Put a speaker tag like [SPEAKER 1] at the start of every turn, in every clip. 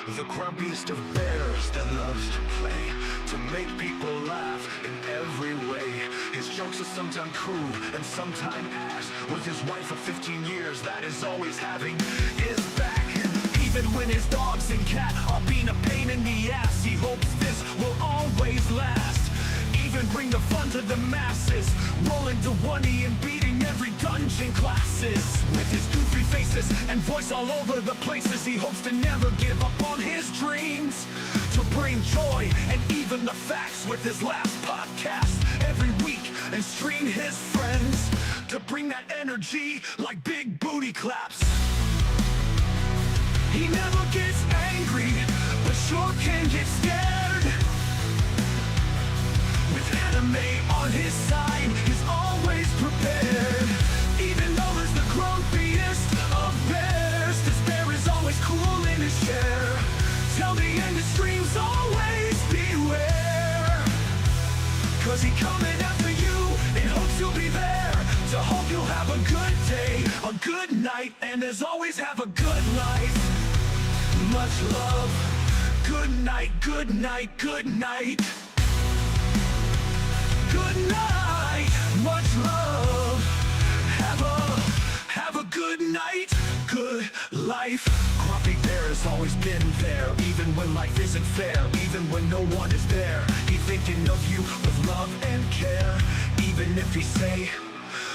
[SPEAKER 1] The grumpiest of bears that loves to play, to make people laugh in every way. His jokes are sometimes crude and sometimes ass. With his wife of 15 years that is always having his back. Even when his dogs and cat are being a pain in the ass, he hopes this will always last. Even bring the fun to the masses, rolling to 1E and beating every dungeon classes. With his goofy faces and voice all over the places, he hopes to never give up on his dreams, to bring joy and even the facts with his last podcast every week, and stream his friends to bring that energy like big booty claps. He never gets angry, but sure can get scared. With anime on his side, he's always prepared. Even though he's the grumpiest of bears, this bear is always cool in his chair. Till the end of streams, always beware. Cause he coming after you, in hopes you'll be there. To hope you'll have a good day, a good night, and as always have a good life. Much love. Good night, good night, good night. Good night. Much love. Have a good night. Good life. Grumpy Bear has always been there, even when life isn't fair, even when no one is there. He's thinking of you with love and care. Even if he say,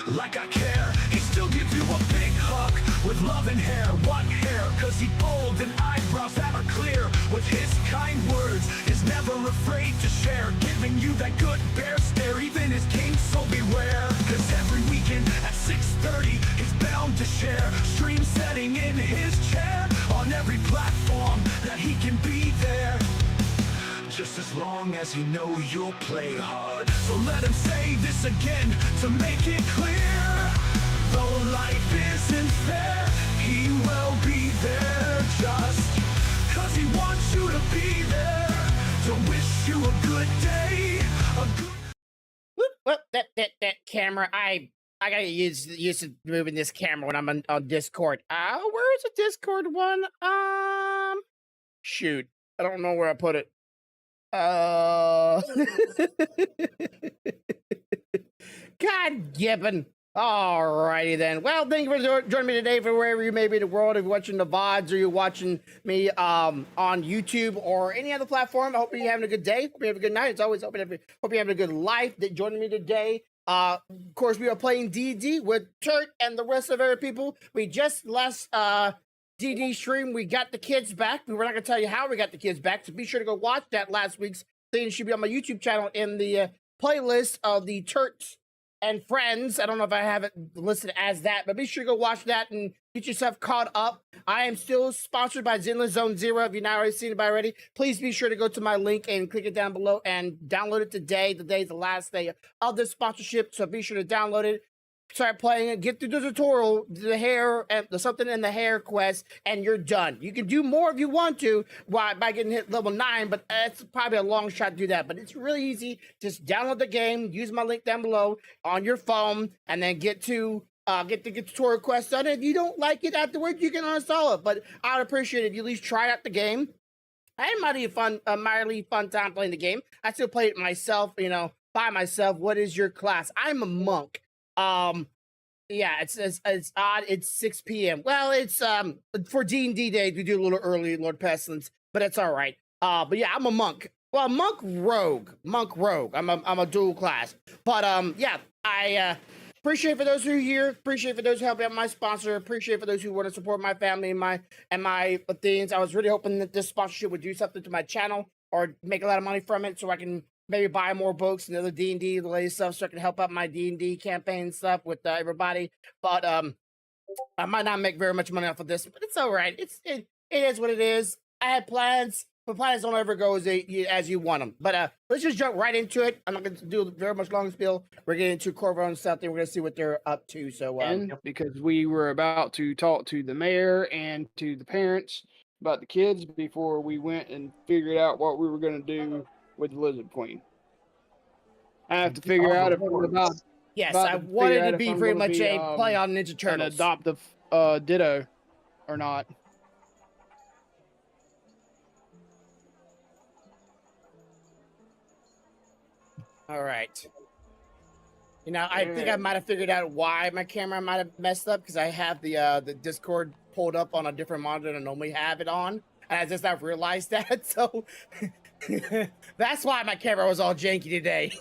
[SPEAKER 1] like I care, he still gives you a big hug with love and hair. What hair? Cause he bold and eyebrows that are clear. With his kind words, is never afraid to share, giving you that good bear stare, even his king, so beware. Cause every weekend at 6:30, he's bound to share stream setting in his chair on every platform that he can be there. Just as long as he know you'll play hard. So let him say this again to make it clear. Though life isn't fair, he will be there just cause he wants you to be there. To wish you a good day, a good...
[SPEAKER 2] Whoop, that camera. I gotta use to moving this camera when I'm on Discord. Where's the Discord one? Shoot. I don't know where I put it. God gibbon. Alrighty then. Well, thank you for joining me today for wherever you may be in the world. If you're watching the VODs or you're watching me on YouTube or any other platform, I hope you're having a good day. Hope you have a good night. As always, hope you're having a good life. Joining me today. Of course, we are playing D&D with Turt and the rest of our people. We just last D&D stream. We got the kids back. We're not going to tell you how we got the kids back, so be sure to go watch that last week's thing. It should be on my YouTube channel in the playlist of the Turts and Friends. I don't know if I have it listed as that, but be sure to go watch that and get yourself caught up. I am still sponsored by Zenless Zone Zero. If you've not already seen it already, please be sure to go to my link and click it down below and download it today. Today's the last day of this sponsorship, so be sure to download it. Start playing it, get through the tutorial, the hair, and the something in the hair quest, and you're done. You can do more if you want to by getting hit level 9, but it's probably a long shot to do that. But it's really easy. Just download the game, use my link down below on your phone, and then get the tutorial quest done. If you don't like it afterwards, you can uninstall it. But I'd appreciate it if you at least try out the game. I had a mildly fun time playing the game. I still play it myself, by myself. What is your class? I'm a monk. Yeah, it's odd. It's 6 p.m. Well, it's for D&D days we do a little early, Lord Pestilence, but it's all right. But yeah, I'm a monk. Well, monk rogue. I'm a dual class. But yeah, I appreciate for those who are here. Appreciate for those who help out my sponsor. Appreciate for those who want to support my family and my things. I was really hoping that this sponsorship would do something to my channel or make a lot of money from it, so I can maybe buy more books and other D&D related stuff, so I can help out my D&D campaign stuff with everybody. But I might not make very much money off of this, but it's all right. It is what it is. I had plans, but plans don't ever go as you want them. But let's just jump right into it. I'm not going to do very much long spiel. We're getting into Corvo and stuff. Then we're going to see what they're up to. So
[SPEAKER 3] because we were about to talk to the mayor and to the parents about the kids before we went and figured out what we were going to do with the Lizard Queen. I have to figure out if we're about.
[SPEAKER 2] Yes, I wanted it to be pretty much a play on Ninja Turtles.
[SPEAKER 3] An adoptive Ditto or not.
[SPEAKER 2] All right. You know, I think I might have figured out why my camera might have messed up because I have the Discord pulled up on a different monitor than I normally have it on, and I just not realized that. So that's why my camera was all janky today.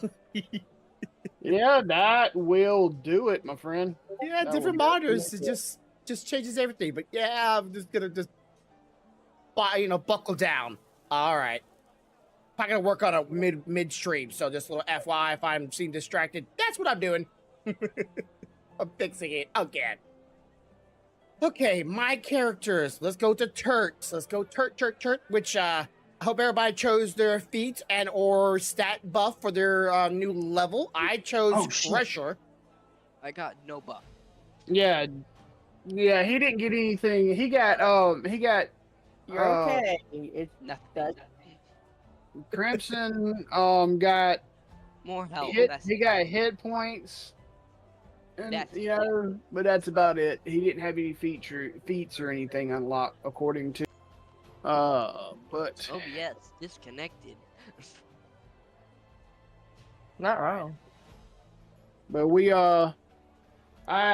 [SPEAKER 3] Yeah, that will do it, my friend.
[SPEAKER 2] Yeah,
[SPEAKER 3] That
[SPEAKER 2] different
[SPEAKER 3] will
[SPEAKER 2] monitors,
[SPEAKER 3] definitely
[SPEAKER 2] it just changes everything. But yeah, I'm just gonna buckle down. All right. I'm gonna work on a midstream, so just a little FYI if I'm seem distracted. That's what I'm doing. I'm fixing it again. Okay, my characters. Let's go to Turks. Let's go Turt, which I hope everybody chose their feat and or stat buff for their new level. I chose
[SPEAKER 4] Oh, shit.
[SPEAKER 2] Crusher.
[SPEAKER 4] I got no buff.
[SPEAKER 3] Yeah, yeah. He didn't get anything. He got
[SPEAKER 2] You're okay. It's
[SPEAKER 4] Nothing.
[SPEAKER 3] Crimson. Got
[SPEAKER 4] More health.
[SPEAKER 3] he got hit points. And,
[SPEAKER 4] That's
[SPEAKER 3] you know, but that's about it. He didn't have any feats or anything unlocked according to. But
[SPEAKER 4] OBS disconnected.
[SPEAKER 5] Not wrong.
[SPEAKER 3] But I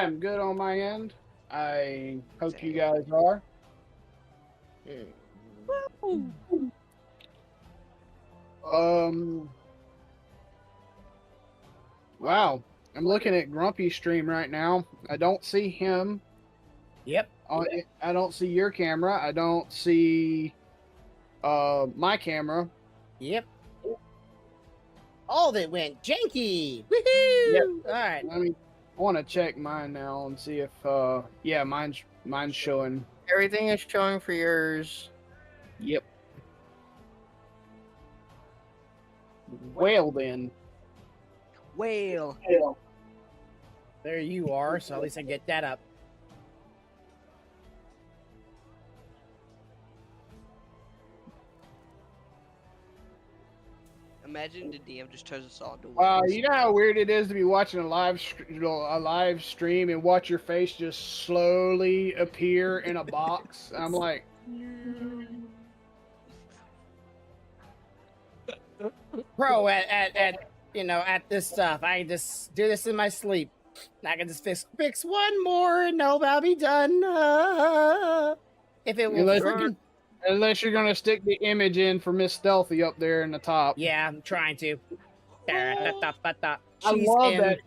[SPEAKER 3] am good on my end. I hope you guys are. Wow. I'm looking at Grumpy's stream right now. I don't see him.
[SPEAKER 2] Yep.
[SPEAKER 3] I don't see your camera. I don't see my camera.
[SPEAKER 2] Yep. All of it went janky. Woohoo!
[SPEAKER 3] Yep.
[SPEAKER 2] All right.
[SPEAKER 3] I want to check mine now and see if yeah, mine's showing.
[SPEAKER 5] Everything is showing for yours.
[SPEAKER 3] Yep. Well then.
[SPEAKER 4] Whale.
[SPEAKER 2] There you are. So at least I get that up.
[SPEAKER 4] Imagine the DM just turns us all into
[SPEAKER 3] Wow,
[SPEAKER 4] whales.
[SPEAKER 3] you know how weird it is to be watching a live stream and watch your face just slowly appear in a box. I'm like,
[SPEAKER 2] Bro, at this stuff, I can just do this in my sleep. I can just fix one more and no, I'll be done. If it will
[SPEAKER 3] unless you're gonna stick the image in for Miss Stealthy up there in the top.
[SPEAKER 2] Yeah, I'm trying to.
[SPEAKER 3] I
[SPEAKER 2] She's
[SPEAKER 3] love
[SPEAKER 2] in-
[SPEAKER 3] that.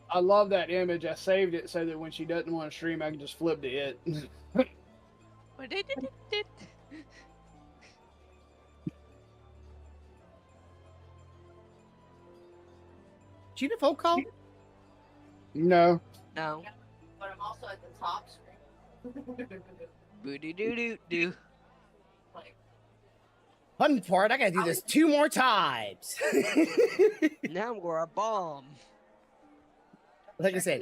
[SPEAKER 3] I love that image. I saved it so that when she doesn't want to stream, I can just flip to it.
[SPEAKER 2] She the phone call?
[SPEAKER 3] No.
[SPEAKER 4] No.
[SPEAKER 6] But I'm also at the top screen.
[SPEAKER 4] Booty doo doo doo.
[SPEAKER 6] Like,
[SPEAKER 2] Fun part, I gotta do this 2 more times.
[SPEAKER 4] Now we're a bomb.
[SPEAKER 2] Like I said,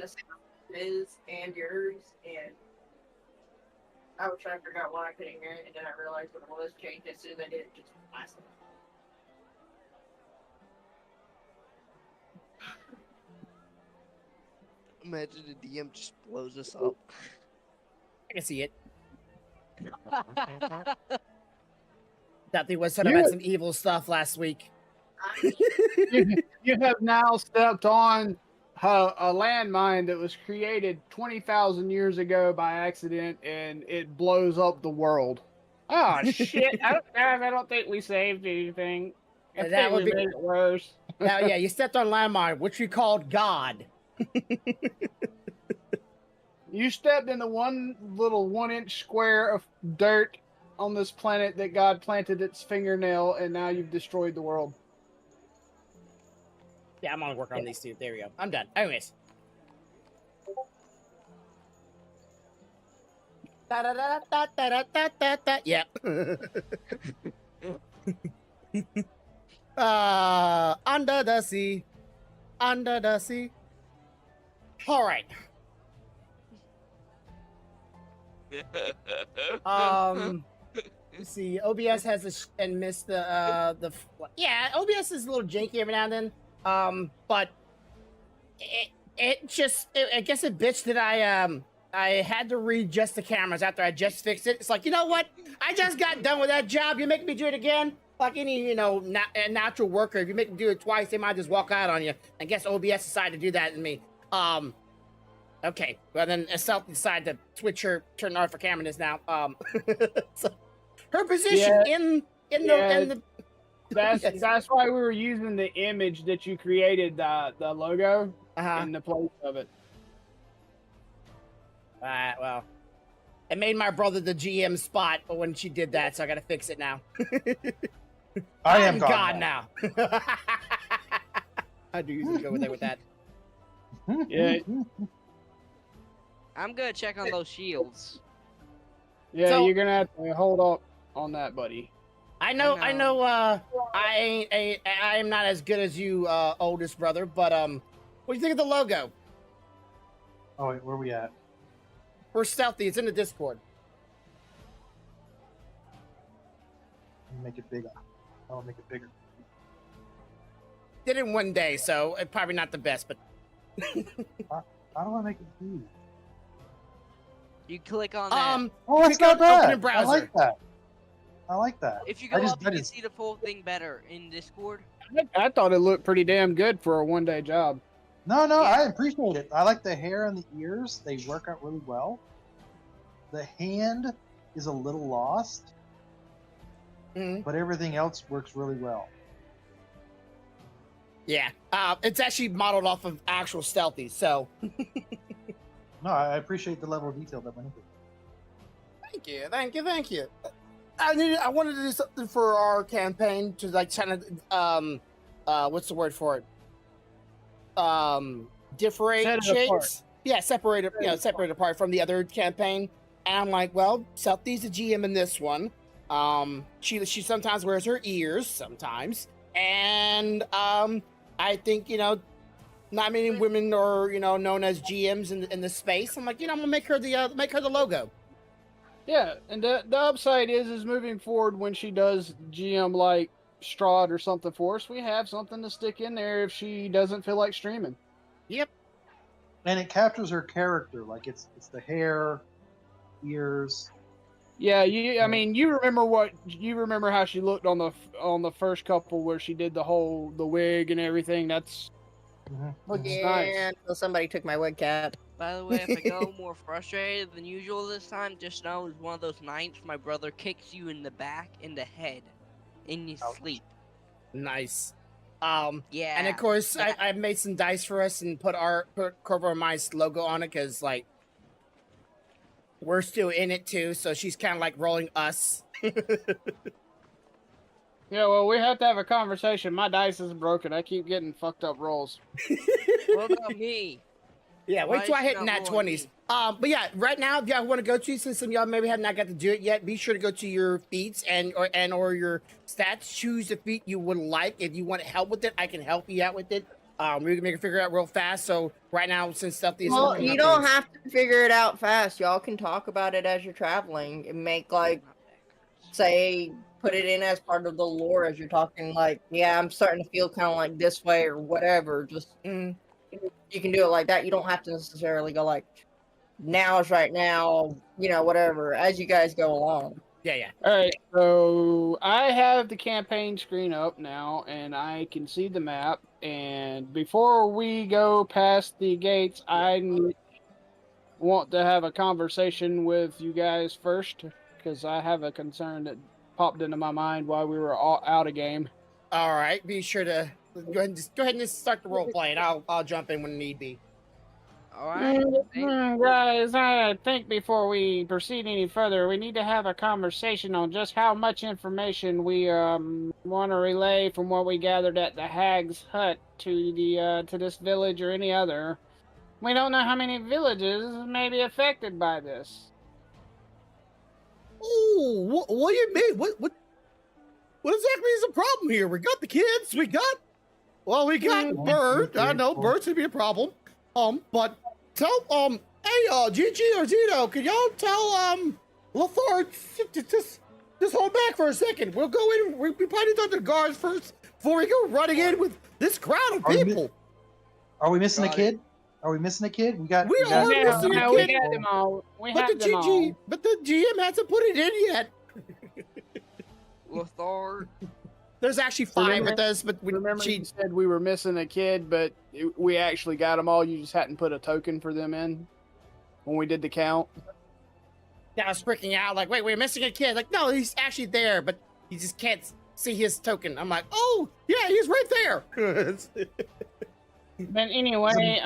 [SPEAKER 6] his and yours, and I was trying to figure out why I couldn't hear it, and then I realized what it was changed as soon as I did it just last time.
[SPEAKER 4] Imagine the DM just blows us up.
[SPEAKER 2] I can see it. That thing was said about some evil stuff last week.
[SPEAKER 3] You have now stepped on a landmine that was created 20,000 years ago by accident, and it blows up the world. Oh shit! I don't think we saved anything. I
[SPEAKER 2] That
[SPEAKER 3] think
[SPEAKER 2] would
[SPEAKER 3] we
[SPEAKER 2] be-
[SPEAKER 3] made it worse.
[SPEAKER 2] Now, yeah, you stepped on landmine, which we called God.
[SPEAKER 3] You stepped in the one little 1-inch square of dirt on this planet that God planted its fingernail, and now you've destroyed the world.
[SPEAKER 2] Yeah, I'm gonna work on these two. There we go. I'm done. Anyways. Yeah. Under the sea. Under the sea. All right. Let's see. OBS has and missed the yeah. OBS is a little janky every now and then. But I guess it bitched that I had to readjust the cameras after I just fixed it. It's like, you know what? I just got done with that job. You make me do it again. like any a natural worker. If you make them do it twice, they might just walk out on you. I guess OBS decided to do that to me. Okay. Well, then Estelle decided to switch her turn on for camera now. So her position in the
[SPEAKER 3] That's why we were using the image that you created, the logo in the place of it.
[SPEAKER 2] Well, it made my brother the GM spot when she did that, so I gotta fix it now.
[SPEAKER 7] I am
[SPEAKER 2] I'm God now. I do usually go with that.
[SPEAKER 3] Yeah.
[SPEAKER 4] I'm gonna check on those shields.
[SPEAKER 3] Yeah,
[SPEAKER 2] So-
[SPEAKER 3] you're gonna have to hold up on that, buddy.
[SPEAKER 2] I know. I am not as good as you, oldest brother, but what do you think of the logo?
[SPEAKER 7] Oh wait, where are we at?
[SPEAKER 2] We're stealthy. It's in the Discord.
[SPEAKER 7] Make it bigger. I'll make it bigger.
[SPEAKER 2] Did it in one day, so it's probably not the best, but
[SPEAKER 7] How do I make it huge?
[SPEAKER 4] You click on that.
[SPEAKER 7] Oh, it's
[SPEAKER 2] Click
[SPEAKER 7] not
[SPEAKER 2] on open
[SPEAKER 7] bad.
[SPEAKER 2] in browser.
[SPEAKER 7] I like that. I like that.
[SPEAKER 4] If you go
[SPEAKER 7] I just-
[SPEAKER 4] up,
[SPEAKER 7] I
[SPEAKER 4] you can
[SPEAKER 7] just-
[SPEAKER 4] see the full thing better in Discord.
[SPEAKER 3] I thought it looked pretty damn good for a one-day job.
[SPEAKER 7] No,
[SPEAKER 4] Yeah.
[SPEAKER 7] I appreciate it. I like the hair and the ears. They work out really well. The hand is a little lost,
[SPEAKER 2] Mhm.
[SPEAKER 7] but everything else works really well.
[SPEAKER 2] yeah, it's actually modeled off of actual stealthy. So
[SPEAKER 7] No, I appreciate the level of detail that went into it.
[SPEAKER 2] thank you. I wanted to do something for our campaign to like kind of what's the word for it? Differentiate.
[SPEAKER 3] Set it apart.
[SPEAKER 2] Yeah, separate apart from the other campaign. And I'm like, well, Stealthy's the GM in this one. She sometimes wears her ears sometimes, and I think not many women are known as GMs in the space. I'm like, I'm gonna make her the logo.
[SPEAKER 3] Yeah, and the upside is moving forward when she does GM like Strahd or something for us, we have something to stick in there if she doesn't feel like streaming.
[SPEAKER 2] Yep.
[SPEAKER 7] And it captures her character. Like it's the hair, ears.
[SPEAKER 3] Yeah, I mean, you remember how she looked on the first couple where she did the wig and everything. That's looks
[SPEAKER 5] Yeah,
[SPEAKER 3] nice.
[SPEAKER 5] until somebody took my wig cap.
[SPEAKER 4] By the way, if I go more frustrated than usual this time, just know it's one of those nights my brother kicks you in the back, in the head, in your sleep.
[SPEAKER 2] Nice.
[SPEAKER 4] Yeah.
[SPEAKER 2] And of course, I made some dice for us and put Corvo Mice logo on it because like we're still in it too. So she's kind of like rolling us.
[SPEAKER 3] Yeah, well, we have to have a conversation. My dice is broken. I keep getting fucked up rolls.
[SPEAKER 4] What about me?
[SPEAKER 2] Yeah,
[SPEAKER 4] Why
[SPEAKER 2] wait till
[SPEAKER 4] is
[SPEAKER 2] I
[SPEAKER 4] she
[SPEAKER 2] hit
[SPEAKER 4] not
[SPEAKER 2] nat
[SPEAKER 4] rolling
[SPEAKER 2] 20s.
[SPEAKER 4] me?
[SPEAKER 2] But yeah, right now, if y'all want to go to, since some of y'all maybe have not got to do it yet, be sure to go to your feats or your stats. Choose the feat you would like. If you want help with it, I can help you out with it. We can make it figure out real fast. So right now, since stuff is
[SPEAKER 5] Well, you don't have to figure it out fast. Y'all can talk about it as you're traveling and make say put it in as part of the lore as you're talking. Like, yeah, I'm starting to feel kind of like this way or whatever. Just you can do it like that. You don't have to necessarily go like now is right now. Whatever. As you guys go along.
[SPEAKER 2] Yeah.
[SPEAKER 3] All right, so I have the campaign screen up now, and I can see the map. And before we go past the gates, I want to have a conversation with you guys first, because I have a concern that popped into my mind while we were all out of game.
[SPEAKER 2] All right. Be sure to go ahead and just start the role play, and I'll jump in when need be.
[SPEAKER 4] Alright.
[SPEAKER 3] Guys, I think before we proceed any further, we need to have a conversation on just how much information we want to relay from what we gathered at the Hag's Hut to this village or any other. We don't know how many villages may be affected by this.
[SPEAKER 2] Oh, what do you mean? What exactly is the problem here? We got the kids. We got Bird. I know Bird's gonna be a problem. But tell hey Gigi or Zito, can y'all tell Lothar just hold back for a second. We'll go in. We probably need to talk to the guards first before we go running in with this crowd of people.
[SPEAKER 7] Are we missing a
[SPEAKER 4] Got
[SPEAKER 7] kid? Are we missing a kid?
[SPEAKER 2] We
[SPEAKER 7] got
[SPEAKER 2] are missing a
[SPEAKER 3] we
[SPEAKER 2] kid.
[SPEAKER 3] got them all. We
[SPEAKER 2] But
[SPEAKER 3] have them all.
[SPEAKER 2] the GM hasn't put it in yet.
[SPEAKER 4] Lothar,
[SPEAKER 2] There's actually 5
[SPEAKER 3] Remember-
[SPEAKER 2] with us, but
[SPEAKER 3] Remember,
[SPEAKER 2] she
[SPEAKER 3] you said we were missing a kid, but we actually got them all. You just hadn't put a token for them in when we did the count.
[SPEAKER 2] I was freaking out, like, wait, we're missing a kid. Like, no, he's actually there, but you just can't see his token. I'm like, oh, yeah, he's right there.
[SPEAKER 3] But anyway,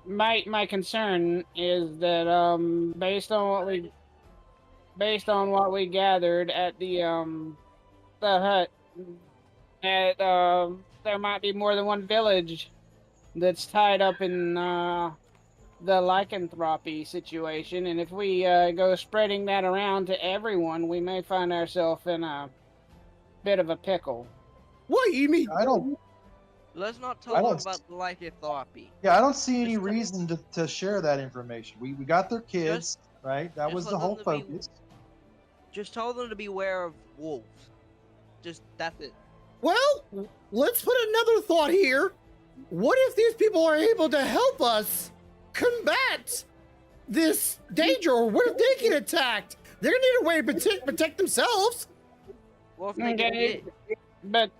[SPEAKER 3] my concern is that based on what we gathered at the hut, that there might be more than one village that's tied up in the lycanthropy situation, and if we go spreading that around to everyone, we may find ourselves in a bit of a pickle.
[SPEAKER 2] What you mean?
[SPEAKER 7] I don't.
[SPEAKER 4] Let's not
[SPEAKER 7] I
[SPEAKER 4] talk
[SPEAKER 7] don't-
[SPEAKER 4] about the lycanthropy.
[SPEAKER 7] Yeah, I don't see any
[SPEAKER 4] Just-
[SPEAKER 7] reason to share that information. We got their kids, right? That
[SPEAKER 4] just
[SPEAKER 7] was
[SPEAKER 4] let
[SPEAKER 7] the whole
[SPEAKER 4] them to be-
[SPEAKER 7] focus.
[SPEAKER 4] Just tell them to beware of wolves. Just that's it.
[SPEAKER 2] Well, let's put another thought here. What if these people are able to help us combat this danger, or what if they get attacked? They're gonna need a way to protect themselves.
[SPEAKER 4] Well, if they
[SPEAKER 3] Okay,
[SPEAKER 4] did,
[SPEAKER 3] but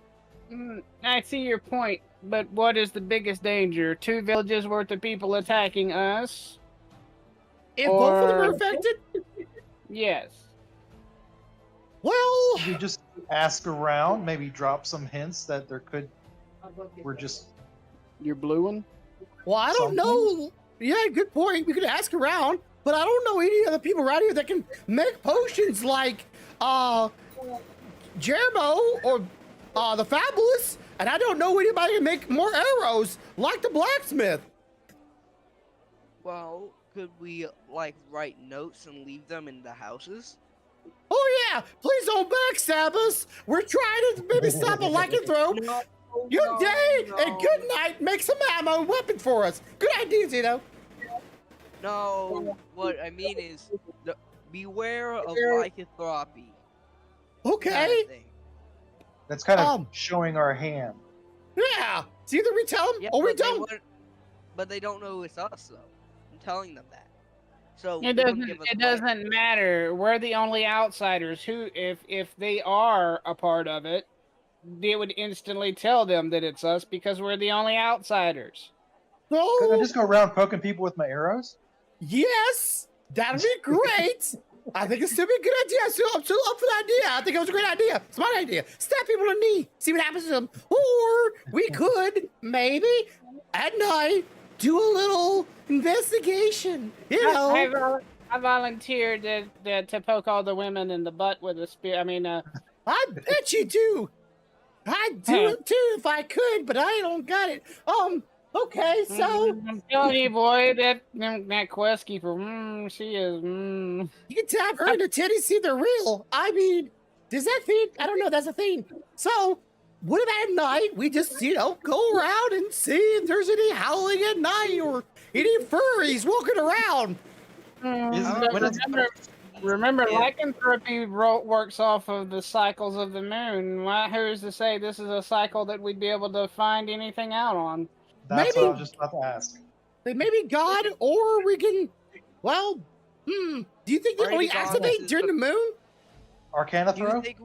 [SPEAKER 3] I see your point. But what is the biggest danger? 2 villages worth of people attacking us?
[SPEAKER 2] If both of them are
[SPEAKER 3] Or-
[SPEAKER 2] affected,
[SPEAKER 3] Yes.
[SPEAKER 2] well,
[SPEAKER 7] We just ask around, maybe drop some hints that there could. We're just
[SPEAKER 3] Your blue one?
[SPEAKER 2] I don't
[SPEAKER 7] Something?
[SPEAKER 2] know. Yeah, good point. We could ask around, but I don't know any other people around here that can make potions like Jeremo or the Fabulous, and I don't know anybody can make more arrows like the blacksmith.
[SPEAKER 4] well, could we like write notes and leave them in the houses?
[SPEAKER 2] Oh yeah, please don't backstab us. We're trying to maybe stop a lycanthrope.
[SPEAKER 4] No.
[SPEAKER 2] Good
[SPEAKER 4] no,
[SPEAKER 2] day
[SPEAKER 4] no,
[SPEAKER 2] and good night. Make some ammo weapon for us. Good idea, Zito.
[SPEAKER 4] No, what I mean is, beware of lycanthropy.
[SPEAKER 2] Okay.
[SPEAKER 4] Kind of thing.
[SPEAKER 7] that's kind of
[SPEAKER 2] Um,
[SPEAKER 7] showing our hand.
[SPEAKER 2] Yeah. It's either we tell them
[SPEAKER 4] Yeah,
[SPEAKER 2] or we
[SPEAKER 4] but they
[SPEAKER 2] don't.
[SPEAKER 4] wouldn't- But they don't know it's us though. I'm telling them that. So
[SPEAKER 3] It
[SPEAKER 4] they wouldn't
[SPEAKER 3] doesn't.
[SPEAKER 4] give us
[SPEAKER 3] It
[SPEAKER 4] the right-
[SPEAKER 3] doesn't matter. We're the only outsiders. Who, if they are a part of it, they would instantly tell them that it's us because we're the only outsiders.
[SPEAKER 7] Could I
[SPEAKER 2] So
[SPEAKER 7] just go around poking people with my arrows?
[SPEAKER 2] yes, that'd be great. I think it's still be a good idea. I'm still up for the idea. I think it was a great idea. Smart idea. Stab people in the knee. See what happens to them. Or we could maybe at night do a little investigation. You know,
[SPEAKER 3] I volunteered to poke all the women in the butt with a spear. I mean,
[SPEAKER 2] I bet you do. I'd do it too if I could, but I don't got it. Okay, so
[SPEAKER 3] I'm telling you, boy, that quest keeper, she is.
[SPEAKER 2] you can tap her in the titties, see they're real. I mean, does that thing? I don't know. That's a thing. So, what if at night we just, go around and see if there's any howling at night or any furries walking around?
[SPEAKER 3] Remember,
[SPEAKER 4] Yeah.
[SPEAKER 3] lycanthropy works off of the cycles of the moon. Who's to say this is a cycle that we'd be able to find anything out on?
[SPEAKER 7] That's
[SPEAKER 2] Maybe-
[SPEAKER 7] what I was just about to ask.
[SPEAKER 2] Maybe God, or we can. Well, do you think they
[SPEAKER 4] Pray to
[SPEAKER 2] only
[SPEAKER 4] God
[SPEAKER 2] activate
[SPEAKER 4] this is
[SPEAKER 2] during
[SPEAKER 4] the-
[SPEAKER 2] the moon?
[SPEAKER 7] Arcana
[SPEAKER 4] Do you
[SPEAKER 7] throw?
[SPEAKER 4] think,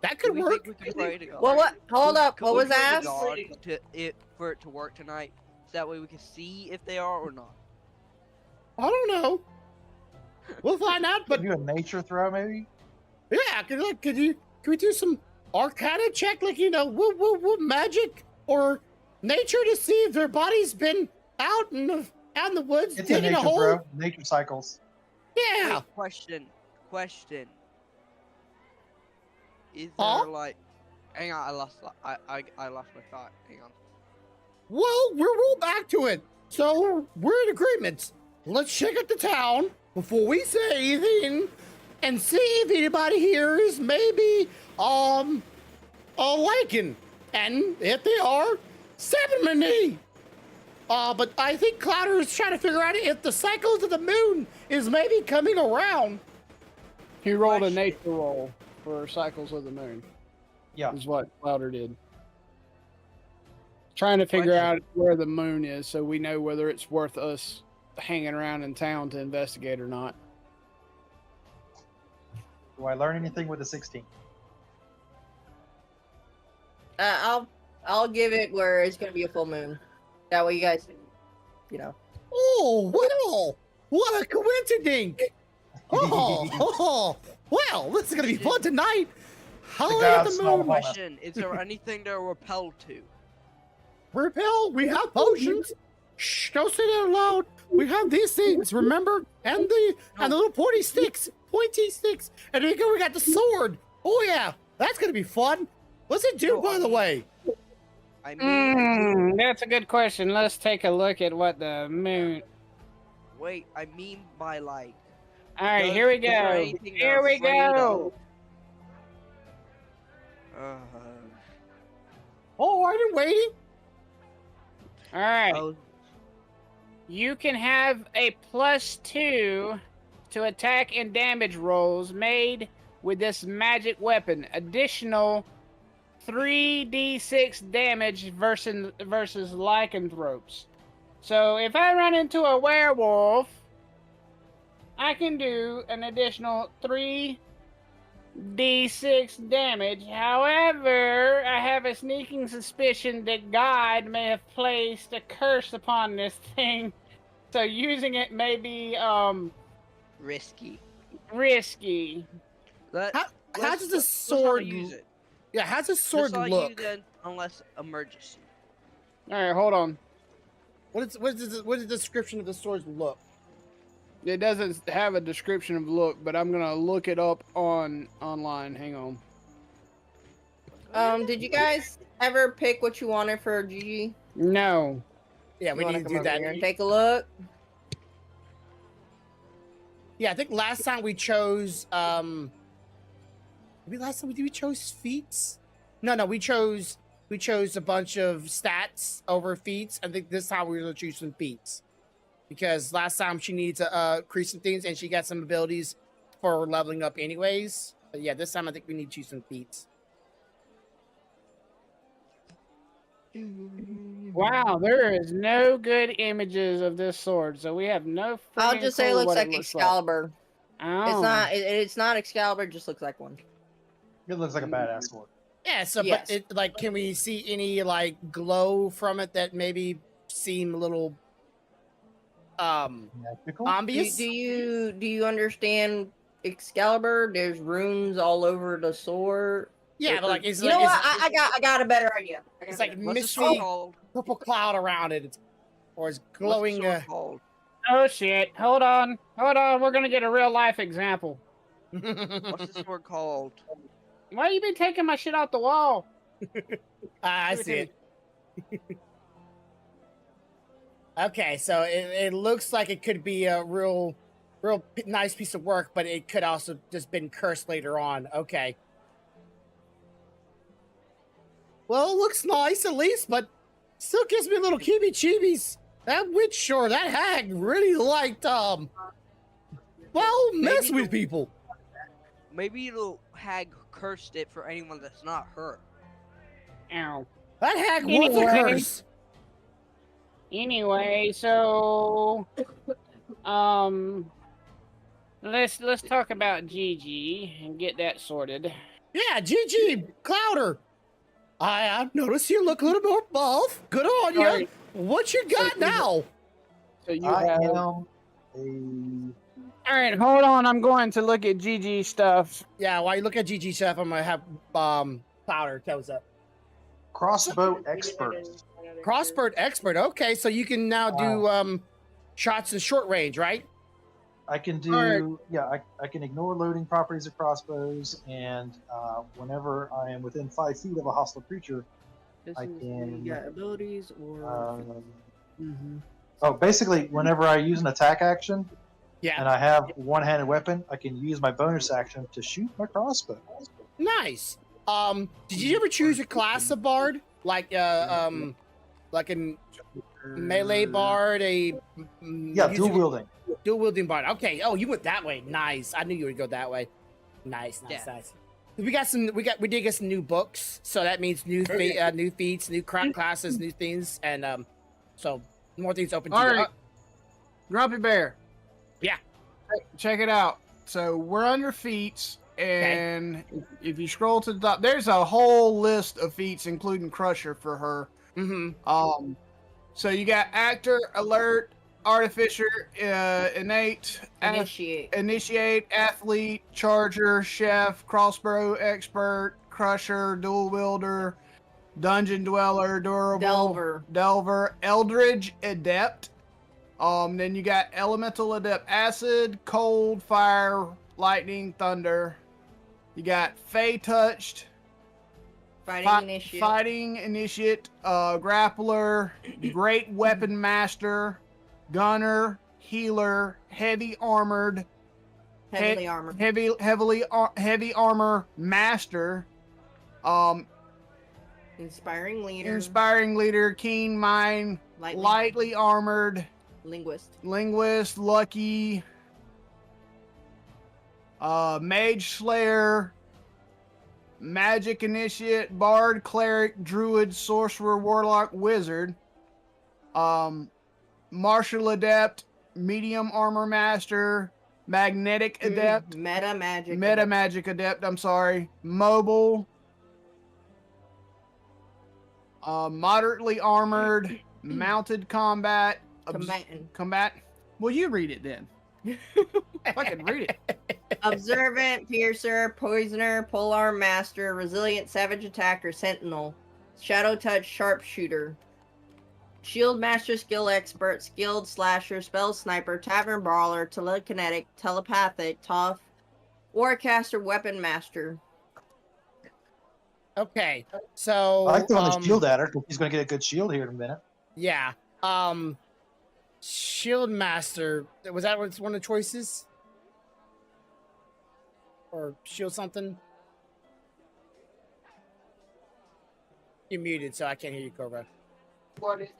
[SPEAKER 2] That
[SPEAKER 4] do
[SPEAKER 2] could
[SPEAKER 4] we
[SPEAKER 2] work.
[SPEAKER 4] think we can pray to God?
[SPEAKER 5] Well, what? Hold up.
[SPEAKER 4] Could
[SPEAKER 5] What
[SPEAKER 4] we
[SPEAKER 5] was
[SPEAKER 4] pray to
[SPEAKER 5] asked?
[SPEAKER 4] God for it to work tonight, so that way we can see if they are or not.
[SPEAKER 2] I don't know. We'll find out. But
[SPEAKER 7] Do a nature throw, maybe?
[SPEAKER 2] yeah, could we do some Arcana check, like what magic or nature to see if their body's been out in the woods
[SPEAKER 7] It's a
[SPEAKER 2] digging
[SPEAKER 7] nature
[SPEAKER 2] a hole?
[SPEAKER 7] throw. Nature cycles.
[SPEAKER 2] Yeah.
[SPEAKER 4] Wait, question. Is
[SPEAKER 2] Huh?
[SPEAKER 4] there like? Hang on, I lost my thought. Hang on.
[SPEAKER 2] Well, we'll roll back to it. So we're in agreement. Let's check out the town before we say anything and see if anybody here is maybe a lichen. And if they are, stab them in the knee. But I think Clouder is trying to figure out if the cycles of the moon is maybe coming around.
[SPEAKER 3] He rolled a
[SPEAKER 4] Question.
[SPEAKER 3] nature roll for cycles of the moon.
[SPEAKER 7] Yeah.
[SPEAKER 3] Is what Louder did. Trying to figure
[SPEAKER 4] Question.
[SPEAKER 3] out where the moon is so we know whether it's worth us hanging around in town to investigate or not.
[SPEAKER 7] Do I learn anything with a 16?
[SPEAKER 5] I'll give it where it's gonna be a full moon. That way you guys,
[SPEAKER 2] Oh, well, what a coincidence! Oh, well, this is gonna be fun tonight. Hallelujah,
[SPEAKER 7] gods
[SPEAKER 2] the
[SPEAKER 7] smell
[SPEAKER 2] moon.
[SPEAKER 7] the
[SPEAKER 4] Question: is there anything to repel to?
[SPEAKER 2] Repel, we have potions. Shh, don't say that loud. We have these things, remember? And the little pointy sticks. And there you go, we got the sword. Oh yeah, that's gonna be fun. What's it do,
[SPEAKER 4] No,
[SPEAKER 2] by the way?
[SPEAKER 4] I mean,
[SPEAKER 3] That's a good question. Let's take a look at what the moon.
[SPEAKER 4] wait, I mean by like.
[SPEAKER 3] All right,
[SPEAKER 4] Does-
[SPEAKER 3] here we
[SPEAKER 4] is there
[SPEAKER 3] go.
[SPEAKER 4] anything
[SPEAKER 3] Here
[SPEAKER 4] you're
[SPEAKER 3] we
[SPEAKER 4] afraid
[SPEAKER 3] go.
[SPEAKER 4] of?
[SPEAKER 2] Oh, are you waiting?
[SPEAKER 3] All right.
[SPEAKER 4] Oh,
[SPEAKER 3] You can have a +2 to attack and damage rolls made with this magic weapon. Additional 3d6 damage versus lycanthropes. So if I run into a werewolf, I can do an additional 3d6 damage. However, I have a sneaking suspicion that God may have placed a curse upon this thing. So using it may be
[SPEAKER 4] risky.
[SPEAKER 3] risky.
[SPEAKER 2] How does the
[SPEAKER 4] let's not
[SPEAKER 2] sword
[SPEAKER 4] use it?
[SPEAKER 2] Yeah, how's the sword
[SPEAKER 4] Let's not
[SPEAKER 2] look?
[SPEAKER 4] use it unless emergency.
[SPEAKER 3] All right, hold on.
[SPEAKER 2] What is the description of the sword look?
[SPEAKER 3] It doesn't have a description of look, but I'm gonna look it up online. Hang on.
[SPEAKER 5] Did you guys ever pick what you wanted for Gigi?
[SPEAKER 3] No.
[SPEAKER 2] Yeah, we
[SPEAKER 5] You wanna
[SPEAKER 2] need to
[SPEAKER 5] come
[SPEAKER 2] do
[SPEAKER 5] over
[SPEAKER 2] that.
[SPEAKER 5] here and take a look.
[SPEAKER 2] Yeah, I think last time we chose maybe last time we chose feats? No, we chose a bunch of stats over feats. I think this time we're gonna choose some feats. Because last time she needs to increase some things and she got some abilities for leveling up anyways. But yeah, this time I think we need to choose some feats.
[SPEAKER 3] Wow, there is no good images of this sword, so we have no.
[SPEAKER 5] I'll
[SPEAKER 3] freaking
[SPEAKER 5] just say it
[SPEAKER 3] clue
[SPEAKER 5] looks
[SPEAKER 3] what
[SPEAKER 5] like
[SPEAKER 3] looks
[SPEAKER 5] Excalibur.
[SPEAKER 3] Oh.
[SPEAKER 5] It's not. It's not Excalibur. It just looks like one.
[SPEAKER 7] It looks like a badass sword.
[SPEAKER 2] Yeah, so
[SPEAKER 5] Yes.
[SPEAKER 2] but it like can we see any like glow from it that maybe seem a little
[SPEAKER 7] Magical?
[SPEAKER 2] obvious?
[SPEAKER 5] Do you understand Excalibur? There's runes all over the sword.
[SPEAKER 2] Yeah, but like it's
[SPEAKER 5] You
[SPEAKER 2] like
[SPEAKER 5] know what? I got a better idea.
[SPEAKER 2] it's like
[SPEAKER 4] What's the sword
[SPEAKER 2] misty
[SPEAKER 4] called?
[SPEAKER 2] purple cloud around it. Or it's
[SPEAKER 4] What's the
[SPEAKER 2] glowing
[SPEAKER 4] sword called?
[SPEAKER 3] Oh shit! Hold on. We're gonna get a real life example.
[SPEAKER 4] What's the sword called?
[SPEAKER 3] Why you been taking my shit off the wall?
[SPEAKER 2] I
[SPEAKER 3] Give it
[SPEAKER 2] see
[SPEAKER 3] to
[SPEAKER 2] it. Okay, so it looks like it could be a real nice piece of work, but it could also just been cursed later on. Okay. Well, it looks nice at least, but still gives me a little chibis. That witch or that hag really liked mess
[SPEAKER 4] Maybe
[SPEAKER 2] with people.
[SPEAKER 4] Maybe the hag cursed it for anyone that's not her.
[SPEAKER 3] Ow.
[SPEAKER 2] That hag was a
[SPEAKER 3] Anyway.
[SPEAKER 2] curse.
[SPEAKER 3] Anyway, so let's talk about Gigi and get that sorted.
[SPEAKER 2] Yeah, Gigi Clouder. I've noticed you look a little more buff. Good on you.
[SPEAKER 3] Alright.
[SPEAKER 2] What you got now?
[SPEAKER 3] So you
[SPEAKER 7] I
[SPEAKER 3] have.
[SPEAKER 7] am a.
[SPEAKER 3] All right, hold on. I'm going to look at Gigi stuff.
[SPEAKER 2] Yeah, while you look at Gigi stuff, I'm gonna have Clouder tell us up.
[SPEAKER 7] Crossbow expert.
[SPEAKER 2] Crossbow expert. Okay, so you can now do shots in short range, right?
[SPEAKER 7] I can do,
[SPEAKER 2] Alright.
[SPEAKER 7] I can ignore loading properties of crossbows, and whenever I am within 5 feet of a hostile creature, I can.
[SPEAKER 5] abilities or.
[SPEAKER 7] Oh, basically, whenever I use an attack action
[SPEAKER 2] Yeah.
[SPEAKER 7] and I have one-handed weapon, I can use my bonus action to shoot my crossbow.
[SPEAKER 2] Nice. Did you ever choose a class of bard? Like a melee bard,
[SPEAKER 7] Yeah, dual wielding.
[SPEAKER 2] dual wielding bard. Okay. Oh, you went that way. Nice. I knew you would go that way. Nice.
[SPEAKER 4] Yeah.
[SPEAKER 2] We did get some new books, so that means new new feats, new classes, new things, and so more things open to
[SPEAKER 3] All
[SPEAKER 2] you.
[SPEAKER 3] right. Grumpy Bear.
[SPEAKER 2] Yeah.
[SPEAKER 3] Check it out. So we're under feats, and if you scroll to the top, there's a whole list of feats, including Crusher for her.
[SPEAKER 2] Mm-hmm.
[SPEAKER 3] So you got Actor, Alert, Artificer, Innate, Initiate, Athlete, Charger, Chef, Crossbow Expert, Crusher, Dual Wielder, Dungeon Dweller, Durable, Delver, Eldridge, Adept. Then you got Elemental Adept, Acid, Cold, Fire, Lightning, Thunder. You got Fey Touched, Fighting Initiate, Grappler, Great Weapon Master, Gunner, Healer, Heavy Armored, Heavy Armor Master,
[SPEAKER 5] Inspiring
[SPEAKER 3] Leader, Keen Mind, Lightly Armored, Linguist, Lucky, Mage Slayer, Magic Initiate, Bard, Cleric, Druid, Sorcerer, Warlock, Wizard, Martial Adept, Medium Armor Master, Magnetic Adept,
[SPEAKER 5] Meta
[SPEAKER 3] Magic Adept, I'm sorry, Mobile, Moderately Armored, Mounted Combat, Combat. Well, you read it then. Fucking read it.
[SPEAKER 5] Observant, Piercer, Poisoner, Polearm Master, Resilient, Savage Attacker, Sentinel, Shadow Touch, Sharpshooter, Shield Master, Skill Expert, Skilled Slasher, Spell Sniper, Tavern Brawler, Telekinetic, Telepathic, Tough, Warcaster, Weapon Master.
[SPEAKER 2] Okay, so
[SPEAKER 7] I like throwing the shield at her because she's going to get a good shield here in a minute.
[SPEAKER 2] Yeah. Shield Master, was that one of the choices? Or shield something? You're muted, so I can't hear you, Cobra.
[SPEAKER 3] What it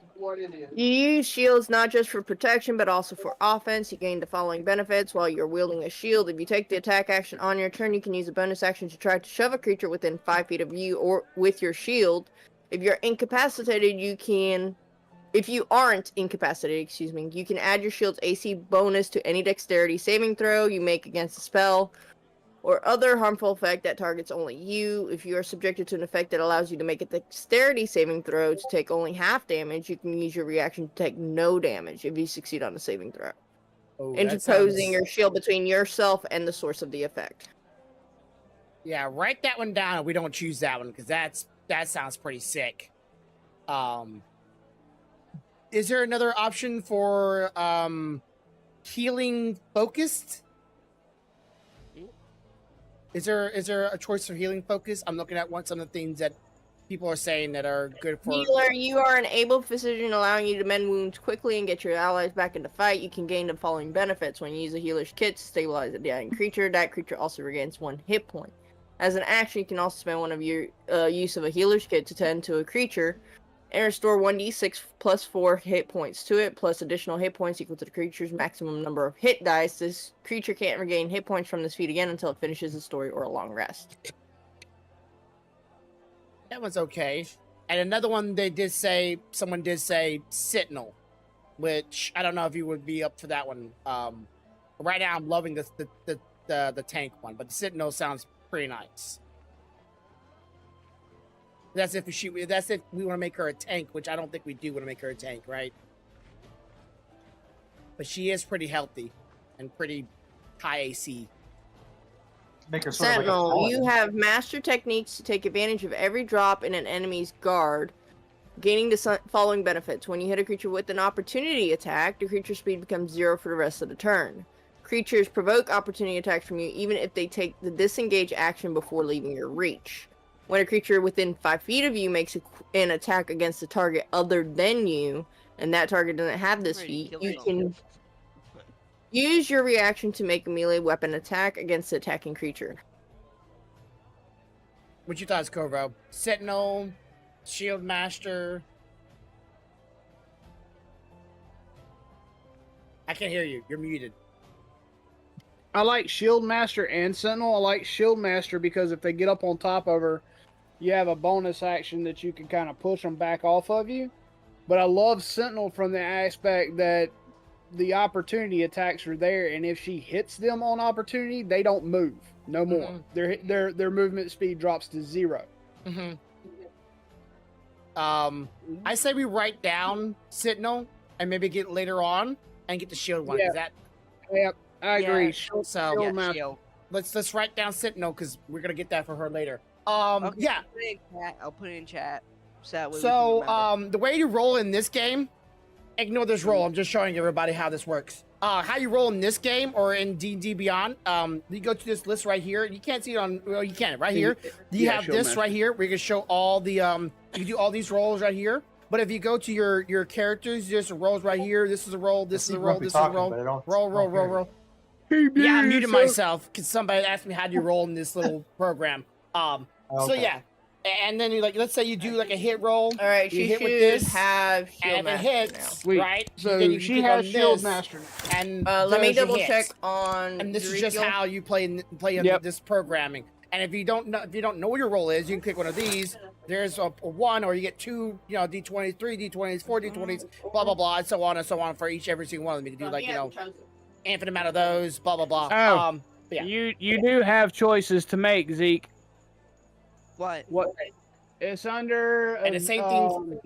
[SPEAKER 3] is.
[SPEAKER 5] You use shields not just for protection, but also for offense. You gain the following benefits while you're wielding a shield. If you take the attack action on your turn, you can use a bonus action to try to shove a creature within 5 feet of you or with your shield. If you're incapacitated, if you aren't incapacitated, you can add your shield's AC bonus to any dexterity saving throw you make against a spell or other harmful effect that targets only you. If you are subjected to an effect that allows you to make a dexterity saving throw to take only half damage, you can use your reaction to take no damage if you succeed on a saving throw.
[SPEAKER 2] Oh,
[SPEAKER 5] Interposing your shield between yourself and the source of the effect.
[SPEAKER 2] Yeah, write that one down if we don't choose that one, because that sounds pretty sick. Is there another option for healing focused? Is there a choice for healing focus? I'm looking at some of the things that people are saying that are good for
[SPEAKER 5] Healer. You are an able physician, allowing you to mend wounds quickly and get your allies back into fight. You can gain the following benefits when you use a healer's kit to stabilize a dying creature. That creature also regains 1 hit point. As an action, you can also spend one of your use of a healer's kit to tend to a creature and restore 1d6 plus 4 hit points to it, plus additional hit points equal to the creature's maximum number of hit dice. This creature can't regain hit points from this feat again until it finishes a story or a long rest.
[SPEAKER 2] That one's okay. And another one someone did say Sentinel, which I don't know if you would be up for that one. Right now I'm loving the tank one, but the Sentinel sounds pretty nice. That's if we want to make her a tank, which I don't think we do want to make her a tank, right? But she is pretty healthy and pretty high AC.
[SPEAKER 7] Make her sort
[SPEAKER 5] Sentinel,
[SPEAKER 7] of like
[SPEAKER 5] you have master techniques to take advantage of every drop in an enemy's guard, gaining the following benefits. When you hit a creature with an opportunity attack, the creature's speed becomes 0 for the rest of the turn. Creatures provoke opportunity attacks from you even if they take the disengage action before leaving your reach. When a creature within 5 feet of you makes an attack against a target other than you, and that target doesn't have this feat, you can use your reaction to make a melee weapon attack against the attacking creature.
[SPEAKER 2] What you thought, Corvo? Sentinel, Shield Master. I can't hear you. You're muted.
[SPEAKER 3] I like Shield Master and Sentinel. I like Shield Master because if they get up on top of her, you have a bonus action that you can kind of push them back off of you. But I love Sentinel from the aspect that the opportunity attacks are there, and if she hits them on opportunity, they don't move no more. Their movement speed drops to 0.
[SPEAKER 2] Mm-hmm. I say we write down Sentinel and maybe get later on and get the shield one.
[SPEAKER 3] Yeah.
[SPEAKER 2] Is that
[SPEAKER 3] Yep, I agree.
[SPEAKER 4] Yeah.
[SPEAKER 3] Shield,
[SPEAKER 2] so?
[SPEAKER 3] shield
[SPEAKER 4] Yeah,
[SPEAKER 3] master.
[SPEAKER 4] shield.
[SPEAKER 2] Let's write down Sentinel because we're gonna get that for her later.
[SPEAKER 4] Okay,
[SPEAKER 2] Yeah.
[SPEAKER 4] I'll put it in chat. So that way we can
[SPEAKER 2] So
[SPEAKER 4] remember.
[SPEAKER 2] the way you roll in this game, ignore this roll. I'm just showing everybody how this works. How you roll in this game or in D&D Beyond. You go to this list right here. You can't see it on. Well, you can right here. You
[SPEAKER 3] Yeah,
[SPEAKER 2] have
[SPEAKER 3] shield
[SPEAKER 2] this
[SPEAKER 3] master.
[SPEAKER 2] right here. Where you can show all the You can do all these rolls right here. But if you go to your characters, there's rolls right here. This is a roll. This is a roll. This is a roll. Roll. Yeah, I muted myself because somebody asked me how do you roll in this little program. So yeah, and then you like, let's say you do like a hit roll.
[SPEAKER 5] All right,
[SPEAKER 2] you
[SPEAKER 5] she
[SPEAKER 2] hit with
[SPEAKER 5] should
[SPEAKER 2] this,
[SPEAKER 5] have
[SPEAKER 2] and
[SPEAKER 5] shield
[SPEAKER 2] if it
[SPEAKER 5] master
[SPEAKER 2] hits,
[SPEAKER 5] now.
[SPEAKER 3] Sweet.
[SPEAKER 2] right?
[SPEAKER 3] So
[SPEAKER 2] then you
[SPEAKER 3] she
[SPEAKER 2] click
[SPEAKER 3] has
[SPEAKER 2] on
[SPEAKER 3] shield
[SPEAKER 2] this,
[SPEAKER 3] master now.
[SPEAKER 2] And
[SPEAKER 5] Let me
[SPEAKER 2] there's your
[SPEAKER 5] double
[SPEAKER 2] hits.
[SPEAKER 5] check on.
[SPEAKER 2] And this is just
[SPEAKER 5] Ezekiel.
[SPEAKER 2] how you play
[SPEAKER 3] Yep.
[SPEAKER 2] this programming. And if you don't know what your roll is, you can click one of these. There's a 1, or you get 2, D20s, 3 D20s, 4 D20s, blah blah blah, and so on for every single one of them. You can do like infinite amount of those, blah blah blah.
[SPEAKER 3] Oh.
[SPEAKER 2] Yeah.
[SPEAKER 3] You do have choices to make, Zeke.
[SPEAKER 4] What?
[SPEAKER 3] What? It's under
[SPEAKER 2] And the same thing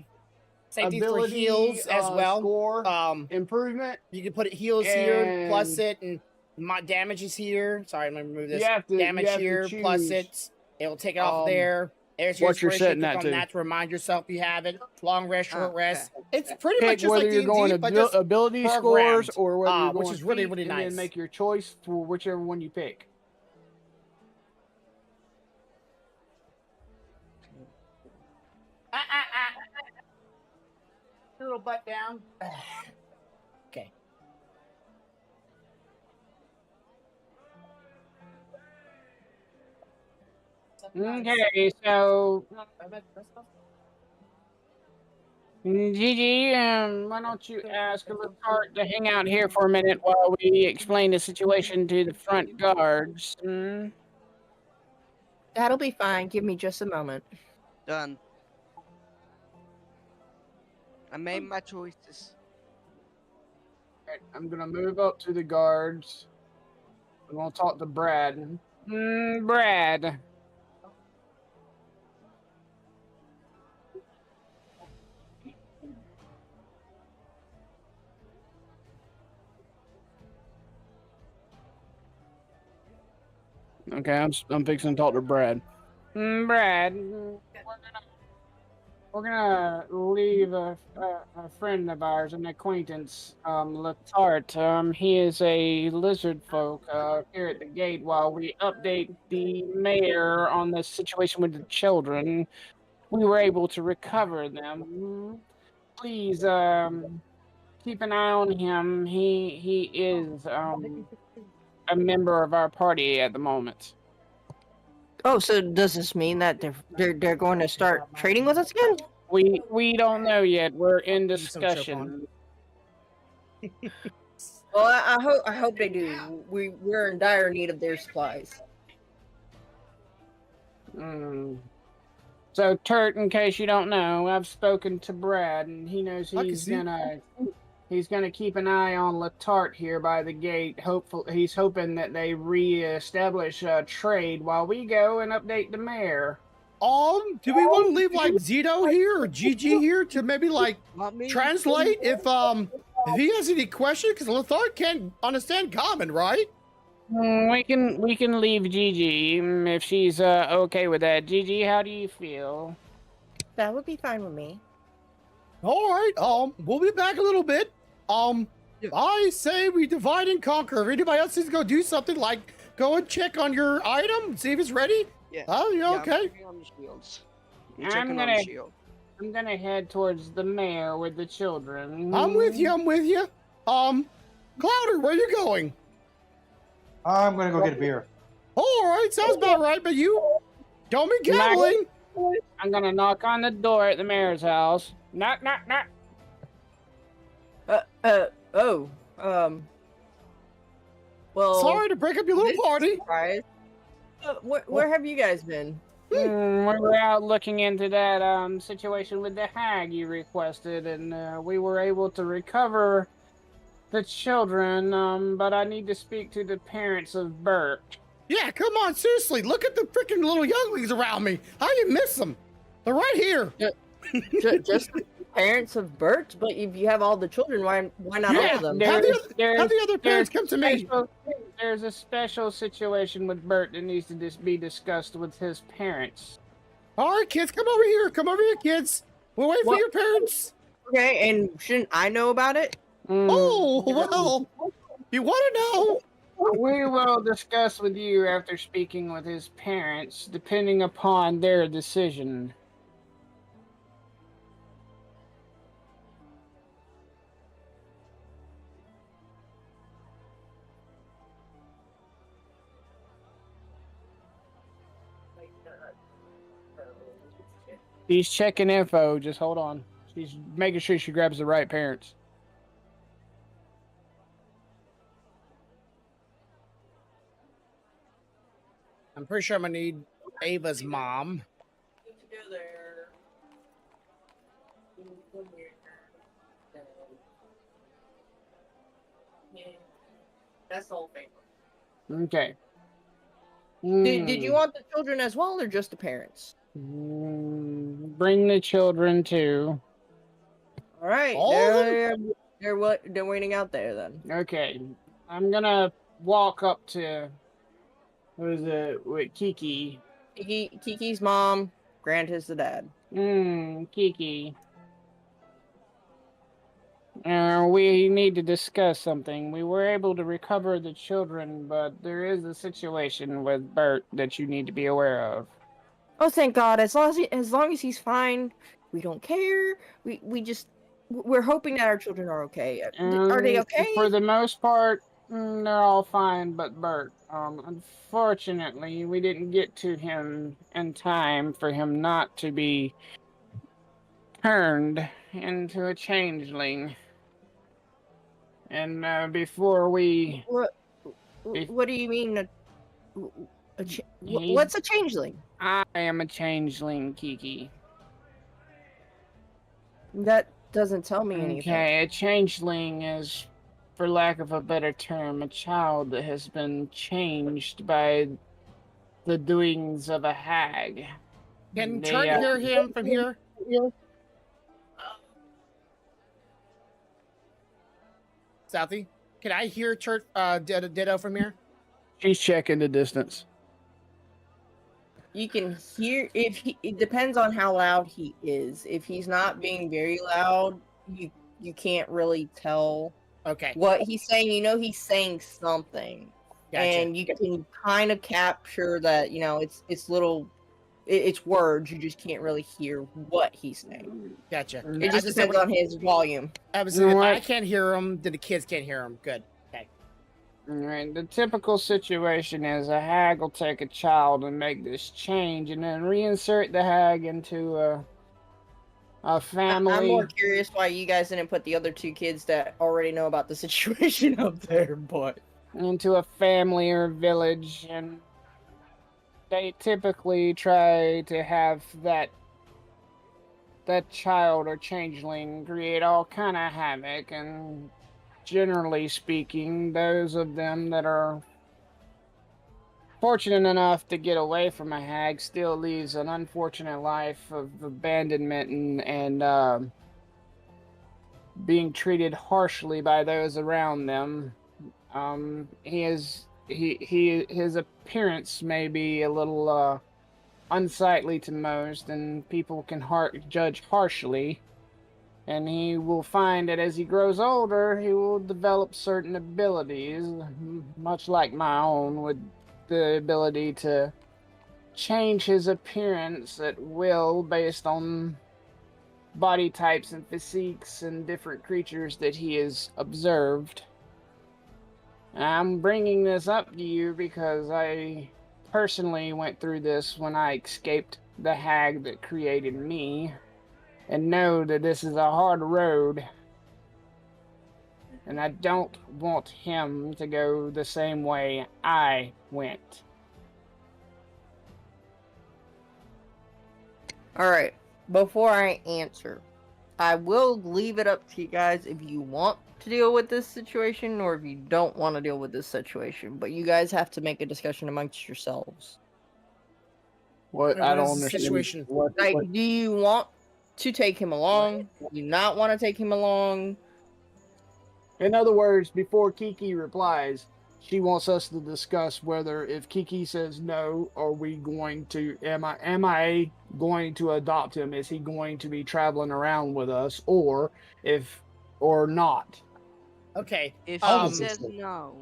[SPEAKER 2] for
[SPEAKER 3] ability,
[SPEAKER 2] heals as well.
[SPEAKER 3] Score, improvement.
[SPEAKER 2] You can put it heals here,
[SPEAKER 3] And-
[SPEAKER 2] plus it, and my damage is here. Sorry, I'm gonna remove this.
[SPEAKER 3] You have to-
[SPEAKER 2] damage
[SPEAKER 3] you have to
[SPEAKER 2] here, plus
[SPEAKER 3] choose,
[SPEAKER 2] it. It will take it off there. There's your
[SPEAKER 3] what you're
[SPEAKER 2] inspiration.
[SPEAKER 3] setting
[SPEAKER 2] Click
[SPEAKER 3] that
[SPEAKER 2] on
[SPEAKER 3] to.
[SPEAKER 2] that to remind yourself you have it. Long rest, short
[SPEAKER 4] Okay.
[SPEAKER 2] rest. It's pretty much
[SPEAKER 3] Pick
[SPEAKER 2] just
[SPEAKER 3] whether
[SPEAKER 2] like
[SPEAKER 3] you're
[SPEAKER 2] D&D,
[SPEAKER 3] going
[SPEAKER 2] but just
[SPEAKER 3] ability scores
[SPEAKER 2] programmed,
[SPEAKER 3] or whether you're
[SPEAKER 2] which
[SPEAKER 3] going
[SPEAKER 2] is really,
[SPEAKER 3] feat,
[SPEAKER 2] really
[SPEAKER 3] and
[SPEAKER 2] nice.
[SPEAKER 3] then make your choice for whichever one you pick.
[SPEAKER 2] little butt down. Okay.
[SPEAKER 3] Okay, so Gigi, why don't you ask Lecart to hang out here for a minute while we explain the situation to the front guards?
[SPEAKER 5] That'll be fine. Give me just a moment.
[SPEAKER 4] Done. I made my choices.
[SPEAKER 3] Alright, I'm gonna move up to the guards. I'm gonna talk to Brad. Brad. Okay, I'm fixing to talk to Brad. Brad, we're gonna leave a friend of ours, an acquaintance, Latart. He is a lizard folk here at the gate while we update the mayor on the situation with the children. We were able to recover them. Please, keep an eye on him. He is a member of our party at the moment.
[SPEAKER 5] Oh, so does this mean that they're going to start trading with us again?
[SPEAKER 3] We don't know yet. We're in
[SPEAKER 2] Some chip
[SPEAKER 3] discussion.
[SPEAKER 5] Well, I hope they do. We're in dire need of their supplies.
[SPEAKER 3] So, Turt, in case you don't know, I've spoken to Brad, and he knows
[SPEAKER 2] I can
[SPEAKER 3] he's
[SPEAKER 2] see.
[SPEAKER 3] he's gonna keep an eye on Latart here by the gate. He's hoping that they reestablish trade while we go and update the mayor.
[SPEAKER 2] Do we want to leave like Zito here or GG here to maybe like
[SPEAKER 4] Not me.
[SPEAKER 2] translate if he has any questions? Because Lothar can't understand common, right?
[SPEAKER 3] We can leave Gigi if she's okay with that. Gigi, how do you feel?
[SPEAKER 5] That would be fine with me.
[SPEAKER 2] All right. We'll be back a little bit. I say we divide and conquer. If anybody else needs to go do something, like go and check on your item, see if it's ready.
[SPEAKER 4] Yeah.
[SPEAKER 2] Oh, yeah,
[SPEAKER 4] I'm
[SPEAKER 2] okay.
[SPEAKER 4] checking on the shields.
[SPEAKER 3] I'm
[SPEAKER 4] Checking on
[SPEAKER 3] gonna
[SPEAKER 4] the shield.
[SPEAKER 3] I'm gonna head towards the mayor with the children.
[SPEAKER 2] I'm with you. Clouder, where you going?
[SPEAKER 7] I'm gonna go get a beer.
[SPEAKER 2] All right, sounds about right. But you don't be gambling.
[SPEAKER 3] I'm gonna knock on the door at the mayor's house. Knock, knock, knock.
[SPEAKER 5] Well,
[SPEAKER 2] Sorry to break up your little party.
[SPEAKER 5] surprise. Where have you guys been?
[SPEAKER 3] We were out looking into that situation with the hag you requested, and we were able to recover the children, but I need to speak to the parents of Bert.
[SPEAKER 2] Yeah, come on, seriously. Look at the freaking little younglings around me. How you miss them? They're right here.
[SPEAKER 5] Just the parents of Bert, but if you have all the children, why not all
[SPEAKER 2] Yeah,
[SPEAKER 5] of them?
[SPEAKER 2] have the other parents come to me.
[SPEAKER 3] There's a special situation with Bert that needs to be discussed with his parents.
[SPEAKER 2] All right, kids, come over here. Come over here, kids. We'll wait for
[SPEAKER 5] What?
[SPEAKER 2] your parents.
[SPEAKER 5] Okay, and shouldn't I know about it?
[SPEAKER 2] Oh, well, you want to know?
[SPEAKER 3] We will discuss with you after speaking with his parents, depending upon their decision. She's checking info. Just hold on. She's making sure she grabs the right parents.
[SPEAKER 2] I'm pretty sure I'm gonna need Ava's mom.
[SPEAKER 6] That's the whole thing.
[SPEAKER 3] Okay.
[SPEAKER 5] Did you want the children as well, or just the parents?
[SPEAKER 3] Bring the children too.
[SPEAKER 5] All right,
[SPEAKER 2] All of
[SPEAKER 5] they're waiting out there then.
[SPEAKER 3] Okay. I'm gonna walk up to with Kiki.
[SPEAKER 5] Kiki's mom, Grant is the dad.
[SPEAKER 3] Kiki. We need to discuss something. We were able to recover the children, but there is a situation with Bert that you need to be aware of.
[SPEAKER 5] Oh, thank God! As long as he's fine, we don't care. We're hoping that our children are okay. Are they okay?
[SPEAKER 3] For the most part, they're all fine, but Bert. Unfortunately, we didn't get to him in time for him not to be turned into a changeling. And before we...
[SPEAKER 5] What do you mean? What's a changeling?
[SPEAKER 3] I am a changeling, Kiki.
[SPEAKER 5] That doesn't tell me anything.
[SPEAKER 3] Okay, a changeling is, for lack of a better term, a child that has been changed by the doings of a hag.
[SPEAKER 2] Can Turk hear him from here? Southie, can I hear Turk Ditto from here?
[SPEAKER 3] She's checking the distance.
[SPEAKER 5] You can hear it depends on how loud he is. If he's not being very loud, you can't really tell
[SPEAKER 2] Okay.
[SPEAKER 5] what he's saying. You know he's saying something.
[SPEAKER 2] Gotcha.
[SPEAKER 5] And you can kind of capture that, it's words, you just can't really hear what he's saying.
[SPEAKER 2] Gotcha.
[SPEAKER 5] It just depends on his volume.
[SPEAKER 2] If I can't hear him, then the kids can't hear him. Good. Okay.
[SPEAKER 3] Alright, the typical situation is a hag will take a child and make this change and then reinsert the hag into a family.
[SPEAKER 5] I'm more curious why you guys didn't put the other two kids that already know about the situation up there, but...
[SPEAKER 3] into a family or village, and they typically try to have that child or changeling create all kind of havoc, and generally speaking, those of them that are fortunate enough to get away from a hag still leads an unfortunate life of abandonment and being treated harshly by those around them. His appearance may be a little unsightly to most, and people can judge harshly. And he will find that as he grows older, he will develop certain abilities, much like my own, with the ability to change his appearance at will based on body types and physiques and different creatures that he has observed. I'm bringing this up to you because I personally went through this when I escaped the hag that created me, and know that this is a hard road, and I don't want him to go the same way I went.
[SPEAKER 5] Alright, before I answer, I will leave it up to you guys if you want to deal with this situation or if you don't want to deal with this situation. But you guys have to make a discussion amongst yourselves.
[SPEAKER 3] What?
[SPEAKER 2] Wait,
[SPEAKER 3] I
[SPEAKER 2] what
[SPEAKER 3] don't
[SPEAKER 2] is the
[SPEAKER 3] understand.
[SPEAKER 2] situation?
[SPEAKER 5] Like, do you want to take him along? Do you not want to take him along?
[SPEAKER 3] In other words, before Kiki replies, she wants us to discuss whether if Kiki says no, are we going to am I going to adopt him? Is he going to be traveling around with us, or not?
[SPEAKER 2] Okay.
[SPEAKER 4] If
[SPEAKER 7] How
[SPEAKER 4] she
[SPEAKER 7] does this
[SPEAKER 4] says
[SPEAKER 7] look?
[SPEAKER 4] no,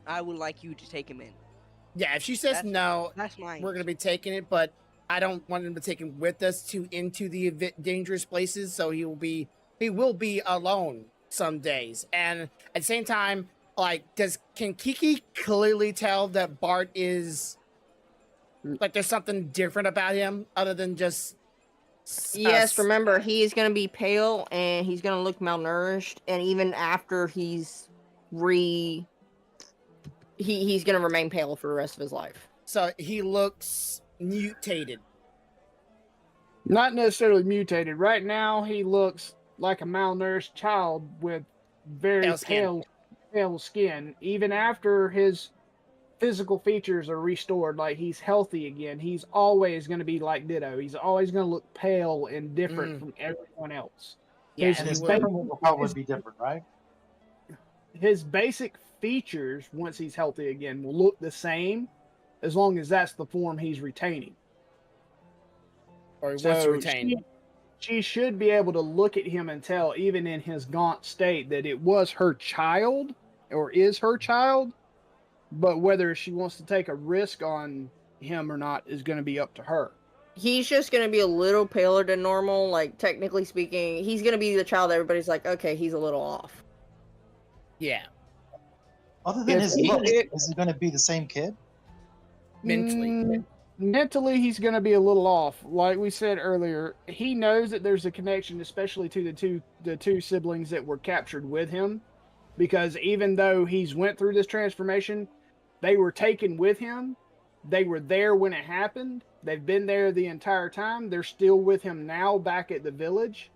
[SPEAKER 4] I would like you to take him in.
[SPEAKER 2] Yeah, if she says
[SPEAKER 4] That's-
[SPEAKER 2] no,
[SPEAKER 4] That's mine.
[SPEAKER 2] we're gonna be taking it, but I don't want him to take him with us into the dangerous places. So he will be alone some days, and at the same time, like, can Kiki clearly tell that Bart is like there's something different about him other than just
[SPEAKER 5] Yes, remember, he's going to be pale and he's going to look malnourished. And even after he's going to remain pale for the rest of his life.
[SPEAKER 2] So he looks mutated.
[SPEAKER 3] Not necessarily mutated. Right now, he looks like a malnourished child with very pale skin. Even after his physical features are restored, like he's healthy again, he's always going to be like Ditto. He's always going to look pale and different from everyone else.
[SPEAKER 2] Yeah,
[SPEAKER 7] And his temperament will probably be different, right?
[SPEAKER 3] His basic features, once he's healthy again, will look the same as long as that's the form he's retaining.
[SPEAKER 2] Or he wants to retain.
[SPEAKER 3] She should be able to look at him and tell, even in his gaunt state, that it was her child or is her child. But whether she wants to take a risk on him or not is going to be up to her.
[SPEAKER 5] He's just going to be a little paler than normal. Like, technically speaking, he's going to be the child everybody's like, okay, he's a little off.
[SPEAKER 2] Yeah.
[SPEAKER 7] Other than his looks, is he going to be the same kid?
[SPEAKER 2] Mentally.
[SPEAKER 3] Mentally, he's going to be a little off. Like we said earlier, he knows that there's a connection, especially to the two siblings that were captured with him. Because even though he's went through this transformation, they were taken with him. They were there when it happened. They've been there the entire time. They're still with him now back at the village.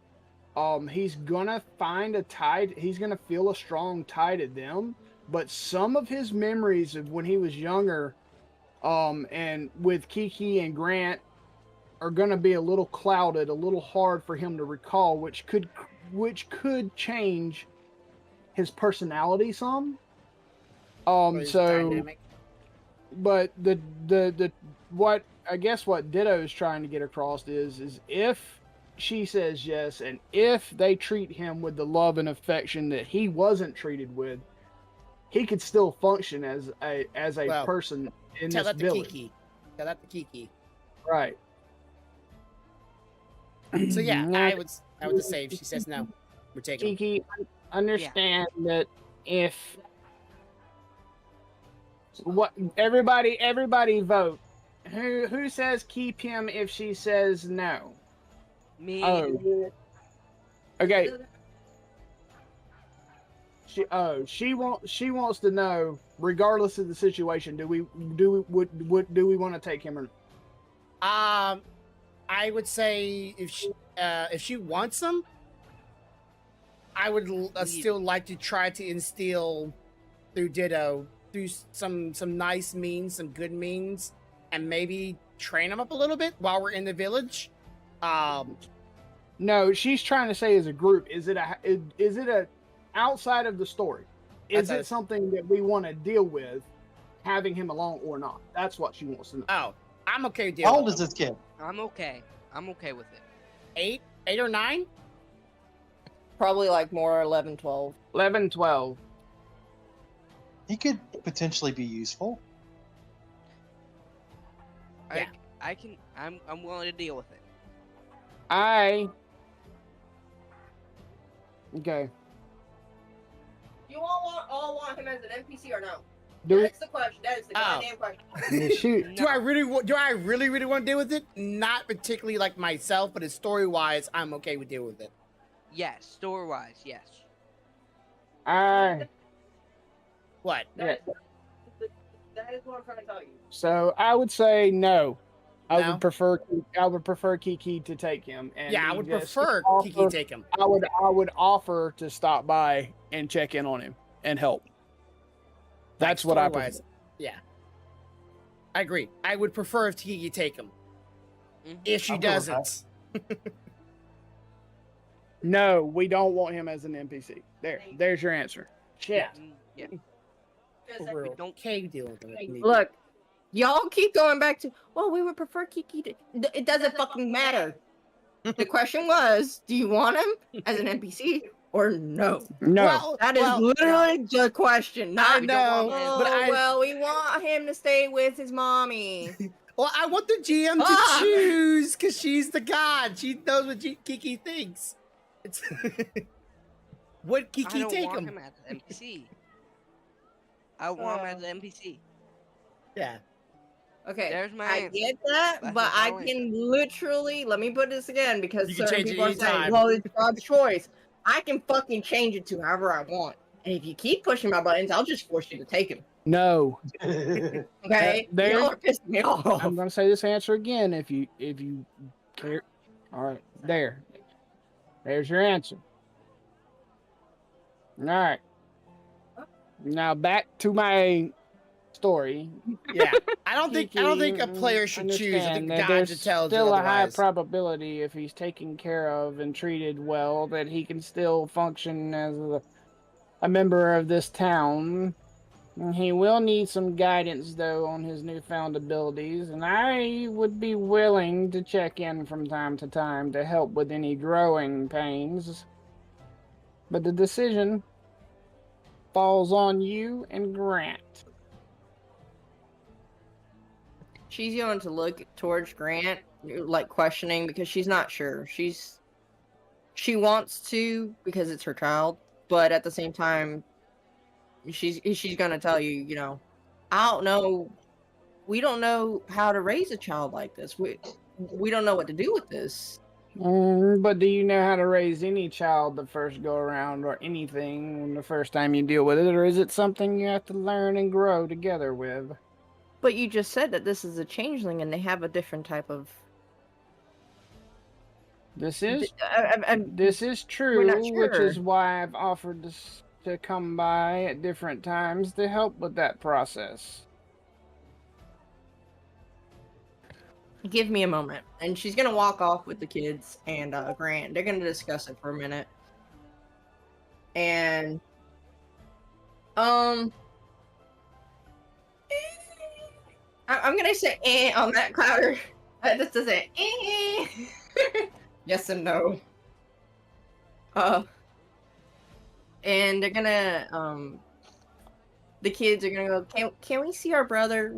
[SPEAKER 3] He's gonna find a tie. He's gonna feel a strong tie to them. But some of his memories of when he was younger, and with Kiki and Grant, are gonna be a little clouded, a little hard for him to recall, which could change his personality some.
[SPEAKER 2] Dynamic.
[SPEAKER 3] But the what I guess what Ditto is trying to get across is if she says yes, and if they treat him with the love and affection that he wasn't treated with, he could still function as a person in
[SPEAKER 2] Tell
[SPEAKER 3] this
[SPEAKER 2] that to
[SPEAKER 3] village.
[SPEAKER 2] Kiki. Tell that to Kiki.
[SPEAKER 3] Right.
[SPEAKER 2] So yeah, I would just say if she says no, we're taking.
[SPEAKER 3] Kiki, understand that if what everybody vote. Who says keep him if she says no?
[SPEAKER 4] Me.
[SPEAKER 3] Oh. Okay. She wants to know, regardless of the situation, do we want to take him or not?
[SPEAKER 2] I would say if she wants him, I would still like to try to instill through Ditto, through some nice means, some good means, and maybe train him up a little bit while we're in the village.
[SPEAKER 3] No, she's trying to say as a group. Is it a outside of the story? Is it something that we want to deal with, having him along or not? That's what she wants to know.
[SPEAKER 2] Oh, I'm okay dealing.
[SPEAKER 7] How old is this kid?
[SPEAKER 4] I'm okay. I'm okay with it.
[SPEAKER 2] 8 or 9?
[SPEAKER 5] Probably like more 11, 12.
[SPEAKER 3] 11, 12.
[SPEAKER 7] He could potentially be useful.
[SPEAKER 2] Yeah.
[SPEAKER 4] I'm willing to deal with it.
[SPEAKER 3] Okay.
[SPEAKER 5] You all want him as an NPC or no?
[SPEAKER 3] Do
[SPEAKER 5] That's the question. That is the goddamn question.
[SPEAKER 3] Shoot.
[SPEAKER 2] Do I really want to deal with it? Not particularly like myself, but story wise, I'm okay with dealing with it.
[SPEAKER 4] Yes, story wise, yes.
[SPEAKER 2] What?
[SPEAKER 5] That is what I'm trying to tell you.
[SPEAKER 3] So I would say no. I
[SPEAKER 2] No?
[SPEAKER 3] would prefer Kiki to take him. And
[SPEAKER 2] Yeah, I
[SPEAKER 3] he
[SPEAKER 2] would
[SPEAKER 3] just
[SPEAKER 2] prefer Kiki
[SPEAKER 3] offer-
[SPEAKER 2] take him.
[SPEAKER 3] I would offer to stop by and check in on him and help. That's what I prefer.
[SPEAKER 2] Story-wise, yeah. I agree. I would prefer if Kiki take him. If she
[SPEAKER 7] I'm good with that.
[SPEAKER 2] doesn't.
[SPEAKER 3] No, we don't want him as an NPC. There's your answer. Shit.
[SPEAKER 4] Yeah.
[SPEAKER 2] We're
[SPEAKER 4] don't-
[SPEAKER 2] okay dealing with it.
[SPEAKER 5] Look, y'all keep going back to, well, we would prefer Kiki to. It doesn't fucking matter. The question was, do you want him as an NPC or no?
[SPEAKER 3] No.
[SPEAKER 5] That is literally the question.
[SPEAKER 2] I
[SPEAKER 5] Not,
[SPEAKER 2] know,
[SPEAKER 5] oh,
[SPEAKER 2] but
[SPEAKER 5] well, we want him to stay with his mommy.
[SPEAKER 2] Well, I want the GM to
[SPEAKER 5] Ah!
[SPEAKER 2] choose because she's the god. She knows what Kiki thinks. It's would
[SPEAKER 4] I
[SPEAKER 2] Kiki
[SPEAKER 4] don't
[SPEAKER 2] take
[SPEAKER 4] want
[SPEAKER 2] him?
[SPEAKER 4] him as an NPC. I want him as an NPC.
[SPEAKER 2] Yeah.
[SPEAKER 5] Okay,
[SPEAKER 4] There's my
[SPEAKER 5] I
[SPEAKER 4] answer.
[SPEAKER 5] get that,
[SPEAKER 4] That's
[SPEAKER 5] but
[SPEAKER 4] my
[SPEAKER 5] I
[SPEAKER 4] final
[SPEAKER 5] can literally, let me put this again because
[SPEAKER 2] You can
[SPEAKER 5] certain
[SPEAKER 2] change it
[SPEAKER 5] people are saying,
[SPEAKER 2] anytime.
[SPEAKER 5] well, it's God's choice. I can fucking change it to however I want. And if you keep pushing my buttons, I'll just force you to take him.
[SPEAKER 3] No.
[SPEAKER 5] Okay?
[SPEAKER 3] There-
[SPEAKER 5] Y'all are pissing me off.
[SPEAKER 3] I'm gonna say this answer again if you care. All right, there's your answer. All right. Now back to my story.
[SPEAKER 2] Yeah. I don't think a player should choose. I think
[SPEAKER 3] Understand
[SPEAKER 2] the
[SPEAKER 3] that
[SPEAKER 2] god
[SPEAKER 3] there's
[SPEAKER 2] just tells you
[SPEAKER 3] still a high
[SPEAKER 2] otherwise.
[SPEAKER 3] probability if he's taken care of and treated well that he can still function as a member of this town. He will need some guidance, though, on his newfound abilities, and I would be willing to check in from time to time to help with any growing pains. But the decision falls on you and Grant.
[SPEAKER 5] She's going to look towards Grant, like questioning, because she's not sure. She wants to because it's her child, but at the same time, she's gonna tell you, you know, I don't know. We don't know how to raise a child like this. We don't know what to do with this.
[SPEAKER 3] But do you know how to raise any child the first go around or anything the first time you deal with it, or is it something you have to learn and grow together with?
[SPEAKER 5] But you just said that this is a changeling and they have a different type of.
[SPEAKER 3] This is
[SPEAKER 5] I'm
[SPEAKER 3] This is true,
[SPEAKER 5] not
[SPEAKER 3] which
[SPEAKER 5] sure.
[SPEAKER 3] is why I've offered to come by at different times to help with that process.
[SPEAKER 5] Give me a moment. And she's gonna walk off with the kids and Grant. They're gonna discuss it for a minute. And I'm gonna say on that clouder. This is it. Yes and no. And they're gonna the kids are gonna go, can we see our brother?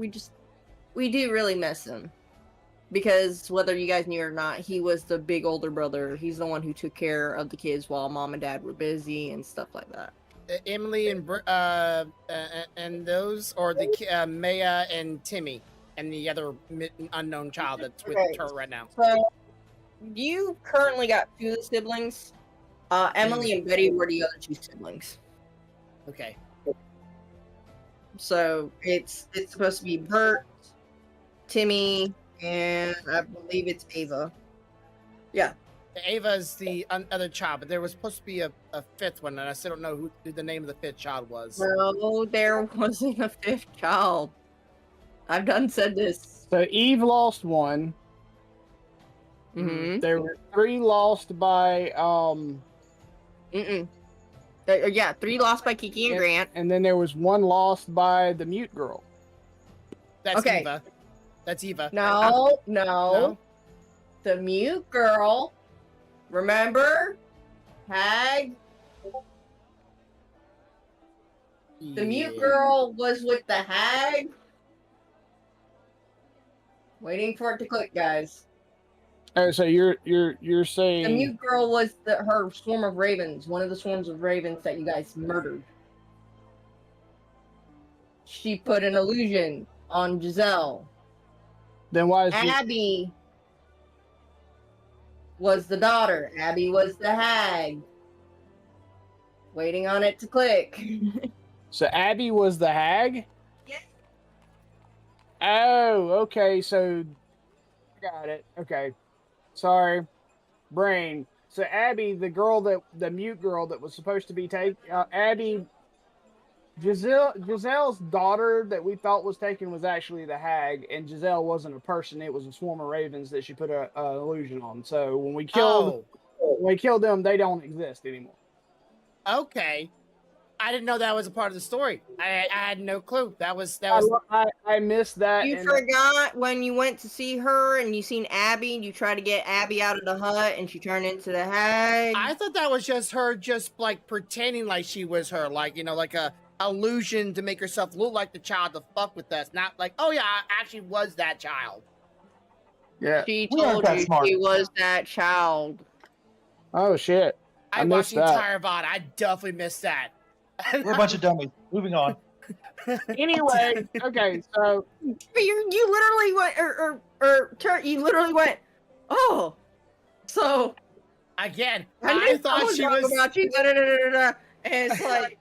[SPEAKER 5] We do really miss him. Because whether you guys knew or not, he was the big older brother. He's the one who took care of the kids while mom and dad were busy and stuff like that.
[SPEAKER 2] Emily and those, or the Maya and Timmy and the other unknown child that's with
[SPEAKER 5] Okay.
[SPEAKER 2] her right now.
[SPEAKER 5] So you currently got two siblings. Emily and Betty were the other two siblings.
[SPEAKER 2] Okay.
[SPEAKER 5] So it's supposed to be Bert, Timmy, and I believe it's Ava. Yeah.
[SPEAKER 2] Ava's the other child, but there was supposed to be a fifth one, and I still don't know who the name of the fifth child was.
[SPEAKER 5] No, there wasn't a fifth child. I've done said this.
[SPEAKER 3] So Eve lost one.
[SPEAKER 5] Mm-hmm.
[SPEAKER 3] There were 3 lost by
[SPEAKER 5] Yeah, 3 lost by Kiki and Grant.
[SPEAKER 3] and then there was 1 lost by the mute girl.
[SPEAKER 2] That's
[SPEAKER 5] Okay.
[SPEAKER 2] Eva. That's Eva.
[SPEAKER 5] No. The mute girl. Remember? Hag. The mute girl was with the hag. Waiting for it to click, guys.
[SPEAKER 3] Oh, so you're saying
[SPEAKER 5] The mute girl was her swarm of ravens, one of the swarms of ravens that you guys murdered. She put an illusion on Giselle.
[SPEAKER 3] then why is
[SPEAKER 5] Abby was the daughter. Abby was the hag. Waiting on it to click.
[SPEAKER 3] so Abby was the hag?
[SPEAKER 5] Yes.
[SPEAKER 3] Oh, okay. So Got it. Okay. Sorry. Brain. So Abby, the mute girl that was supposed to be Abby, Giselle's daughter that we thought was taken was actually the hag, and Giselle wasn't a person; it was a swarm of ravens that she put a illusion on. So when we killed them, they don't exist anymore.
[SPEAKER 2] Okay. I didn't know that was a part of the story. I had no clue. That was
[SPEAKER 3] I missed that.
[SPEAKER 5] You forgot when you went to see her and you seen Abby and you tried to get Abby out of the hut and she turned into the hag.
[SPEAKER 2] I thought that was just her just like pretending like she was her, like, you know, like a illusion to make herself look like the child to fuck with us. Not like, oh yeah, I actually was that child.
[SPEAKER 3] Yeah.
[SPEAKER 5] She
[SPEAKER 7] We aren't
[SPEAKER 5] told
[SPEAKER 7] that
[SPEAKER 5] you
[SPEAKER 7] smart.
[SPEAKER 5] she was that child.
[SPEAKER 3] Oh shit!
[SPEAKER 2] I watched the entire VOD. I definitely missed that.
[SPEAKER 7] We're a bunch of dummies. Moving on.
[SPEAKER 3] Anyway, okay, so
[SPEAKER 5] But you literally went you literally went, oh, so
[SPEAKER 2] Again,
[SPEAKER 5] I
[SPEAKER 2] I
[SPEAKER 5] knew
[SPEAKER 2] thought
[SPEAKER 5] someone
[SPEAKER 2] she
[SPEAKER 5] talked
[SPEAKER 2] was.
[SPEAKER 5] about you. Da, da, da, da, da. And it's like,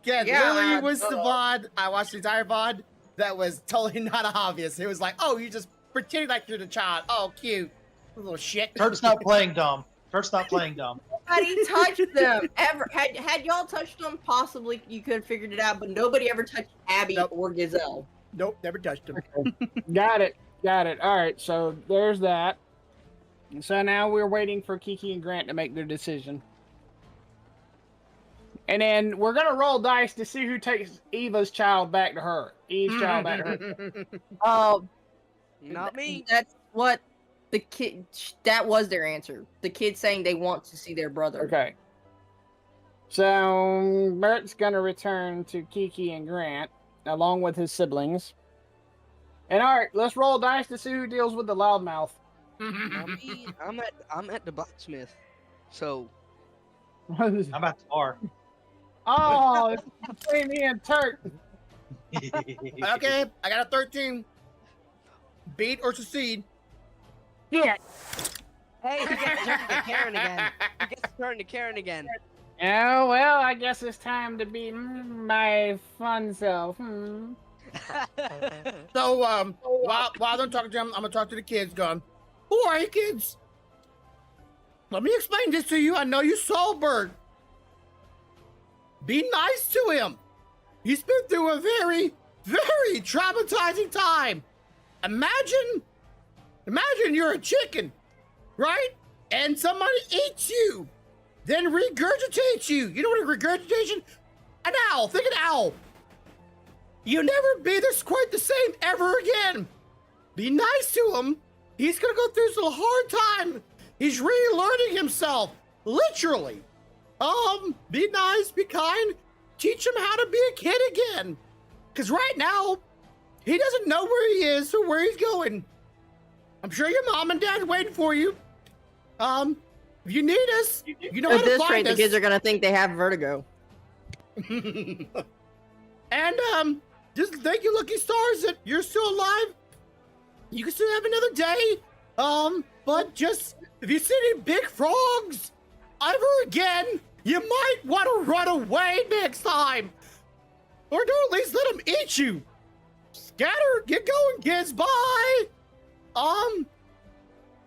[SPEAKER 2] Again,
[SPEAKER 5] Yeah,
[SPEAKER 2] literally was the
[SPEAKER 5] uh,
[SPEAKER 2] VOD. I watched the entire VOD. That was totally not obvious. It was like, oh, you just pretending like you're the child. Oh, cute. Little shit.
[SPEAKER 7] Turt's not playing dumb. Turt's not playing dumb.
[SPEAKER 5] nobody touched them ever. Had y'all touched them, possibly you could have figured it out. But nobody ever touched Abby
[SPEAKER 2] Nope.
[SPEAKER 5] or Gazelle.
[SPEAKER 2] Nope, never touched him.
[SPEAKER 3] got it. All right, so there's that. So now we're waiting for Kiki and Grant to make their decision. And then we're gonna roll dice to see who takes Eva's child back to her. Eve's child back to her.
[SPEAKER 5] Oh,
[SPEAKER 4] Not me.
[SPEAKER 5] that's what the kid. That was their answer. The kid saying they want to see their brother.
[SPEAKER 3] Okay. So Bert's gonna return to Kiki and Grant along with his siblings. And all right, let's roll dice to see who deals with the loudmouth.
[SPEAKER 4] Not me. I'm at the blacksmith. So
[SPEAKER 7] I'm at the bar.
[SPEAKER 3] Oh, it's between me and Turk.
[SPEAKER 2] Okay, I got a 13. Beat or succeed.
[SPEAKER 3] Yeah.
[SPEAKER 4] hey, he gets turned to Karen again. He gets turned to Karen again.
[SPEAKER 3] Oh well, I guess it's time to be my fun self.
[SPEAKER 2] So, while I'm talking to him, I'm gonna talk to the kids. Going, who are you kids? Let me explain this to you. I know you saw Bert. Be nice to him. He's been through a very, very traumatizing time. Imagine you're a chicken, right? And somebody eats you, then regurgitates you. You know what a regurgitation? An owl. Think an owl. You'll never be this quite the same ever again. Be nice to him. He's gonna go through some hard time. He's relearning himself, literally. Be nice, be kind, teach him how to be a kid again. Cause right now, he doesn't know where he is or where he's going. I'm sure your mom and dad are waiting for you. If you need us, you know how
[SPEAKER 5] At
[SPEAKER 2] to
[SPEAKER 5] this
[SPEAKER 2] find
[SPEAKER 5] rate,
[SPEAKER 2] us.
[SPEAKER 5] the kids are gonna think they have vertigo.
[SPEAKER 2] And just thank you, lucky stars, that you're still alive. You can still have another day. But just if you see any big frogs ever again, you might want to run away next time, or don't at least let them eat you. Scatter, get going, kids. Bye.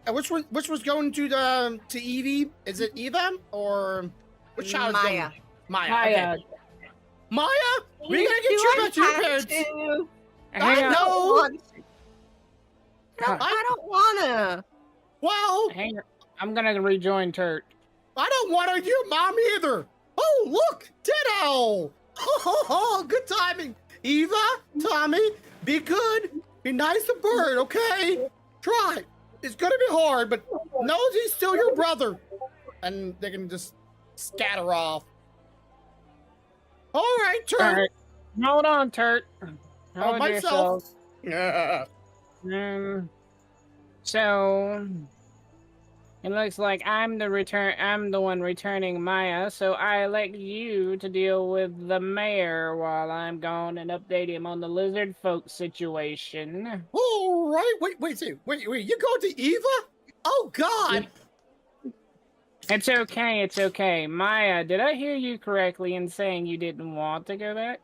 [SPEAKER 2] And which was going to Evie? Is it Eva or which child is
[SPEAKER 5] Maya.
[SPEAKER 2] going? Maya.
[SPEAKER 3] Maya.
[SPEAKER 2] Okay. Maya, we gotta get you back to your parents. I
[SPEAKER 3] Hang on.
[SPEAKER 2] know.
[SPEAKER 5] I don't wanna.
[SPEAKER 2] Well,
[SPEAKER 3] Hang on. I'm gonna rejoin Turk.
[SPEAKER 2] I don't want to your mom either. Oh, look, dead owl. Oh, good timing. Eva, Tommy, be good. Be nice to Bird, okay? Try. It's gonna be hard, but knows he's still your brother. And they can just scatter off. All right, turn.
[SPEAKER 3] All right. Hold on, Turk. Hold
[SPEAKER 2] myself.
[SPEAKER 3] yourself.
[SPEAKER 2] Yeah.
[SPEAKER 3] So it looks like I'm the one returning Maya, so I elect you to deal with the mayor while I'm gone and update him on the lizard folk situation.
[SPEAKER 2] All right. Wait. You going to Eva? Oh God.
[SPEAKER 3] It's okay. Maya, did I hear you correctly in saying you didn't want to go back?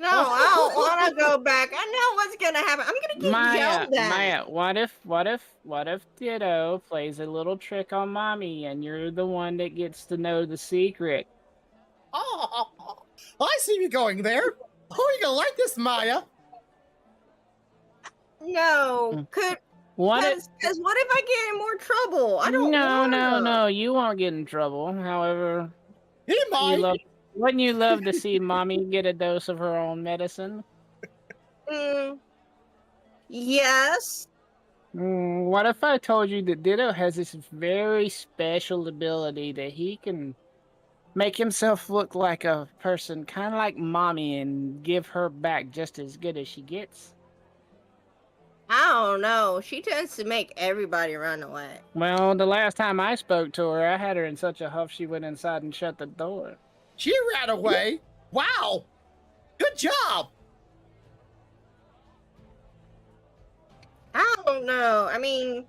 [SPEAKER 5] No, I don't want to go back. I know what's gonna happen. I'm gonna get
[SPEAKER 8] Maya,
[SPEAKER 5] yelled at.
[SPEAKER 8] Maya, what if Ditto plays a little trick on Mommy and you're the one that gets to know the secret?
[SPEAKER 2] Oh, I see you going there. Oh, you're gonna like this, Maya.
[SPEAKER 5] No,
[SPEAKER 8] What if
[SPEAKER 5] because what if I get in more trouble? I don't
[SPEAKER 8] No,
[SPEAKER 5] wanna.
[SPEAKER 8] no, you won't get in trouble. However,
[SPEAKER 2] He might.
[SPEAKER 8] wouldn't you love to see Mommy get a dose of her own medicine?
[SPEAKER 5] Yes.
[SPEAKER 8] What if I told you that Ditto has this very special ability that he can make himself look like a person kind of like Mommy and give her back just as good as she gets?
[SPEAKER 5] I don't know. She tends to make everybody run away.
[SPEAKER 8] Well, the last time I spoke to her, I had her in such a huff she went inside and shut the door.
[SPEAKER 2] She ran away. Wow. Good job.
[SPEAKER 5] I don't know. I mean,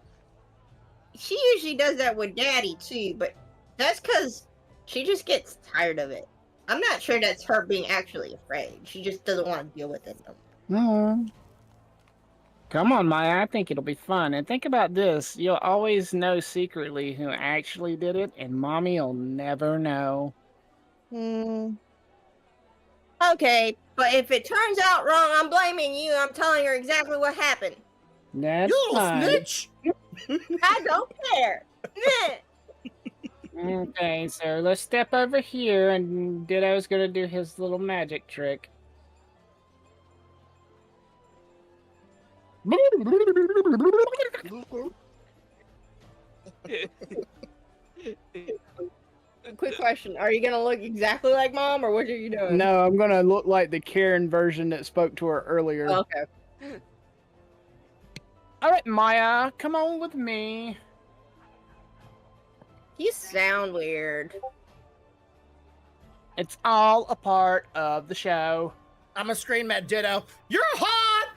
[SPEAKER 5] she usually does that with Daddy too, but that's because she just gets tired of it. I'm not sure that's her being actually afraid. She just doesn't want to deal with it no more.
[SPEAKER 8] Come on, Maya. I think it'll be fun. And think about this. You'll always know secretly who actually did it, and Mommy'll never know.
[SPEAKER 5] Okay, but if it turns out wrong, I'm blaming you. I'm telling her exactly what happened.
[SPEAKER 8] That's
[SPEAKER 2] You little
[SPEAKER 8] fine.
[SPEAKER 2] snitch.
[SPEAKER 5] I don't care.
[SPEAKER 8] Okay, so let's step over here, and Ditto's gonna do his little magic trick.
[SPEAKER 5] Quick question: are you gonna look exactly like Mom, or what are you doing?
[SPEAKER 3] No, I'm gonna look like the Karen version that spoke to her earlier.
[SPEAKER 5] Oh, okay.
[SPEAKER 8] All right, Maya, come on with me.
[SPEAKER 5] You sound weird.
[SPEAKER 8] It's all a part of the show.
[SPEAKER 2] I'm gonna scream at Ditto. You're hot.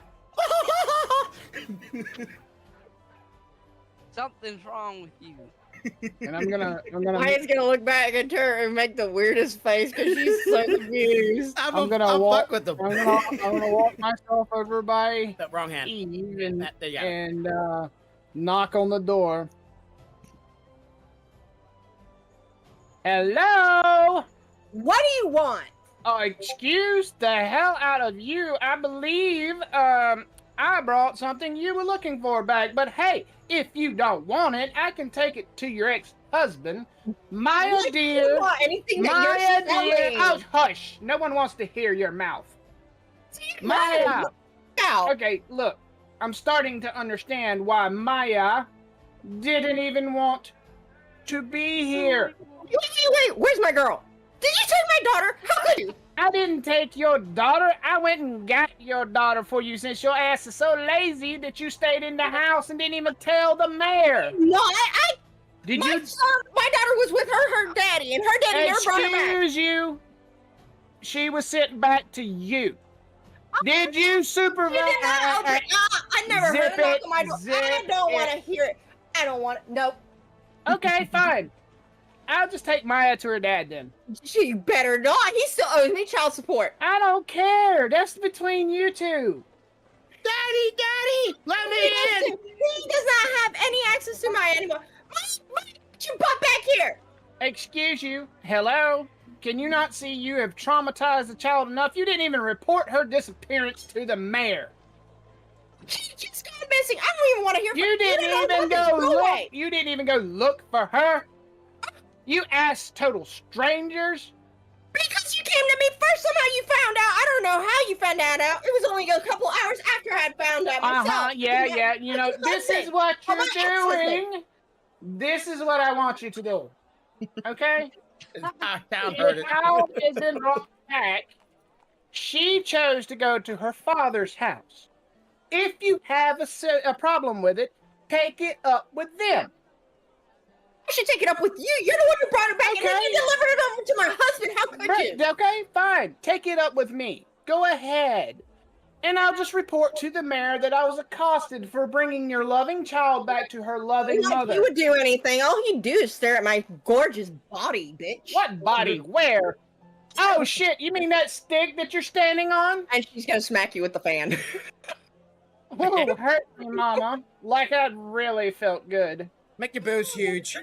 [SPEAKER 4] Something's wrong with you.
[SPEAKER 3] And I'm gonna
[SPEAKER 5] Maya's gonna look back at her and make the weirdest face because she's so confused.
[SPEAKER 2] I'm
[SPEAKER 3] gonna
[SPEAKER 2] I'll
[SPEAKER 3] walk
[SPEAKER 2] fuck with them.
[SPEAKER 3] I'm gonna walk myself over by
[SPEAKER 2] The wrong hand.
[SPEAKER 3] Eve and,
[SPEAKER 2] There you go.
[SPEAKER 3] knock on the door.
[SPEAKER 8] Hello?
[SPEAKER 5] What do you want?
[SPEAKER 8] Oh, excuse the hell out of you. I believe, I brought something you were looking for back. But hey, if you don't want it, I can take it to your ex-husband. Maya
[SPEAKER 5] What do you
[SPEAKER 8] dear.
[SPEAKER 5] want? Anything that
[SPEAKER 8] Maya
[SPEAKER 5] you're
[SPEAKER 8] dear.
[SPEAKER 5] selling.
[SPEAKER 8] Oh, hush. No one wants to hear your mouth. Maya.
[SPEAKER 5] Out.
[SPEAKER 8] Okay, look. I'm starting to understand why Maya didn't even want to be here.
[SPEAKER 5] Wait, where's my girl? Did you take my daughter? How could you?
[SPEAKER 8] I didn't take your daughter. I went and got your daughter for you since your ass is so lazy that you stayed in the house and didn't even tell the mayor.
[SPEAKER 5] No,
[SPEAKER 8] Did
[SPEAKER 5] my
[SPEAKER 8] you?
[SPEAKER 5] my daughter was with her daddy, and her daddy never brought her back.
[SPEAKER 8] Excuse you. She was sitting back to you. Did you supervise?
[SPEAKER 5] You did not open. I never heard
[SPEAKER 8] Zip
[SPEAKER 5] a knock
[SPEAKER 8] it,
[SPEAKER 5] on my door. I
[SPEAKER 8] zip
[SPEAKER 5] don't want
[SPEAKER 8] it.
[SPEAKER 5] to hear it. I don't want it. Nope.
[SPEAKER 8] Okay, fine. I'll just take Maya to her dad then.
[SPEAKER 5] She better not. He still owes me child support.
[SPEAKER 8] I don't care. That's between you two.
[SPEAKER 2] Daddy, let me in.
[SPEAKER 5] He does not have any access to Maya anymore. Get your butt back here.
[SPEAKER 8] Excuse you. Hello? Can you not see you have traumatized the child enough? You didn't even report her disappearance to the mayor.
[SPEAKER 5] She's gone missing. I don't even want to hear from
[SPEAKER 8] You didn't even go look. You didn't even go look for her. You asked total strangers.
[SPEAKER 5] Because you came to me first. Somehow you found out. I don't know how you found that out. It was only a couple hours after I had found out myself.
[SPEAKER 8] Yeah. You know, this is what
[SPEAKER 5] Oh,
[SPEAKER 8] you're
[SPEAKER 5] my ex-husband.
[SPEAKER 8] doing. This is what I want you to do. Okay?
[SPEAKER 2] I found
[SPEAKER 8] The
[SPEAKER 2] her.
[SPEAKER 8] child isn't brought back. She chose to go to her father's house. If you have a problem with it, take it up with them.
[SPEAKER 5] I should take it up with you. You're the one who brought it back, and then
[SPEAKER 8] Okay.
[SPEAKER 5] you delivered it over to my husband. How could
[SPEAKER 8] Right,
[SPEAKER 5] you?
[SPEAKER 8] okay, fine. Take it up with me. Go ahead. And I'll just report to the mayor that I was accosted for bringing your loving child back to her loving
[SPEAKER 5] Like
[SPEAKER 8] mother.
[SPEAKER 5] you would do anything. All you do is stare at my gorgeous body, bitch.
[SPEAKER 8] What body? Where? Oh shit! You mean that stick that you're standing on?
[SPEAKER 5] And she's gonna smack you with the fan.
[SPEAKER 8] Oh, hurt me, Mama. Like I really felt good.
[SPEAKER 2] Make your boobs huge.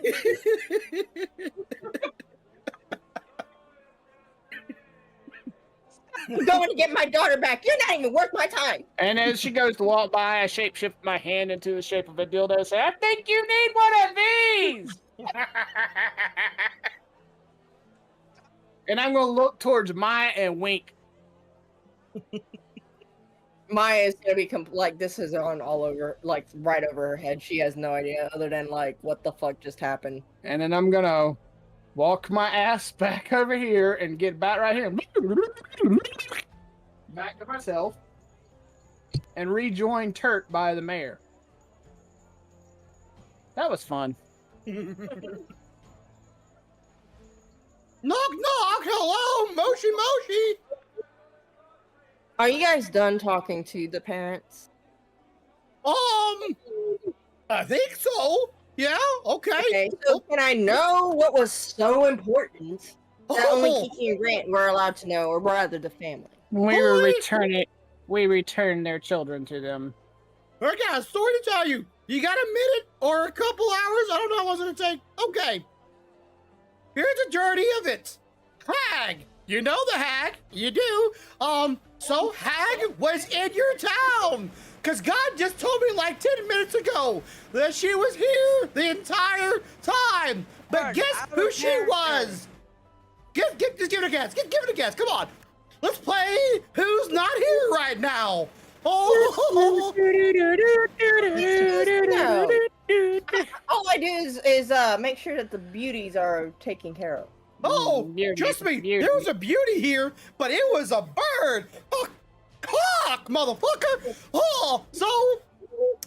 [SPEAKER 5] I'm going to get my daughter back. You're not even worth my time.
[SPEAKER 8] And as she goes to walk by, I shapeshift my hand into the shape of a dildo and say, I think you need one of these! And I'm going to look towards Maya and wink.
[SPEAKER 5] Maya's gonna be like, this is on all over, like right over her head. She has no idea other than like, what the fuck just happened.
[SPEAKER 8] And then I'm going to walk my ass back over here and get back right here. Back to myself. And rejoin Turt by the mayor. That was fun.
[SPEAKER 2] Knock, knock. Hello, Moshi Moshi.
[SPEAKER 5] Are you guys done talking to the parents?
[SPEAKER 2] I think so. Yeah, okay.
[SPEAKER 5] Okay, so can I know what was so important that only Kiki and Grant were allowed to know, or rather the family?
[SPEAKER 8] We returned their children to them.
[SPEAKER 2] I got a story to tell you. You got a minute or a couple hours? I don't know how long it's gonna take. Okay. Here's the journey of it. Hag. You know the hag. You do. So Hag was in your town. Cause God just told me like 10 minutes ago that she was here the entire time. But
[SPEAKER 4] Bird,
[SPEAKER 2] guess
[SPEAKER 4] out of
[SPEAKER 2] who she
[SPEAKER 4] character.
[SPEAKER 2] was? Just give it a guess. Give it a guess. Come on. Let's play Who's Not Here Right Now. Oh.
[SPEAKER 5] No. All I do is make sure that the beauties are taken care of.
[SPEAKER 2] Oh,
[SPEAKER 8] Beauty,
[SPEAKER 2] trust me,
[SPEAKER 8] beauty.
[SPEAKER 2] there was a beauty here, but it was a bird. A cock, motherfucker. Oh, so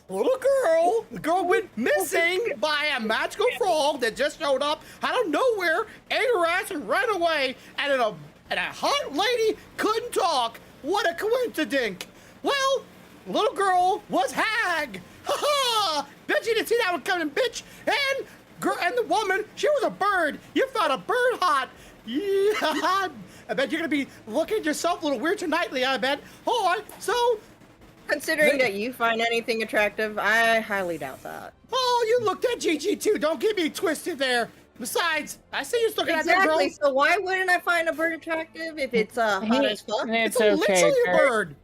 [SPEAKER 2] the girl went missing by a magical frog that just showed up out of nowhere, ate her ass and ran away. And a hot lady couldn't talk. What a coincidence. Well, little girl was Hag. Ha ha! Bet you didn't see that one coming, bitch. And the woman, she was a bird. You found a bird hot. Yeah. I bet you're gonna be looking at yourself a little weird tonightly, I bet. Alright, so
[SPEAKER 5] Considering that you find anything attractive, I highly doubt that.
[SPEAKER 2] oh, you looked at Gigi too. Don't get me twisted there. Besides, I see you looking at that girl.
[SPEAKER 5] Exactly. So why wouldn't I find a bird attractive if it's hot as fuck?
[SPEAKER 8] It's
[SPEAKER 2] It's
[SPEAKER 8] okay,
[SPEAKER 2] literally a
[SPEAKER 8] Turt.
[SPEAKER 2] bird.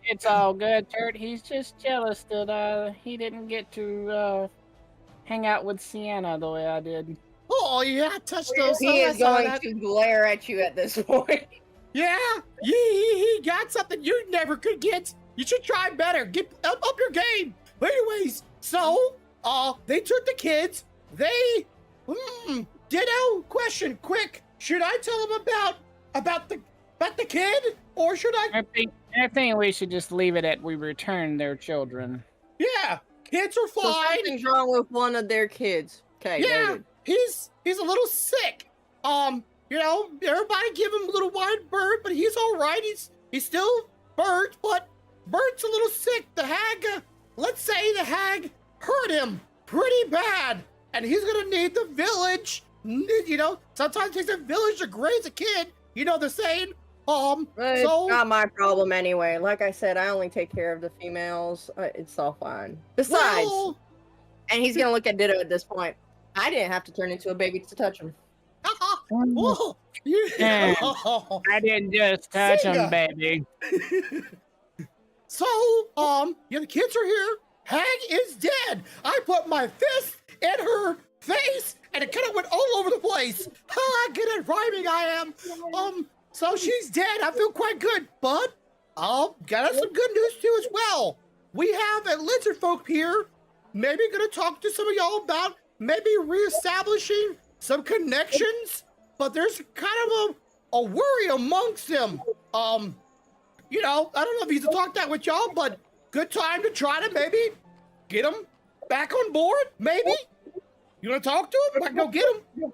[SPEAKER 8] It's all good, Turt. He's just jealous that he didn't get to hang out with Sienna the way I did.
[SPEAKER 2] Oh yeah, touch those.
[SPEAKER 5] He
[SPEAKER 2] I
[SPEAKER 5] is
[SPEAKER 2] saw
[SPEAKER 5] going
[SPEAKER 2] that.
[SPEAKER 5] to glare at you at this point.
[SPEAKER 2] Yeah, he got something you never could get. You should try better. Get up your game. But anyways, so they took the kids. They ditto question quick. Should I tell them about the kid or should I?
[SPEAKER 8] I think we should just leave it at we returned their children.
[SPEAKER 2] Yeah, kids are
[SPEAKER 5] So
[SPEAKER 2] fine.
[SPEAKER 5] something's wrong with one of their kids. Okay,
[SPEAKER 2] Yeah,
[SPEAKER 5] noted.
[SPEAKER 2] he's a little sick. You know, everybody give him a little wide berth, but he's all right. He's still Bert, but Bert's a little sick. The hag, let's say the hag hurt him pretty bad, and he's gonna need the village. You know, sometimes it takes a village to raise a kid. You know the saying.
[SPEAKER 5] But it's
[SPEAKER 2] So
[SPEAKER 5] not my problem anyway. Like I said, I only take care of the females. It's all fine. Besides,
[SPEAKER 2] well,
[SPEAKER 5] and he's gonna look at Ditto at this point. I didn't have to turn into a baby to touch him.
[SPEAKER 2] whoa,
[SPEAKER 8] Yeah. I didn't just touch him, baby.
[SPEAKER 2] So, yeah, the kids are here. Hag is dead. I put my fist in her face, and it kind of went all over the place. Good at rhyming I am. So she's dead. I feel quite good, but got us some good news too as well. We have a lizard folk here. Maybe gonna talk to some of y'all about maybe reestablishing some connections, but there's kind of a worry amongst them. You know, I don't know if he's to talk that with y'all, but good time to try to maybe get him back on board, maybe? You want to talk to him? I can go get him.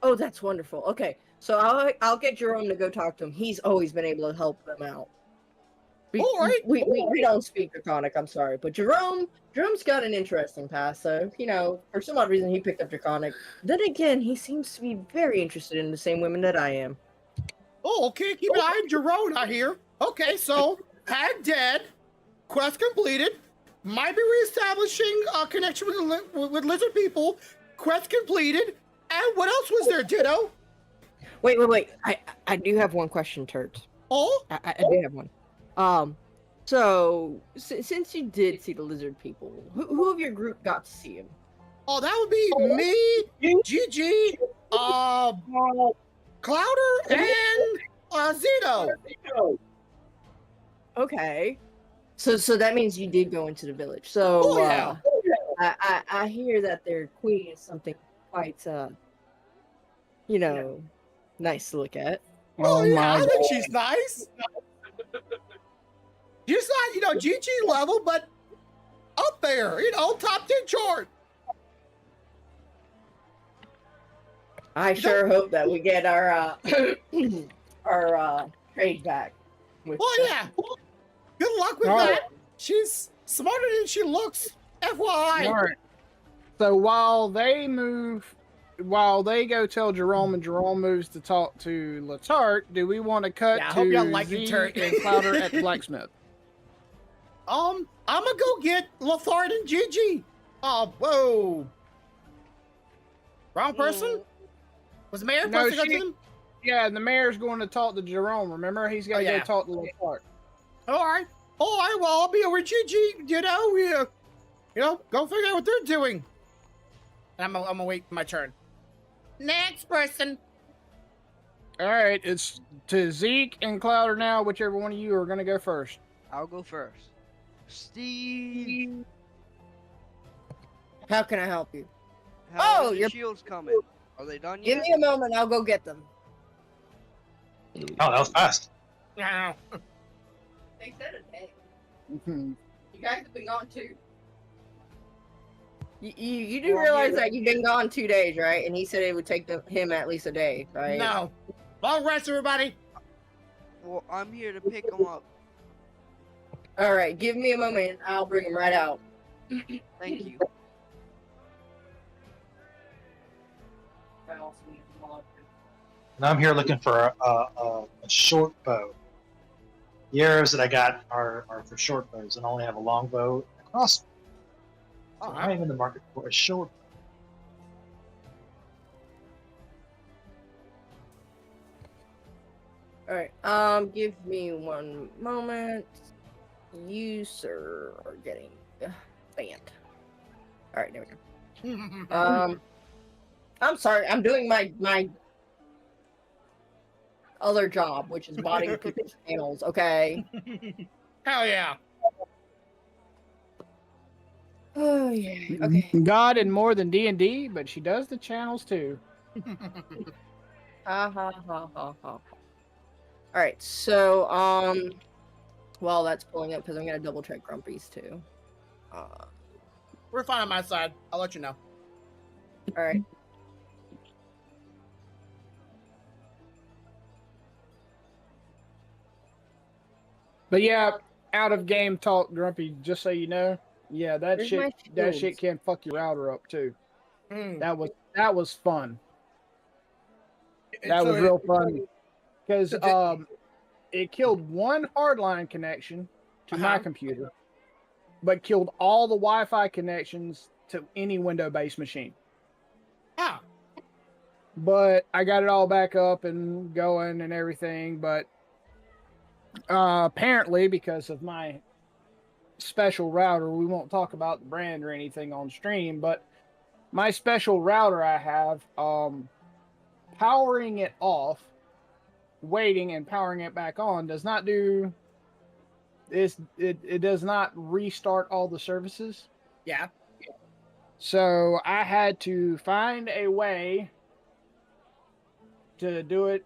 [SPEAKER 5] Oh, that's wonderful. Okay, so I'll get Jerome to go talk to him. He's always been able to help them out.
[SPEAKER 2] All right.
[SPEAKER 5] We don't speak Draconic, I'm sorry, but Jerome's got an interesting past, so you know, for some odd reason he picked up Draconic. Then again, he seems to be very interested in the same women that I am.
[SPEAKER 2] Oh, okay. Keep an eye on Jerome, I hear. Okay, so Hag dead, quest completed, might be reestablishing a connection with lizard people, quest completed, and what else was there, Ditto?
[SPEAKER 5] Wait. I do have one question, Turds.
[SPEAKER 2] Oh?
[SPEAKER 5] I do have one. So since you did see the lizard people, who of your group got to see him?
[SPEAKER 2] Oh, that would be me, Gigi, Clouder, and Zito.
[SPEAKER 5] Okay. So that means you did go into the village. So
[SPEAKER 2] Oh, yeah.
[SPEAKER 5] I hear that their queen is something quite nice to look at.
[SPEAKER 2] Oh, yeah,
[SPEAKER 8] my
[SPEAKER 2] I think she's nice. She's not, Gigi level, but up there, top 10 chart.
[SPEAKER 5] I sure hope that we get our our trade back. With
[SPEAKER 2] Oh, yeah. Good luck with that. She's smarter than she looks. FYI.
[SPEAKER 8] All right. So while they go tell Jerome and Jerome moves to talk to Latart, do we want to cut
[SPEAKER 2] Yeah, I hope y'all
[SPEAKER 8] to
[SPEAKER 2] like
[SPEAKER 8] Z
[SPEAKER 2] it, Turd.
[SPEAKER 8] and Clouder at the blacksmith?
[SPEAKER 2] I'm gonna go get Lothard and Gigi. Oh, whoa. Wrong person? Was the mayor supposed to go to them?
[SPEAKER 8] Yeah, and the mayor's going to talk to Jerome. Remember, he's going to go talk to Latart.
[SPEAKER 2] All right, well, I'll be over Gigi, go figure out what they're doing. And I'm gonna wait for my turn. Next person.
[SPEAKER 8] All right, it's to Zeke and Clouder now. Whichever one of you are going to go first.
[SPEAKER 4] I'll go first. Steve.
[SPEAKER 5] How can I help you?
[SPEAKER 4] How
[SPEAKER 5] Oh,
[SPEAKER 4] are the
[SPEAKER 5] you're-
[SPEAKER 4] shields coming? Are they done
[SPEAKER 5] Give
[SPEAKER 4] yet?
[SPEAKER 5] me a moment, I'll go get them.
[SPEAKER 7] Oh, that was fast.
[SPEAKER 2] No.
[SPEAKER 6] They said a day.
[SPEAKER 8] Mhm.
[SPEAKER 6] You guys have been gone too.
[SPEAKER 5] You do realize that you've been gone 2 days, right? And he said it would take him at least a day, right?
[SPEAKER 2] No. Long rest, everybody.
[SPEAKER 4] Well, I'm here to pick them up.
[SPEAKER 5] All right, give me a moment. I'll bring him right out.
[SPEAKER 4] Thank you.
[SPEAKER 7] And I'm here looking for a short bow. The arrows that I got are for short bows, and I only have a long bow and a crossbow. So I'm in the market for a short bow.
[SPEAKER 5] All right. Give me one moment. You, sir, are getting banned. All right, there we go. I'm sorry. I'm doing my other job, which is modding people's channels. Okay.
[SPEAKER 2] Hell yeah.
[SPEAKER 5] Oh yeah. Okay.
[SPEAKER 8] God and more than D&D, but she does the channels too.
[SPEAKER 5] Ha ha ha ha ha. All right. So while that's pulling up, because I'm gonna double check Grumpy's too.
[SPEAKER 2] We're fine on my side. I'll let you know.
[SPEAKER 5] All right.
[SPEAKER 8] But yeah, out of game talk, Grumpy, just so you know. Yeah, that
[SPEAKER 5] Where's my
[SPEAKER 8] shit
[SPEAKER 5] shields?
[SPEAKER 8] can fuck your router up too.
[SPEAKER 2] Mm.
[SPEAKER 8] That was fun.
[SPEAKER 2] And
[SPEAKER 8] That
[SPEAKER 2] so
[SPEAKER 8] was real fun. Because
[SPEAKER 2] So
[SPEAKER 8] it killed one hardline connection to my
[SPEAKER 2] Uh-huh.
[SPEAKER 8] computer, but killed all the Wi-Fi connections to any Windows-based machine.
[SPEAKER 2] Ah,
[SPEAKER 8] But I got it all back up and going and everything. But apparently, because of my special router, we won't talk about the brand or anything on stream, but my special router I have, powering it off, waiting and powering it back on does not do this. It does not restart all the services.
[SPEAKER 2] yeah.
[SPEAKER 8] So I had to find a way to do it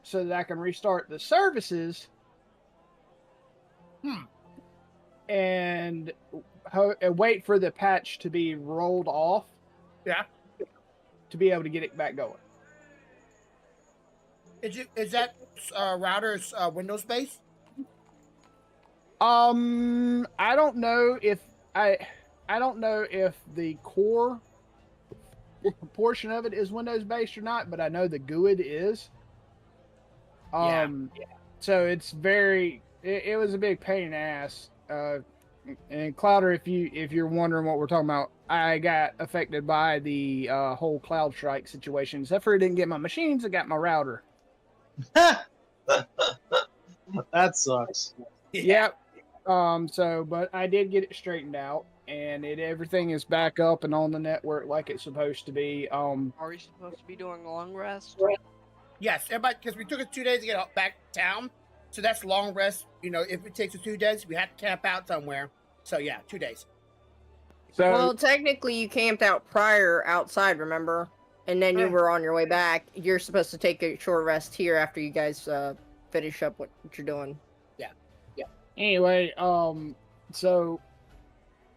[SPEAKER 8] so that I can restart the services. And wait for the patch to be rolled off.
[SPEAKER 2] Yeah.
[SPEAKER 8] To be able to get it back going.
[SPEAKER 2] Is that router's Windows based?
[SPEAKER 8] I don't know if I don't know if the core portion of it is Windows based or not, but I know the GUID is.
[SPEAKER 2] Yeah.
[SPEAKER 3] So it's it was a big pain in the ass. And Clouder, if you're wondering what we're talking about, I got affected by the whole cloud strike situation. Except for I didn't get my machines, I got my router.
[SPEAKER 7] That sucks.
[SPEAKER 2] Yeah.
[SPEAKER 3] Yep. But I did get it straightened out, and everything is back up and on the network like it's supposed to be.
[SPEAKER 4] Are you supposed to be doing a long rest?
[SPEAKER 2] Yes, everybody, because we took us 2 days to get back to town. So that's long rest. You know, if it takes us 2 days, we have to camp out somewhere. So yeah, 2 days.
[SPEAKER 3] So
[SPEAKER 5] Well, technically, you camped out prior outside, remember? And then you were on your way back. You're supposed to take a short rest here after you guys finish up what you're doing.
[SPEAKER 3] anyway, so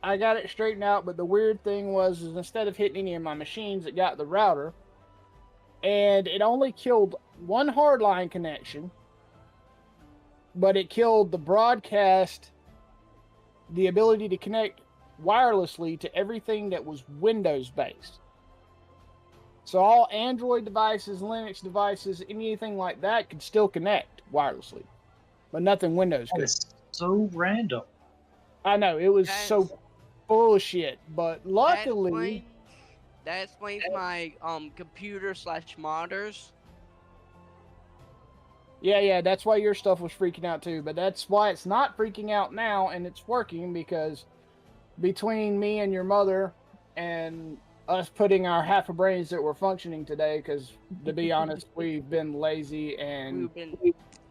[SPEAKER 3] I got it straightened out, but the weird thing was is instead of hitting any of my machines, it got the router, and it only killed one hardline connection, but it killed the broadcast, the ability to connect wirelessly to everything that was Windows based. So all Android devices, Linux devices, anything like that could still connect wirelessly, but nothing Windows could.
[SPEAKER 7] It's so random.
[SPEAKER 3] I know, it was so bullshit, but luckily
[SPEAKER 4] that explains my computer/monitors.
[SPEAKER 3] yeah, that's why your stuff was freaking out too, but that's why it's not freaking out now, and it's working because between me and your mother and us putting our half a brains that were functioning today, because to be honest, we've been lazy and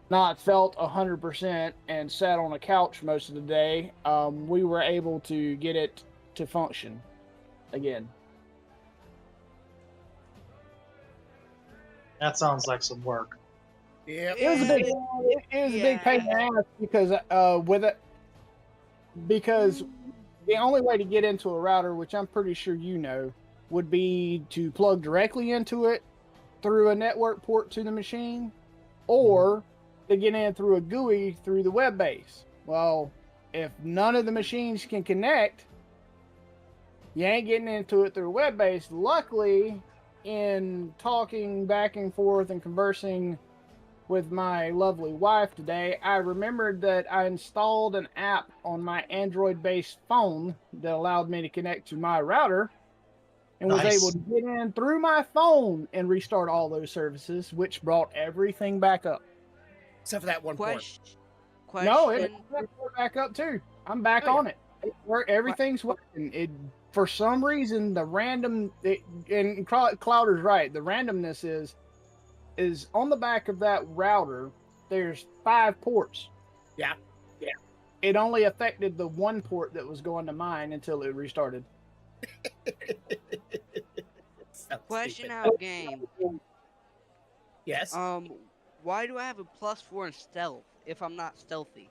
[SPEAKER 3] not felt 100% and sat on a couch most of the day, we were able to get it to function again.
[SPEAKER 7] That sounds like some work.
[SPEAKER 2] Yeah.
[SPEAKER 3] It was a big pain in the ass because because the only way to get into a router, which I'm pretty sure you know, would be to plug directly into it through a network port to the machine, or to get in through a GUI through the web base. Well, if none of the machines can connect, you ain't getting into it through a web base. Luckily, in talking back and forth and conversing with my lovely wife today, I remembered that I installed an app on my Android-based phone that allowed me to connect to my router, and was able to get in through my phone and restart all those services, which brought everything back up.
[SPEAKER 2] Except for that one port.
[SPEAKER 4] Question.
[SPEAKER 3] No, it brought back up too. I'm back on it. Everything's working. It, for some reason, the random, and Clouder's right, the randomness is on the back of that router, there's 5 ports.
[SPEAKER 2] Yeah.
[SPEAKER 3] It only affected the one port that was going to mine until it restarted.
[SPEAKER 2] So
[SPEAKER 4] Question
[SPEAKER 2] stupid.
[SPEAKER 4] out of game.
[SPEAKER 2] Yes.
[SPEAKER 4] Why do I have a +4 in stealth if I'm not stealthy?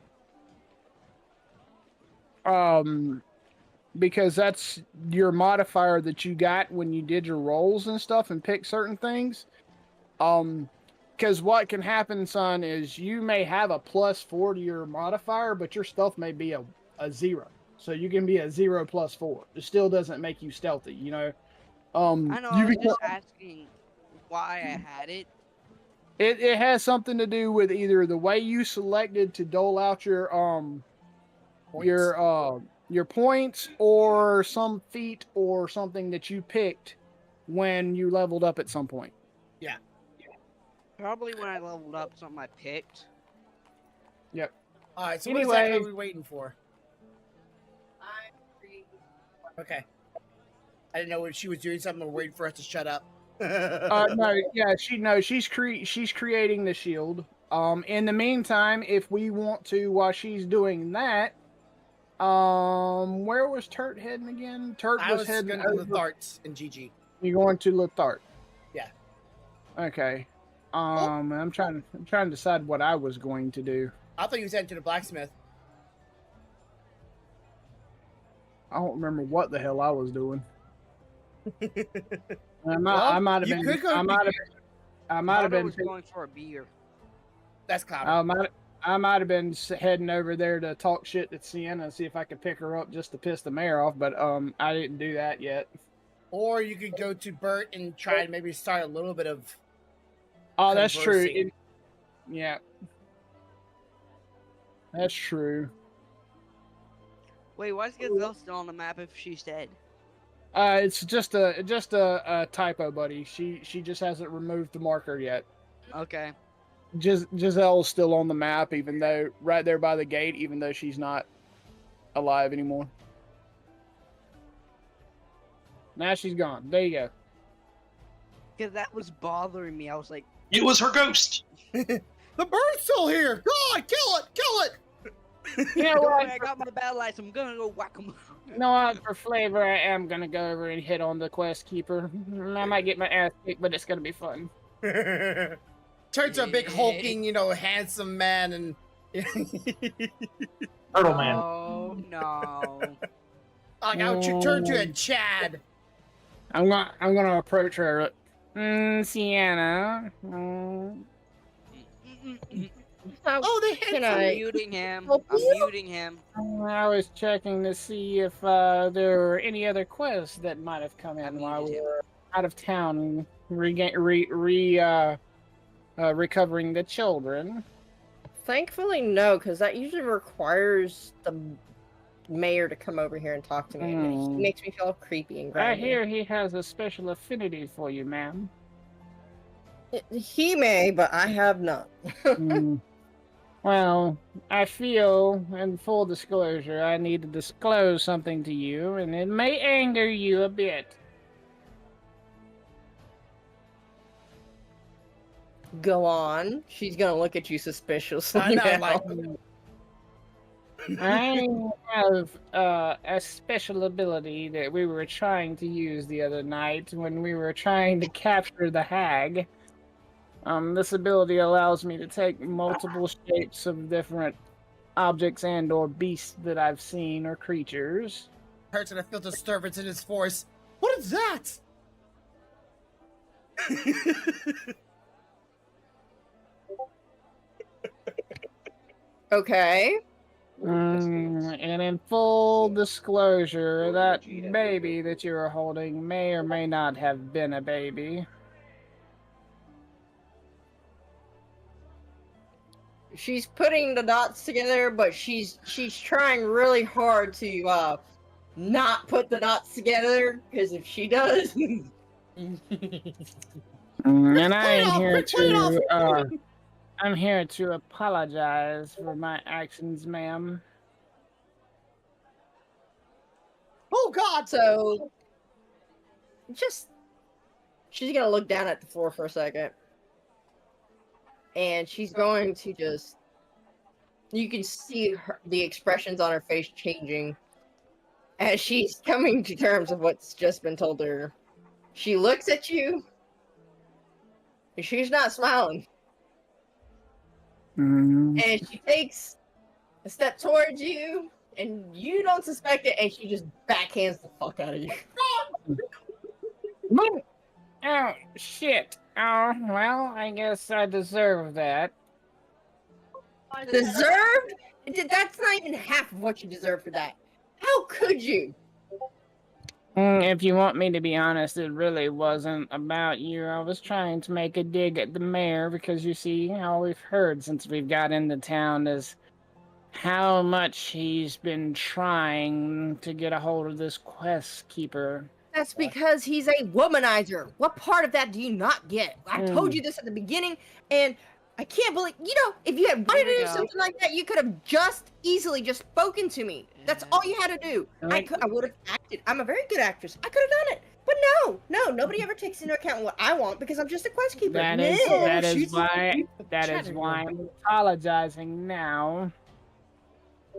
[SPEAKER 3] Because that's your modifier that you got when you did your rolls and stuff and pick certain things. Because what can happen, son, is you may have a +4 to your modifier, but your stealth may be a 0. So you can be a 0 +4. It still doesn't make you stealthy, you know.
[SPEAKER 4] I know. I was just asking why I had it.
[SPEAKER 3] It has something to do with either the way you selected to dole out your points, or some feat or something that you picked when you leveled up at some point.
[SPEAKER 2] Yeah.
[SPEAKER 4] Probably when I leveled up, something I picked.
[SPEAKER 3] Yep.
[SPEAKER 2] All right. So
[SPEAKER 3] Anyway,
[SPEAKER 2] what exactly are we waiting for? Okay. I didn't know if she was doing something or waiting for us to shut up.
[SPEAKER 3] No, yeah, she's creating the shield. In the meantime, if we want to, while she's doing that, where was Turt heading again? Turt
[SPEAKER 2] I was
[SPEAKER 3] heading
[SPEAKER 2] going to
[SPEAKER 3] over.
[SPEAKER 2] the Tharts and GG.
[SPEAKER 3] You're going to Lethart.
[SPEAKER 2] Yeah.
[SPEAKER 3] Okay. I'm trying to decide what I was going to do.
[SPEAKER 2] I thought you was heading to the blacksmith.
[SPEAKER 3] I don't remember what the hell I was doing. I might have been. I might have been
[SPEAKER 4] going for a beer.
[SPEAKER 2] That's Cloud.
[SPEAKER 3] I might have been heading over there to talk shit to Sienna and see if I could pick her up just to piss the mayor off, but I didn't do that yet.
[SPEAKER 2] Or you could go to Bert and try to maybe start a little bit of.
[SPEAKER 3] Oh, that's true. Yeah. That's true.
[SPEAKER 4] Wait, why is Gazelle still on the map if she's dead?
[SPEAKER 3] It's just a typo, buddy. She just hasn't removed the marker yet.
[SPEAKER 4] Okay.
[SPEAKER 3] Giselle's still on the map, even though right there by the gate, even though she's not alive anymore. Now she's gone. There you go.
[SPEAKER 4] Because that was bothering me. I was like,
[SPEAKER 7] It was her ghost.
[SPEAKER 2] The bird's still here. God, kill it! Kill it!
[SPEAKER 3] You know
[SPEAKER 4] don't
[SPEAKER 3] what?
[SPEAKER 4] worry, I got my battle lights. I'm gonna go whack them.
[SPEAKER 8] You know what? For flavor, I am gonna go over and hit on the quest keeper. I might get my ass kicked, but it's gonna be fun.
[SPEAKER 2] Turns to a big hulking, handsome man, and
[SPEAKER 7] Turtle man.
[SPEAKER 4] Oh no.
[SPEAKER 2] like I'll turn to a Chad.
[SPEAKER 8] I'm gonna approach her. Sienna.
[SPEAKER 2] Oh, they hit
[SPEAKER 5] Can
[SPEAKER 4] I'm
[SPEAKER 5] I?
[SPEAKER 4] muting him.
[SPEAKER 5] help
[SPEAKER 4] I'm
[SPEAKER 5] you?
[SPEAKER 4] muting him.
[SPEAKER 8] I was checking to see if there were any other quests that might have come in
[SPEAKER 4] I
[SPEAKER 8] while we
[SPEAKER 4] muted him.
[SPEAKER 8] were out of town recovering the children.
[SPEAKER 5] Thankfully, no, because that usually requires the mayor to come over here and talk to me. And he
[SPEAKER 8] Hmm.
[SPEAKER 5] makes me feel creepy and
[SPEAKER 8] I
[SPEAKER 5] grimy.
[SPEAKER 8] hear he has a special affinity for you, ma'am.
[SPEAKER 5] He may, but I have not.
[SPEAKER 8] Hmm. Well, I feel, in full disclosure, I need to disclose something to you, and it may anger you a bit.
[SPEAKER 5] Go on. She's gonna look at you suspiciously.
[SPEAKER 2] I know,
[SPEAKER 5] now.
[SPEAKER 2] like,
[SPEAKER 8] I have a special ability that we were trying to use the other night when we were trying to capture the hag. This ability allows me to take multiple shapes of different objects and or beasts that I've seen or creatures.
[SPEAKER 2] hurts and I feel disturbance in his voice. What is that?
[SPEAKER 5] Okay.
[SPEAKER 8] And in full disclosure, that baby that you are holding may or may not have been a baby.
[SPEAKER 5] She's putting the dots together, but she's trying really hard to not put the dots together, because if she does,
[SPEAKER 8] And I am here
[SPEAKER 2] play it off.
[SPEAKER 8] I'm here to apologize for my actions, ma'am.
[SPEAKER 2] Oh God!
[SPEAKER 5] so she's gonna look down at the floor for a second, and she's going to just. You can see the expressions on her face changing as she's coming to terms with what's just been told to her. She looks at you, and she's not smiling.
[SPEAKER 8] Mm.
[SPEAKER 5] And she takes a step towards you, and you don't suspect it, and she just backhands the fuck out of you.
[SPEAKER 8] Oh, shit. Oh, well, I guess I deserve that.
[SPEAKER 5] Deserved? That's not even half of what you deserve for that. How could you?
[SPEAKER 8] If you want me to be honest, it really wasn't about you. I was trying to make a dig at the mayor because, you see, all we've heard since we've got into town is how much he's been trying to get a hold of this quest keeper.
[SPEAKER 5] That's because he's a womanizer. What part of that do you not get? I told you this at the beginning, and I can't believe, if you had wanted to do something like that, you could have just easily just spoken to me. That's all you had to do. I would have acted. I'm a very good actress. I could have done it. But no, nobody ever takes into account what I want because I'm just a quest keeper.
[SPEAKER 8] That is why I'm apologizing now.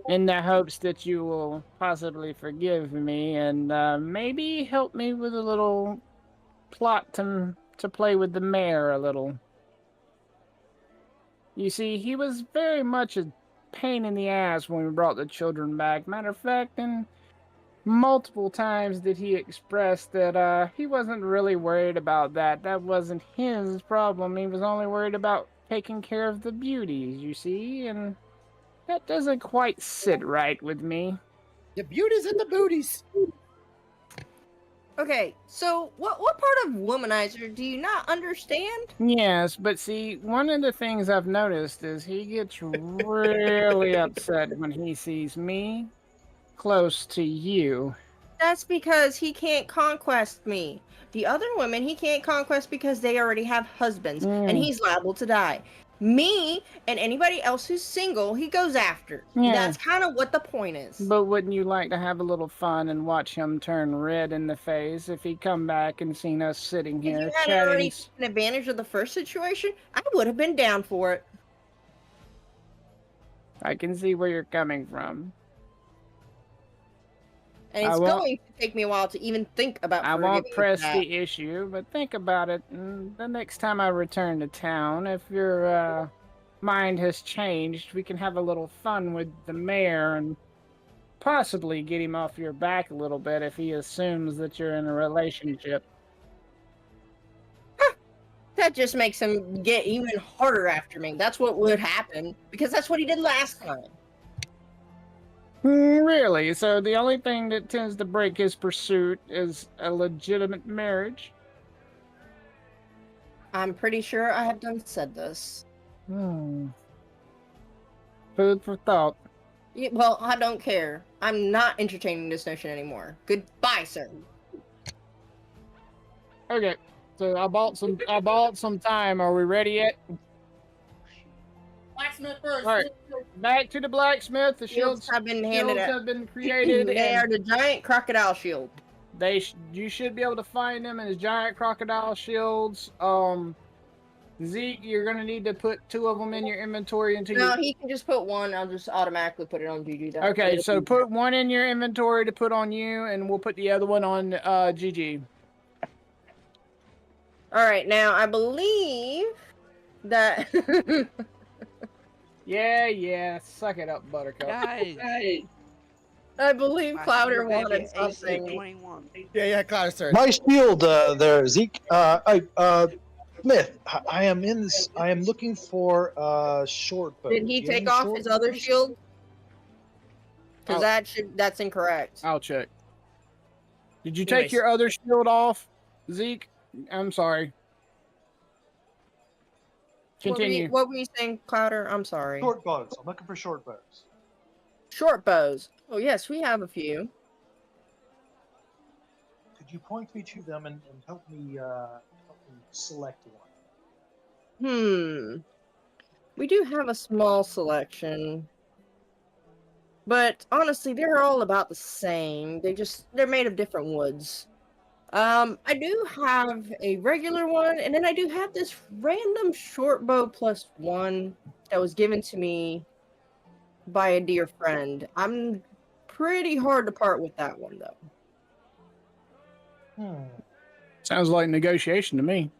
[SPEAKER 8] In the hopes that you will possibly forgive me and maybe help me with a little plot to play with the mayor a little. You see, he was very much a pain in the ass when we brought the children back. Matter of fact, and multiple times did he express that he wasn't really worried about that. That wasn't his problem. He was only worried about taking care of the beauties, you see, and that doesn't quite sit right with me.
[SPEAKER 2] The beauties and the booties.
[SPEAKER 5] Okay, so what part of womanizer do you not understand?
[SPEAKER 8] Yes, but see, one of the things I've noticed is he gets really upset when he sees me close to you.
[SPEAKER 5] That's because he can't conquest me. The other women he can't conquest because they already have husbands and
[SPEAKER 8] Mm,
[SPEAKER 5] he's liable to die. Me and anybody else who's single, he goes after.
[SPEAKER 8] yeah,
[SPEAKER 5] That's kind of what the point is.
[SPEAKER 8] but wouldn't you like to have a little fun and watch him turn red in the face if he come back and seen us sitting
[SPEAKER 5] If
[SPEAKER 8] here
[SPEAKER 5] you hadn't
[SPEAKER 8] chatting?
[SPEAKER 5] already taken advantage of the first situation, I would have been down for it.
[SPEAKER 8] I can see where you're coming from.
[SPEAKER 5] And
[SPEAKER 8] I
[SPEAKER 5] it's
[SPEAKER 8] won't-
[SPEAKER 5] going to take me a while to even think about
[SPEAKER 8] I won't
[SPEAKER 5] forgiving
[SPEAKER 8] press
[SPEAKER 5] that.
[SPEAKER 8] the issue, but think about it. The next time I return to town, if your mind has changed, we can have a little fun with the mayor and possibly get him off your back a little bit if he assumes that you're in a relationship.
[SPEAKER 5] That just makes him get even harder after me. That's what would happen because that's what he did last time.
[SPEAKER 8] Really? So the only thing that tends to break his pursuit is a legitimate marriage?
[SPEAKER 5] I'm pretty sure I have done said this.
[SPEAKER 8] Hmm. Food for thought.
[SPEAKER 5] Well, I don't care. I'm not entertaining this notion anymore. Goodbye, sir.
[SPEAKER 8] Okay. So I bought some time. Are we ready yet?
[SPEAKER 6] Blacksmith first.
[SPEAKER 8] All right. Back to the blacksmith. The
[SPEAKER 5] Shields
[SPEAKER 8] shields
[SPEAKER 5] have been handed out.
[SPEAKER 8] have been created.
[SPEAKER 5] They
[SPEAKER 8] and
[SPEAKER 5] are the giant crocodile shield.
[SPEAKER 8] you should be able to find them in his giant crocodile shields. Zeke, you're gonna need to put 2 of them in your inventory until
[SPEAKER 5] No,
[SPEAKER 8] you.
[SPEAKER 5] he can just put one. I'll just automatically put it on GG.
[SPEAKER 8] Okay, so put one in your inventory to put on you, and we'll put the other one on GG.
[SPEAKER 5] All right, now I believe that.
[SPEAKER 8] Yeah, suck it up, Buttercup.
[SPEAKER 4] Guys,
[SPEAKER 5] I believe
[SPEAKER 4] my
[SPEAKER 5] Clouder
[SPEAKER 4] super baby
[SPEAKER 5] wanted
[SPEAKER 4] AC
[SPEAKER 5] something.
[SPEAKER 4] 21.
[SPEAKER 2] Yeah, Cloud, sir.
[SPEAKER 9] My shield there, Zeke. Smith, I am in this. I am looking for short bow.
[SPEAKER 5] Did he
[SPEAKER 9] Do you have
[SPEAKER 5] take
[SPEAKER 9] any
[SPEAKER 5] off
[SPEAKER 9] short
[SPEAKER 5] his other
[SPEAKER 9] bows?
[SPEAKER 5] shield? Because
[SPEAKER 8] Oh.
[SPEAKER 5] that's incorrect.
[SPEAKER 8] I'll check. Did you take
[SPEAKER 2] Anyways.
[SPEAKER 8] your other shield off, Zeke? I'm sorry. Continue.
[SPEAKER 5] What were you saying, Clouder? I'm sorry.
[SPEAKER 7] Short bows. I'm looking for short bows.
[SPEAKER 5] Short bows. Oh yes, we have a few.
[SPEAKER 7] Could you point me to them and help me select one?
[SPEAKER 5] We do have a small selection. But honestly, they're all about the same. They're made of different woods. I do have a regular one, and then I do have this random short bow +1 that was given to me by a dear friend. I'm pretty hard to part with that one though.
[SPEAKER 8] Sounds like negotiation to me.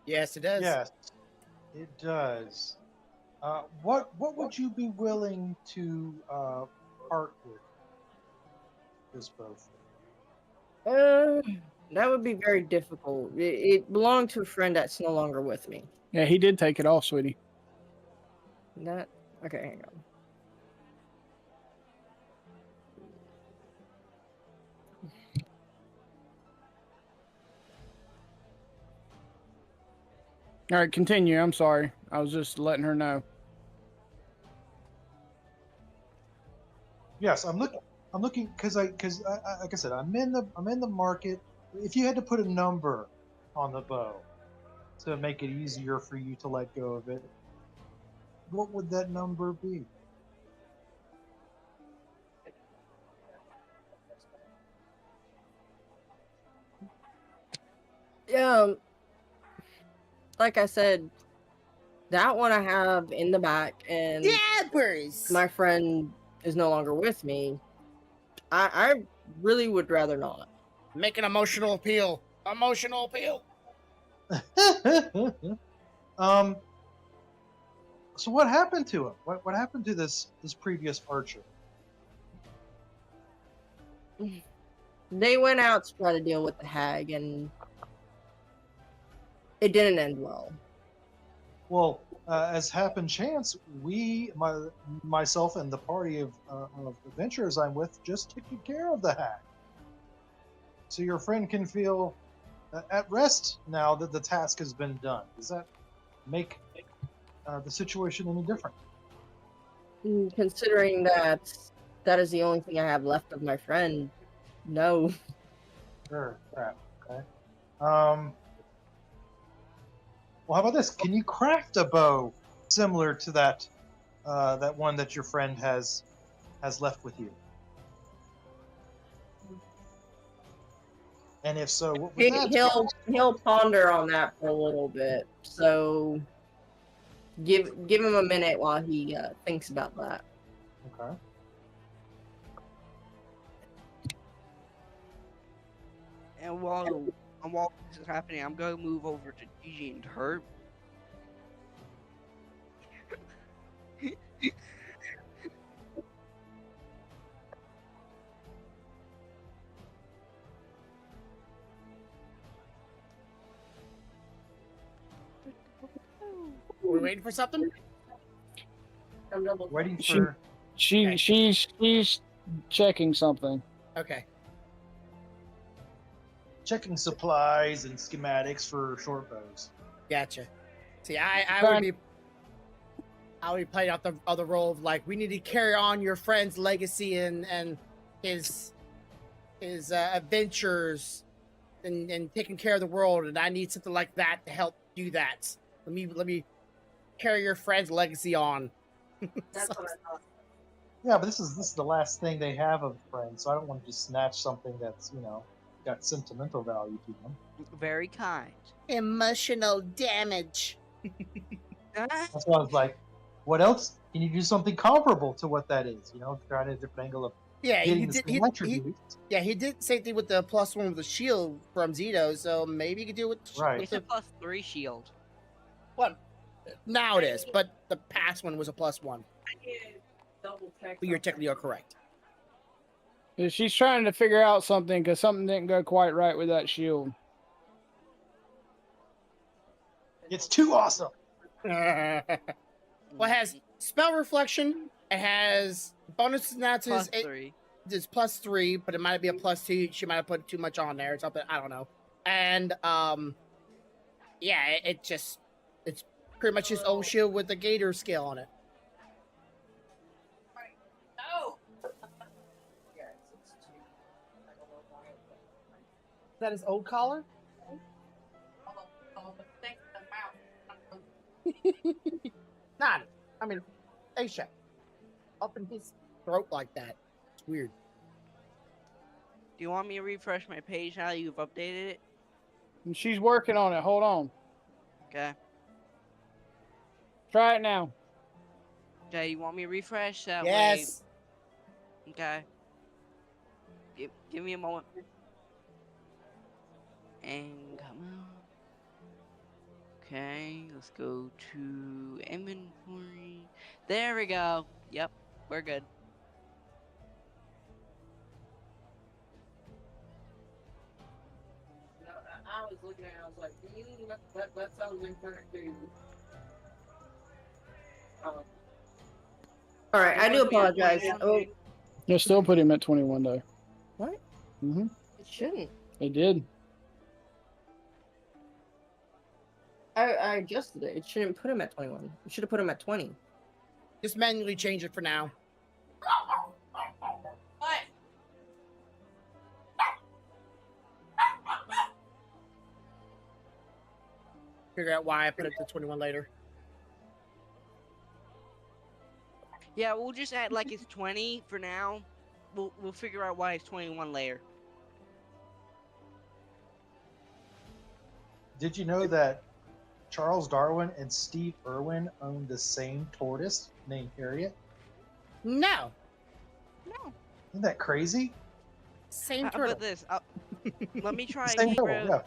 [SPEAKER 2] Yes, it does.
[SPEAKER 7] Yes, it does. What would you be willing to part with this bow for?
[SPEAKER 5] That would be very difficult. It belonged to a friend that's no longer with me.
[SPEAKER 8] Yeah, he did take it off, sweetie.
[SPEAKER 5] That okay, hang on.
[SPEAKER 8] All right, continue. I'm sorry. I was just letting her know.
[SPEAKER 7] Yes, I'm looking because like I said, I'm in the market. If you had to put a number on the bow to make it easier for you to let go of it, what would that number be?
[SPEAKER 5] Like I said, that one I have in the back, and
[SPEAKER 2] Yeah, Bruce.
[SPEAKER 5] my friend is no longer with me. I really would rather not.
[SPEAKER 2] Make an emotional appeal. Emotional appeal.
[SPEAKER 7] So what happened to him? What happened to this previous archer?
[SPEAKER 5] They went out to try to deal with the hag, and it didn't end well.
[SPEAKER 7] Well, as happened chance, myself and the party of adventurers I'm with just took care of the hag.
[SPEAKER 9] so your friend can feel at rest now that the task has been done. Does that make the situation any different?
[SPEAKER 5] Considering that is the only thing I have left of my friend, no.
[SPEAKER 9] Sure. Crap. Okay. Well, how about this? Can you craft a bow similar to that that one that your friend has left with you? And if so, what would that cost?
[SPEAKER 5] He'll ponder on that for a little bit. So give him a minute while he thinks about that.
[SPEAKER 9] Okay.
[SPEAKER 4] And while this is happening, I'm going to move over to Gigi and Herb.
[SPEAKER 2] We're waiting for something.
[SPEAKER 9] Waiting
[SPEAKER 8] She-
[SPEAKER 9] for.
[SPEAKER 8] She's checking something.
[SPEAKER 2] Okay.
[SPEAKER 9] Checking supplies and schematics for short bows.
[SPEAKER 2] Gotcha. See, I would be playing out the other role of like, we need to carry on your friend's legacy and his adventures and taking care of the world, and I need something like that to help do that. Let me carry your friend's legacy on.
[SPEAKER 6] That's what I thought.
[SPEAKER 9] Yeah, but this is the last thing they have of friends, so I don't want to just snatch something that's got sentimental value to them.
[SPEAKER 4] Very kind.
[SPEAKER 2] Emotional damage.
[SPEAKER 9] That's why I was like, what else? Can you do something comparable to what that is? Trying a different angle of
[SPEAKER 2] Yeah,
[SPEAKER 9] getting the same attributes.
[SPEAKER 2] he did same thing with the +1 with the shield from Zito, so maybe you could do it with,
[SPEAKER 9] Right.
[SPEAKER 4] It's a +3 shield.
[SPEAKER 2] what now it is, but the past one was a +1.
[SPEAKER 6] I need to double check.
[SPEAKER 2] But you're
[SPEAKER 6] something.
[SPEAKER 2] technically correct.
[SPEAKER 8] Yeah, she's trying to figure out something because something didn't go quite right with that shield.
[SPEAKER 9] It's too awesome.
[SPEAKER 2] Well, it has spell reflection. It has bonuses now to his
[SPEAKER 4] +3.
[SPEAKER 2] it's +3, but it might be a +2. She might have put too much on there or something. I don't know. And yeah, it's pretty much his old shield with the gator scale on it.
[SPEAKER 6] No. Yeah, it's two. I don't know why.
[SPEAKER 2] Is that his old collar?
[SPEAKER 6] But think the mouth.
[SPEAKER 2] Not. I mean, A-shot. Up in his throat like that. It's weird.
[SPEAKER 4] Do you want me to refresh my page now that you've updated it?
[SPEAKER 8] And she's working on it. Hold on.
[SPEAKER 4] Okay.
[SPEAKER 8] Try it now.
[SPEAKER 4] Okay, you want me to refresh that
[SPEAKER 2] Yes.
[SPEAKER 4] way? Okay. Give me a moment. And come on. Okay, let's go to inventory. There we go. Yep, we're good.
[SPEAKER 6] I was looking at it, I was like, that sounds incorrect to
[SPEAKER 5] All right, I do apologize. Oh,
[SPEAKER 8] They still put him at 21 though.
[SPEAKER 5] What?
[SPEAKER 8] Mm-hmm.
[SPEAKER 5] it shouldn't.
[SPEAKER 8] They did.
[SPEAKER 5] I adjusted it. It shouldn't put him at 21. It should have put him at 20.
[SPEAKER 2] Just manually change it for now.
[SPEAKER 6] What?
[SPEAKER 2] Figure out why I put it to 21 later.
[SPEAKER 4] Yeah, we'll just act like it's 20 for now. We'll figure out why it's 21 later.
[SPEAKER 9] Did you know that Charles Darwin and Steve Irwin owned the same tortoise named Harriet?
[SPEAKER 2] No.
[SPEAKER 4] No.
[SPEAKER 9] Isn't that crazy?
[SPEAKER 2] Same
[SPEAKER 4] How
[SPEAKER 2] turtle.
[SPEAKER 4] about this? Let me try
[SPEAKER 9] Same
[SPEAKER 4] getting
[SPEAKER 9] turtle,
[SPEAKER 4] rid of,
[SPEAKER 9] yeah.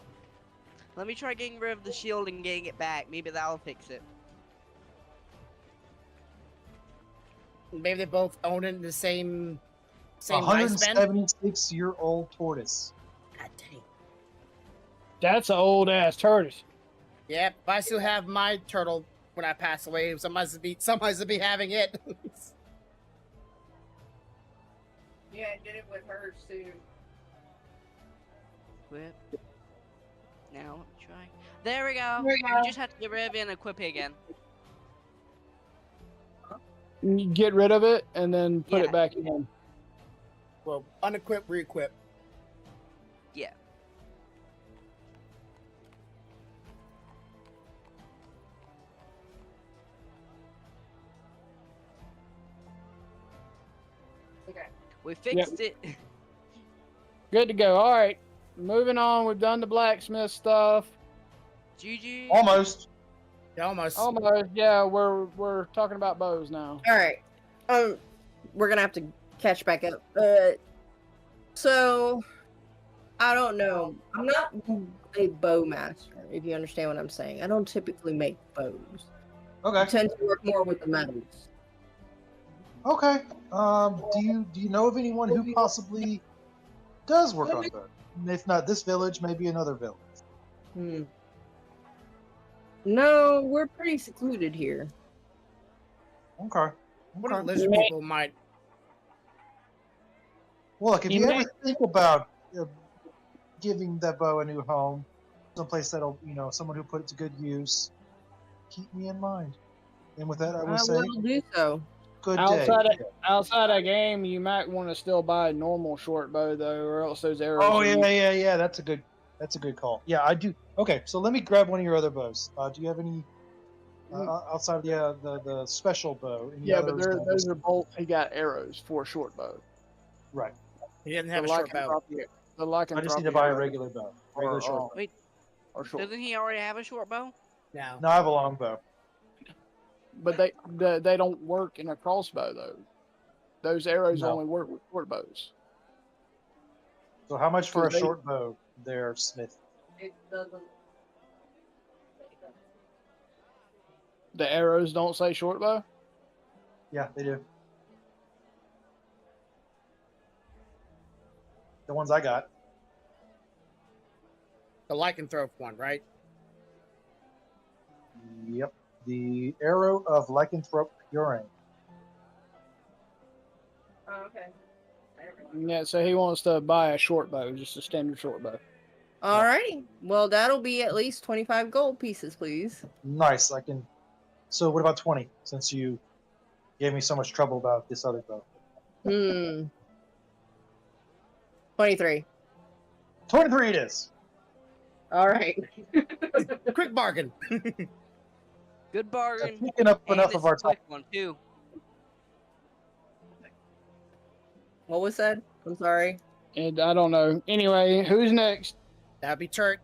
[SPEAKER 4] Let me try getting rid of the shield and getting it back. Maybe that'll fix it.
[SPEAKER 2] Maybe they both own it in the same lifespan.
[SPEAKER 9] 176-year-old tortoise.
[SPEAKER 2] God dang.
[SPEAKER 8] That's an old ass tortoise.
[SPEAKER 2] Yep. If I still have my turtle when I pass away, somebody's to be having it.
[SPEAKER 6] Yeah, I did it with hers too.
[SPEAKER 4] Equip. Now, let me try. There we go. You just have to get rid of it and equip it again.
[SPEAKER 3] You get rid of it and then put
[SPEAKER 4] Yeah.
[SPEAKER 3] it back in.
[SPEAKER 2] Well, unequip, re-equip.
[SPEAKER 4] Yeah.
[SPEAKER 6] Okay.
[SPEAKER 4] We fixed it.
[SPEAKER 3] Good to go. All right. Moving on. We've done the blacksmith stuff.
[SPEAKER 4] GG.
[SPEAKER 9] Almost.
[SPEAKER 2] Yeah, almost.
[SPEAKER 3] Almost. Yeah, we're talking about bows now.
[SPEAKER 5] All right. We're gonna have to catch back up. So I don't know. I'm not a bow master, if you understand what I'm saying. I don't typically make bows. I
[SPEAKER 9] Okay.
[SPEAKER 5] tend to work more with the metals.
[SPEAKER 9] Okay. Do you know of anyone who possibly does work on bows? If not this village, maybe another village.
[SPEAKER 5] Hmm. No, we're pretty secluded here.
[SPEAKER 9] Okay.
[SPEAKER 2] What if
[SPEAKER 9] Okay.
[SPEAKER 2] lizard people might?
[SPEAKER 9] Well, look, if
[SPEAKER 3] You
[SPEAKER 9] you
[SPEAKER 3] may-
[SPEAKER 9] ever think about giving that bow a new home, someplace that'll, someone who put it to good use, keep me in mind. And with that, I will
[SPEAKER 5] I
[SPEAKER 9] say,
[SPEAKER 5] will do so.
[SPEAKER 9] good day.
[SPEAKER 3] Outside of game, you might want to still buy a normal short bow though, or else those arrows.
[SPEAKER 9] Oh
[SPEAKER 3] are
[SPEAKER 9] yeah. That's a good call. Yeah, I do. Okay, so let me grab one of your other bows. Do you have any outside of the special bow? Any
[SPEAKER 3] Yeah, but
[SPEAKER 9] others that
[SPEAKER 3] those are both. He got arrows for a short bow.
[SPEAKER 9] right.
[SPEAKER 2] He doesn't have a short bow.
[SPEAKER 3] The
[SPEAKER 9] I just need to buy a regular bow, regular short bow.
[SPEAKER 4] Wait,
[SPEAKER 3] or short.
[SPEAKER 4] doesn't he already have a short bow?
[SPEAKER 2] No.
[SPEAKER 9] No, I have a long bow.
[SPEAKER 3] But they don't work in a crossbow though. Those arrows
[SPEAKER 9] No.
[SPEAKER 3] only work with short bows.
[SPEAKER 9] So how much for a
[SPEAKER 3] So they-
[SPEAKER 9] short bow, there, Smith?
[SPEAKER 6] It doesn't.
[SPEAKER 3] The arrows don't say short bow.
[SPEAKER 9] Yeah, they do. The ones I got.
[SPEAKER 2] The lycanthrope one, right?
[SPEAKER 9] Yep. The arrow of lycanthrope purine.
[SPEAKER 6] Oh, okay.
[SPEAKER 3] Yeah, so he wants to buy a short bow, just a standard short bow.
[SPEAKER 5] Alrighty. Well, that'll be at least 25 gold pieces, please.
[SPEAKER 9] Nice. I can. So what about 20? Since you gave me so much trouble about this other bow.
[SPEAKER 5] 23.
[SPEAKER 9] 23 it is.
[SPEAKER 5] All right.
[SPEAKER 2] Quick bargain.
[SPEAKER 4] Good
[SPEAKER 9] I'm
[SPEAKER 4] bargain.
[SPEAKER 9] picking up
[SPEAKER 4] And
[SPEAKER 9] enough
[SPEAKER 4] it's
[SPEAKER 9] of our
[SPEAKER 4] a
[SPEAKER 9] time.
[SPEAKER 4] quick one too.
[SPEAKER 5] What was said? I'm sorry.
[SPEAKER 3] And I don't know. Anyway, who's next?
[SPEAKER 2] That'd be Turk.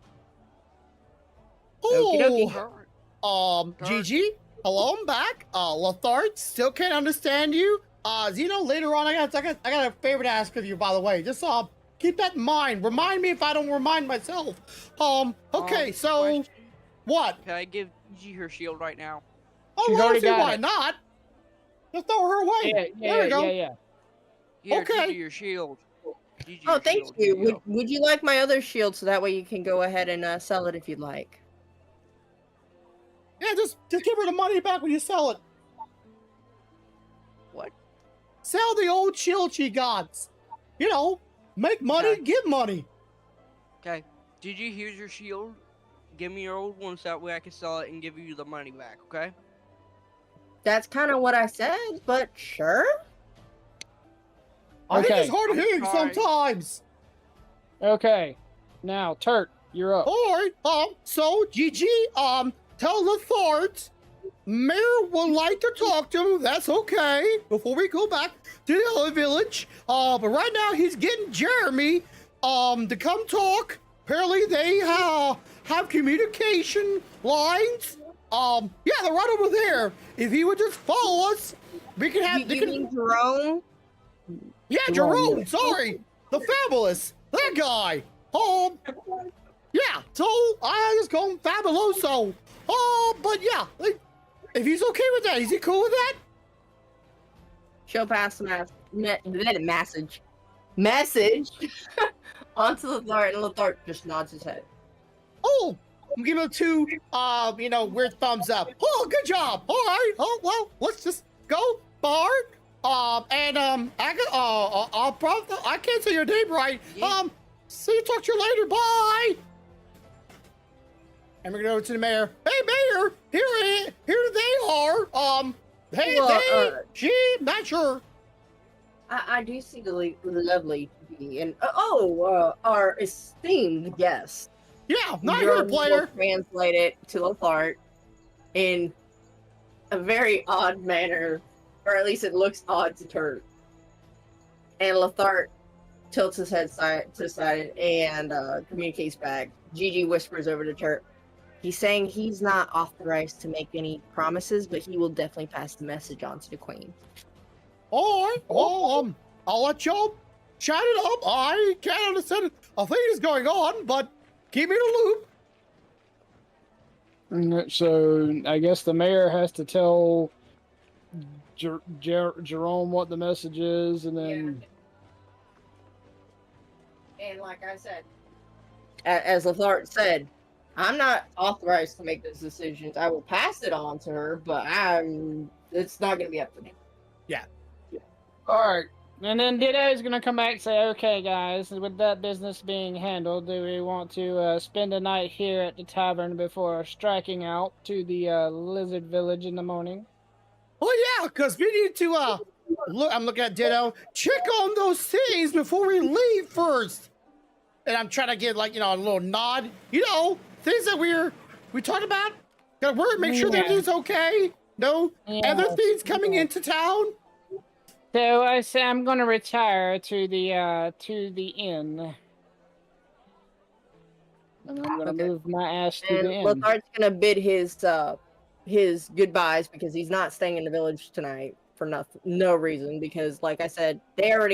[SPEAKER 5] Okie
[SPEAKER 2] Oh, GG. Hello, I'm back. Lothard, still can't understand you. Zeno, later on, I got a favor to ask of you, by the way. Just keep that in mind. Remind me if I don't remind myself. Okay, so
[SPEAKER 4] Question.
[SPEAKER 2] what?
[SPEAKER 4] Can I give GG her shield right now?
[SPEAKER 2] Oh,
[SPEAKER 3] She's
[SPEAKER 2] well,
[SPEAKER 3] already
[SPEAKER 2] see
[SPEAKER 3] got
[SPEAKER 2] why
[SPEAKER 3] it.
[SPEAKER 2] not? Just throw her away. There we go.
[SPEAKER 3] Yeah.
[SPEAKER 4] Here,
[SPEAKER 2] Okay.
[SPEAKER 4] GG your shield. GG
[SPEAKER 5] Oh,
[SPEAKER 4] your
[SPEAKER 5] thank
[SPEAKER 4] shield.
[SPEAKER 5] you.
[SPEAKER 4] Here you go.
[SPEAKER 5] Would you like my other shield so that way you can go ahead and sell it if you'd like?
[SPEAKER 2] Yeah, just give her the money back when you sell it.
[SPEAKER 4] What?
[SPEAKER 2] Sell the old shield she got. You know, make money,
[SPEAKER 4] Okay.
[SPEAKER 2] give money.
[SPEAKER 4] Okay. GG, here's your shield. Give me your old one so that way I can sell it and give you the money back, okay?
[SPEAKER 5] That's kind of what I said, but sure.
[SPEAKER 2] I think
[SPEAKER 3] Okay.
[SPEAKER 2] it's hard
[SPEAKER 4] I'm
[SPEAKER 2] hitting
[SPEAKER 4] sorry.
[SPEAKER 2] sometimes.
[SPEAKER 3] Okay. Now, Turk, you're up.
[SPEAKER 2] Alright, so GG, tell Lothard Mayor would like to talk to him. That's okay. Before we go back to the other village. But right now he's getting Jeremy to come talk. Apparently they have communication lines. Yeah, they're right over there. If he would just follow us, we can have
[SPEAKER 5] You mean Jerome?
[SPEAKER 2] yeah, Jerome, sorry. The fabulous. That guy. Yeah, so I just call him Fabuloso. But yeah, if he's okay with that, is he cool with that?
[SPEAKER 5] She'll pass the message onto Lothar, and Lothar just nods his head.
[SPEAKER 2] Oh, I'm giving him two, weird thumbs up. Oh, good job. All right. Oh, well, let's just go, Bard. I can't say your name right.
[SPEAKER 4] Yeah.
[SPEAKER 2] See you. Talk to you later. Bye. And we're gonna go to the mayor. Hey, mayor. Here they are. Hey,
[SPEAKER 5] Well,
[SPEAKER 2] she. Not sure.
[SPEAKER 5] I do see the lovely TV and our esteemed guest.
[SPEAKER 2] Yeah, not here,
[SPEAKER 5] Jerome will
[SPEAKER 2] player.
[SPEAKER 5] translate it to Lethart in a very odd manner, or at least it looks odd to Turk. And Lethart tilts his head to the side and communicates back. Gigi whispers over to Turk. He's saying he's not authorized to make any promises, but he will definitely pass the message on to the Queen.
[SPEAKER 2] All right. Well, I'll let y'all chat it up. I can't understand a thing is going on, but keep me in the loop.
[SPEAKER 3] So I guess the mayor has to tell Jerome what the message is, and then.
[SPEAKER 5] And like I said, as Lethart said, I'm not authorized to make those decisions. I will pass it on to her, but it's not going to be up to me.
[SPEAKER 3] All right. And then Ditto's going to come back and say, okay, guys, with that business being handled, do we want to spend a night here at the tavern before striking out to the lizard village in the morning?
[SPEAKER 2] Oh, yeah, because we need to, look, I'm looking at Ditto, check on those things before we leave first. And I'm trying to get, like, a little nod. Things that we talked about. Gotta worry, make sure that everything's okay. No other things coming into town.
[SPEAKER 8] So I say I'm going to retire to the inn.
[SPEAKER 3] And I'm going to move my ass to
[SPEAKER 5] And
[SPEAKER 3] the inn.
[SPEAKER 5] Lethart's going to bid his goodbyes because he's not staying in the village tonight for no reason. Because, like I said, they're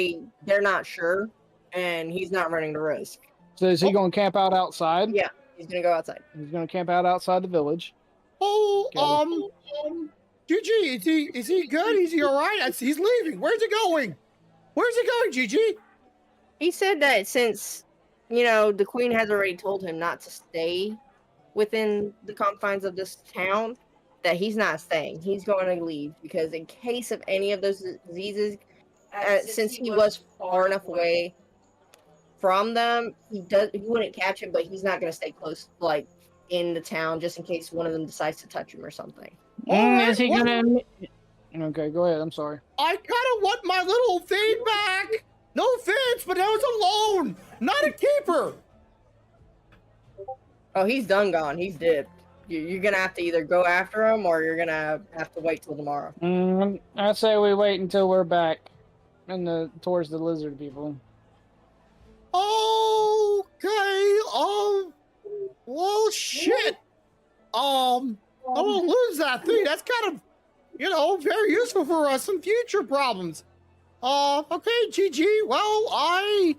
[SPEAKER 5] not sure, and he's not running the risk.
[SPEAKER 3] So is he going to camp out outside?
[SPEAKER 5] Yeah, he's going to go outside.
[SPEAKER 3] He's going to camp out outside the village.
[SPEAKER 2] Oh, Gigi, is he good? Is he all right? He's leaving. Where's he going? Where's he going, Gigi?
[SPEAKER 5] He said that since, the Queen has already told him not to stay within the confines of this town, that he's not staying. He's going to leave because in case of any of those diseases, since he was far enough away from them, he wouldn't catch him, but he's not going to stay close, like, in the town just in case one of them decides to touch him or something.
[SPEAKER 3] Is he gonna? Okay, go ahead. I'm sorry.
[SPEAKER 2] I kind of want my little thing back. No offense, but that was a loan, not a keeper.
[SPEAKER 5] Oh, he's done gone. He's dipped. You're gonna have to either go after him or you're gonna have to wait till tomorrow.
[SPEAKER 3] I say we wait until we're back towards the lizard people.
[SPEAKER 2] Okay. Well, shit. I'm gonna lose that thing. That's kind of, very useful for us in future problems. Okay, GG. Well, I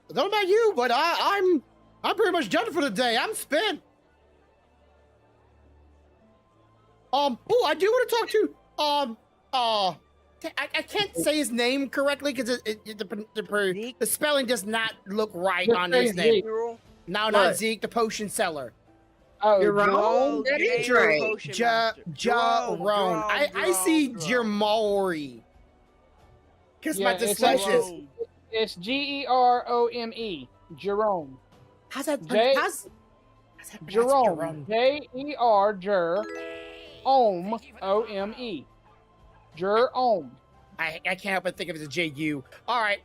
[SPEAKER 2] don't know about you, but I'm pretty much done for the day. I'm spent. I do want to talk to, I can't say his name correctly because the spelling does not look right on his name. No, not Zeke, the potion seller.
[SPEAKER 3] Oh,
[SPEAKER 5] Jerome? That is right.
[SPEAKER 2] Jerome. I see Jermori. Because my dyslexia.
[SPEAKER 3] It's Gerome. Jerome.
[SPEAKER 2] How's that? How's that
[SPEAKER 3] Jerome. J-E-R Jerome. O-M-E. Jerome.
[SPEAKER 2] I can't help but think of it as a J-U. All right.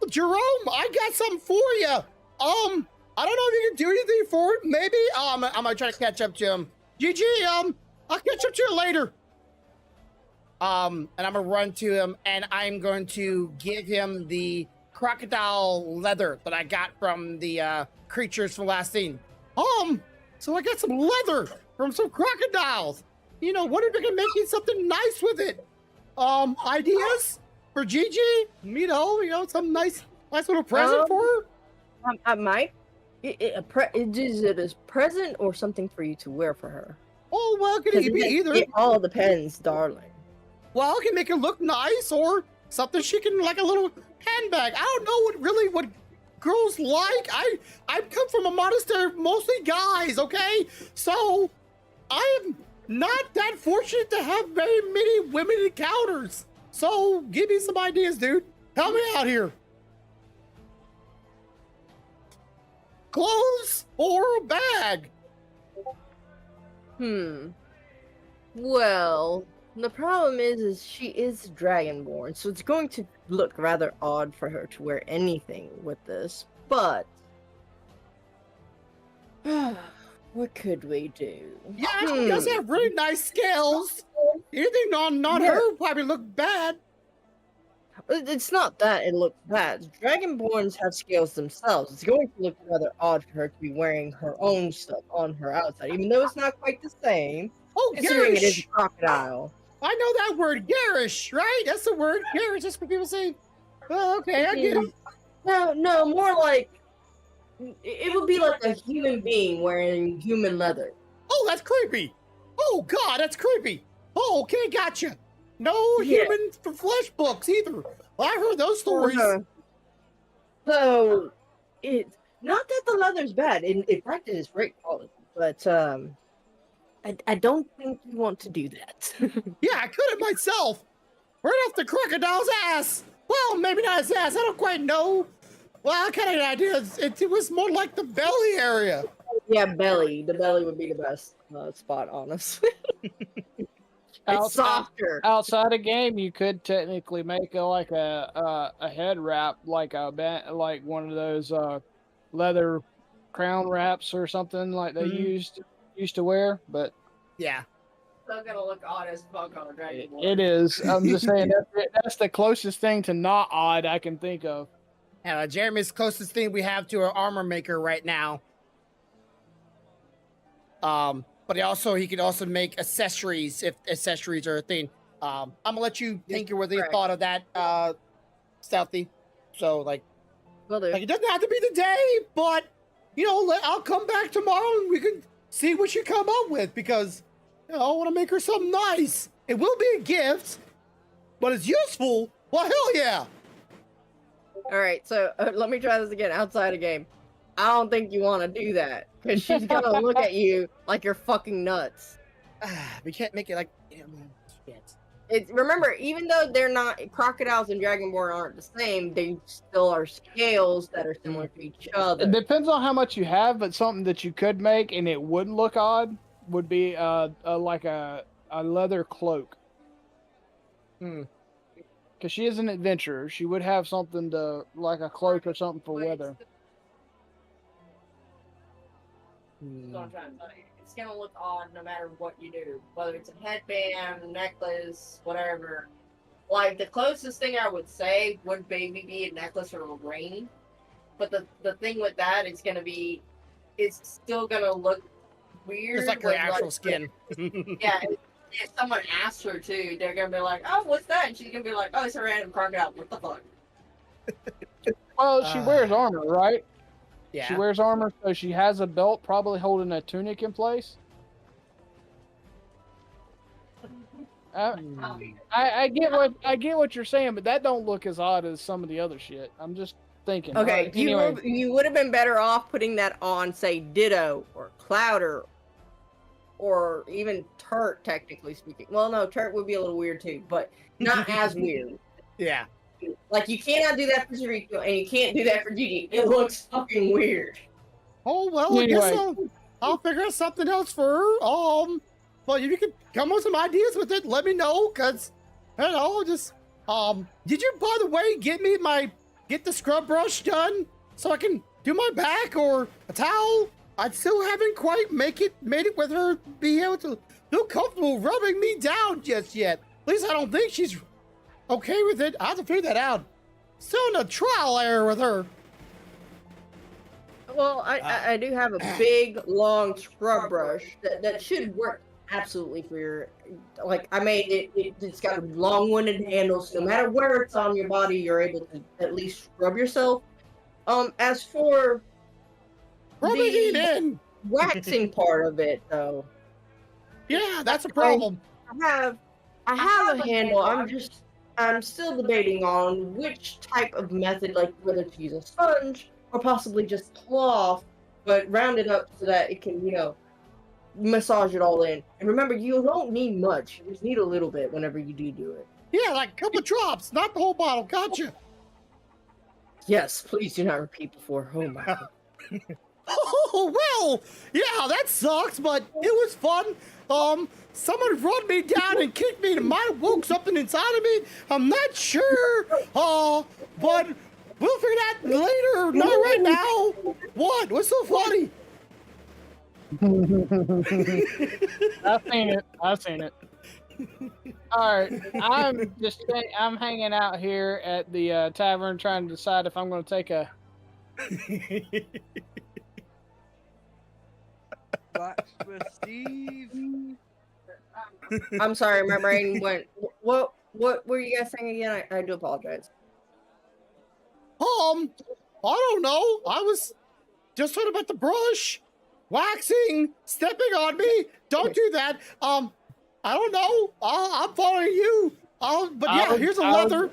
[SPEAKER 2] Jerome, I got something for you. I don't know if you can do anything for it. Maybe. I'm gonna try to catch up to him. GG. I'll catch up to you later. And I'm gonna run to him, and I'm going to give him the crocodile leather that I got from the creatures from last scene. So I got some leather from some crocodiles. What if I can make something nice with it? Ideas for Gigi? Some nice little present for her.
[SPEAKER 5] I might. Is it a present or something for you to wear for her?
[SPEAKER 2] Oh, well, it could be either.
[SPEAKER 5] It all depends, darling.
[SPEAKER 2] Well, I can make it look nice or something she can, like a little handbag. I don't know what girls like. I come from a monastery of mostly guys, okay? So I am not that fortunate to have very many women encounters. So give me some ideas, dude. Help me out here. clothes or a bag?
[SPEAKER 5] Well, the problem is she is dragonborn, so it's going to look rather odd for her to wear anything with this. But what could we do?
[SPEAKER 2] Yeah, she does have really nice scales. Anything on
[SPEAKER 5] Yeah.
[SPEAKER 2] her probably look bad.
[SPEAKER 5] It's not that it looks bad. Dragonborns have scales themselves. It's going to look rather odd for her to be wearing her own stuff on her outside, even though it's not quite the same.
[SPEAKER 2] Oh,
[SPEAKER 5] Considering it is a
[SPEAKER 2] garish.
[SPEAKER 5] crocodile.
[SPEAKER 2] I know that word, garish, right? That's the word, garish. That's what people say. Oh, okay, I get it.
[SPEAKER 5] No, more like it would be like a human being wearing human leather.
[SPEAKER 2] Oh, that's creepy. Oh, God, that's creepy. Oh, okay, gotcha. No
[SPEAKER 5] Yeah.
[SPEAKER 2] human flesh books either. I heard those stories.
[SPEAKER 5] So it's not that the leather's bad. In fact, it is great quality. But I don't think you want to do that.
[SPEAKER 2] Yeah, I could have myself. Right off the crocodile's ass. Well, maybe not his ass. I don't quite know. Well, I kind of idea. It was more like the belly area.
[SPEAKER 5] Yeah, belly. The belly would be the best spot, honestly. It's softer.
[SPEAKER 3] Outside a game, you could technically make a head wrap, like one of those leather crown wraps or something like they used to wear. But
[SPEAKER 2] Yeah.
[SPEAKER 6] Still gonna look odd as fuck on a dragon.
[SPEAKER 3] it is. I'm just saying that's the closest thing to not odd I can think of.
[SPEAKER 2] Jeremy's closest thing we have to an armor maker right now. But he could also make accessories if accessories are a thing. I'm gonna let you think whether you thought of that, Stealthy. So like it doesn't have to be the day, but I'll come back tomorrow and we can see what you come up with because I want to make her something nice. It will be a gift, but it's useful. Well, hell yeah.
[SPEAKER 5] All right, so let me try this again outside of game. I don't think you want to do that because she's gonna look at you like you're fucking nuts.
[SPEAKER 2] We can't make it like.
[SPEAKER 5] Remember, even though they're not crocodiles and dragonborn aren't the same, they still are scales that are similar to each other.
[SPEAKER 3] It depends on how much you have, but something that you could make and it wouldn't look odd would be like a leather cloak. Because she is an adventurer, she would have something to like a cloak or something for weather.
[SPEAKER 6] That's what I'm trying to tell you. It's gonna look odd no matter what you do, whether it's a headband, necklace, whatever. Like the closest thing I would say would maybe be a necklace or a ring, but the thing with that is gonna be, it's still gonna look weird.
[SPEAKER 2] It's like her actual skin.
[SPEAKER 6] Yeah. If someone asks her to, they're gonna be like, "Oh, what's that?" And she's gonna be like, "Oh, it's a random crocodile. What the fuck?"
[SPEAKER 3] Well, she wears armor, right?
[SPEAKER 2] Yeah.
[SPEAKER 3] She wears armor, so she has a belt, probably holding a tunic in place. I get what you're saying, but that don't look as odd as some of the other shit. I'm just thinking.
[SPEAKER 5] Okay,
[SPEAKER 3] Anyway.
[SPEAKER 5] you would have been better off putting that on, say, Ditto or Clouder, or even Turt, technically speaking. Well, no, Turt would be a little weird too, but not as weird.
[SPEAKER 2] Yeah.
[SPEAKER 5] Like, you cannot do that for Zeriko, and you can't do that for Gigi. It looks fucking weird.
[SPEAKER 2] Oh, well, I guess
[SPEAKER 3] Anyway.
[SPEAKER 2] I'll figure out something else for her. But if you could come with some ideas with it, let me know, because, just, did you, by the way, get the scrub brush done so I can do my back or a towel? I still haven't quite made it with her be able to feel comfortable rubbing me down just yet. At least I don't think she's okay with it. I have to figure that out. Still in a trial error with her.
[SPEAKER 5] Well, I do have a big, long scrub brush that should work absolutely for your, like, I made it's got long-winded handles. No matter where it's on your body, you're able to at least scrub yourself. As for
[SPEAKER 2] Rubbing it in.
[SPEAKER 5] waxing part of it, though,
[SPEAKER 2] Yeah, that's a problem.
[SPEAKER 5] I have a handle. I'm still debating on which type of method, like whether to use a sponge or possibly just cloth, but round it up so that it can, massage it all in. And remember, you don't need much. You just need a little bit whenever you do it.
[SPEAKER 2] Yeah, like a couple drops, not the whole bottle. Gotcha.
[SPEAKER 5] Yes, please do not repeat before. Oh my God.
[SPEAKER 2] Oh, well, yeah, that sucks, but it was fun. Someone run me down and kicked me and might have woke something inside of me. I'm not sure. But we'll figure that later. Not right now. What? What's so funny?
[SPEAKER 8] I've seen it. All right, I'm hanging out here at the tavern trying to decide if I'm going to take a.
[SPEAKER 4] Blacksmith Steve.
[SPEAKER 5] I'm sorry, my brain went. What were you guys saying again? I do apologize.
[SPEAKER 2] I don't know. I was just talking about the brush, waxing, stepping on me. Don't do that. I don't know. I'm following you. But yeah, here's a leather.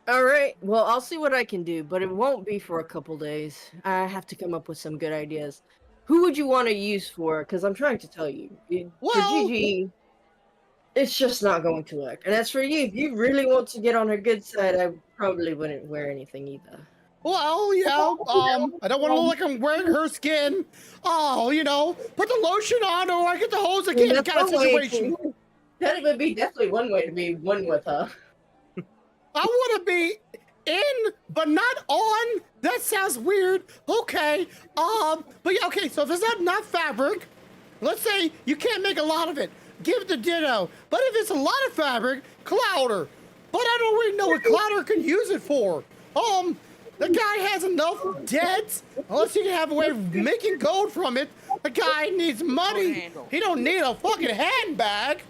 [SPEAKER 5] All right. Well, I'll see what I can do, but it won't be for a couple days. I have to come up with some good ideas. Who would you want to use for? Because I'm trying to tell you, for Gigi, it's just not going to work. And as for you, if you really want to get on her good side, I probably wouldn't wear anything either.
[SPEAKER 2] Well, yeah. I don't want to look like I'm wearing her skin. Oh, put the lotion on, or I get the hose again. Kind of situation.
[SPEAKER 5] That would be definitely one way to be one with her.
[SPEAKER 2] I want to be in, but not on. That sounds weird. Okay. But yeah, okay, so if it's not fabric, let's say you can't make a lot of it, give it to Ditto. But if it's a lot of fabric, clouder. But I don't really know what clouder can use it for. The guy has enough debts, unless he can have a way of making gold from it. The guy needs money. He don't need a fucking handbag.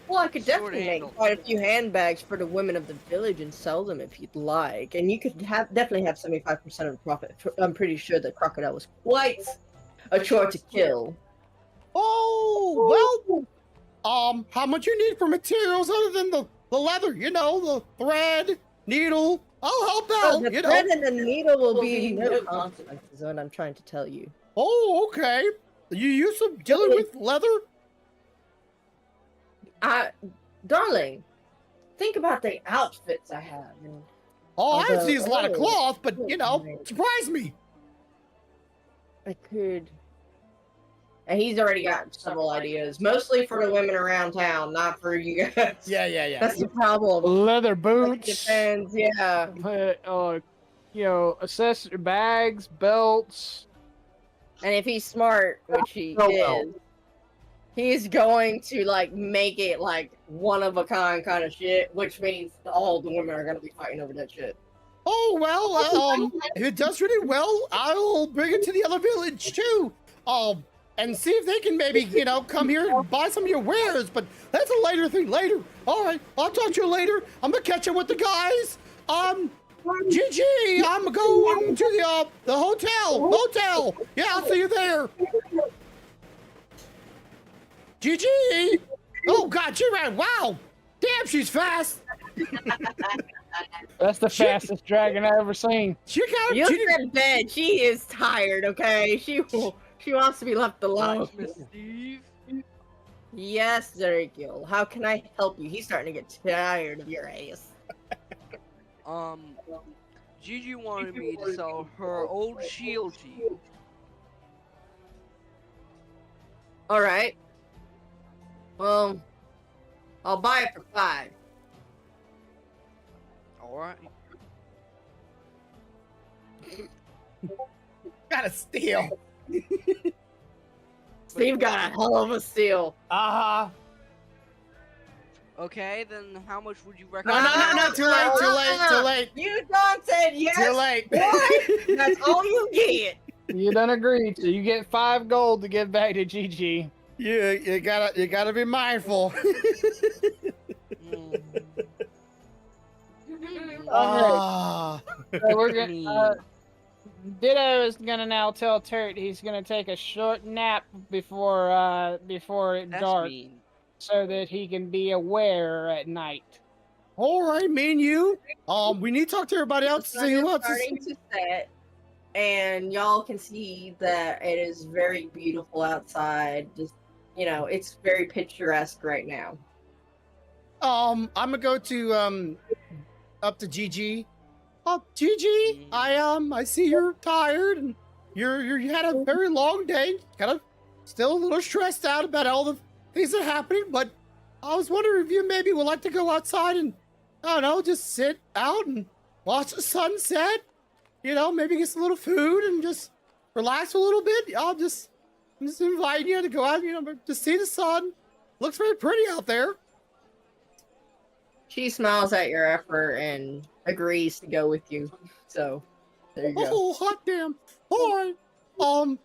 [SPEAKER 5] Well, I could definitely make quite a few handbags for the women of the village and sell them if you'd like. And you could definitely have 75% of the profit. I'm pretty sure the crocodile was quite a chore to kill.
[SPEAKER 2] Oh, well, how much you need for materials other than the leather, the thread, needle? I'll help out,
[SPEAKER 5] The thread and the needle will be no consequences, is what I'm trying to tell you.
[SPEAKER 2] Oh, okay. You used to dealing with leather?
[SPEAKER 5] Darling, think about the outfits I have.
[SPEAKER 2] I didn't see a lot of cloth, but, surprise me.
[SPEAKER 5] I could. And he's already got several ideas, mostly for the women around town, not for you guys.
[SPEAKER 2] Yeah.
[SPEAKER 5] That's the problem.
[SPEAKER 8] Leather
[SPEAKER 5] It
[SPEAKER 8] boots.
[SPEAKER 5] depends, yeah.
[SPEAKER 8] Accessory bags, belts.
[SPEAKER 5] And if he's smart, which he is, he's going to make it one of a kind of shit, which means all the women are gonna be fighting over that shit.
[SPEAKER 2] Oh, well, if it does really well, I'll bring it to the other village too. And see if they can maybe, come here and buy some of your wares, but that's a later thing later. All right, I'll talk to you later. I'm gonna catch up with the guys. Gigi, I'm going to the hotel. Yeah, I'll see you there. Gigi! Oh God, she ran! Wow, damn, she's fast.
[SPEAKER 8] That's the fastest dragon I ever seen.
[SPEAKER 2] She
[SPEAKER 5] You said bed. She is tired. Okay, she wants to be left alone.
[SPEAKER 4] Blacksmith Steve.
[SPEAKER 5] Yes, Zergil. How can I help you? He's starting to get tired of your ass.
[SPEAKER 4] Gigi wanted me to sell her old shield to you.
[SPEAKER 5] All right. Well, I'll buy it for 5.
[SPEAKER 4] Alright.
[SPEAKER 2] Gotta steal.
[SPEAKER 5] Steve got a hell of a steal.
[SPEAKER 4] Okay, then how much would you
[SPEAKER 2] No,
[SPEAKER 4] recommend?
[SPEAKER 2] too late.
[SPEAKER 5] You done said yes.
[SPEAKER 2] Too late.
[SPEAKER 5] What? That's all you get.
[SPEAKER 8] You done agreed, so you get 5 gold to give back to Gigi.
[SPEAKER 2] Yeah, you gotta be mindful.
[SPEAKER 8] So we're gonna. Ditto is gonna now tell Turt he's gonna take a short nap before it
[SPEAKER 4] That's
[SPEAKER 8] dark,
[SPEAKER 4] mean.
[SPEAKER 8] so that he can be aware at night.
[SPEAKER 2] All right, me and you. We need to talk to everybody else.
[SPEAKER 5] The
[SPEAKER 2] See
[SPEAKER 5] sun
[SPEAKER 2] who
[SPEAKER 5] is
[SPEAKER 2] else is.
[SPEAKER 5] starting to set, and y'all can see that it is very beautiful outside. Just it's very picturesque right now.
[SPEAKER 2] I'm gonna go to up to Gigi. Oh, Gigi, I see you're tired, and you had a very long day, kind of still a little stressed out about all the things that are happening, but I was wondering if you maybe would like to go outside and, I don't know, just sit out and watch the sunset, you know, maybe get some little food and just relax a little bit. I'm just inviting you to go out, you know, to see the sun. Looks very pretty out there.
[SPEAKER 5] She smiles at your effort and agrees to go with you. So there you go.
[SPEAKER 2] Oh, hot damn. All right.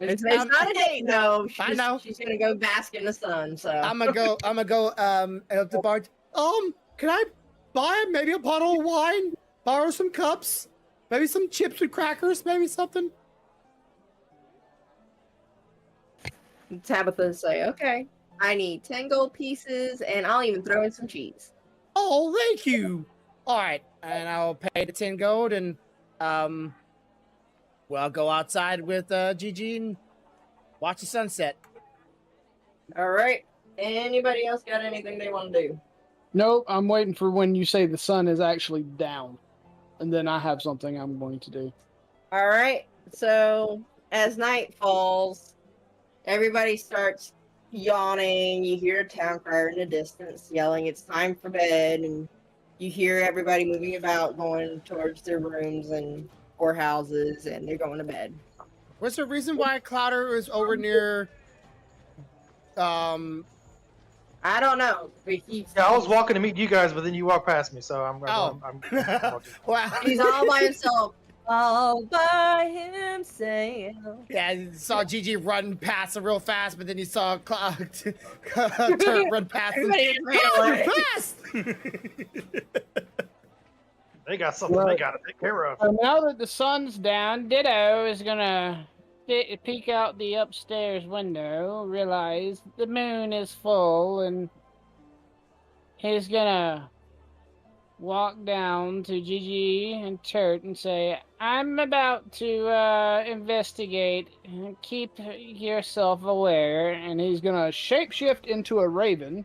[SPEAKER 5] It's not a date, though.
[SPEAKER 2] I know.
[SPEAKER 5] She's gonna go bask in the sun. So
[SPEAKER 2] I'm gonna go at the bar. Can I buy maybe a bottle of wine, borrow some cups, maybe some chips with crackers, maybe something?
[SPEAKER 5] Tabitha say, "Okay, I need 10 gold pieces, and I'll even throw in some cheese."
[SPEAKER 2] Oh, thank you. All right, and I'll pay the 10 gold, and well, I'll go outside with Gigi and watch the sunset.
[SPEAKER 5] All right. Anybody else got anything they want to do?
[SPEAKER 3] Nope, I'm waiting for when you say the sun is actually down, and then I have something I'm going to do.
[SPEAKER 5] All right. So as night falls, everybody starts yawning. You hear a town crier in the distance yelling, "It's time for bed!" And you hear everybody moving about, going towards their rooms and or houses, and they're going to bed.
[SPEAKER 2] What's the reason why Clouder is over near?
[SPEAKER 5] I don't know. But
[SPEAKER 9] Yeah, I was walking to meet you guys, but then you walked past me, so I'm
[SPEAKER 2] Oh.
[SPEAKER 9] I'm
[SPEAKER 2] Wow.
[SPEAKER 5] he's all by himself. All by himself.
[SPEAKER 2] Yeah, you saw Gigi run past him real fast, but then you saw Turret run past him.
[SPEAKER 5] Everybody ran
[SPEAKER 2] God,
[SPEAKER 5] away.
[SPEAKER 2] you're fast!
[SPEAKER 9] They got something they got to take care of.
[SPEAKER 8] So now that the sun's down, Ditto is gonna peek out the upstairs window, realize the moon is full, and he's gonna walk down to Gigi and Turt and say, "I'm about to investigate. Keep yourself aware." And he's gonna shapeshift into a raven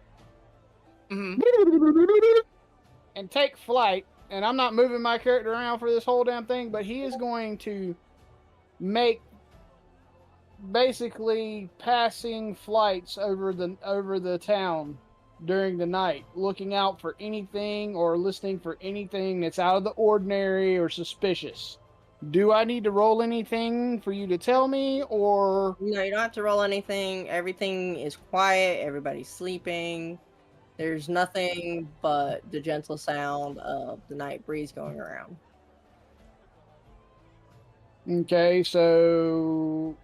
[SPEAKER 2] Mhm.
[SPEAKER 8] and take flight. And I'm not moving my character around for this whole damn thing, but he is going to make basically passing flights over the town during the night, looking out for anything or listening for anything that's out of the ordinary or suspicious. Do I need to roll anything for you to tell me, or
[SPEAKER 5] No, you don't have to roll anything. Everything is quiet. Everybody's sleeping. There's nothing but the gentle sound of the night breeze going around.
[SPEAKER 8] okay, so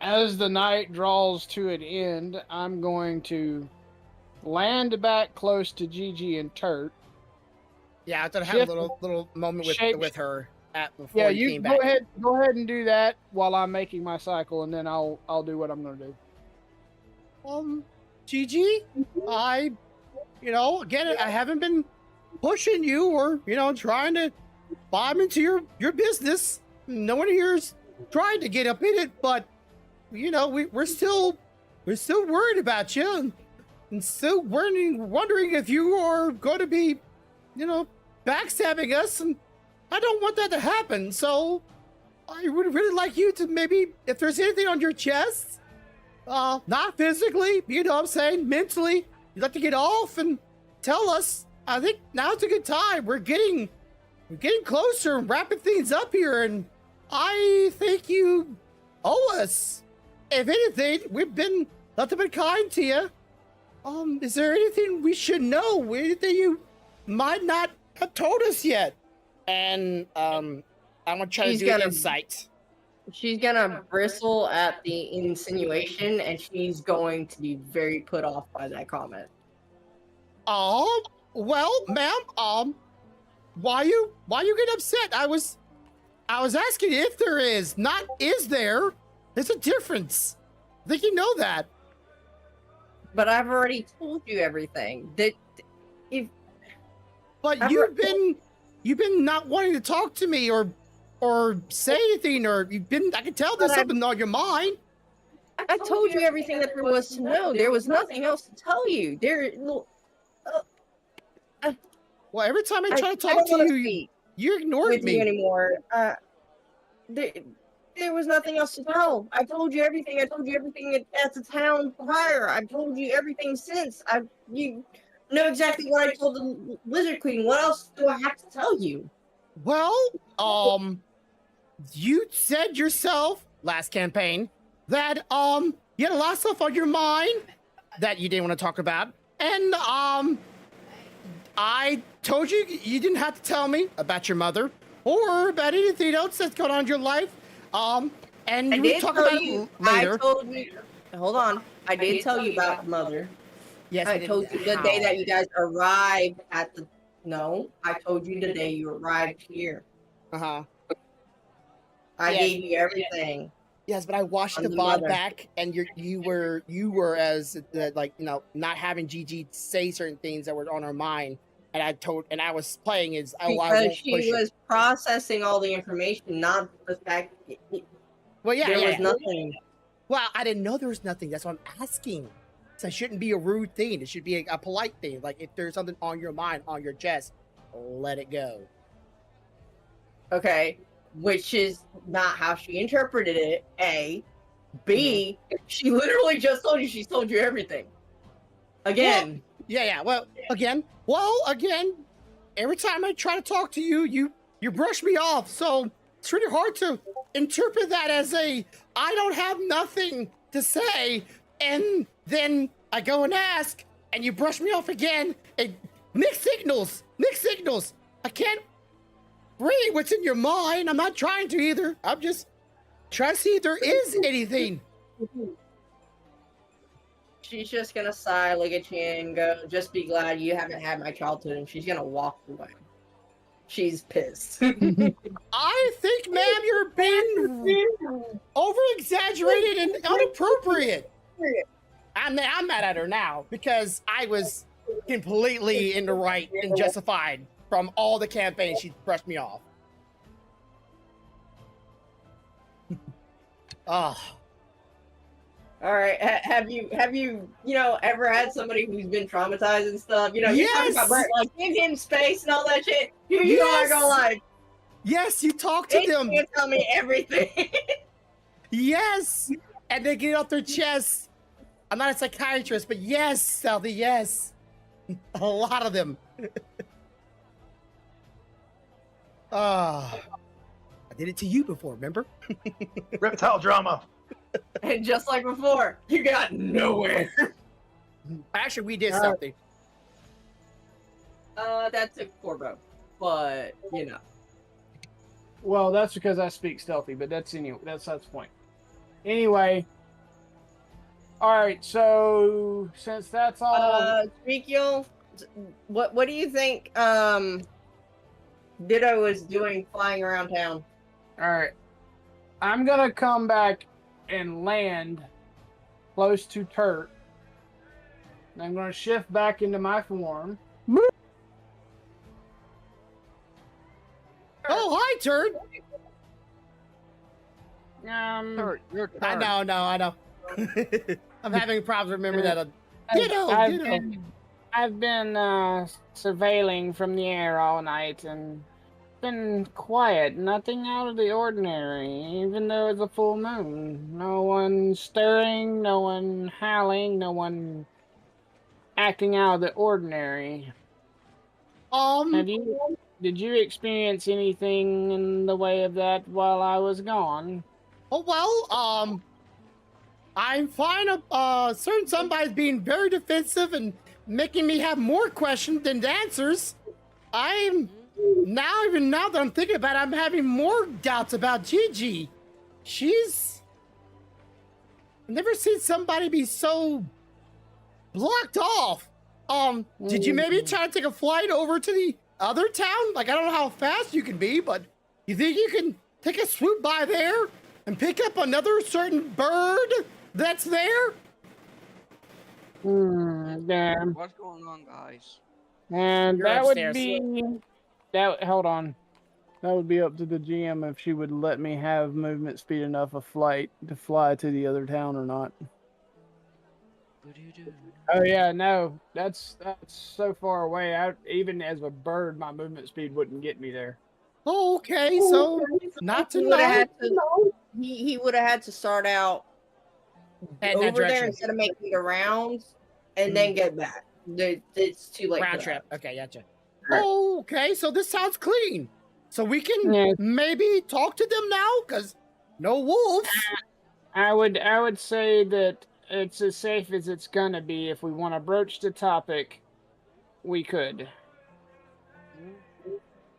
[SPEAKER 8] as the night draws to an end, I'm going to land back close to Gigi and Turt.
[SPEAKER 2] Yeah, I thought I had a
[SPEAKER 8] Shift-
[SPEAKER 2] little moment
[SPEAKER 8] shape-
[SPEAKER 2] with her before
[SPEAKER 8] Yeah,
[SPEAKER 2] you
[SPEAKER 8] you
[SPEAKER 2] came
[SPEAKER 8] go
[SPEAKER 2] back.
[SPEAKER 8] ahead and do that while I'm making my cycle, and then I'll do what I'm gonna do.
[SPEAKER 2] Gigi, again, I haven't been pushing you or, trying to bomb into your business. No one here's trying to get up in it, but, we're still worried about you and still wondering if you are going to be, backstabbing us, and I don't want that to happen. So I would really like you to maybe, if there's anything on your chest, not physically, what I'm saying, mentally, you'd like to get off and tell us. I think now's a good time. We're getting closer and wrapping things up here, and I think you owe us. If anything, we've been nothing but kind to you. Is there anything we should know? Anything you might not have told us yet? And I'm gonna try
[SPEAKER 5] She's
[SPEAKER 2] to do
[SPEAKER 5] gonna-
[SPEAKER 2] insight.
[SPEAKER 5] She's gonna bristle at the insinuation, and she's going to be very put off by that comment.
[SPEAKER 2] Well, ma'am, why you get upset? I was asking if there is, not is there. There's a difference. I think you know that.
[SPEAKER 5] But I've already told you everything.
[SPEAKER 2] But
[SPEAKER 5] I've
[SPEAKER 2] you've been not wanting to talk to me or say anything, or I can tell there's
[SPEAKER 5] But I-
[SPEAKER 2] something on your mind.
[SPEAKER 5] I told you everything that there was to know. There was nothing else to tell you.
[SPEAKER 2] Well, every time I try to
[SPEAKER 5] I
[SPEAKER 2] talk
[SPEAKER 5] don't
[SPEAKER 2] to
[SPEAKER 5] wanna
[SPEAKER 2] you,
[SPEAKER 5] speak
[SPEAKER 2] you ignored
[SPEAKER 5] with you
[SPEAKER 2] me.
[SPEAKER 5] anymore. there was nothing else to tell. I told you everything. I told you everything at the town prior. I've told you everything since. You know exactly what I told the Lizard Queen. What else do I have to tell you?
[SPEAKER 2] Well, you said yourself last campaign that you had a lot of stuff on your mind that you didn't want to talk about, and I told you you didn't have to tell me about your mother or about anything else that's going on in your life. And
[SPEAKER 5] I
[SPEAKER 2] we
[SPEAKER 5] did
[SPEAKER 2] talk
[SPEAKER 5] tell
[SPEAKER 2] about
[SPEAKER 5] you.
[SPEAKER 2] it later.
[SPEAKER 5] I told you. Hold on. I did tell you about mother.
[SPEAKER 2] Yes,
[SPEAKER 5] I told you the day that you guys arrived at the. No, I told you the day you arrived here.
[SPEAKER 2] Uh-huh.
[SPEAKER 5] I
[SPEAKER 2] Yes.
[SPEAKER 5] gave you everything.
[SPEAKER 2] Yes, but I watched
[SPEAKER 5] On
[SPEAKER 2] the
[SPEAKER 5] the
[SPEAKER 2] VOD
[SPEAKER 5] mother.
[SPEAKER 2] back, and you were as like, you know, not having Gigi say certain things that were on her mind, and I was playing as I
[SPEAKER 5] Because
[SPEAKER 2] won't
[SPEAKER 5] she
[SPEAKER 2] push it.
[SPEAKER 5] was processing all the information, not the fact
[SPEAKER 2] Well, yeah,
[SPEAKER 5] there
[SPEAKER 2] yeah,
[SPEAKER 5] was
[SPEAKER 2] yeah.
[SPEAKER 5] nothing.
[SPEAKER 2] Well, I didn't know there was nothing. That's what I'm asking. So it shouldn't be a rude thing. It should be a polite thing. Like if there's something on your mind, on your chest, let it go.
[SPEAKER 5] Okay, which is not how she interpreted it. A, B, she literally just told you she's told you everything. Again.
[SPEAKER 2] Yeah. Well, again, every time I try to talk to you, you brush me off. So it's really hard to interpret that as I don't have nothing to say, and then I go and ask, and you brush me off again. And mixed signals. I can't read what's in your mind. I'm not trying to either. I'm just trying to see if there is anything.
[SPEAKER 5] She's just gonna sigh, look at you, and go, just be glad you haven't had my childhood, and she's gonna walk away. She's pissed.
[SPEAKER 2] I think, ma'am, you're being over-exaggerated and inappropriate. I'm mad at her now because I was completely in the right and justified from all the campaigns she brushed me off. Oh.
[SPEAKER 5] All right, have you ever had somebody who's been traumatized and stuff? You know, you're talking about
[SPEAKER 2] Yes!
[SPEAKER 5] like give him space and all that shit. You are
[SPEAKER 2] Yes!
[SPEAKER 5] going like,
[SPEAKER 2] Yes, you talk to
[SPEAKER 5] they
[SPEAKER 2] them.
[SPEAKER 5] can't tell me everything.
[SPEAKER 2] Yes, and they get it off their chest. I'm not a psychiatrist, but yes, Salty, yes. A lot of them. I did it to you before, remember?
[SPEAKER 9] Reptile drama.
[SPEAKER 5] And just like before, you got nowhere.
[SPEAKER 2] Actually, we did something.
[SPEAKER 5] That took Corbo, but you know.
[SPEAKER 3] Well, that's because I speak stealthy, but that's the point. Anyway, all right. So since that's all,
[SPEAKER 5] Ezekiel, what do you think? Ditto was doing flying around town.
[SPEAKER 3] all right, I'm gonna come back and land close to Turt. And I'm gonna shift back into my form.
[SPEAKER 2] Oh, hi, Turd.
[SPEAKER 3] Turt, you're Turt.
[SPEAKER 2] I know. I'm having problems remembering that.
[SPEAKER 8] I've been surveilling from the air all night and been quiet, nothing out of the ordinary, even though it's a full moon. No one stirring, no one howling, no one acting out of the ordinary. Did you experience anything in the way of that while I was gone?
[SPEAKER 2] Oh, well, I'm fine. Certain somebody's being very defensive and making me have more questions than answers. Even now that I'm thinking about it, I'm having more doubts about Gigi. I've never seen somebody be so blocked off. Did you maybe try to take a flight over to the other town? Like, I don't know how fast you can be, but you think you can take a swoop by there and pick up another certain bird that's there?
[SPEAKER 8] Damn.
[SPEAKER 4] What's going on, guys?
[SPEAKER 8] And
[SPEAKER 2] You're
[SPEAKER 8] that
[SPEAKER 2] upstairs.
[SPEAKER 8] would be hold on. That would be up to the GM if she would let me have movement speed enough of flight to fly to the other town or not. Oh yeah, no, that's so far away. Even as a bird, my movement speed wouldn't get me there.
[SPEAKER 2] Okay, so not to
[SPEAKER 5] You would have
[SPEAKER 2] know.
[SPEAKER 5] had to. he would have had to start out
[SPEAKER 2] Head in that
[SPEAKER 5] over there
[SPEAKER 2] direction.
[SPEAKER 5] instead of making the rounds and then get back. It's too late.
[SPEAKER 2] Round
[SPEAKER 5] for
[SPEAKER 2] trip.
[SPEAKER 5] that.
[SPEAKER 2] Okay, gotcha.
[SPEAKER 8] Right.
[SPEAKER 2] Okay, so this sounds clean. So we can
[SPEAKER 8] Yeah.
[SPEAKER 2] maybe talk to them now, because no wolves.
[SPEAKER 8] I would say that it's as safe as it's gonna be. If we want to broach the topic, we could.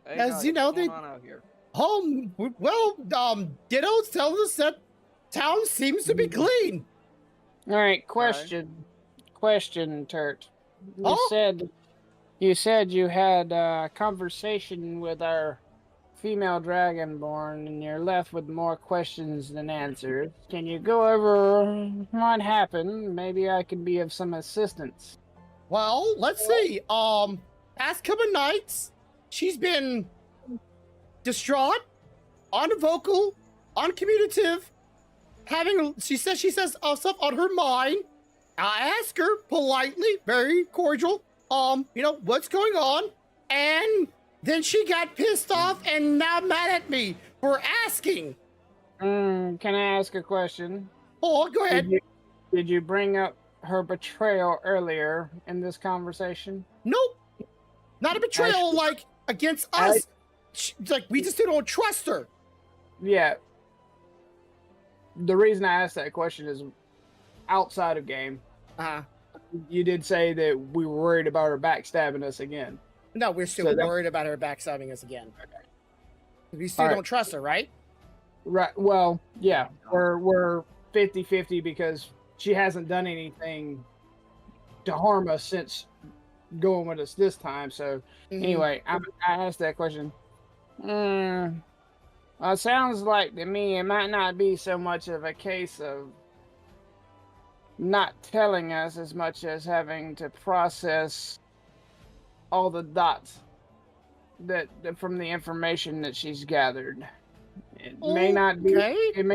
[SPEAKER 4] Hey,
[SPEAKER 2] As
[SPEAKER 4] guys,
[SPEAKER 2] you know,
[SPEAKER 4] what's going
[SPEAKER 2] they-
[SPEAKER 4] on out here?
[SPEAKER 2] Ditto's telling us that town seems to be clean.
[SPEAKER 8] All right, question, Turt.
[SPEAKER 2] Oh?
[SPEAKER 8] You said you had a conversation with our female dragonborn, and you're left with more questions than answers. Can you go over what happened? Maybe I could be of some assistance.
[SPEAKER 2] Well, let's see. Past couple nights, she's been distraught, unvocal, uncommunicative, she says stuff on her mind. I ask her politely, very cordial, what's going on? And then she got pissed off and now mad at me for asking.
[SPEAKER 8] Can I ask a question?
[SPEAKER 2] Oh, go ahead.
[SPEAKER 8] Did you bring up her betrayal earlier in this conversation?
[SPEAKER 2] Nope. Not a betrayal like against us. Like we just don't trust her.
[SPEAKER 8] Yeah. The reason I asked that question is outside of game. You did say that we were worried about her backstabbing us again.
[SPEAKER 2] No, we're still worried about her backstabbing us again. We still don't trust her, right?
[SPEAKER 8] Right. Well, yeah, we're 50-50 because she hasn't done anything to harm us since going with us this time. So anyway, I asked that question. Well, it sounds like to me it might not be so much of a case of not telling us as much as having to process all the dots that from the information that she's gathered. It may not be. It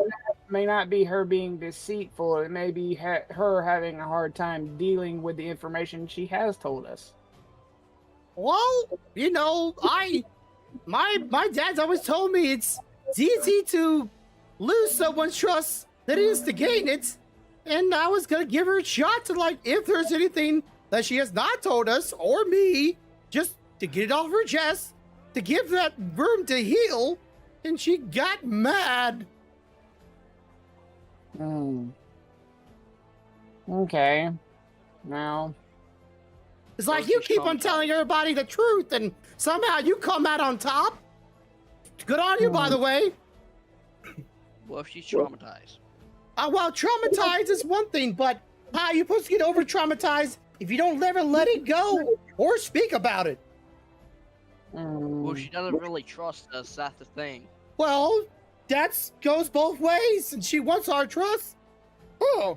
[SPEAKER 8] may not be her being deceitful. It may be her having a hard time dealing with the information she has told us.
[SPEAKER 2] Well, my dad's always told me it's easy to lose someone's trust than it is to gain it. And I was gonna give her a shot to if there's anything that she has not told us or me, just to get it off her chest, to give that room to heal. And she got mad.
[SPEAKER 8] Okay. Now.
[SPEAKER 2] It's like you keep on telling everybody the truth and somehow you come out on top. Good on you, by the way.
[SPEAKER 4] Well, if she's traumatized.
[SPEAKER 2] Well, traumatized is one thing, but how are you supposed to get over traumatized if you don't ever let it go or speak about it?
[SPEAKER 4] Well, she doesn't really trust us, that's the thing.
[SPEAKER 2] Well, that goes both ways, and she wants our trust. Oh.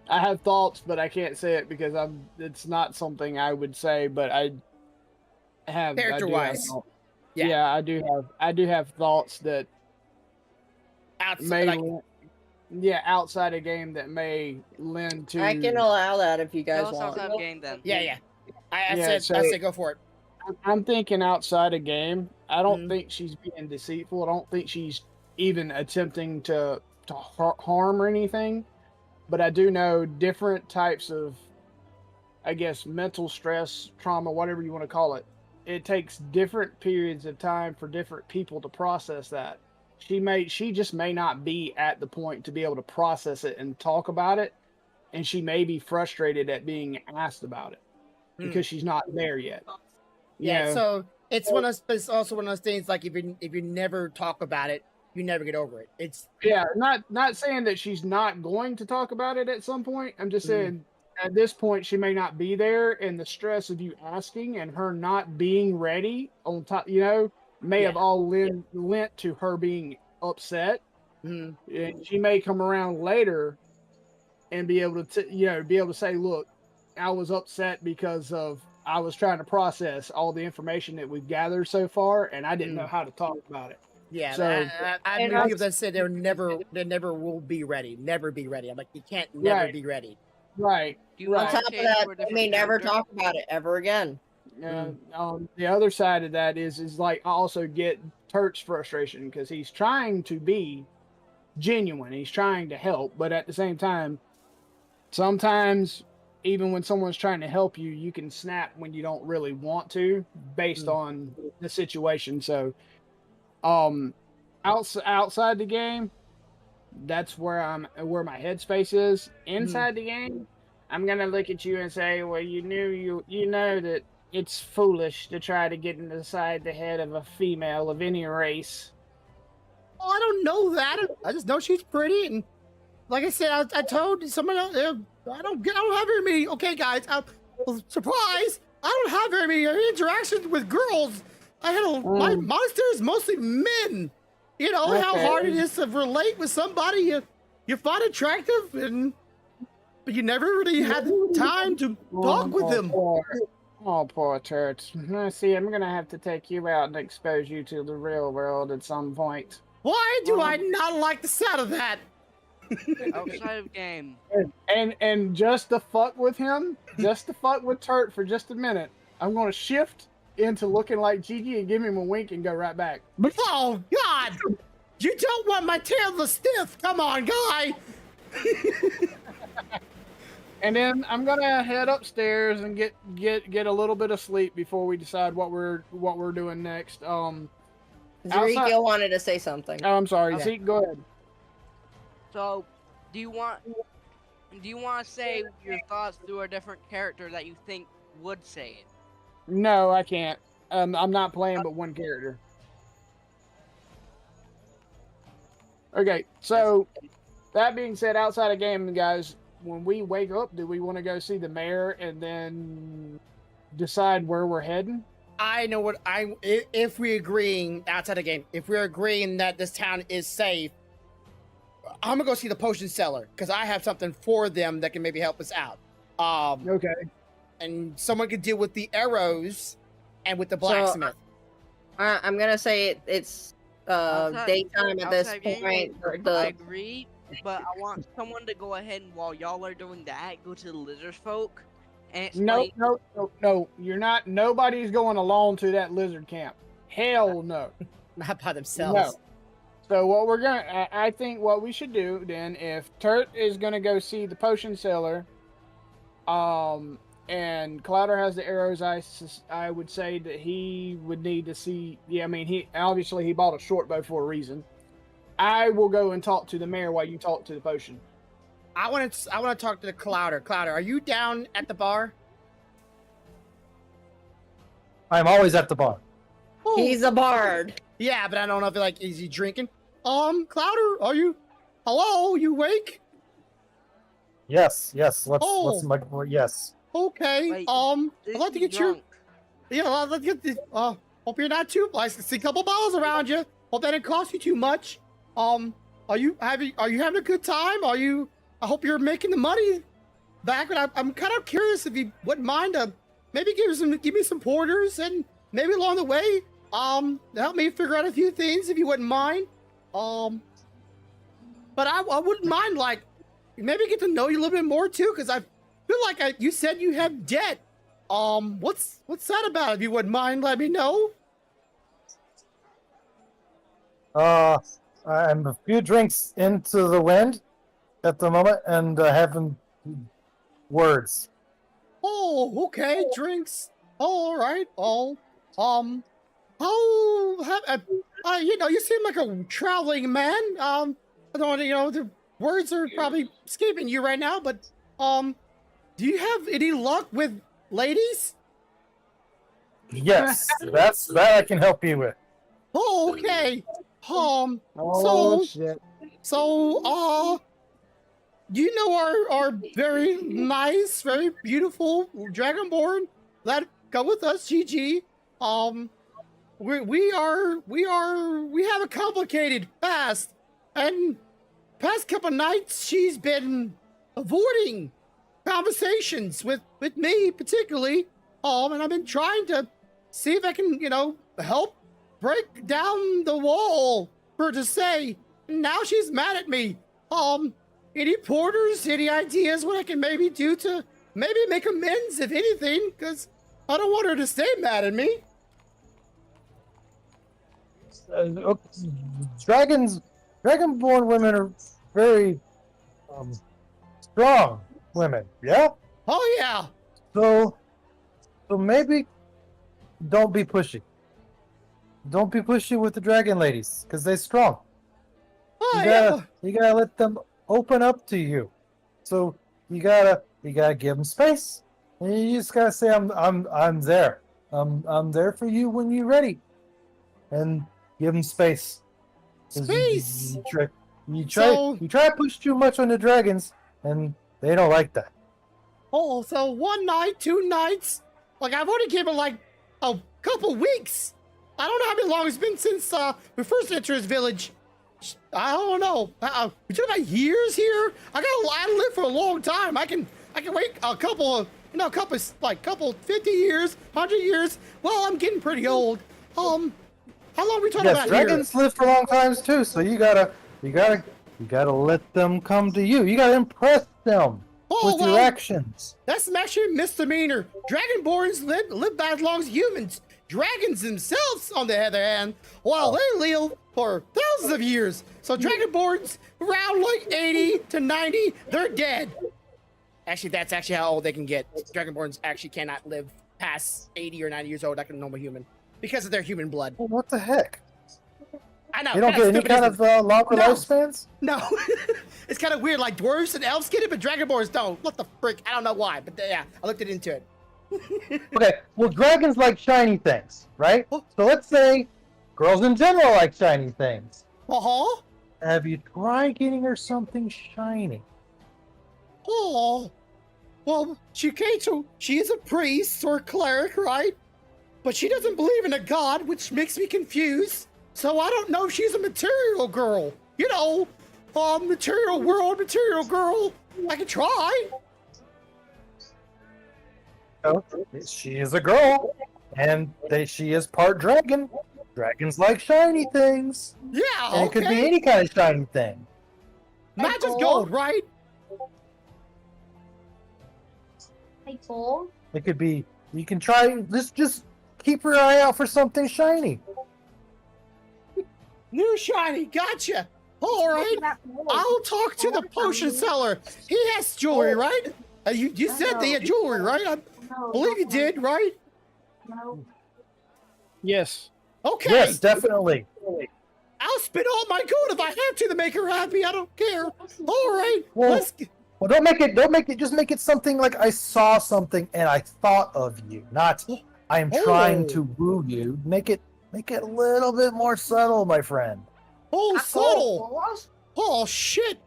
[SPEAKER 8] I have thoughts, but I can't say it because it's not something I would say, but I have
[SPEAKER 2] character-wise.
[SPEAKER 8] Yeah, I do have thoughts that
[SPEAKER 2] outside
[SPEAKER 8] outside of game that may lend to.
[SPEAKER 5] I can allow that if you guys want.
[SPEAKER 4] Outside of game then.
[SPEAKER 2] Yeah. I said go for it.
[SPEAKER 8] I'm thinking outside of game. I don't think she's being deceitful. I don't think she's even attempting to harm or anything. But I do know different types of, I guess, mental stress, trauma, whatever you want to call it. It takes different periods of time for different people to process that. She just may not be at the point to be able to process it and talk about it, and she may be frustrated at being asked about it because she's not there yet.
[SPEAKER 2] So it's also one of those things like if you never talk about it, you never get over it. It's
[SPEAKER 8] not saying that she's not going to talk about it at some point. I'm just saying at this point she may not be there, and the stress of you asking and her not being ready on top, may have all lent to her being upset. And she may come around later and be able to say, look, I was upset because I was trying to process all the information that we've gathered so far, and I didn't know how to talk about it.
[SPEAKER 2] Yeah,
[SPEAKER 8] so
[SPEAKER 2] I know people that say they never will be ready, never be ready. I'm like, you can't never be ready.
[SPEAKER 8] Right.
[SPEAKER 5] On top of that, they may never talk about it ever again.
[SPEAKER 8] The other side of that is like I also get
[SPEAKER 3] Turt's frustration because he's trying to be genuine. He's trying to help, but at the same time, sometimes even when someone's trying to help you, you can snap when you don't really want to, based on the situation. So, outside the game, that's where my headspace is. Inside the game, I'm gonna look at you and say, well, you know that it's foolish to try to get inside the head of a female of any race.
[SPEAKER 2] Oh, I don't know that. I just know she's pretty, and like I said, I told someone else, I don't have very many. Okay, guys, surprise! I don't have very many interactions with girls. I had my monster is mostly men. You know how hard it is to relate with somebody you find attractive, but you never really had the time to talk with them.
[SPEAKER 8] Poor Turt. See, I'm gonna have to take you out and expose you to the real world at some point.
[SPEAKER 2] Why do I not like the sound of that?
[SPEAKER 4] Outside of game.
[SPEAKER 3] And just to fuck with him, just to fuck with Turt for just a minute, I'm gonna shift into looking like Gigi and give him a wink and go right back.
[SPEAKER 2] Oh God! You don't want my tail to stiff. Come on, guy.
[SPEAKER 3] And then I'm gonna head upstairs and get a little bit of sleep before we decide what we're doing next.
[SPEAKER 5] Zerika wanted to say something.
[SPEAKER 3] Oh, I'm sorry,
[SPEAKER 4] Okay.
[SPEAKER 3] Zeke, go ahead.
[SPEAKER 4] So, do you want to say your thoughts through a different character that you think would say it?
[SPEAKER 3] No, I can't. I'm not playing but one character. Okay, so that being said, outside of game, guys, when we wake up, do we want to go see the mayor and then decide where we're heading?
[SPEAKER 2] I know what if we're agreeing outside the game, if we're agreeing that this town is safe, I'm gonna go see the potion seller because I have something for them that can maybe help us out.
[SPEAKER 3] Okay.
[SPEAKER 2] And someone could deal with the arrows and with the blacksmith.
[SPEAKER 5] I'm gonna say it's daytime at this point.
[SPEAKER 4] I agree, but I want someone to go ahead and while y'all are doing that, go to the lizard folk and explain.
[SPEAKER 3] No. You're not. Nobody's going alone to that lizard camp. Hell no.
[SPEAKER 2] Not by themselves.
[SPEAKER 3] No. So what I think what we should do then, if Turt is gonna go see the potion seller, and Clouder has the arrows, I would say that he would need to see. Yeah, I mean, he bought a short bow for a reason. I will go and talk to the mayor while you talk to the potion.
[SPEAKER 2] I want to talk to the Clouder. Clouder, are you down at the bar?
[SPEAKER 9] I'm always at the bar.
[SPEAKER 2] Oh.
[SPEAKER 5] He's a bard.
[SPEAKER 2] Yeah, but I don't know if is he drinking? Clouder, are you? Hello, you awake?
[SPEAKER 9] Yes. Yes. Yes.
[SPEAKER 2] Okay.
[SPEAKER 4] Wait,
[SPEAKER 2] I'd
[SPEAKER 4] Is
[SPEAKER 2] like to
[SPEAKER 4] he
[SPEAKER 2] get you.
[SPEAKER 4] drunk?
[SPEAKER 2] Yeah, let's get the. Hope you're not too. I see a couple bottles around you. Hope that didn't cost you too much. Are you having a good time? I hope you're making the money back. But I'm kind of curious if you wouldn't mind maybe give me some porters and maybe along the way help me figure out a few things if you wouldn't mind. But I wouldn't mind maybe get to know you a little bit more too, because I feel like you said you have debt. What's that about? If you wouldn't mind, let me know.
[SPEAKER 9] I'm a few drinks into the wind at the moment and having words.
[SPEAKER 2] Oh, okay, drinks. All right. You seem like a traveling man. I don't the words are probably escaping you right now, but do you have any luck with ladies?
[SPEAKER 9] Yes, that I can help you with.
[SPEAKER 2] Oh, okay.
[SPEAKER 3] Shit.
[SPEAKER 2] So, you know our very nice, very beautiful Dragonborn that come with us, GG. We have a complicated past, and past couple nights she's been avoiding conversations with me particularly. And I've been trying to see if I can, help break down the wall for her to say. Now she's mad at me. Any porters, any ideas what I can maybe do to maybe make amends, if anything, because I don't want her to stay mad at me.
[SPEAKER 9] Dragonborn women are very strong women. Yeah.
[SPEAKER 2] Oh yeah.
[SPEAKER 9] So maybe don't be pushy. Don't be pushy with the dragon ladies, because they're strong.
[SPEAKER 2] Oh
[SPEAKER 9] You gotta let them open up to you. So you gotta give them space, and you just gotta say, I'm there. I'm there for you when you're ready, and give them space. 'Cause
[SPEAKER 2] Space.
[SPEAKER 9] You
[SPEAKER 2] So-
[SPEAKER 9] try to push too much on the dragons, and they don't like that.
[SPEAKER 2] Oh, so 1 night, 2 nights? Like, I've only given like a couple weeks. I don't know how long it's been since we first entered this village. I don't know. We talking about years here? I live for a long time. I can wait a couple, couple 50 years, 100 years. Well, I'm getting pretty old. How long are we talking about
[SPEAKER 9] dragons live for long times too. So you gotta let them come to you. You gotta impress them with your actions.
[SPEAKER 2] That's actually a misdemeanor. Dragonborns live about as long as humans. Dragons themselves, on the other hand, they live for thousands of years. So Dragonborns, around like 80 to 90, they're dead. Actually, that's actually how old they can get. Dragonborns actually cannot live past 80 or 90 years old like a normal human because of their human blood.
[SPEAKER 9] Well, what the heck?
[SPEAKER 2] I know.
[SPEAKER 9] You don't get any kind of longer lifespans?
[SPEAKER 2] No. It's kind of weird. Like dwarves and elves get it, but Dragonborns don't. What the frick? I don't know why, but yeah, I looked into it.
[SPEAKER 9] Okay, well, dragons like shiny things, right?
[SPEAKER 2] Oh.
[SPEAKER 9] So let's say girls in general like shiny things.
[SPEAKER 2] Uh-huh.
[SPEAKER 9] Have you tried getting her something shiny?
[SPEAKER 2] Oh. Well, she is a priest or a cleric, right? But she doesn't believe in a god, which makes me confused. So I don't know if she's a material girl. You know, material world, material girl. I can try.
[SPEAKER 9] She is a girl, and she is part dragon. Dragons like shiny things.
[SPEAKER 2] Yeah,
[SPEAKER 9] And it could be any kind of shiny thing.
[SPEAKER 2] Not just gold, right?
[SPEAKER 6] Hey, Cole.
[SPEAKER 9] It could be, you can try, just keep your eye out for something shiny.
[SPEAKER 2] New shiny, gotcha. All right, I'll talk to the potion seller. He has jewelry, right? You said they had jewelry, right? I believe you did, right?
[SPEAKER 3] Yes.
[SPEAKER 2] Okay.
[SPEAKER 9] Yes, definitely.
[SPEAKER 2] I'll spend all my gold if I have to make her happy. I don't care. All right.
[SPEAKER 9] Well, don't make it, just make it something like I saw something and I thought of you, not I am trying to woo you. Make it a little bit more subtle, my friend.
[SPEAKER 2] Oh, subtle. Oh, shit.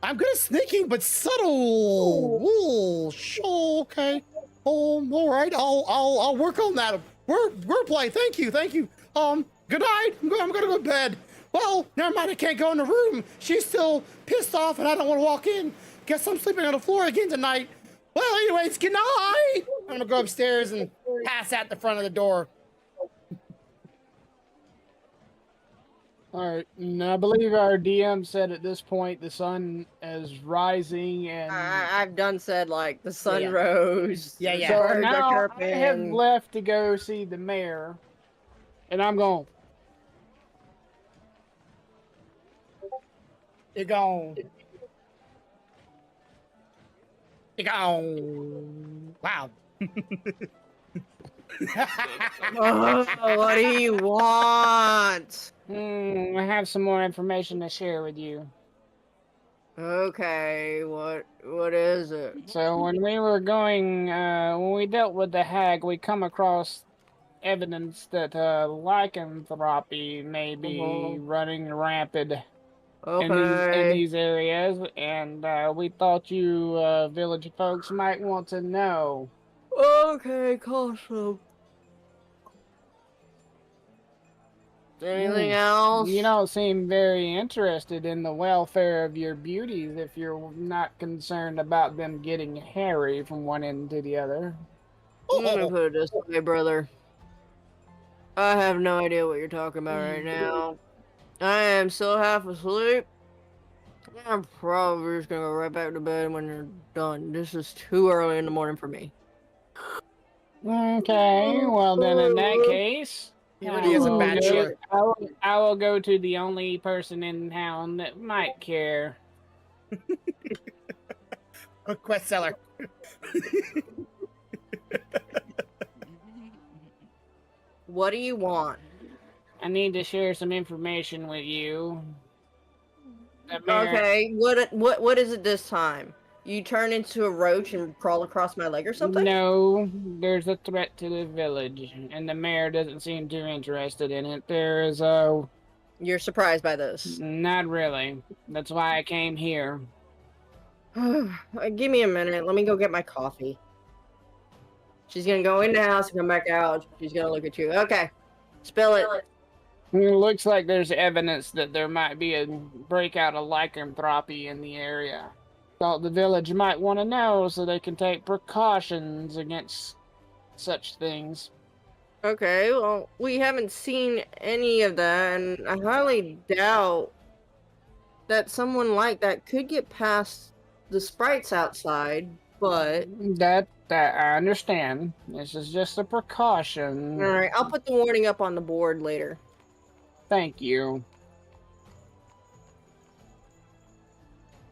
[SPEAKER 2] I'm good at sneaking, but subtle. Oh, sure, okay. All right. I'll work on that. Wordplay. Thank you. Good night. I'm gonna go to bed. Well, never mind. I can't go in the room. She's still pissed off, and I don't want to walk in. Guess I'm sleeping on the floor again tonight. Well, anyways, good night. I'm gonna go upstairs and pass out the front of the door.
[SPEAKER 3] All right, and I believe our DM said at this point the sun is rising, and
[SPEAKER 5] I've done said like the sun
[SPEAKER 2] Yeah.
[SPEAKER 5] rose.
[SPEAKER 2] Yeah,
[SPEAKER 5] the
[SPEAKER 2] yeah.
[SPEAKER 3] so
[SPEAKER 5] birds are
[SPEAKER 3] now I have
[SPEAKER 5] chirping.
[SPEAKER 3] left to go see the mayor, and I'm going.
[SPEAKER 2] You're gone. You're gone. Wow.
[SPEAKER 5] Oh, what do you want?
[SPEAKER 8] I have some more information to share with you.
[SPEAKER 5] Okay, what is it?
[SPEAKER 8] So when we were going, when we dealt with the hag, we come across evidence that lycanthropy may be running rampant in
[SPEAKER 5] Okay.
[SPEAKER 8] these areas, and we thought you village folks might want to know.
[SPEAKER 5] Okay, Cosmo. Anything else?
[SPEAKER 8] You don't seem very interested in the welfare of your beauties if you're not concerned about them getting hairy from one end to the other.
[SPEAKER 5] I'm gonna put it this way, brother. I have no idea what you're talking about right now. I am still half asleep. I'm probably just gonna go right back to bed when you're done. This is too early in the morning for me.
[SPEAKER 8] Okay, well then in that case,
[SPEAKER 2] He really is a bachelor.
[SPEAKER 8] I will go to the only person in town that might care.
[SPEAKER 2] A quest seller.
[SPEAKER 5] What do you want?
[SPEAKER 8] I need to share some information with you. The mayor-
[SPEAKER 5] Okay, what is it this time? You turn into a roach and crawl across my leg or something?
[SPEAKER 8] No, there's a threat to the village, and the mayor doesn't seem too interested in it. There is a...
[SPEAKER 5] You're surprised by this.
[SPEAKER 8] Not really. That's why I came here.
[SPEAKER 5] Give me a minute. Let me go get my coffee. She's gonna go in the house and come back out. She's gonna look at you. Okay. Spill it.
[SPEAKER 8] It looks like there's evidence that there might be a breakout of lycanthropy in the area. Thought the village might want to know so they can take precautions against such things.
[SPEAKER 5] Okay, well, we haven't seen any of that, and I highly doubt that someone like that could get past the sprites outside, but...
[SPEAKER 8] That I understand. This is just a precaution.
[SPEAKER 5] Alright, I'll put the warning up on the board later.
[SPEAKER 8] Thank you.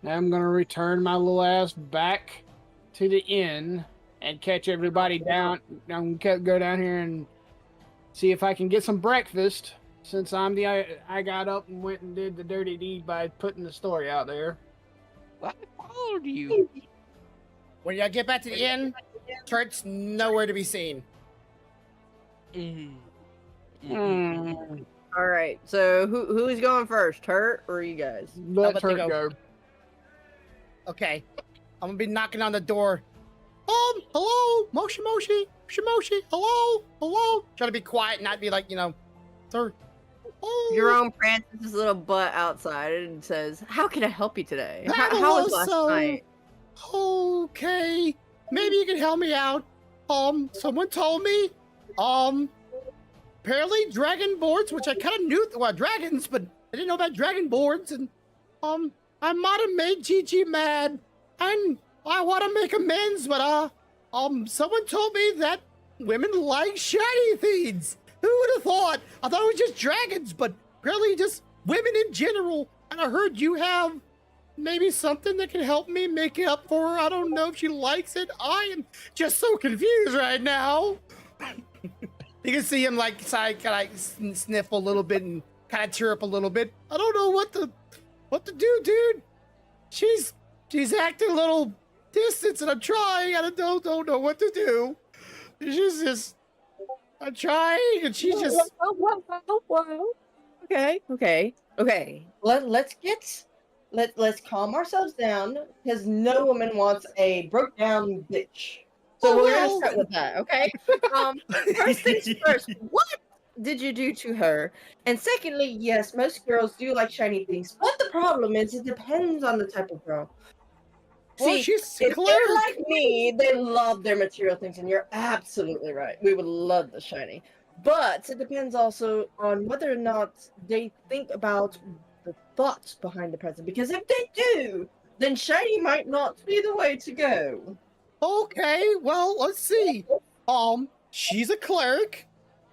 [SPEAKER 8] Now I'm gonna return my little ass back to the inn and catch everybody down. I'm gonna go down here and see if I can get some breakfast, since I got up and went and did the dirty deed by putting the story out there.
[SPEAKER 4] I followed you.
[SPEAKER 2] When y'all get back to the inn, Turt's nowhere to be seen.
[SPEAKER 5] Alright, so who's going first? Hurt or you guys?
[SPEAKER 8] Let
[SPEAKER 2] let they
[SPEAKER 8] her
[SPEAKER 2] go.
[SPEAKER 8] go.
[SPEAKER 2] Okay. I'm gonna be knocking on the door. Hello? Moshi, hello? Try to be quiet and not be like, sir. Oh,
[SPEAKER 5] Jerome prances his little butt outside and says, "How can I help you today?
[SPEAKER 2] That
[SPEAKER 5] How was last
[SPEAKER 2] also-
[SPEAKER 5] night?"
[SPEAKER 2] Okay. Maybe you can help me out. Someone told me, apparently dragon boards, which I kind of knew, well, dragons, but I didn't know about dragon boards, and, I might have made Gigi mad, and I want to make amends, but, someone told me that women like shiny things. Who would have thought? I thought it was just dragons, but apparently just women in general, and I heard you have maybe something that can help me make it up for her. I don't know if she likes it. I am just so confused right now. You can see him like sniff a little bit and kind of tear up a little bit. I don't know what to do, dude. She's acting a little distant, and I'm trying. I don't know what to do. She's just, I'm trying, and she's just.
[SPEAKER 5] Okay. Let's calm ourselves down, because no woman wants a broke down bitch. So we're gonna start with that, okay? First things first, what did you do to her? And secondly, yes, most girls do like shiny things. But the problem is, it depends on the type of girl.
[SPEAKER 2] Well,
[SPEAKER 5] See,
[SPEAKER 2] she's
[SPEAKER 5] if
[SPEAKER 2] clear.
[SPEAKER 5] they're like me, they love their material things, and you're absolutely right. We would love the shiny. But it depends also on whether or not they think about the thoughts behind the present. Because if they do, then shiny might not be the way to go.
[SPEAKER 2] Okay, well, let's see. She's a cleric.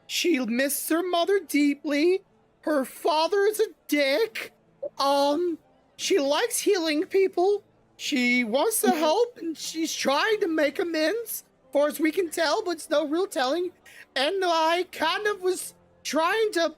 [SPEAKER 2] She misses her mother deeply. Her father is a dick. She likes healing people. She wants to help, and she's trying to make amends, far as we can tell, but it's no real telling. And I kind of was trying to,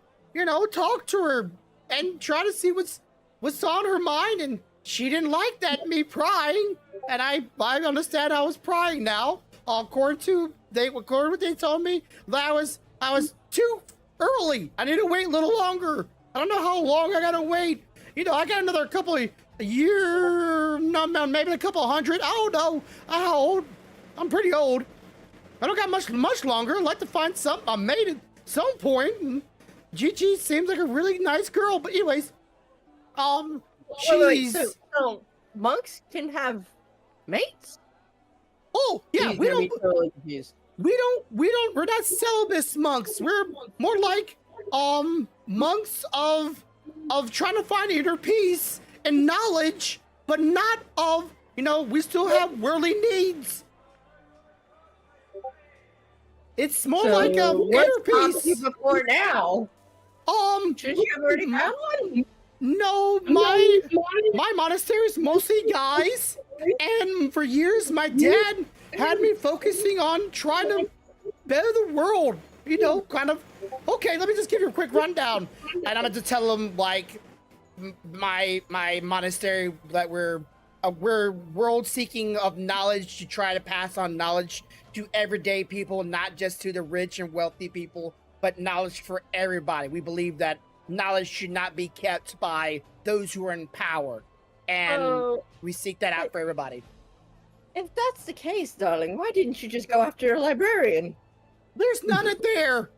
[SPEAKER 2] talk to her and try to see what's on her mind, and she didn't like that, me prying. And I understand I was prying now. According to what they told me, that I was too early. I need to wait a little longer. I don't know how long I gotta wait. I got another a year, no, maybe a couple hundred. I don't know how old. I'm pretty old. I don't got much longer. I'd like to find something I made at some point. And Gigi seems like a really nice girl. But anyways,
[SPEAKER 5] Wait, so monks can have mates?
[SPEAKER 2] Oh, yeah,
[SPEAKER 5] He's gonna be totally confused.
[SPEAKER 2] we're not celibate monks. We're more like monks of trying to find inner peace and knowledge, but not of, we still have worldly needs. It's more
[SPEAKER 5] So
[SPEAKER 2] like a
[SPEAKER 5] what's
[SPEAKER 2] inner
[SPEAKER 5] stopped you
[SPEAKER 2] peace.
[SPEAKER 5] before now? Shouldn't you have already found one?
[SPEAKER 2] No, my monastery is mostly guys, and for years my dad had me focusing on trying to better the world. You know, kind of. Okay, let me just give you a quick rundown, and I'm going to tell them like my monastery that we're world seeking of knowledge to try to pass on knowledge to everyday people, not just to the rich and wealthy people, but knowledge for everybody. We believe that knowledge should not be kept by those who are in power, and we seek that out for everybody.
[SPEAKER 5] If that's the case, darling, why didn't you just go after a librarian?
[SPEAKER 2] There's none in there.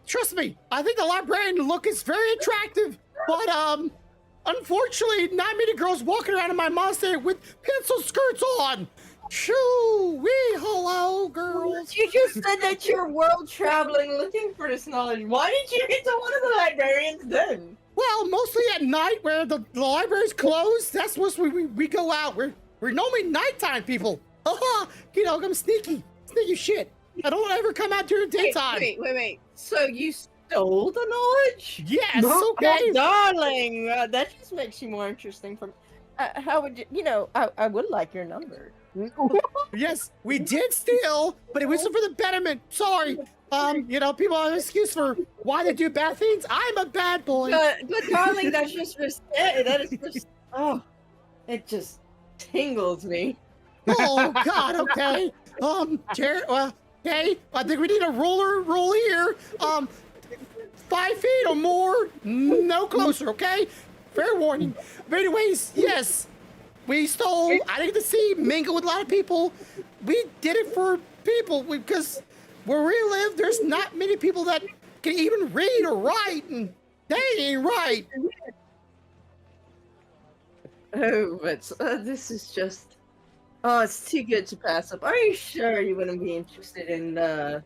[SPEAKER 2] Trust me, I think the librarian look is very attractive, but unfortunately, not many girls walking around in my monastery with pencil skirts on. Shoo wee, hello, girls.
[SPEAKER 5] You just said that you're world traveling looking for this knowledge. Why didn't you get to one of the librarians then?
[SPEAKER 2] Well, mostly at night where the library's closed. That's what we go out. We're normally nighttime people. You know, I'm sneaky shit. I don't ever come out during daytime.
[SPEAKER 5] Wait. So you stole the knowledge?
[SPEAKER 2] Yes, okay.
[SPEAKER 5] Oh, darling, that just makes you more interesting. From how would you? You know, I would like your number.
[SPEAKER 2] Yes, we did steal, but it wasn't for the betterment. Sorry. You know, people have an excuse for why they do bad things. I'm a bad boy.
[SPEAKER 5] But darling, that's just respect. That is just it just tingles me.
[SPEAKER 2] Oh God, okay. Hey, I think we need a roll here. 5 feet or more, no closer, okay? Fair warning. But anyways, yes, we stole. I didn't get to see mingle with a lot of people. We did it for people because where we live, there's not many people that can even read or write, and they ain't right.
[SPEAKER 5] Oh, but this is just. Oh, it's too good to pass up. Are you sure you wouldn't be interested in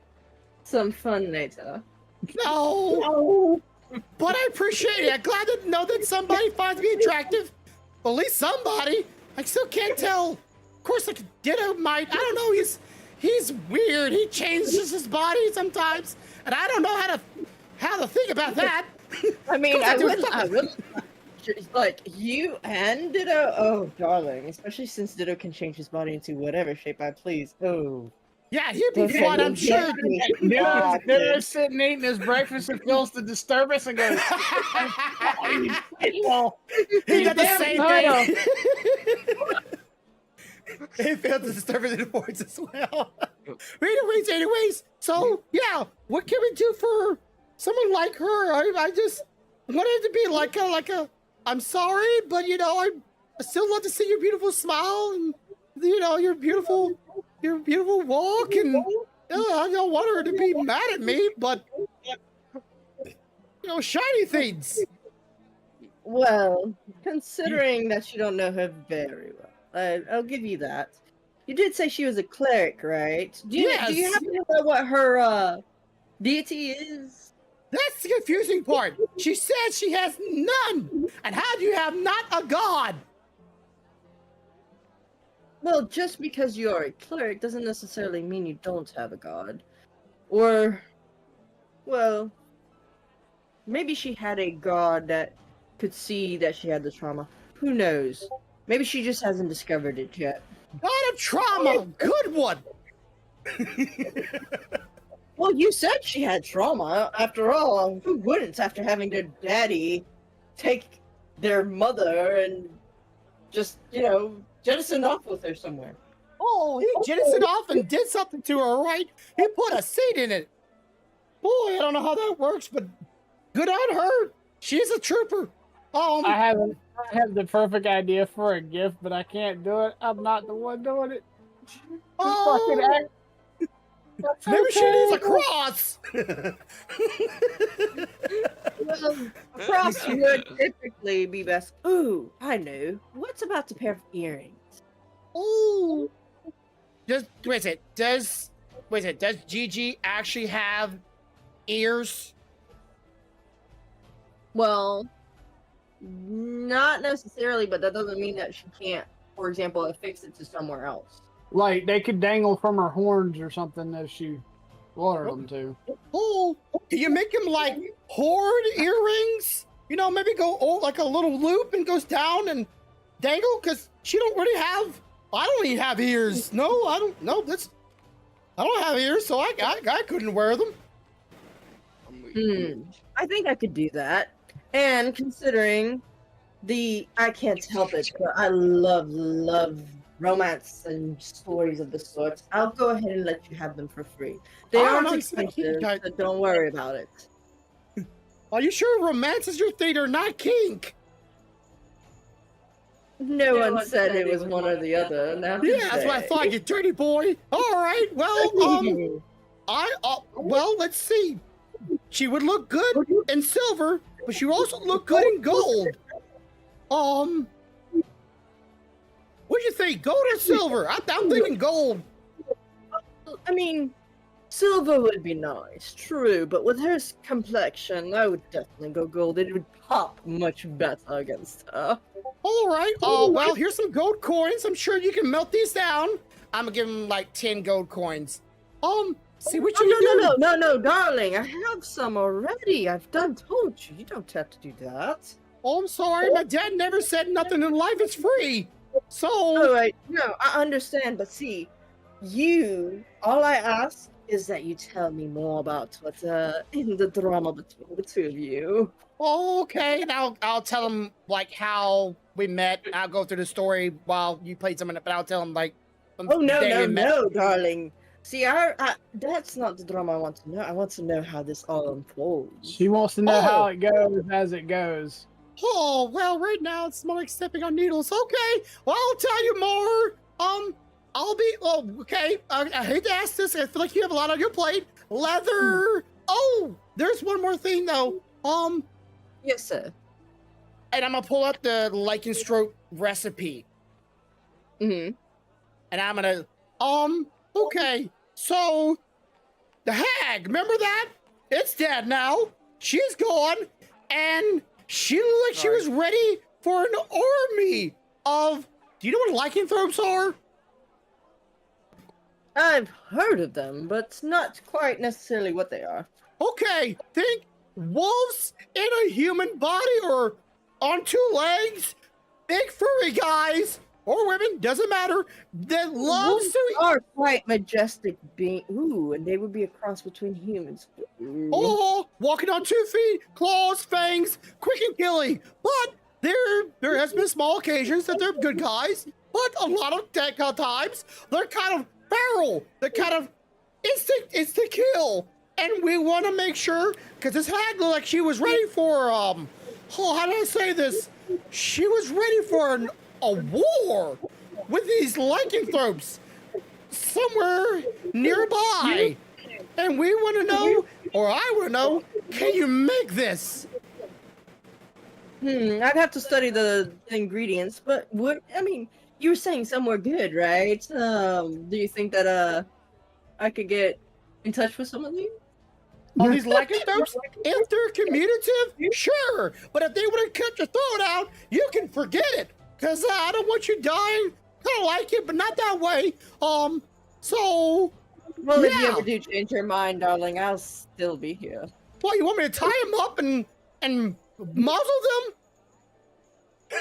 [SPEAKER 5] some fun later?
[SPEAKER 2] No, but I appreciate it. I'm glad to know that somebody finds me attractive. At least somebody. I still can't tell. Of course, like Ditto might. I don't know. He's weird. He changes his body sometimes, and I don't know how to think about that.
[SPEAKER 5] I mean, I would. Like you and Ditto. Oh, darling, especially since Ditto can change his body into whatever shape I please. Oh.
[SPEAKER 2] Yeah, he'd be fun, I'm sure.
[SPEAKER 3] Ditto's sitting eating his breakfast and feels the disturbance and goes,
[SPEAKER 2] he got the same thing. He felt the disturbance in the voice as well. Anyways, so yeah, what can we do for someone like her? I just wanted to be like a I'm sorry, but you know, I still love to see your beautiful smile and you know your beautiful walk, and I don't want her to be mad at me, but you know, shiny things.
[SPEAKER 5] Well, considering that you don't know her very well, I'll give you that. You did say she was a cleric, right? Do you happen to know what her deity is?
[SPEAKER 2] That's the confusing part. She says she has none. And how do you have not a god?
[SPEAKER 5] Well, just because you are a cleric doesn't necessarily mean you don't have a god. Or, well, maybe she had a god that could see that she had the trauma. Who knows? Maybe she just hasn't discovered it yet.
[SPEAKER 2] God of trauma! Good one!
[SPEAKER 5] Well, you said she had trauma. After all, who wouldn't after having their daddy take their mother and just, you know, jettison off with her somewhere?
[SPEAKER 2] Oh, he jettisoned off and did something to her, right? He put a seed in it. Boy, I don't know how that works, but good on her. She's a trooper.
[SPEAKER 3] I have the perfect idea for a gift, but I can't do it. I'm not the one doing it. Fucking act.
[SPEAKER 2] Maybe she needs a cross.
[SPEAKER 5] Well, a cross would typically be best. Ooh, I know. What's about a pair of earrings?
[SPEAKER 2] Ooh. Does Gigi actually have ears?
[SPEAKER 5] Well, not necessarily, but that doesn't mean that she can't, for example, affix it to somewhere else.
[SPEAKER 3] Like they could dangle from her horns or something if she One of them too.
[SPEAKER 2] Oh, can you make him like hoard earrings? You know, maybe go like a little loop and goes down and dangle? Because she don't really have. I don't even have ears. No, I don't. No, I don't have ears, so I couldn't wear them.
[SPEAKER 5] I think I could do that. And considering I can't help it, but I love romance and stories of the sorts. I'll go ahead and let you have them for free. They
[SPEAKER 2] Oh,
[SPEAKER 5] aren't
[SPEAKER 2] nice.
[SPEAKER 5] expensive, so don't worry about it.
[SPEAKER 2] Are you sure romance is your thing or not kink?
[SPEAKER 5] No one said it was one or the other. Now
[SPEAKER 2] Yeah, that's what I thought, you dirty boy. All right, well, well, let's see. She would look good in silver, but she would also look good in gold. What do you think, gold or silver? I'm thinking gold.
[SPEAKER 5] I mean, silver would be nice, true, but with her complexion, I would definitely go gold. It would pop much better against her.
[SPEAKER 2] All right. Well, here's some gold coins. I'm sure you can melt these down. I'm gonna give him like 10 gold coins. See what you can do.
[SPEAKER 5] No, darling. I have some already. I've told you. You don't have to do that.
[SPEAKER 2] Oh, I'm sorry. My dad never said nothing in life is free. So.
[SPEAKER 5] All right. No, I understand, but see, all I ask is that you tell me more about what's in the drama between the two of you.
[SPEAKER 2] Oh, okay. Now I'll tell him like how we met. I'll go through the story while you play some of it, but I'll tell him like.
[SPEAKER 5] Oh no, darling. See, that's not the drama I want to know. I want to know how this all unfolds.
[SPEAKER 3] She wants to know how it goes as it goes.
[SPEAKER 2] Oh, well, right now it's more like stepping on needles. Okay, well, I'll tell you more. Okay. I hate to ask this. I feel like you have a lot on your plate. Leather. Oh, there's one more thing though.
[SPEAKER 5] Yes, sir.
[SPEAKER 2] And I'm gonna pull up the lichen stroke recipe.
[SPEAKER 5] Mm-hmm.
[SPEAKER 2] And I'm gonna, okay. So, the hag, remember that? It's dead now. She's gone, and she looked like she was ready for an army of. Do you know what lycanthropes are?
[SPEAKER 5] I've heard of them, but not quite necessarily what they are.
[SPEAKER 2] Okay, think wolves in a human body or on two legs, big furry guys or women, doesn't matter, that loves
[SPEAKER 5] Wolves
[SPEAKER 2] to.
[SPEAKER 5] are quite majestic being. Ooh, and they would be a cross between humans. Ooh.
[SPEAKER 2] Oh, walking on 2 feet, claws, fangs, quick and killing. But there has been small occasions that they're good guys, but a lot of times they're kind of feral. They're kind of instinct is to kill, and we want to make sure because this hag looked like she was ready for how do I say this? She was ready for a war with these lycanthropes somewhere nearby. And we want to know, or I want to know, can you make this?
[SPEAKER 5] I'd have to study the ingredients, but you were saying somewhere good, right? Do you think that I could get in touch with some of these?
[SPEAKER 2] All these lycanthropes, if they're commutative, sure. But if they want to cut your throat out, you can forget it. Because I don't want you dying. Kind of like it, but not that way. So.
[SPEAKER 5] Well,
[SPEAKER 2] yeah.
[SPEAKER 5] if you ever do change your mind, darling, I'll still be here.
[SPEAKER 2] What, you want me to tie them up and muzzle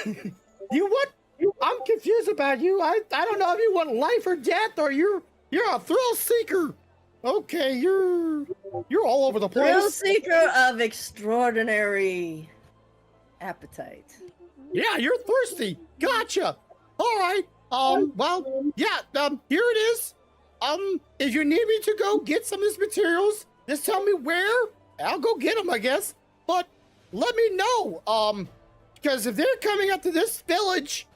[SPEAKER 2] them? You what? I'm confused about you. I don't know if you want life or death or you're a thrill seeker. Okay, you're all over the place.
[SPEAKER 5] Thrill seeker of extraordinary appetite.
[SPEAKER 2] Yeah, you're thirsty. Gotcha. All right. Well, yeah. Here it is. If you need me to go get some of these materials, just tell me where. I'll go get them, I guess. But let me know. Because if they're coming up to this village,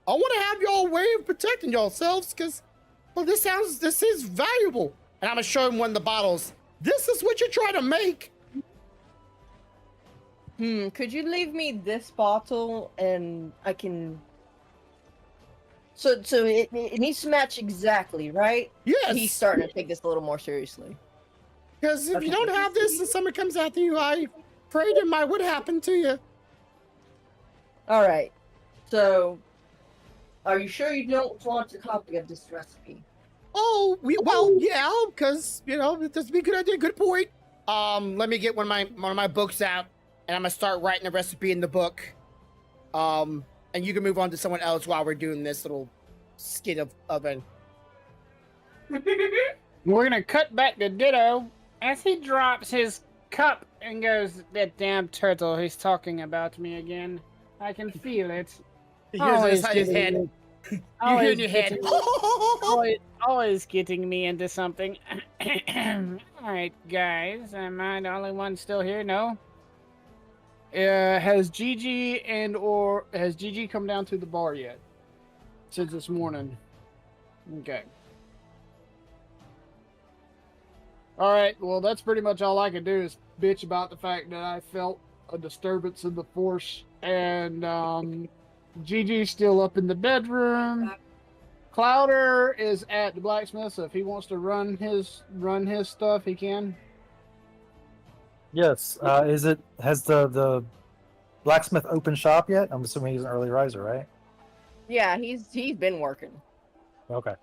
[SPEAKER 2] I want to have y'all way of protecting yourselves. Because, well, this is valuable. And I'm gonna show him one of the bottles. This is what you're trying to make.
[SPEAKER 5] Could you leave me this bottle and I can... So it needs to match exactly, right?
[SPEAKER 2] Yes.
[SPEAKER 5] He's starting to take this a little more seriously.
[SPEAKER 2] Because if you don't have this and someone comes after you, I'm afraid it might would happen to you.
[SPEAKER 5] Alright. So, are you sure you don't want a copy of this recipe?
[SPEAKER 2] Oh, well, yeah, because that's a good idea. Good point. Let me get one of my books out, and I'm gonna start writing the recipe in the book. And you can move on to someone else while we're doing this little skit of an.
[SPEAKER 8] We're gonna cut back to Ditto as he drops his cup and goes, "That damn turtle, he's talking about me again. I can feel it.
[SPEAKER 2] He hears it inside his head.
[SPEAKER 8] getting-
[SPEAKER 2] You hear in your head.
[SPEAKER 8] always getting me into something." All right, guys, am I the only one still here? No. Has Gigi come down to the bar yet? Since this morning. Okay. All right. Well, that's pretty much all I can do is bitch about the fact that I felt a disturbance in the force, and Gigi's still up in the bedroom. Clouder is at the blacksmith, so if he wants to run his stuff, he can.
[SPEAKER 9] Yes. Has the blacksmith open shop yet? I'm assuming he's an early riser, right?
[SPEAKER 5] Yeah, he's been working.
[SPEAKER 9] Okay.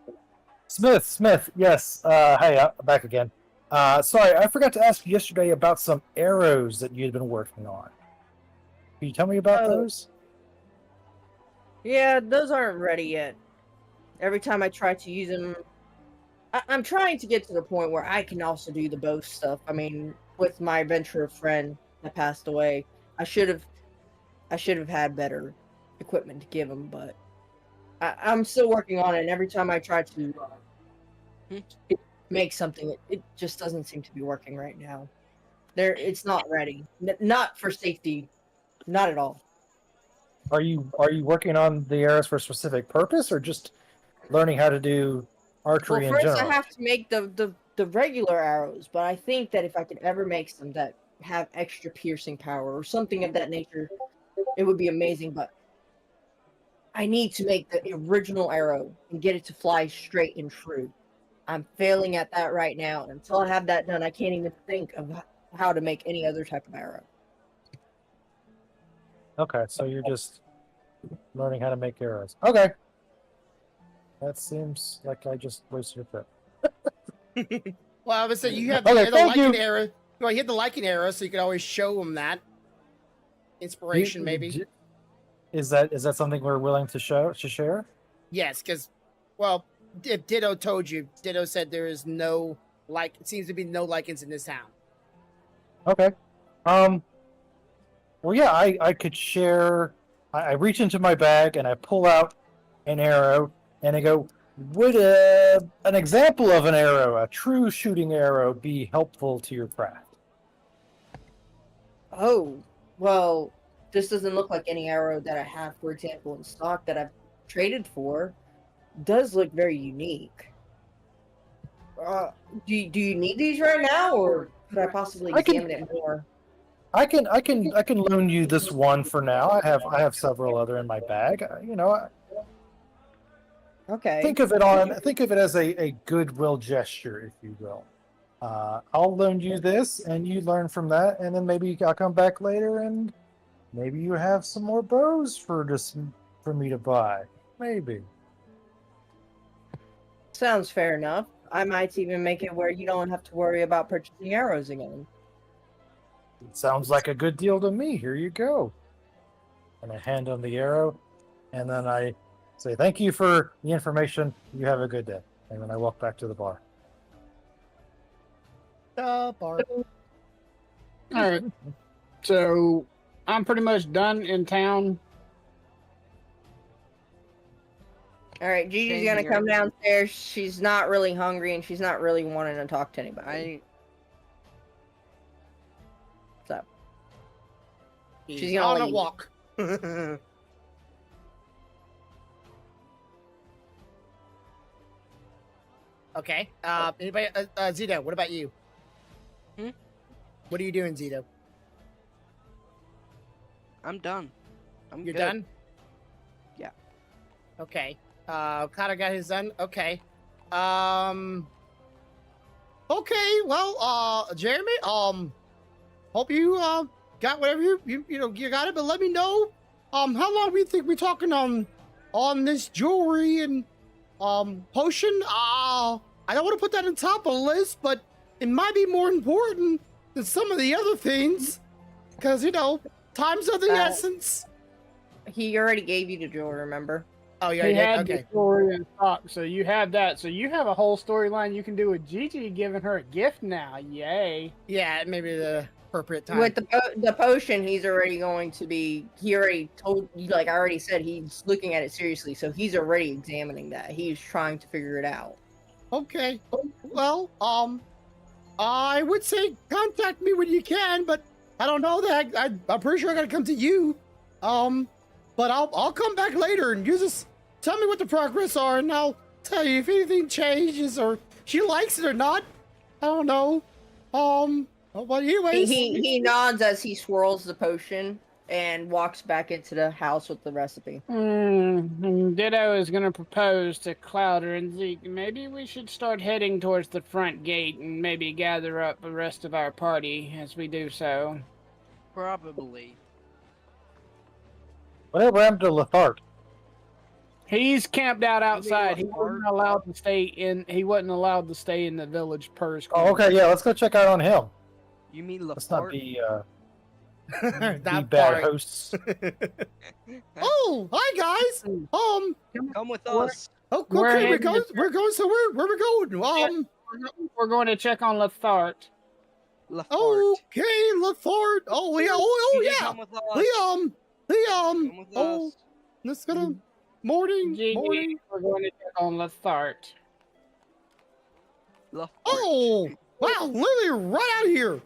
[SPEAKER 9] Smith. Yes. Hey, back again. Sorry, I forgot to ask you yesterday about some arrows that you'd been working on. Can you tell me about those?
[SPEAKER 5] Yeah, those aren't ready yet. Every time I try to use them, I'm trying to get to the point where I can also do the bow stuff. I mean, with my adventurer friend that passed away, I should have had better equipment to give him, but I'm still working on it. And every time I try to make something, it just doesn't seem to be working right now. It's not ready. Not for safety, not at all.
[SPEAKER 9] Are you working on the arrows for a specific purpose, or just learning how to do archery
[SPEAKER 5] Well,
[SPEAKER 9] in
[SPEAKER 5] first
[SPEAKER 9] general?
[SPEAKER 5] I have to make the regular arrows, but I think that if I could ever make some that have extra piercing power or something of that nature, it would be amazing. But I need to make the original arrow and get it to fly straight and true. I'm failing at that right now. And until I have that done, I can't even think of how to make any other type of arrow.
[SPEAKER 9] Okay, so you're just learning how to make arrows. Okay. That seems like I just wasted your trip.
[SPEAKER 2] Well, I would say you have
[SPEAKER 9] Okay,
[SPEAKER 2] the
[SPEAKER 9] thank
[SPEAKER 2] liking
[SPEAKER 9] you.
[SPEAKER 2] arrow. Well, you hit the liking arrow, so you can always show them that inspiration, maybe.
[SPEAKER 9] Is that something we're willing to share?
[SPEAKER 2] Yes, because, well, if Ditto told you, Ditto said there is no it seems to be no lichens in this town.
[SPEAKER 9] Okay. Well, yeah, I could share. I reach into my bag and I pull out an arrow and I go, would an example of an arrow, a true shooting arrow, be helpful to your craft?
[SPEAKER 5] Oh, well, this doesn't look like any arrow that I have, for example, in stock that I've traded for. Does look very unique. Do you need these right now, or could I possibly examine it more?
[SPEAKER 9] I can loan you this one for now. I have several other in my bag.
[SPEAKER 5] Okay.
[SPEAKER 9] Think of it as a goodwill gesture, if you will. I'll loan you this, and you learn from that, and then maybe I'll come back later, and maybe you have some more bows for me to buy. Maybe.
[SPEAKER 5] Sounds fair enough. I might even make it where you don't have to worry about purchasing arrows again.
[SPEAKER 9] It sounds like a good deal to me. Here you go. And I hand him the arrow, and then I say, thank you for the information. You have a good day. And then I walk back to the bar.
[SPEAKER 2] The bar.
[SPEAKER 8] All right. So I'm pretty much done in town.
[SPEAKER 5] All right, Gigi's
[SPEAKER 4] Same
[SPEAKER 5] gonna
[SPEAKER 4] here.
[SPEAKER 5] come downstairs. She's not really hungry, and she's not really wanting to talk to anybody. So she's gonna
[SPEAKER 2] on a
[SPEAKER 5] leave.
[SPEAKER 2] walk. Okay. Anybody? Zito, what about you? What are you doing, Zito?
[SPEAKER 4] I'm done.
[SPEAKER 2] You're
[SPEAKER 4] good.
[SPEAKER 2] done?
[SPEAKER 4] Yeah.
[SPEAKER 2] Okay. Connor got his done. Okay. Okay. Well, Jeremy. Hope you got whatever you got it. But let me know. How long do you think we're talking on this jewelry and potion. I don't want to put that on top of the list, but it might be more important than some of the other things, because time's of the essence.
[SPEAKER 5] He already gave you the jewel, remember?
[SPEAKER 2] Oh yeah,
[SPEAKER 3] He
[SPEAKER 2] yeah.
[SPEAKER 3] had
[SPEAKER 2] Okay.
[SPEAKER 3] the story in stock, so you have that. So you have a whole storyline you can do with Gigi giving her a gift now. Yay!
[SPEAKER 2] Yeah, maybe the appropriate time.
[SPEAKER 5] With the potion, he's already going to be. He already told you, like I already said, he's looking at it seriously. So he's already examining that. He's trying to figure it out.
[SPEAKER 2] Okay. Well, I would say contact me when you can, but I don't know that. I'm pretty sure I gotta come to you. But I'll come back later and you just tell me what the progress are, and I'll tell you if anything changes or she likes it or not. I don't know. But anyways,
[SPEAKER 5] He nods as he swirls the potion and walks back into the house with the recipe.
[SPEAKER 8] Ditto is going to propose to Clouder and Zeke. Maybe we should start heading towards the front gate and maybe gather up the rest of our party as we do so.
[SPEAKER 4] Probably.
[SPEAKER 9] Whatever happened to Lethart?
[SPEAKER 8] He's camped out outside. He
[SPEAKER 4] Lethard?
[SPEAKER 8] wasn't allowed to stay in. He wasn't allowed to stay in the village per his
[SPEAKER 9] Oh, okay, yeah, let's go check out on him.
[SPEAKER 4] You mean
[SPEAKER 9] Let's not
[SPEAKER 4] Lafart?
[SPEAKER 9] be
[SPEAKER 2] that
[SPEAKER 9] bad
[SPEAKER 2] part.
[SPEAKER 9] hosts.
[SPEAKER 2] Oh, hi guys.
[SPEAKER 4] Come with us.
[SPEAKER 2] Oh, okay,
[SPEAKER 8] We're
[SPEAKER 2] we're
[SPEAKER 8] heading
[SPEAKER 2] going. We're going somewhere. Where we going?
[SPEAKER 8] We're going to check on Lethart.
[SPEAKER 4] Lafart.
[SPEAKER 2] Okay, Lethart. Oh yeah. Oh
[SPEAKER 4] You
[SPEAKER 2] yeah.
[SPEAKER 4] Come with us.
[SPEAKER 2] Come
[SPEAKER 4] with
[SPEAKER 2] Oh,
[SPEAKER 4] us.
[SPEAKER 2] let's go to morning.
[SPEAKER 8] Gigi, we're going to check on Lethart.
[SPEAKER 4] Lafart.
[SPEAKER 2] Oh, wow, literally right out here.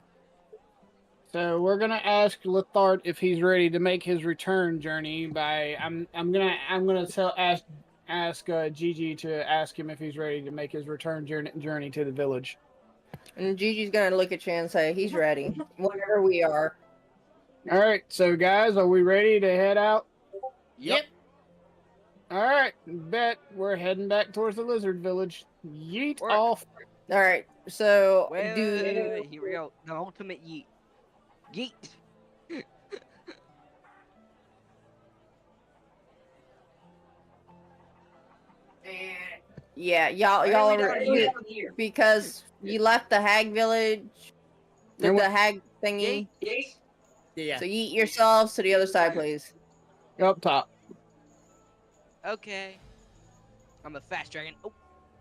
[SPEAKER 8] So we're gonna ask Lethart if he's ready to make his return journey. I'm gonna ask Gigi to ask him if he's ready to make his return journey to the village.
[SPEAKER 5] And Gigi's gonna look at you and say, he's ready. Whenever we are.
[SPEAKER 8] All right, so guys, are we ready to head out?
[SPEAKER 2] Yep.
[SPEAKER 8] All right, bet we're heading back towards the lizard village. Yeet
[SPEAKER 4] Work.
[SPEAKER 8] off.
[SPEAKER 5] Alright, so
[SPEAKER 4] Wait,
[SPEAKER 5] do
[SPEAKER 4] wait, here we go. The ultimate yeet. Yeet.
[SPEAKER 5] yeah, y'all are because you left the hag village, the hag thingy.
[SPEAKER 2] Yeah.
[SPEAKER 5] So you eat yourselves to the other side, please.
[SPEAKER 8] Up top.
[SPEAKER 4] Okay. I'm a fast dragon. Oh.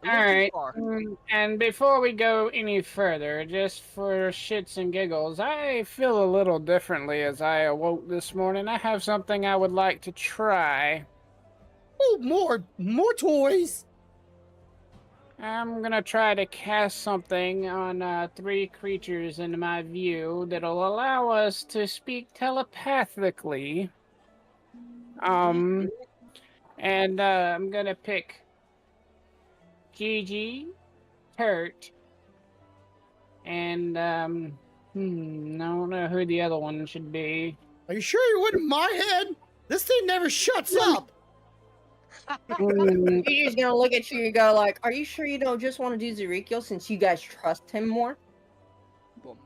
[SPEAKER 4] a
[SPEAKER 8] All
[SPEAKER 4] little too
[SPEAKER 8] right.
[SPEAKER 4] far.
[SPEAKER 8] And before we go any further, just for shits and giggles, I feel a little differently as I awoke this morning. I have something I would like to try.
[SPEAKER 2] Oh, more toys.
[SPEAKER 8] I'm gonna try to cast something on 3 creatures in my view that'll allow us to speak telepathically. And I'm gonna pick Gigi, Turt, and I don't know who the other one should be.
[SPEAKER 2] Are you sure you wouldn't my head? This thing never shuts up.
[SPEAKER 5] Gigi's gonna look at you and go like, are you sure you don't just want to do Ezekiel since you guys trust him more?
[SPEAKER 4] Boom.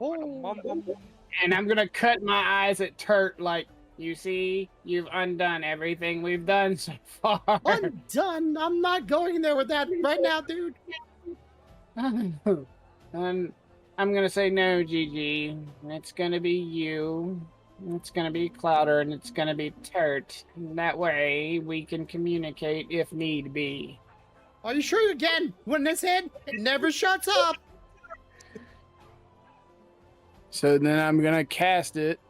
[SPEAKER 2] Oh.
[SPEAKER 4] Bum, bum, bum.
[SPEAKER 8] And I'm gonna cut my eyes at Turt like, you see, you've undone everything we've done so far.
[SPEAKER 2] I'm done. I'm not going there with that right now, dude.
[SPEAKER 8] And I'm gonna say no, Gigi. It's gonna be you. It's gonna be Clouder, and it's gonna be Turt. That way, we can communicate if need be.
[SPEAKER 2] Are you sure again? When this head, it never shuts up.
[SPEAKER 8] So then I'm gonna cast it.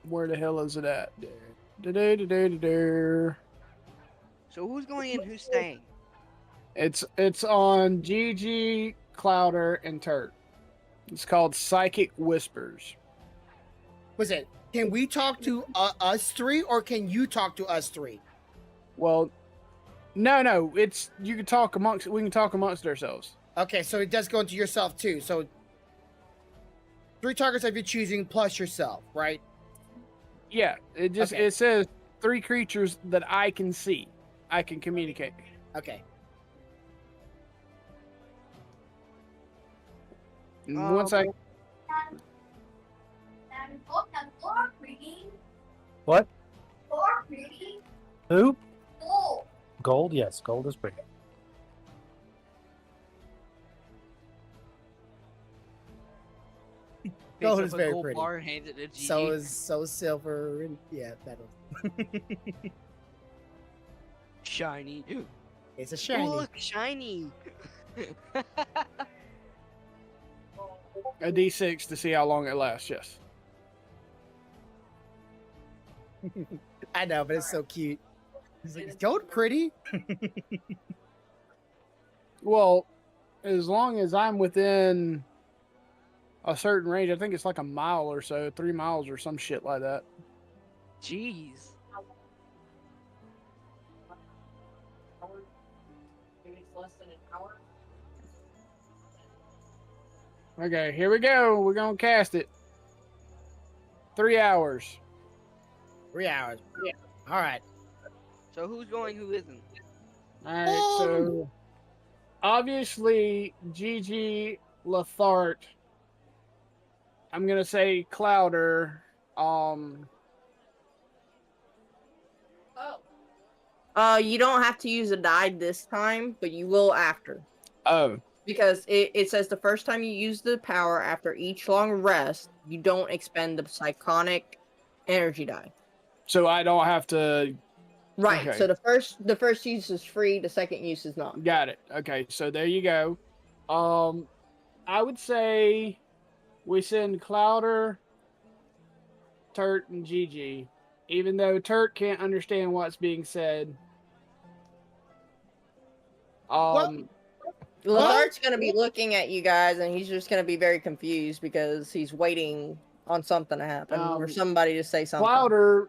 [SPEAKER 8] Where the hell is it at? Da-da-da-da-da-da.
[SPEAKER 4] So who's going in? Who's staying?
[SPEAKER 8] It's on Gigi, Clouder, and Turt. It's called Psychic Whispers.
[SPEAKER 2] Was it? Can we talk to us 3, or can you talk to us 3?
[SPEAKER 8] Well, no. It's we can talk amongst ourselves.
[SPEAKER 2] Okay, so it does go into yourself too. So 3 targets of you choosing plus yourself, right?
[SPEAKER 8] Yeah, it just
[SPEAKER 2] Okay.
[SPEAKER 8] it says 3 creatures that I can see. I can communicate.
[SPEAKER 2] Okay.
[SPEAKER 8] And once I
[SPEAKER 9] What? Who? Gold, yes, gold is pretty.
[SPEAKER 2] Gold
[SPEAKER 4] Picks
[SPEAKER 2] is
[SPEAKER 4] up
[SPEAKER 2] very
[SPEAKER 4] a gold
[SPEAKER 2] pretty.
[SPEAKER 4] bar and hands it to Gigi.
[SPEAKER 2] So is silver, and yeah, metal.
[SPEAKER 4] Shiny.
[SPEAKER 2] It's a shiny.
[SPEAKER 4] Look, shiny.
[SPEAKER 3] A D6 to see how long it lasts. Yes.
[SPEAKER 2] I know, but it's so cute. He's like, is gold pretty?
[SPEAKER 3] Well, as long as I'm within a certain range, I think it's like a mile or so, 3 miles or some shit like that.
[SPEAKER 4] Jeez.
[SPEAKER 6] Maybe it's less than an hour.
[SPEAKER 3] Okay, here we go. We're gonna cast it. 3 hours.
[SPEAKER 2] 3 hours. Yeah. All right.
[SPEAKER 4] So who's going, who isn't?
[SPEAKER 3] All right, so obviously Gigi, Lethart. I'm gonna say Clouder.
[SPEAKER 5] You don't have to use a die this time, but you will after.
[SPEAKER 3] Oh,
[SPEAKER 5] Because it says the first time you use the power after each long rest, you don't expend the psychonic energy die.
[SPEAKER 3] so I don't have to.
[SPEAKER 5] Right.
[SPEAKER 3] Okay.
[SPEAKER 5] So the first use is free, the second use is not.
[SPEAKER 3] Got it. Okay, so there you go. I would say we send Clouder, Turt, and Gigi. Even though Turt can't understand what's being said.
[SPEAKER 5] Lethart's gonna be looking at you guys, and he's just gonna be very confused because he's waiting on something to happen or somebody to say something.
[SPEAKER 3] Clouder,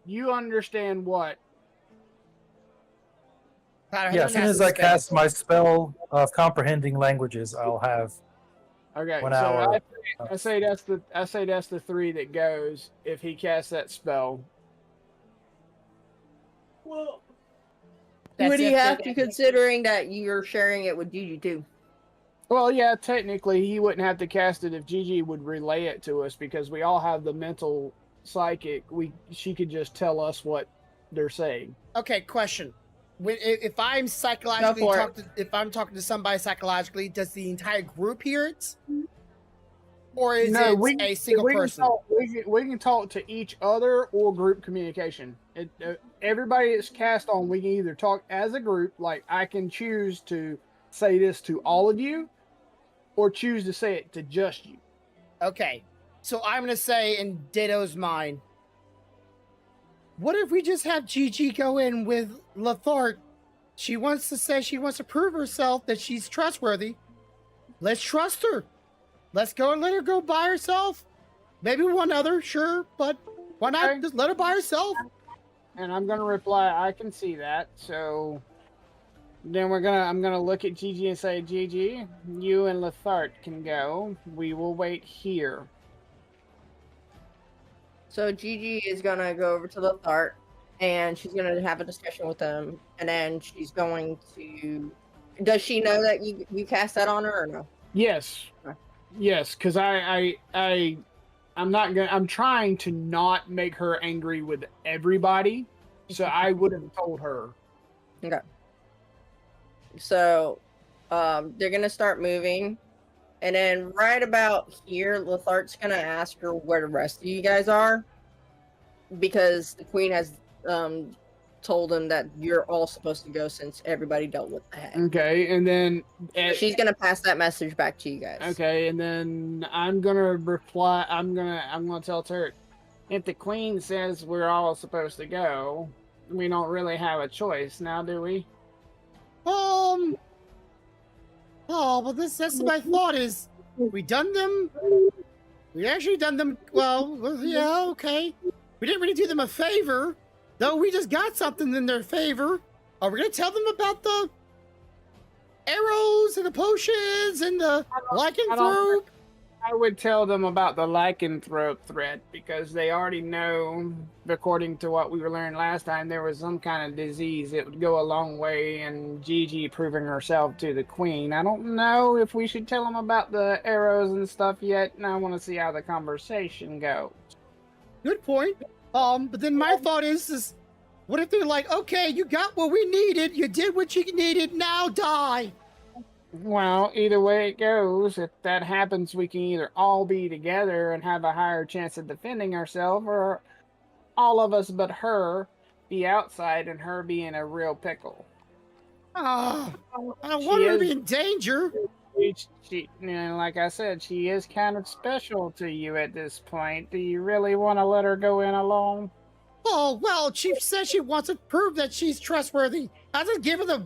[SPEAKER 3] you understand what?
[SPEAKER 9] Yeah, as soon as I cast my spell of comprehending languages, I'll have
[SPEAKER 3] Okay,
[SPEAKER 9] 1
[SPEAKER 3] so
[SPEAKER 9] hour.
[SPEAKER 3] I say that's the 3 that goes if he casts that spell.
[SPEAKER 6] Well,
[SPEAKER 5] Would he have to, considering that you're sharing it with Gigi too?
[SPEAKER 3] Well, yeah, technically he wouldn't have to cast it if Gigi would relay it to us because we all have the mental psychic. She could just tell us what they're saying.
[SPEAKER 2] Okay, question. If I'm psychologically if I'm talking to somebody psychologically, does the entire group hear it, or is it a single person?
[SPEAKER 3] We can talk to each other or group communication. Everybody that's cast on, we can either talk as a group, like I can choose to say this to all of you, or choose to say it to just you.
[SPEAKER 2] Okay, so I'm gonna say in Ditto's mind, what if we just have Gigi go in with Lethart? She wants to prove herself that she's trustworthy. Let's trust her. Let's go and let her go by herself. Maybe one other, sure, but why not just let her by herself?
[SPEAKER 3] And I'm gonna reply, I can see that. So then I'm gonna look at Gigi and say, Gigi, you and Lethart can go. We will wait here.
[SPEAKER 5] So Gigi is gonna go over to Lethart, and she's gonna have a discussion with him, and then she's going to. Does she know that you cast that on her or no?
[SPEAKER 3] Yes,
[SPEAKER 5] Okay.
[SPEAKER 3] yes, because I'm trying to not make her angry with everybody, so I would have told her.
[SPEAKER 5] Okay. So, they're gonna start moving, and then right about here, Lethart's gonna ask her where the rest of you guys are, because the queen has told him that you're all supposed to go since everybody dealt with the head.
[SPEAKER 3] Okay, and then
[SPEAKER 5] She's gonna pass that message back to you guys.
[SPEAKER 3] Okay, and then I'm gonna reply. I'm gonna tell Turt, if the queen says we're all supposed to go, we don't really have a choice now, do we?
[SPEAKER 2] Oh, well, that's my thought is, we done them. We actually done them. Well, yeah, okay. We didn't really do them a favor, though. We just got something in their favor. Are we gonna tell them about the arrows and the potions and the lycanthrope?
[SPEAKER 3] I would tell them about the lycanthrope threat because they already know, according to what we were learning last time, there was some kind of disease. It would go a long way in Gigi proving herself to the queen. I don't know if we should tell them about the arrows and stuff yet, and I want to see how the conversation goes.
[SPEAKER 2] Good point. But then my thought is What if they're like, okay, you got what we needed, you did what you needed, now die?
[SPEAKER 8] Well, either way it goes, if that happens, we can either all be together and have a higher chance of defending ourselves, or all of us but her be outside and her be in a real pickle.
[SPEAKER 2] Oh, I don't
[SPEAKER 8] She
[SPEAKER 2] want her to
[SPEAKER 8] is-
[SPEAKER 2] be in danger.
[SPEAKER 8] She, you know, like I said, she is kind of special to you at this point. Do you really want to let her go in alone?
[SPEAKER 2] Oh, well, Chief says she wants to prove that she's trustworthy. I just give her the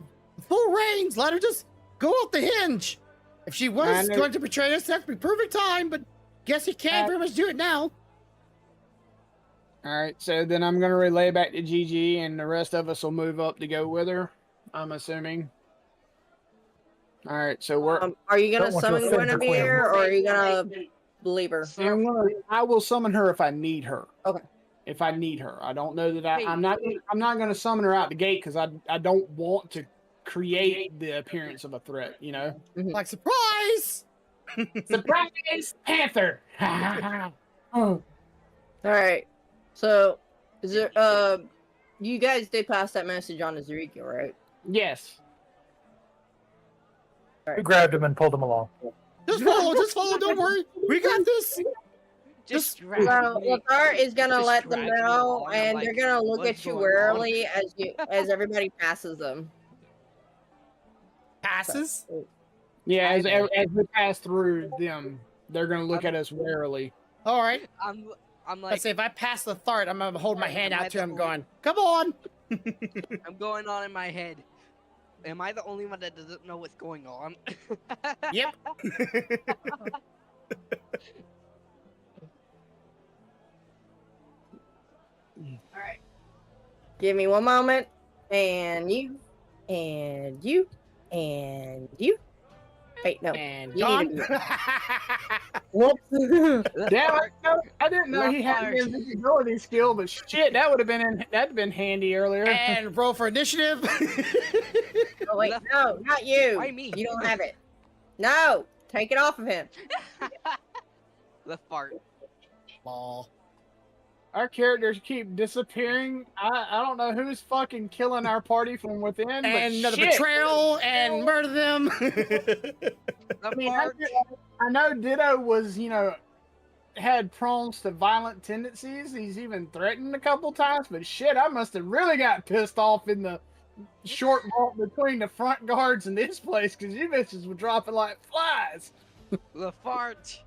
[SPEAKER 2] full reins. Let her just go off the hinge. If she was
[SPEAKER 8] I know-
[SPEAKER 2] going to betray us, that'd be perfect time, but guess you can't very much do it now.
[SPEAKER 8] All right, so then I'm going to relay back to Gigi, and the rest of us will move up to go with her, I'm assuming. All right, so we're.
[SPEAKER 5] Are you gonna
[SPEAKER 9] Don't want to
[SPEAKER 5] summon
[SPEAKER 9] offend your
[SPEAKER 5] Guinevere,
[SPEAKER 9] queen.
[SPEAKER 5] or are you gonna believe her?
[SPEAKER 8] I will summon her if I need her.
[SPEAKER 5] Okay.
[SPEAKER 8] If I need her, I don't know that I'm
[SPEAKER 4] Wait.
[SPEAKER 8] not. I'm not going to summon her out the gate because I don't want to create the appearance of a threat. You know.
[SPEAKER 2] Like, surprise!
[SPEAKER 8] Surprise, Panther!
[SPEAKER 5] All right. So, is there? You guys did pass that message on to Ezekiel, right?
[SPEAKER 8] Yes.
[SPEAKER 9] We grabbed him and pulled him along.
[SPEAKER 2] Just follow, don't worry. We got this.
[SPEAKER 4] Just
[SPEAKER 5] So,
[SPEAKER 4] drag me.
[SPEAKER 5] Lakar is gonna
[SPEAKER 4] Just
[SPEAKER 5] let them
[SPEAKER 4] drag me
[SPEAKER 5] know,
[SPEAKER 4] along,
[SPEAKER 5] and
[SPEAKER 4] like,
[SPEAKER 5] they're gonna look
[SPEAKER 4] what's
[SPEAKER 5] at you
[SPEAKER 4] going on?
[SPEAKER 5] warily as everybody passes them.
[SPEAKER 2] Passes?
[SPEAKER 8] Yeah. As we pass through them, they're going to look at us warily.
[SPEAKER 2] All right.
[SPEAKER 4] I'm
[SPEAKER 2] Let's
[SPEAKER 4] like,
[SPEAKER 2] say if I pass the thart, I'm gonna hold my hand
[SPEAKER 4] Am I
[SPEAKER 2] out to
[SPEAKER 4] the
[SPEAKER 2] him,
[SPEAKER 4] only-
[SPEAKER 2] going, "Come on!"
[SPEAKER 4] I'm going on in my head. Am I the only one that doesn't know what's going on?
[SPEAKER 2] Yep.
[SPEAKER 5] All right. Give me one moment, and you, and you, and you. Wait, no.
[SPEAKER 2] And
[SPEAKER 5] You
[SPEAKER 2] gone.
[SPEAKER 5] need Whoops.
[SPEAKER 8] Damn, I didn't know he had
[SPEAKER 4] Lockhart.
[SPEAKER 8] an invisibility skill, but shit, that'd been handy earlier.
[SPEAKER 2] and roll for initiative.
[SPEAKER 5] Oh wait, no, not you.
[SPEAKER 4] Why me?
[SPEAKER 5] You don't have it. No, take it off of him.
[SPEAKER 4] The fart.
[SPEAKER 2] Ball.
[SPEAKER 8] Our characters keep disappearing. I don't know who's fucking killing our party from within.
[SPEAKER 2] And
[SPEAKER 8] but
[SPEAKER 2] another
[SPEAKER 8] shit.
[SPEAKER 2] betrayal and murder them.
[SPEAKER 4] The
[SPEAKER 8] I mean,
[SPEAKER 4] fart.
[SPEAKER 8] I know Ditto was, had prones to violent tendencies. He's even threatened a couple times, but shit, I must have really got pissed off in the short vault between the front guards and this place because you bitches were dropping like flies.
[SPEAKER 4] The fart.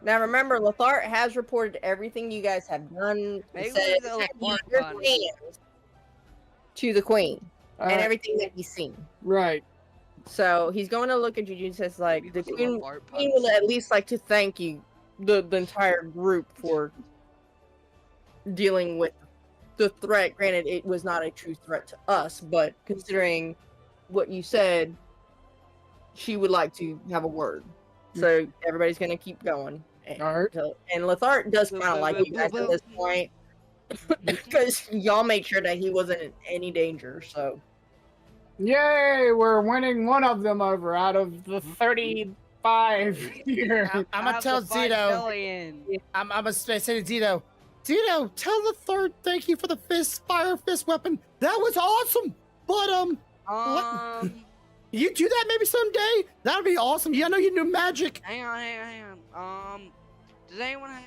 [SPEAKER 5] Now remember, Lothar has reported everything you guys have done,
[SPEAKER 4] Maybe
[SPEAKER 5] said,
[SPEAKER 4] the
[SPEAKER 5] and
[SPEAKER 4] Lothar
[SPEAKER 5] your
[SPEAKER 4] gun.
[SPEAKER 5] plans to the queen and
[SPEAKER 8] Alright,
[SPEAKER 5] everything that he's seen.
[SPEAKER 8] right.
[SPEAKER 5] So he's going to look at you and says, like,
[SPEAKER 4] Maybe
[SPEAKER 5] the
[SPEAKER 4] the
[SPEAKER 5] queen,
[SPEAKER 4] fart
[SPEAKER 5] queen
[SPEAKER 4] puns.
[SPEAKER 5] would at least like to thank you, the entire group, for dealing with the threat. Granted, it was not a true threat to us, but considering what you said, she would like to have a word. So everybody's going to keep going. And,
[SPEAKER 8] Alright.
[SPEAKER 5] and Lothar does kind of like you guys at this point because y'all made sure that he wasn't in any danger. So
[SPEAKER 8] Yay, we're winning one of them over out of the 35 here.
[SPEAKER 2] I'm gonna
[SPEAKER 4] Have
[SPEAKER 2] tell
[SPEAKER 4] the fight
[SPEAKER 2] Zito.
[SPEAKER 4] million.
[SPEAKER 2] I'm gonna say to Zito. Zito, tell the third thank you for the fire fist weapon. That was awesome. But you do that maybe someday. That'd be awesome. Yeah, I know you knew magic.
[SPEAKER 4] hang on. Does anyone have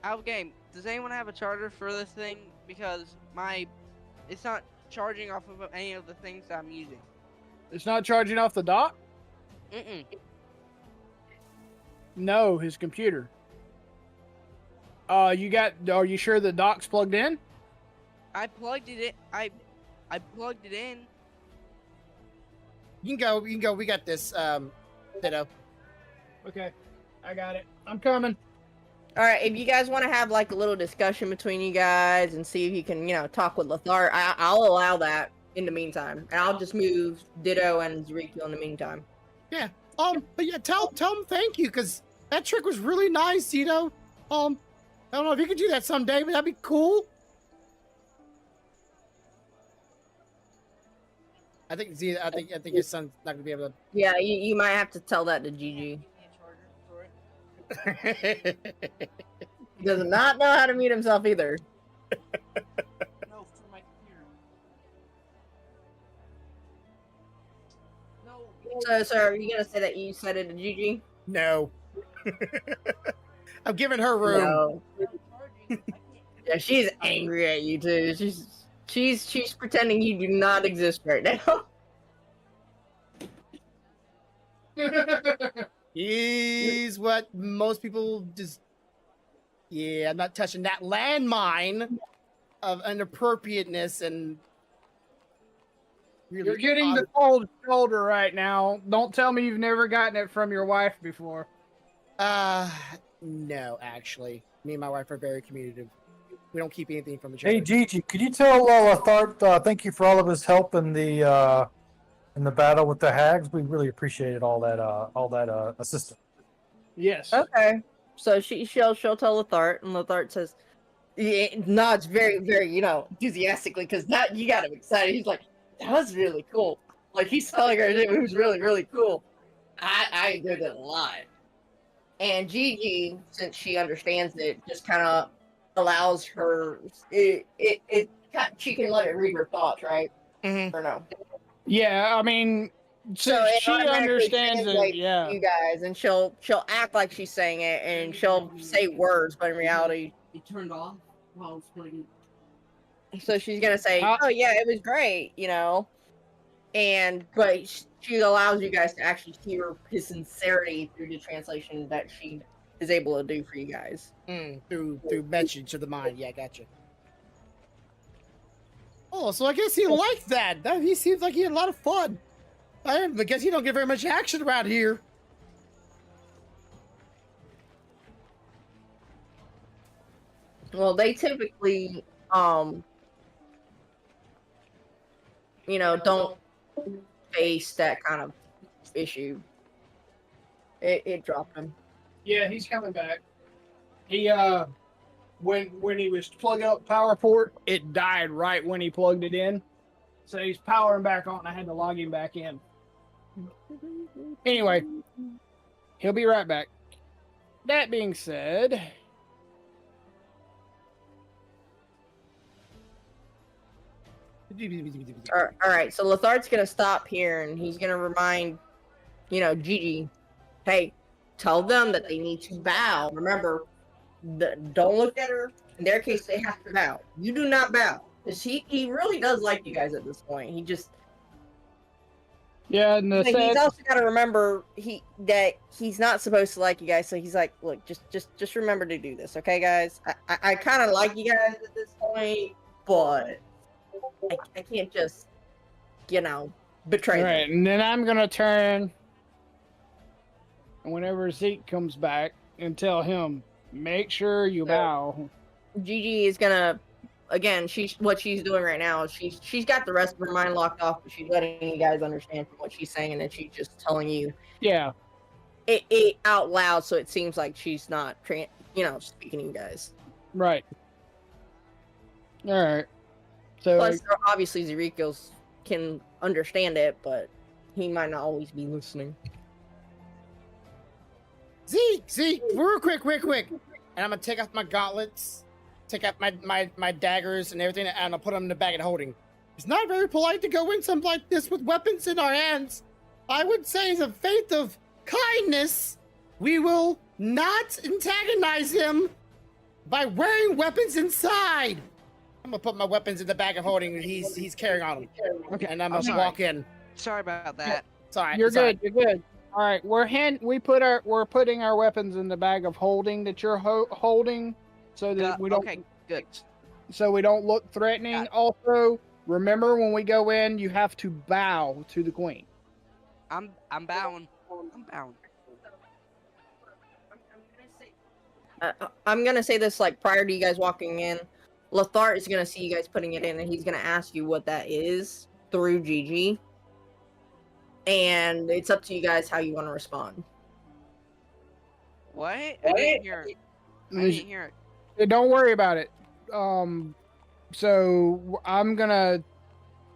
[SPEAKER 4] out of game? Does anyone have a charger for this thing? Because it's not charging off of any of the things that I'm using.
[SPEAKER 8] It's not charging off the dock?
[SPEAKER 4] Mm-mm.
[SPEAKER 8] No, his computer. Are you sure the dock's plugged in?
[SPEAKER 4] I plugged it in. I plugged it in.
[SPEAKER 2] You can go. We got this. Zito.
[SPEAKER 8] Okay, I got it. I'm coming.
[SPEAKER 5] all right, if you guys want to have like a little discussion between you guys and see if you can, talk with Lothar, I'll allow that in the meantime, and I'll just move Ditto and Ezekiel in the meantime.
[SPEAKER 2] But yeah, tell him thank you, because that trick was really nice, Zito. I don't know if you could do that someday, but that'd be cool. I think his son's not gonna be able
[SPEAKER 5] Yeah, you might have to tell that to Gigi.
[SPEAKER 2] to.
[SPEAKER 5] He does not know how to mute himself either.
[SPEAKER 4] No, for my computer.
[SPEAKER 5] So are you gonna say that you said it to Gigi?
[SPEAKER 2] No. I'm giving her room.
[SPEAKER 5] No. Yeah, she's angry at you too. She's pretending you do not exist right now.
[SPEAKER 2] He's what most people just. Yeah, I'm not touching that landmine of inappropriateness and. Really
[SPEAKER 3] You're getting the cold shoulder right now. Don't tell me you've never gotten it from your wife before.
[SPEAKER 2] No, actually. Me and my wife are very communicative. We don't keep anything from each
[SPEAKER 9] Hey
[SPEAKER 2] other.
[SPEAKER 9] Gigi, could you tell Lathart thank you for all of his help in the battle with the hags? We really appreciated all that assistance.
[SPEAKER 3] Yes.
[SPEAKER 5] Okay. So she'll tell Lathart, and Lathart says, nods very, very, enthusiastically, because that you got him excited. He's like, that was really cool. Like, he's telling her it was really, really cool. I enjoyed it a lot. And Gigi, since she understands it, just kind of allows her. She can let it read her thoughts, right?
[SPEAKER 2] Mm-hmm.
[SPEAKER 5] Or no?
[SPEAKER 3] Yeah, I mean,
[SPEAKER 5] So it
[SPEAKER 3] she
[SPEAKER 5] automatically
[SPEAKER 3] understands it.
[SPEAKER 5] translates
[SPEAKER 3] Yeah.
[SPEAKER 5] to you guys, and she'll act like she's saying it, and she'll say words, but in reality,
[SPEAKER 6] It turned off while I was playing.
[SPEAKER 5] so she's gonna say, "Oh yeah, it was great," but she allows you guys to actually hear his sincerity through the translation that she is able to do for you guys.
[SPEAKER 2] Through message to the mind. Yeah, gotcha. Oh, so I guess he liked that. He seems like he had a lot of fun. I guess you don't get very much action around here.
[SPEAKER 5] Well, they typically, don't face that kind of issue. It dropped him.
[SPEAKER 3] Yeah, he's coming back. He when he was plugging up power port, it died right when he plugged it in. So he's powering back on. I had to log him back in. Anyway, he'll be right back. That being said,
[SPEAKER 5] All right, so Lathart's gonna stop here, and he's gonna remind, Gigi, hey, tell them that they need to bow. Remember, don't look at her. In their case, they have to bow. You do not bow, because he really does like you guys at this point. He just.
[SPEAKER 3] yeah, and
[SPEAKER 5] He's also got to remember that he's not supposed to like you guys. So he's like, look, just remember to do this, okay, guys? I kind of like you guys at this point, but I can't just, betray
[SPEAKER 3] right,
[SPEAKER 5] them.
[SPEAKER 3] and then I'm gonna turn, and whenever Zeke comes back, and tell him, make sure you bow.
[SPEAKER 5] Gigi is gonna, again, what she's doing right now is she's got the rest of her mind locked off, but she's letting you guys understand from what she's saying, and she's just telling you
[SPEAKER 3] Yeah.
[SPEAKER 5] it out loud, so it seems like she's not, speaking to you guys.
[SPEAKER 3] Right. All right. So
[SPEAKER 5] Plus, obviously, Zerikos can understand it, but he might not always be listening.
[SPEAKER 2] Zeke, real quick. And I'm gonna take off my gauntlets, take out my daggers and everything, and I'll put them in the bag of holding. It's not very polite to go in something like this with weapons in our hands. I would say, as a faith of kindness, we will not antagonize him by wearing weapons inside. I'm gonna put my weapons in the bag of holding that he's carrying on him.
[SPEAKER 3] Okay,
[SPEAKER 2] And I'm gonna walk in.
[SPEAKER 4] Sorry about that.
[SPEAKER 2] Sorry,
[SPEAKER 3] you're good. You're good. All right, we're putting our weapons in the bag of holding that you're holding, so that we don't.
[SPEAKER 4] Okay, good.
[SPEAKER 3] So we don't look threatening.
[SPEAKER 4] Got it.
[SPEAKER 3] Also, remember when we go in, you have to bow to the queen.
[SPEAKER 4] I'm bowing. I'm bowing.
[SPEAKER 5] I'm gonna say this prior to you guys walking in. Lathart is gonna see you guys putting it in, and he's gonna ask you what that is through Gigi. And it's up to you guys how you want to respond.
[SPEAKER 4] What? I didn't hear it. I didn't hear it.
[SPEAKER 3] Don't worry about it. So I'm gonna.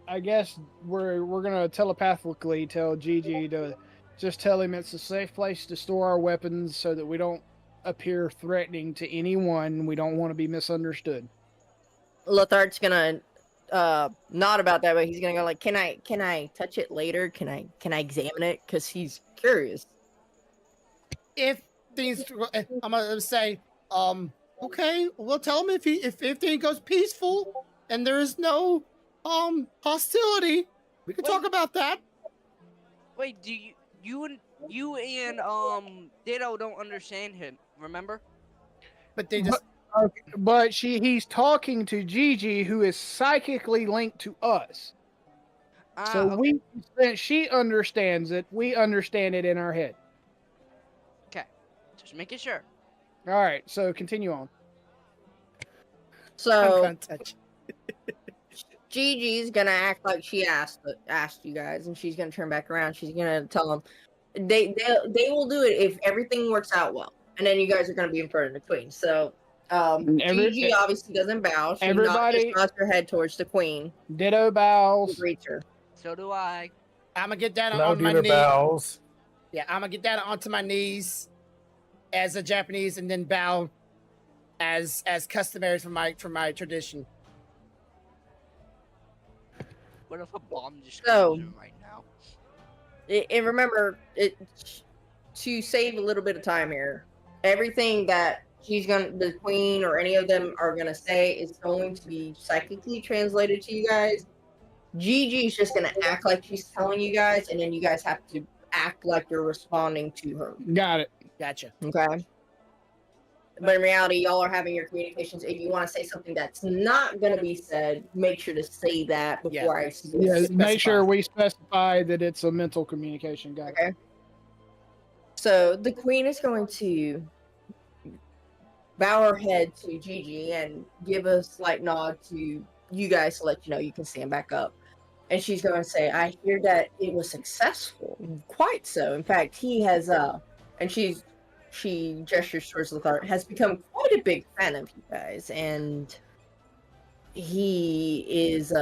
[SPEAKER 3] I guess we're gonna telepathically tell Gigi to just tell him it's a safe place to store our weapons, so that we don't appear threatening to anyone. We don't want to be misunderstood.
[SPEAKER 5] Lathart's gonna not about that, but he's gonna go like, can I touch it later? Can I examine it? Because he's curious.
[SPEAKER 2] If things, I'm gonna say, okay, we'll tell him if everything goes peaceful and there is no hostility, we can
[SPEAKER 4] Wait.
[SPEAKER 2] talk about that.
[SPEAKER 4] Wait, do you and Ditto don't understand him? Remember?
[SPEAKER 2] But they just
[SPEAKER 3] But he's talking to Gigi, who is psychically linked to us. So
[SPEAKER 4] Okay.
[SPEAKER 3] since she understands it, we understand it in our head.
[SPEAKER 4] Okay. Just making sure.
[SPEAKER 3] All right, so continue on.
[SPEAKER 2] I'm
[SPEAKER 5] So
[SPEAKER 2] gonna touch.
[SPEAKER 5] Gigi's gonna act like she asked you guys, and she's gonna turn back around. She's gonna tell them they will do it if everything works out well, and then you guys are gonna be in front of the queen. So Gigi obviously doesn't bow. She
[SPEAKER 3] everybody-
[SPEAKER 5] just nods her head towards the queen.
[SPEAKER 3] Ditto bows.
[SPEAKER 5] Greets her.
[SPEAKER 4] So do I.
[SPEAKER 2] I'm gonna get down
[SPEAKER 9] No
[SPEAKER 2] on my
[SPEAKER 9] dealer
[SPEAKER 2] knees.
[SPEAKER 9] bows.
[SPEAKER 2] Yeah, I'm gonna get down onto my knees as a Japanese, and then bow as customary for my tradition.
[SPEAKER 4] What if a bomb just
[SPEAKER 5] So-
[SPEAKER 4] goes in right now?
[SPEAKER 5] And remember, to save a little bit of time here, everything that the queen or any of them are gonna say is going to be psychically translated to you guys. Gigi's just gonna act like she's telling you guys, and then you guys have to act like you're responding to her.
[SPEAKER 3] Got it.
[SPEAKER 2] Gotcha.
[SPEAKER 5] Okay. But in reality, y'all are having your communications. If you want to say something that's not going to be said, make sure to say that before I say
[SPEAKER 3] Yeah,
[SPEAKER 5] it.
[SPEAKER 3] make sure we specify that it's a mental communication. Got it.
[SPEAKER 5] Okay. So the queen is going to bow her head to Gigi and give a slight nod to you guys to let you know you can stand back up. And she's going to say, I hear that it was successful. Quite so. In fact, he has, and she gestures towards Lothar, has become quite a big fan of you guys. And he is,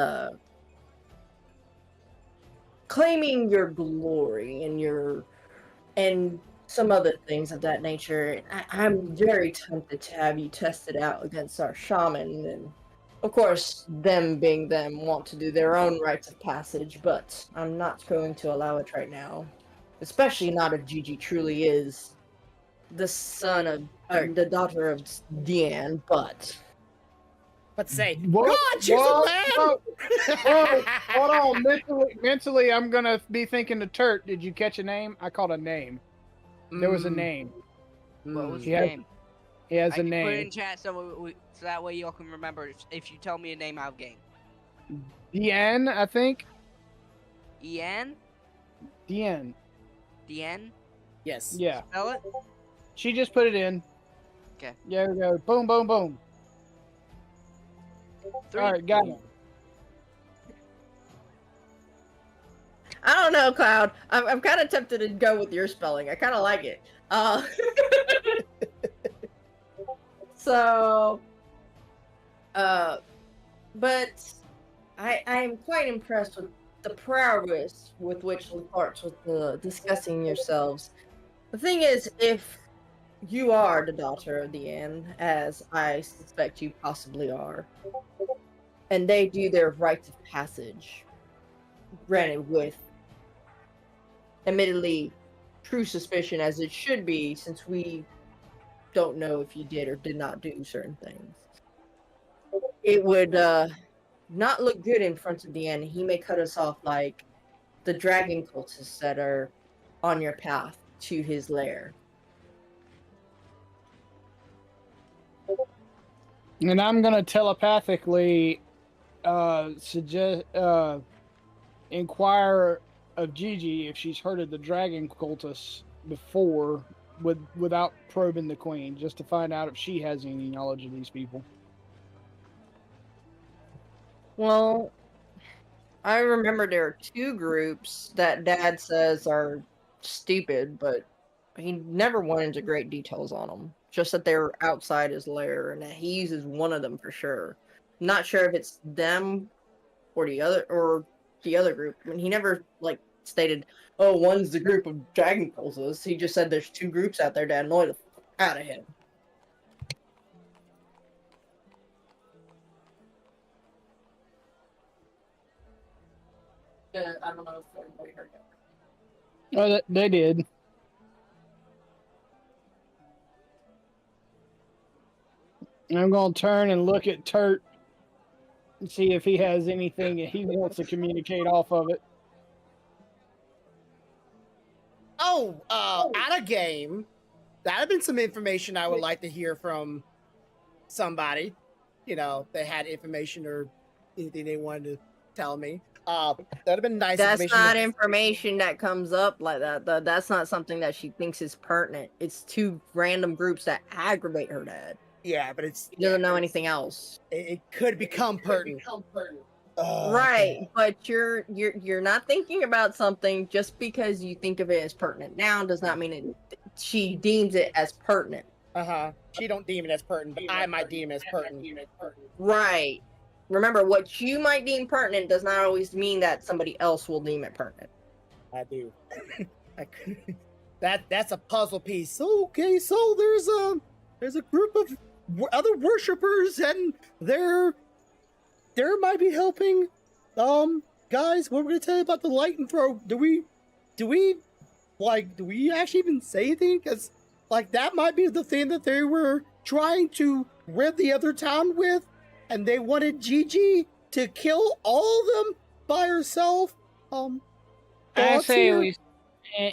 [SPEAKER 5] claiming your glory and some other things of that nature. I'm very tempted to have you tested out against our shaman, and of course, them being them want to do their own rites of passage, but I'm not going to allow it right now. Especially not if Gigi truly is the son of, or the daughter of Diane, but
[SPEAKER 2] Say,
[SPEAKER 3] What?
[SPEAKER 2] God, she's a man.
[SPEAKER 3] Whoa, hold on. Mentally, I'm gonna be thinking to Turt. Did you catch a name? I called a name. There was a name.
[SPEAKER 4] What was
[SPEAKER 3] He
[SPEAKER 4] the
[SPEAKER 3] has-
[SPEAKER 4] name?
[SPEAKER 3] He has
[SPEAKER 4] I
[SPEAKER 3] a
[SPEAKER 4] can put it
[SPEAKER 3] name.
[SPEAKER 4] in chat so that way y'all can remember. If you tell me a name out of game.
[SPEAKER 3] Deanne, I think.
[SPEAKER 4] Ian?
[SPEAKER 3] Deanne.
[SPEAKER 4] Deanne?
[SPEAKER 2] Yes.
[SPEAKER 3] Yeah.
[SPEAKER 4] Spell it?
[SPEAKER 3] She just put it in.
[SPEAKER 4] Okay.
[SPEAKER 3] There we go. Boom, boom, boom.
[SPEAKER 4] Three.
[SPEAKER 3] All right, got it.
[SPEAKER 5] I don't know, Cloud. I'm kind of tempted to go with your spelling. I kind of like it. So, but I'm quite impressed with the prowess with which Lafarge was discussing yourselves. The thing is, if you are the daughter of the inn, as I suspect you possibly are, and they do their rites of passage, granted with admittedly true suspicion as it should be, since we don't know if you did or did not do certain things, it would not look good in front of the end. He may cut us off like the dragon cultists that are on your path to his lair.
[SPEAKER 3] And I'm gonna telepathically suggest inquire of Gigi if she's heard of the dragon cultists before, without probing the queen, just to find out if she has any knowledge of these people.
[SPEAKER 5] Well, I remember there are two groups that Dad says are stupid, but he never went into great details on them. Just that they're outside his lair, and that he uses one of them for sure. Not sure if it's them or the other group. I mean, he never stated, "Oh, one's the group of dragon cultists." He just said there's two groups out there that annoy the fuck out of him.
[SPEAKER 6] I don't know if everybody heard that.
[SPEAKER 3] Oh, they did. And I'm going to turn and look at Turt and see if he has anything that he wants to communicate off of it.
[SPEAKER 2] Oh, out of game. That'd have been some information I would like to hear from somebody. You know, they had information or anything they wanted to tell me. That'd have been nice.
[SPEAKER 5] That's
[SPEAKER 2] information
[SPEAKER 5] not
[SPEAKER 2] to-
[SPEAKER 5] information that comes up like that. That's not something that she thinks is pertinent. It's two random groups that aggravate her dad.
[SPEAKER 2] Yeah, but it's
[SPEAKER 5] She doesn't know anything else.
[SPEAKER 2] it could become pertinent. Oh,
[SPEAKER 5] Right,
[SPEAKER 2] okay.
[SPEAKER 5] but you're not thinking about something just because you think of it as pertinent now does not mean it. She deems it as pertinent.
[SPEAKER 2] She don't deem it as pertinent, but I might deem it as pertinent.
[SPEAKER 5] Right. Remember, what you might deem pertinent does not always mean that somebody else will deem it pertinent.
[SPEAKER 2] I do. That's a puzzle piece. Okay, so there's a group of other worshippers, and they're might be helping. Guys, what we're gonna tell you about the light and throw? Do we actually even say anything? Because like that might be the thing that they were trying to rid the other town with, and they wanted Gigi to kill all of them by herself.
[SPEAKER 8] I
[SPEAKER 2] thoughts
[SPEAKER 8] say
[SPEAKER 2] here?
[SPEAKER 8] we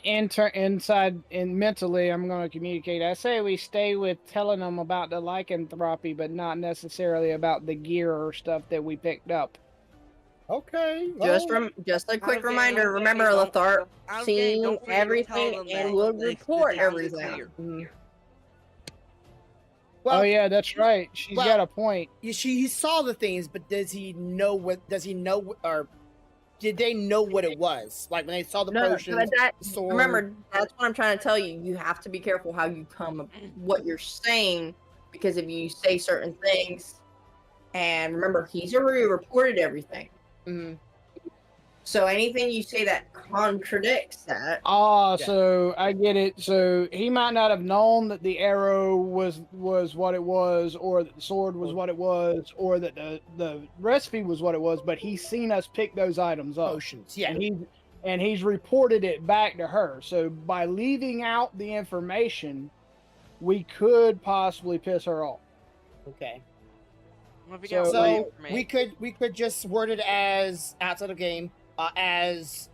[SPEAKER 8] inside and mentally. I'm going to communicate. I say we stay with telling them about the lycanthropy, but not necessarily about the gear or stuff that we picked up.
[SPEAKER 2] Okay.
[SPEAKER 5] Just
[SPEAKER 2] well,
[SPEAKER 5] just a quick
[SPEAKER 4] Okay,
[SPEAKER 5] remander.
[SPEAKER 4] okay,
[SPEAKER 5] Remember,
[SPEAKER 4] don't-
[SPEAKER 5] Lothar
[SPEAKER 4] Okay,
[SPEAKER 5] seen
[SPEAKER 4] don't forget to tell
[SPEAKER 5] everything
[SPEAKER 4] them
[SPEAKER 5] and
[SPEAKER 4] that
[SPEAKER 5] will
[SPEAKER 4] the
[SPEAKER 5] report
[SPEAKER 4] town is
[SPEAKER 5] everything.
[SPEAKER 4] clear.
[SPEAKER 2] well,
[SPEAKER 8] Oh yeah, that's right. She's
[SPEAKER 2] well-
[SPEAKER 8] got a point.
[SPEAKER 2] he saw the things, but does he know or did they know what it was? Like when they saw the
[SPEAKER 5] No,
[SPEAKER 2] potions,
[SPEAKER 5] but that,
[SPEAKER 2] sword.
[SPEAKER 5] remember, that's what I'm trying to tell you. You have to be careful how you come, what you're saying, because if you say certain things, and remember, he's already reported everything.
[SPEAKER 2] Mhm.
[SPEAKER 5] So anything you say that contradicts that,
[SPEAKER 8] Ah,
[SPEAKER 2] Yeah.
[SPEAKER 8] so I get it. So he might not have known that the arrow was what it was, or that the sword was what it was, or that the recipe was what it was. But he's seen us pick those items up,
[SPEAKER 2] Potions, yeah.
[SPEAKER 8] and he's reported it back to her. So by leaving out the information, we could possibly piss her off.
[SPEAKER 2] Okay.
[SPEAKER 4] Well, if you
[SPEAKER 8] So-
[SPEAKER 4] got
[SPEAKER 2] So
[SPEAKER 4] more information-
[SPEAKER 2] we could just word it as outside of game, as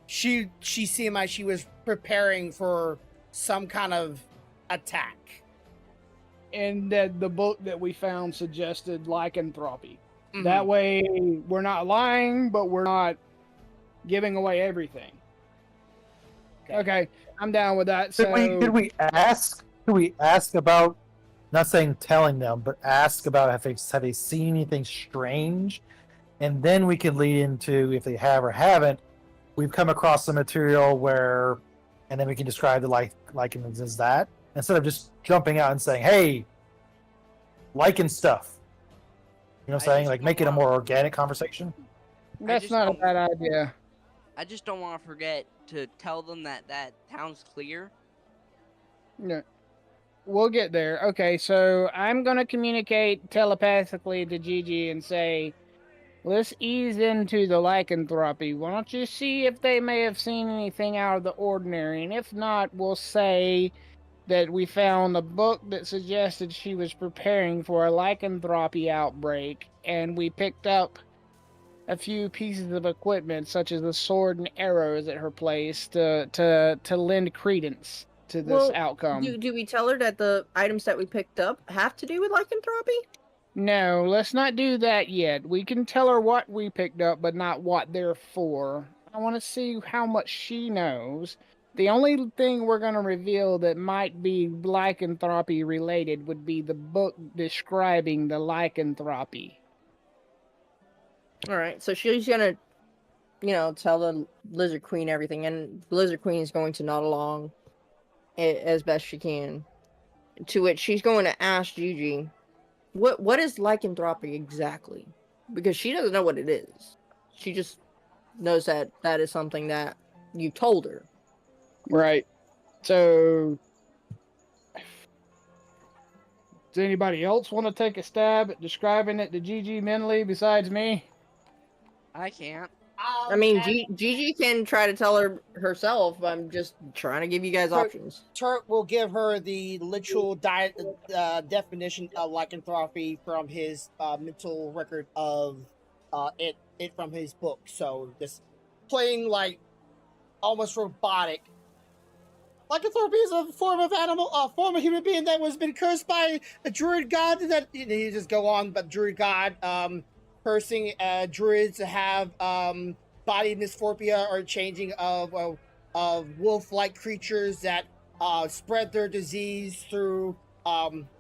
[SPEAKER 2] she seemed like she was preparing for some kind of attack.
[SPEAKER 8] And that the book that we found suggested lycanthropy.
[SPEAKER 2] Mhm.
[SPEAKER 8] That way, we're not lying, but we're not giving away everything. Okay, I'm down with that. So
[SPEAKER 9] Could we ask? Could we ask about? Not saying telling them, but ask about have they seen anything strange, and then we could lead into if they have or haven't. We've come across some material where, and then we can describe the lichens as that instead of just jumping out and saying, "Hey, lichen stuff." You know what I'm
[SPEAKER 4] I
[SPEAKER 9] saying?
[SPEAKER 4] just
[SPEAKER 9] Like
[SPEAKER 4] don't
[SPEAKER 9] make it a
[SPEAKER 4] want-
[SPEAKER 9] more organic conversation.
[SPEAKER 8] that's
[SPEAKER 4] just
[SPEAKER 8] not a
[SPEAKER 4] don't-
[SPEAKER 8] bad idea.
[SPEAKER 4] I just don't want to forget to tell them that town's clear.
[SPEAKER 8] Yeah. We'll get there. Okay, so I'm going to communicate telepathically to Gigi and say, let's ease into the lycanthropy. Why don't you see if they may have seen anything out of the ordinary? And if not, we'll say that we found a book that suggested she was preparing for a lycanthropy outbreak, and we picked up a few pieces of equipment, such as the sword and arrows at her place, to lend credence to this
[SPEAKER 5] Well,
[SPEAKER 8] outcome.
[SPEAKER 5] do we tell her that the items that we picked up have to do with lycanthropy?
[SPEAKER 8] No, let's not do that yet. We can tell her what we picked up, but not what they're for. I want to see how much she knows. The only thing we're going to reveal that might be lycanthropy related would be the book describing the lycanthropy.
[SPEAKER 5] All right, so she's gonna, tell the Lizard Queen everything, and the Lizard Queen is going to nod along as best she can. To which she's going to ask Gigi, what is lycanthropy exactly? Because she doesn't know what it is. She just knows that is something that you told her.
[SPEAKER 8] Right. So, does anybody else want to take a stab at describing it to Gigi mentally besides me?
[SPEAKER 4] I can't.
[SPEAKER 5] I mean,
[SPEAKER 2] and
[SPEAKER 5] Gigi can try to tell her herself. I'm just trying to give you guys
[SPEAKER 2] So-
[SPEAKER 5] options.
[SPEAKER 2] Turk will give her the literal definition of lycanthropy from his mental record of it from his book. So just playing like almost robotic. Lycanthropy is a form of animal, a form of human being that was been cursed by a druid god. That you just go on, but druid god cursing druids to have body dysphoria or changing of wolf-like creatures that spread their disease through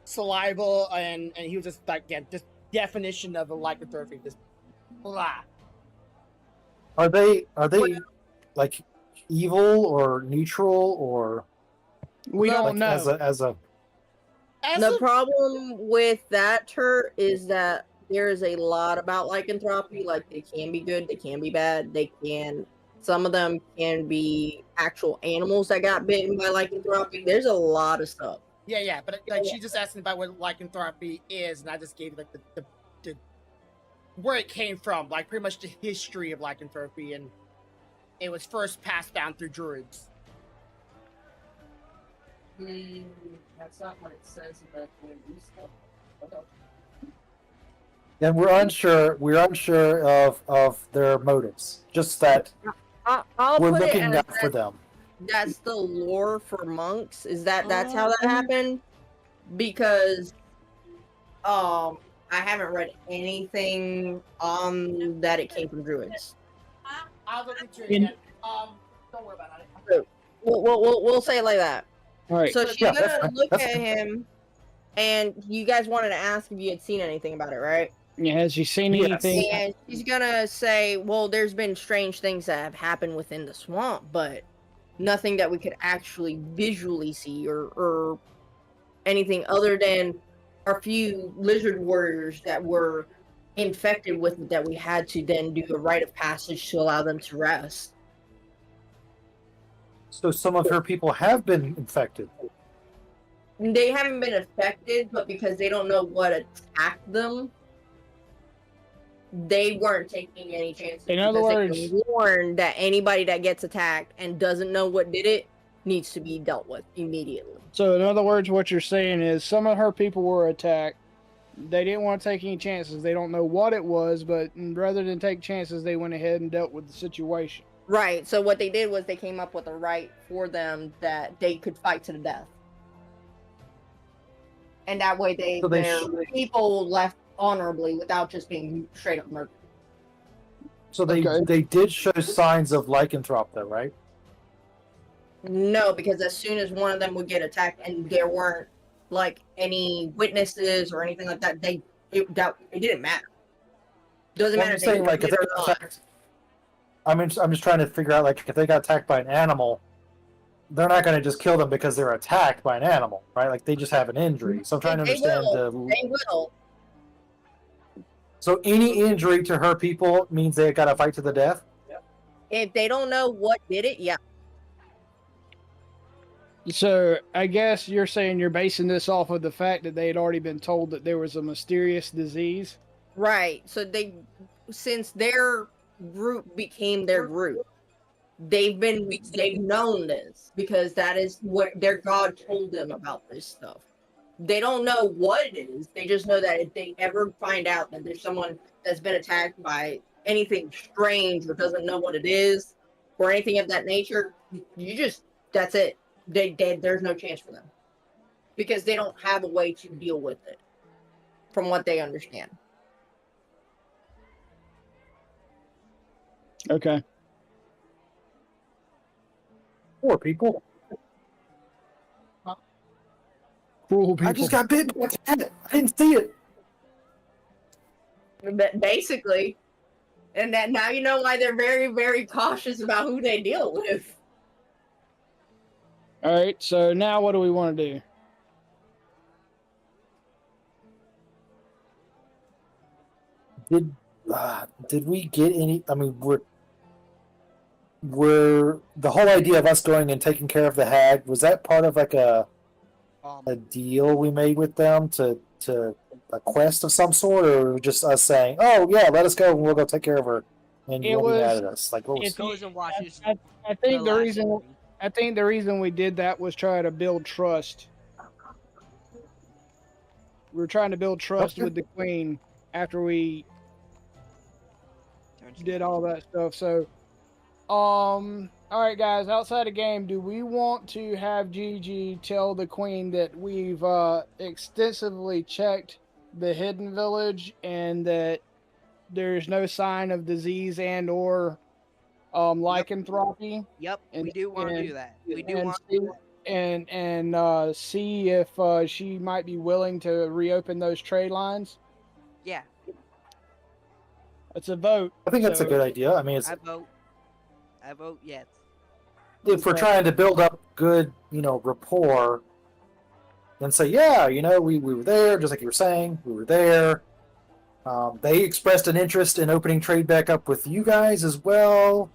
[SPEAKER 2] saliva, and he was just like, yeah, just definition of a lycanthropy, just blah.
[SPEAKER 9] Are they like evil or neutral or
[SPEAKER 3] We
[SPEAKER 5] Well,
[SPEAKER 3] don't
[SPEAKER 9] like
[SPEAKER 3] know.
[SPEAKER 9] as a
[SPEAKER 2] As
[SPEAKER 5] The
[SPEAKER 2] a-
[SPEAKER 5] problem with that, Turt, is that there is a lot about lycanthropy. Like, they can be good, they can be bad, they can. Some of them can be actual animals that got bitten by lycanthropy. There's a lot of stuff.
[SPEAKER 2] yeah, but like she just asked me about what lycanthropy is, and I just gave like the where it came from, like pretty much the history of lycanthropy, and it was first passed down through druids.
[SPEAKER 6] That's not what it says in the new stuff. Okay.
[SPEAKER 9] and we're unsure of their motives. Just that
[SPEAKER 5] I'll
[SPEAKER 9] we're
[SPEAKER 5] put
[SPEAKER 9] looking
[SPEAKER 5] it as
[SPEAKER 9] out for them.
[SPEAKER 5] that's the lore for monks. Is that's how that happened? Because I haven't read anything on that it came from druids.
[SPEAKER 2] I'll look into it
[SPEAKER 3] In-
[SPEAKER 2] again. Don't worry about it.
[SPEAKER 5] We'll say it like that.
[SPEAKER 3] All right.
[SPEAKER 5] So she's
[SPEAKER 9] Yeah, that's
[SPEAKER 5] gonna
[SPEAKER 9] fine.
[SPEAKER 5] look
[SPEAKER 9] That's
[SPEAKER 5] at
[SPEAKER 9] fine.
[SPEAKER 5] him, and you guys wanted to ask if you had seen anything about it, right?
[SPEAKER 3] Yeah, has you seen
[SPEAKER 9] Yes.
[SPEAKER 3] anything?
[SPEAKER 5] And she's gonna say, well, there's been strange things that have happened within the swamp, but nothing that we could actually visually see or anything other than a few lizard warriors that were infected with it that we had to then do a rite of passage to allow them to rest.
[SPEAKER 9] So some of her people have been infected.
[SPEAKER 5] They haven't been affected, but because they don't know what attacked them, they weren't taking any chances.
[SPEAKER 3] In other
[SPEAKER 5] because
[SPEAKER 3] words-
[SPEAKER 5] they've been warned that anybody that gets attacked and doesn't know what did it needs to be dealt with immediately.
[SPEAKER 3] So, in other words, what you're saying is some of her people were attacked. They didn't want to take any chances. They don't know what it was, but rather than take chances, they went ahead and dealt with the situation.
[SPEAKER 5] Right. So what they did was they came up with a right for them that they could fight to the death, and that way
[SPEAKER 9] So they
[SPEAKER 5] their
[SPEAKER 9] sh-
[SPEAKER 5] people left honorably without just being straight up murdered.
[SPEAKER 9] So
[SPEAKER 3] Okay.
[SPEAKER 9] they did show signs of lycanthrope, though, right?
[SPEAKER 5] No, because as soon as one of them would get attacked, and there weren't like any witnesses or anything like that, it didn't matter. Doesn't
[SPEAKER 9] Well,
[SPEAKER 5] matter
[SPEAKER 9] I'm
[SPEAKER 5] if they
[SPEAKER 9] saying, like, if
[SPEAKER 5] did
[SPEAKER 9] they
[SPEAKER 5] it or
[SPEAKER 9] got
[SPEAKER 5] not.
[SPEAKER 9] attacked, I'm just trying to figure out, like, if they got attacked by an animal, they're not going to just kill them because they're attacked by an animal, right? Like, they just have an injury. So I'm trying to
[SPEAKER 5] They
[SPEAKER 9] understand
[SPEAKER 5] will. They will.
[SPEAKER 9] So any injury to her people means they got to fight to the death.
[SPEAKER 5] If they don't know what did it, yeah.
[SPEAKER 3] So, I guess you're saying you're basing this off of the fact that they had already been told that there was a mysterious disease?
[SPEAKER 5] Right. So since their group became their group, they've known this because that is what their god told them about this stuff. They don't know what it is. They just know that if they ever find out that there's someone that's been attacked by anything strange or doesn't know what it is or anything of that nature, that's it. There's no chance for them because they don't have a way to deal with it, from what they understand.
[SPEAKER 3] Okay.
[SPEAKER 9] Poor people.
[SPEAKER 3] Cruel people.
[SPEAKER 9] I just got bit by a cat. I didn't see it.
[SPEAKER 5] Basically, and that now you know why they're very, very cautious about who they deal with.
[SPEAKER 3] All right, so now what do we want to do?
[SPEAKER 9] Did we get any? I mean, we're the whole idea of us going and taking care of the hag, was that part of like a deal we made with them to a quest of some sort, or just us saying, "Oh yeah, let us go and we'll go take care of her"? and
[SPEAKER 8] It
[SPEAKER 9] you won't be mad
[SPEAKER 8] was-
[SPEAKER 9] at us. Like, what was?
[SPEAKER 8] It's-
[SPEAKER 4] Goes and watches.
[SPEAKER 8] I think the
[SPEAKER 4] last
[SPEAKER 8] reason
[SPEAKER 4] movie.
[SPEAKER 8] we did that was try to build trust. We were trying to build trust
[SPEAKER 9] Okay.
[SPEAKER 8] with the queen after we did all that stuff. So, all right, guys. Outside the game, do we want to have Gigi tell the queen that we've extensively checked the hidden village and that there's no sign of disease and or lycanthropy?
[SPEAKER 4] Yep, we
[SPEAKER 8] And-
[SPEAKER 4] do want to do
[SPEAKER 8] and-
[SPEAKER 4] that. We do
[SPEAKER 8] and
[SPEAKER 4] want
[SPEAKER 8] see,
[SPEAKER 4] to do that.
[SPEAKER 8] and see if she might be willing to reopen those trade lines.
[SPEAKER 4] Yeah,
[SPEAKER 8] It's a vote.
[SPEAKER 9] I think that's a
[SPEAKER 8] so-
[SPEAKER 9] good idea. I mean, it's,
[SPEAKER 4] I vote. I vote yes.
[SPEAKER 9] if we're trying to build up good, rapport, then say, yeah, we were there, just like you were saying, we were there. They expressed an interest in opening trade back up with you guys as well.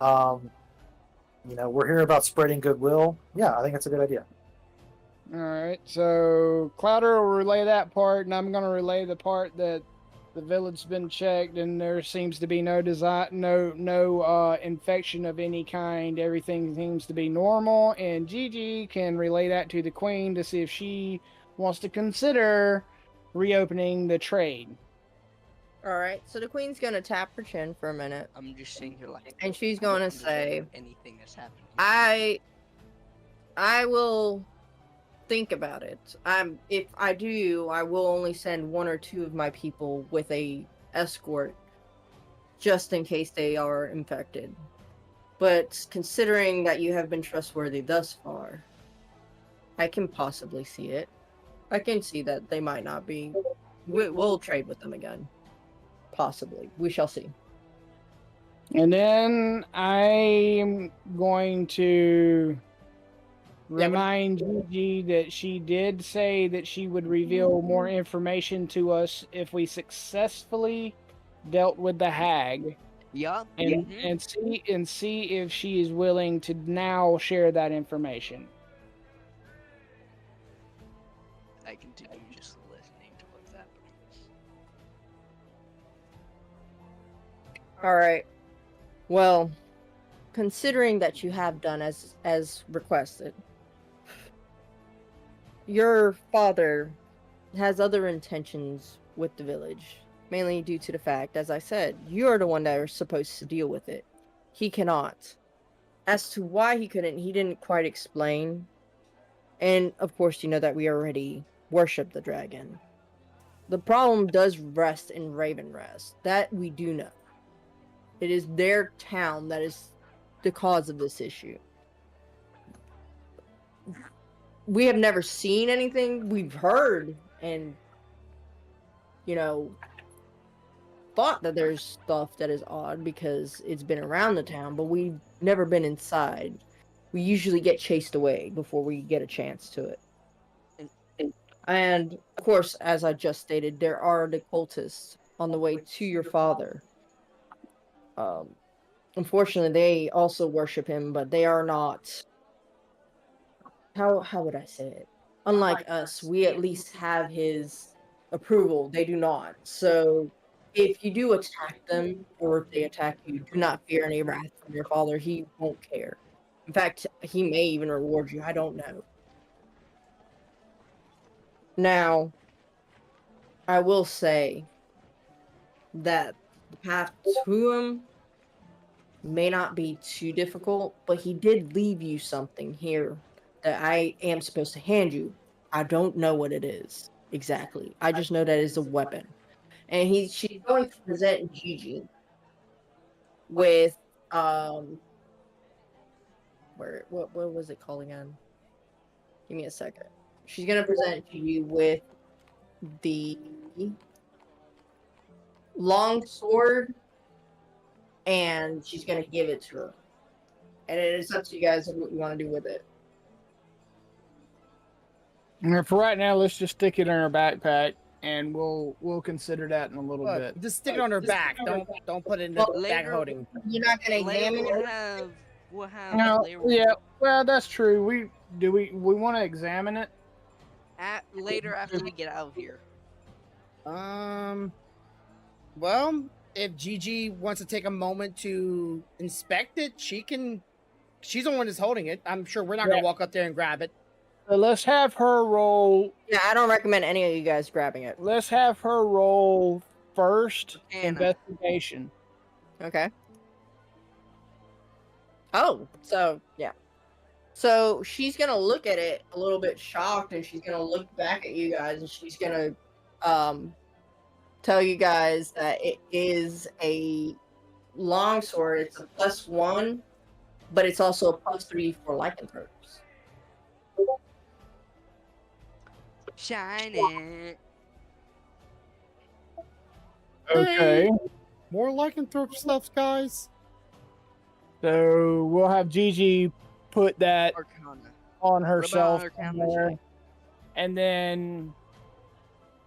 [SPEAKER 9] We're here about spreading goodwill. Yeah, I think that's a good idea.
[SPEAKER 8] All right. So Clouder will relay that part, and I'm going to relay the part that the village's been checked, and there seems to be no infection of any kind. Everything seems to be normal, and Gigi can relay that to the queen to see if she wants to consider reopening the trade.
[SPEAKER 5] All right, so the queen's gonna tap her chin for a minute,
[SPEAKER 4] I'm just sitting here like.
[SPEAKER 5] and she's gonna
[SPEAKER 4] I don't
[SPEAKER 5] say,
[SPEAKER 4] deserve anything that's happened.
[SPEAKER 5] I will think about it. If I do, I will only send 1 or 2 of my people with a escort, just in case they are infected. But considering that you have been trustworthy thus far, I can possibly see it. I can see that they might not be. We'll trade with them again. Possibly. We shall see.
[SPEAKER 8] And then I'm going to remind Gigi that she did say that she would reveal more information to us if we successfully dealt with the hag,
[SPEAKER 4] Yup.
[SPEAKER 8] and
[SPEAKER 4] mhm.
[SPEAKER 8] and see if she is willing to now share that information.
[SPEAKER 4] I continue just listening to what's happening.
[SPEAKER 5] All right. Well, considering that you have done as requested, your father has other intentions with the village, mainly due to the fact, as I said, you're the one that are supposed to deal with it. He cannot. As to why he couldn't, he didn't quite explain. And of course, you know that we already worship the dragon. The problem does rest in Ravenrest. That we do know. It is their town that is the cause of this issue. We have never seen anything. We've heard and, thought that there's stuff that is odd because it's been around the town, but we've never been inside. We usually get chased away before we get a chance to it. And, of course, as I just stated, there are the cultists on the way to your father. Unfortunately, they also worship him, but they are not. How would I say it? Unlike us, we at least have his approval. They do not. So, if you do attack them, or if they attack you, do not fear any wrath from your father. He won't care. In fact, he may even reward you. I don't know. Now, I will say that the path to him may not be too difficult, but he did leave you something here that I am supposed to hand you. I don't know what it is exactly. I just know that it's a weapon. And she's going to present Gigi with what was it called again? Give me a second. She's gonna present Gigi with the long sword, and she's gonna give it to her. And it is up to you guys what you want to do with it.
[SPEAKER 8] And for right now, let's just stick it in her backpack, and we'll consider that in a little
[SPEAKER 2] Look,
[SPEAKER 8] bit.
[SPEAKER 2] just stick it on her back. Don't put it in the
[SPEAKER 5] Well,
[SPEAKER 2] bag
[SPEAKER 4] later-
[SPEAKER 2] holding.
[SPEAKER 5] You're not gonna
[SPEAKER 4] Later
[SPEAKER 5] examine
[SPEAKER 4] we'll
[SPEAKER 5] it.
[SPEAKER 4] have
[SPEAKER 8] No,
[SPEAKER 4] later,
[SPEAKER 8] yeah, well, that's true. We want to examine it.
[SPEAKER 4] later after we get out of here.
[SPEAKER 2] Well, if Gigi wants to take a moment to inspect it, she can. She's the one that's holding it. I'm sure we're not gonna
[SPEAKER 8] Yeah.
[SPEAKER 2] walk up there and grab it.
[SPEAKER 8] So let's have her roll.
[SPEAKER 5] Yeah, I don't recommend any of you guys grabbing it.
[SPEAKER 8] Let's have her roll first
[SPEAKER 4] Anna.
[SPEAKER 8] investigation.
[SPEAKER 5] Okay. Oh, so yeah. So she's gonna look at it a little bit shocked, and she's gonna look back at you guys, and she's gonna tell you guys that it is a longsword. It's a +1, but it's also a +3 for lycanthropes.
[SPEAKER 4] Shine it.
[SPEAKER 8] Okay.
[SPEAKER 2] More lycanthrope stuff, guys.
[SPEAKER 8] So we'll have Gigi put that
[SPEAKER 4] Arcana.
[SPEAKER 8] on herself
[SPEAKER 4] Arcana
[SPEAKER 8] somewhere.
[SPEAKER 4] check?
[SPEAKER 8] And then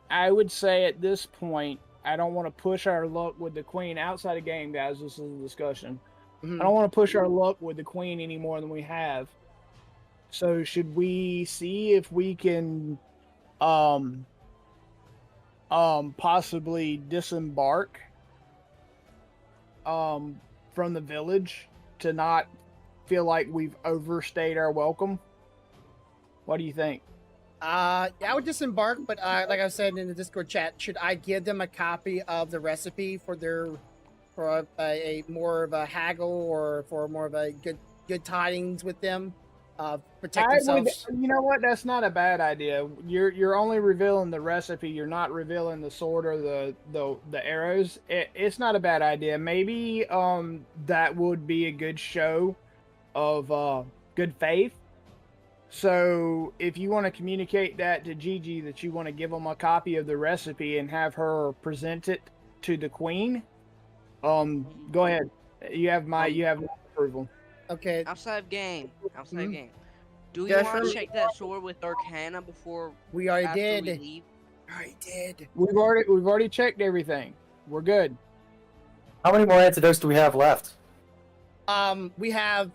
[SPEAKER 8] I would say at this point, I don't want to push our luck with the queen outside of game, guys. This is a discussion.
[SPEAKER 2] Mhm.
[SPEAKER 8] I don't want to push our luck with the queen any more than we have. So should we see if we can possibly disembark from the village to not feel like we've overstayed our welcome? What do you think?
[SPEAKER 2] I would disembark, but like I said in the Discord chat, should I give them a copy of the recipe for a more of a haggle or for more of a good tidings with them? Protect themselves.
[SPEAKER 8] You know what? That's not a bad idea. You're only revealing the recipe. You're not revealing the sword or the arrows. It's not a bad idea. Maybe that would be a good show of good faith. So if you want to communicate that to Gigi, that you want to give them a copy of the recipe and have her present it to the queen, go ahead. You have my approval.
[SPEAKER 2] Okay.
[SPEAKER 4] Outside of game. Outside of
[SPEAKER 2] Mhm.
[SPEAKER 4] game. Do we
[SPEAKER 5] Just
[SPEAKER 4] want to
[SPEAKER 5] rem-
[SPEAKER 4] check that sword with Arcana before
[SPEAKER 2] We already
[SPEAKER 4] after
[SPEAKER 2] did.
[SPEAKER 4] we leave?
[SPEAKER 2] Already did.
[SPEAKER 8] We've already checked everything. We're good.
[SPEAKER 9] How many more antidotes do we have left?
[SPEAKER 2] We have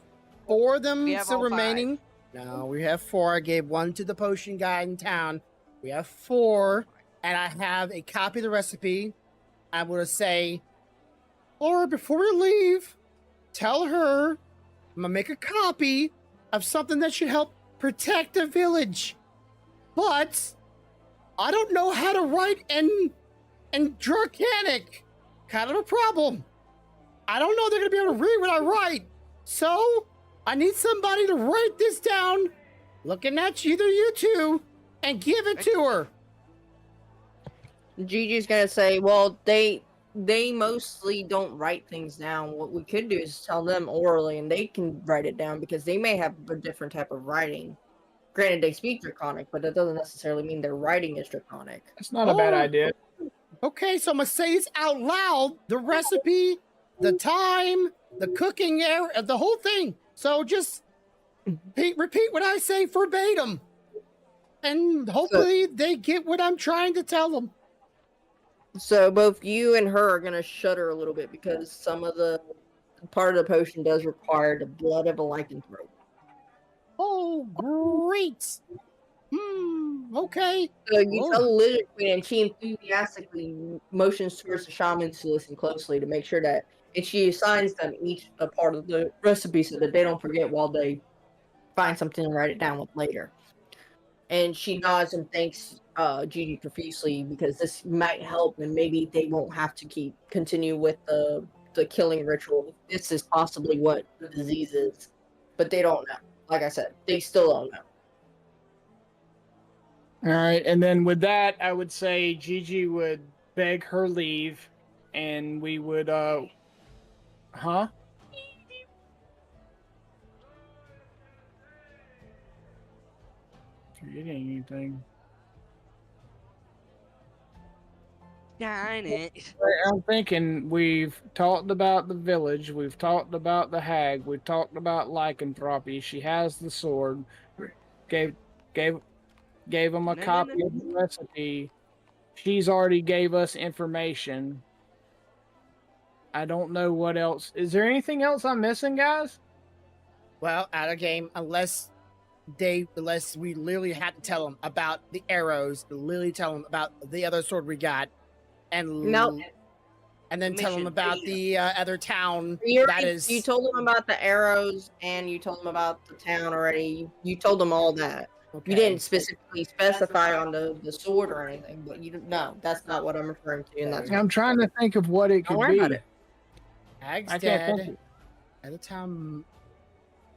[SPEAKER 2] 4 of them
[SPEAKER 4] We have
[SPEAKER 2] still
[SPEAKER 4] all 5.
[SPEAKER 2] remaining. No, we have 4. I gave 1 to the potion guy in town. We have 4, and I have a copy of the recipe. I'm gonna say, Laura, before we leave, tell her I'm gonna make a copy of something that should help protect the village. But I don't know how to write in Dracanic. Kind of a problem. I don't know they're gonna be able to read what I write. So I need somebody to write this down, looking at either you two, and give it to her.
[SPEAKER 5] Gigi's gonna say, well, they mostly don't write things down. What we could do is tell them orally, and they can write it down because they may have a different type of writing. Granted, they speak Draconic, but that doesn't necessarily mean their writing is Draconic.
[SPEAKER 8] That's not a bad
[SPEAKER 2] Oh.
[SPEAKER 8] idea.
[SPEAKER 2] Okay, so I'm gonna say this out loud: the recipe, the time, the cooking area, the whole thing. So just repeat what I say verbatim, and hopefully they get what I'm trying to tell them.
[SPEAKER 5] So both you and her are gonna shudder a little bit because some of the part of the potion does require the blood of a lycanthrope.
[SPEAKER 2] Oh, great. Okay.
[SPEAKER 5] So you
[SPEAKER 2] Whoa.
[SPEAKER 5] tell the lizard queen, and she enthusiastically motions towards the shamans to listen closely to make sure that, and she assigns them each a part of the recipe so that they don't forget while they find something to write it down with later. And she nods and thanks Gigi profusely because this might help, and maybe they won't have to continue with the killing ritual. This is possibly what the disease is, but they don't know. Like I said, they still don't know.
[SPEAKER 8] All right, and then with that, I would say Gigi would beg her leave, and we would, huh? Forgetting anything?
[SPEAKER 4] Shine it.
[SPEAKER 8] I'm thinking we've talked about the village, we've talked about the hag, we've talked about lycanthropy. She has the sword. Gave him a
[SPEAKER 4] No,
[SPEAKER 8] copy
[SPEAKER 4] no.
[SPEAKER 8] of the recipe. She's already gave us information. I don't know what else. Is there anything else I'm missing, guys?
[SPEAKER 2] Well, out of game, unless we literally had to tell them about the arrows, literally tell them about the other sword we got, and
[SPEAKER 5] No.
[SPEAKER 2] and then tell him
[SPEAKER 4] Mission,
[SPEAKER 2] about
[SPEAKER 4] yeah.
[SPEAKER 2] the other town
[SPEAKER 5] You,
[SPEAKER 2] that
[SPEAKER 5] already-
[SPEAKER 2] is.
[SPEAKER 5] you told them about the arrows and you told them about the town already. You told them all that.
[SPEAKER 2] Okay.
[SPEAKER 5] You didn't specifically specify on the sword or anything, but you didn't. No, that's not what I'm referring to. And that's
[SPEAKER 3] I'm trying to think of what it could
[SPEAKER 5] Don't worry
[SPEAKER 3] be.
[SPEAKER 5] about it.
[SPEAKER 2] Hag's
[SPEAKER 3] I can't think
[SPEAKER 2] dead. Other town.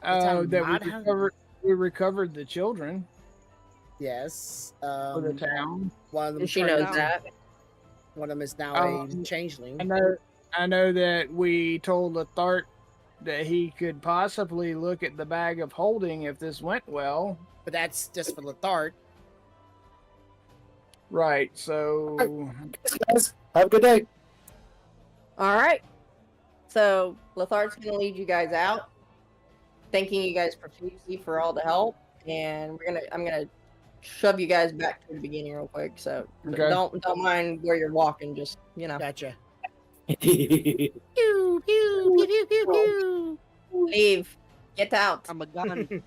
[SPEAKER 3] Oh, that
[SPEAKER 2] might have-
[SPEAKER 3] we recovered the children
[SPEAKER 2] Yes.
[SPEAKER 3] for the town.
[SPEAKER 2] One of them.
[SPEAKER 5] And she
[SPEAKER 2] turned
[SPEAKER 5] knows
[SPEAKER 2] into-
[SPEAKER 5] that.
[SPEAKER 2] One of them is now a
[SPEAKER 3] Um,
[SPEAKER 2] changeling.
[SPEAKER 3] I know that we told Lethart that he could possibly look at the bag of holding if this went well.
[SPEAKER 2] But that's just for Lethart.
[SPEAKER 3] Right, so
[SPEAKER 9] Guys, have a good day.
[SPEAKER 5] All right. So Lethart's gonna lead you guys out, thanking you guys profusely for all the help, and I'm gonna shove you guys back to the beginning real quick. So
[SPEAKER 3] Okay.
[SPEAKER 5] don't mind where you're walking. Just
[SPEAKER 2] Gotcha.
[SPEAKER 9] Pew,
[SPEAKER 2] Pew, pew, pew, pew, pew, pew.
[SPEAKER 5] leave, get out.
[SPEAKER 4] I'm a gun.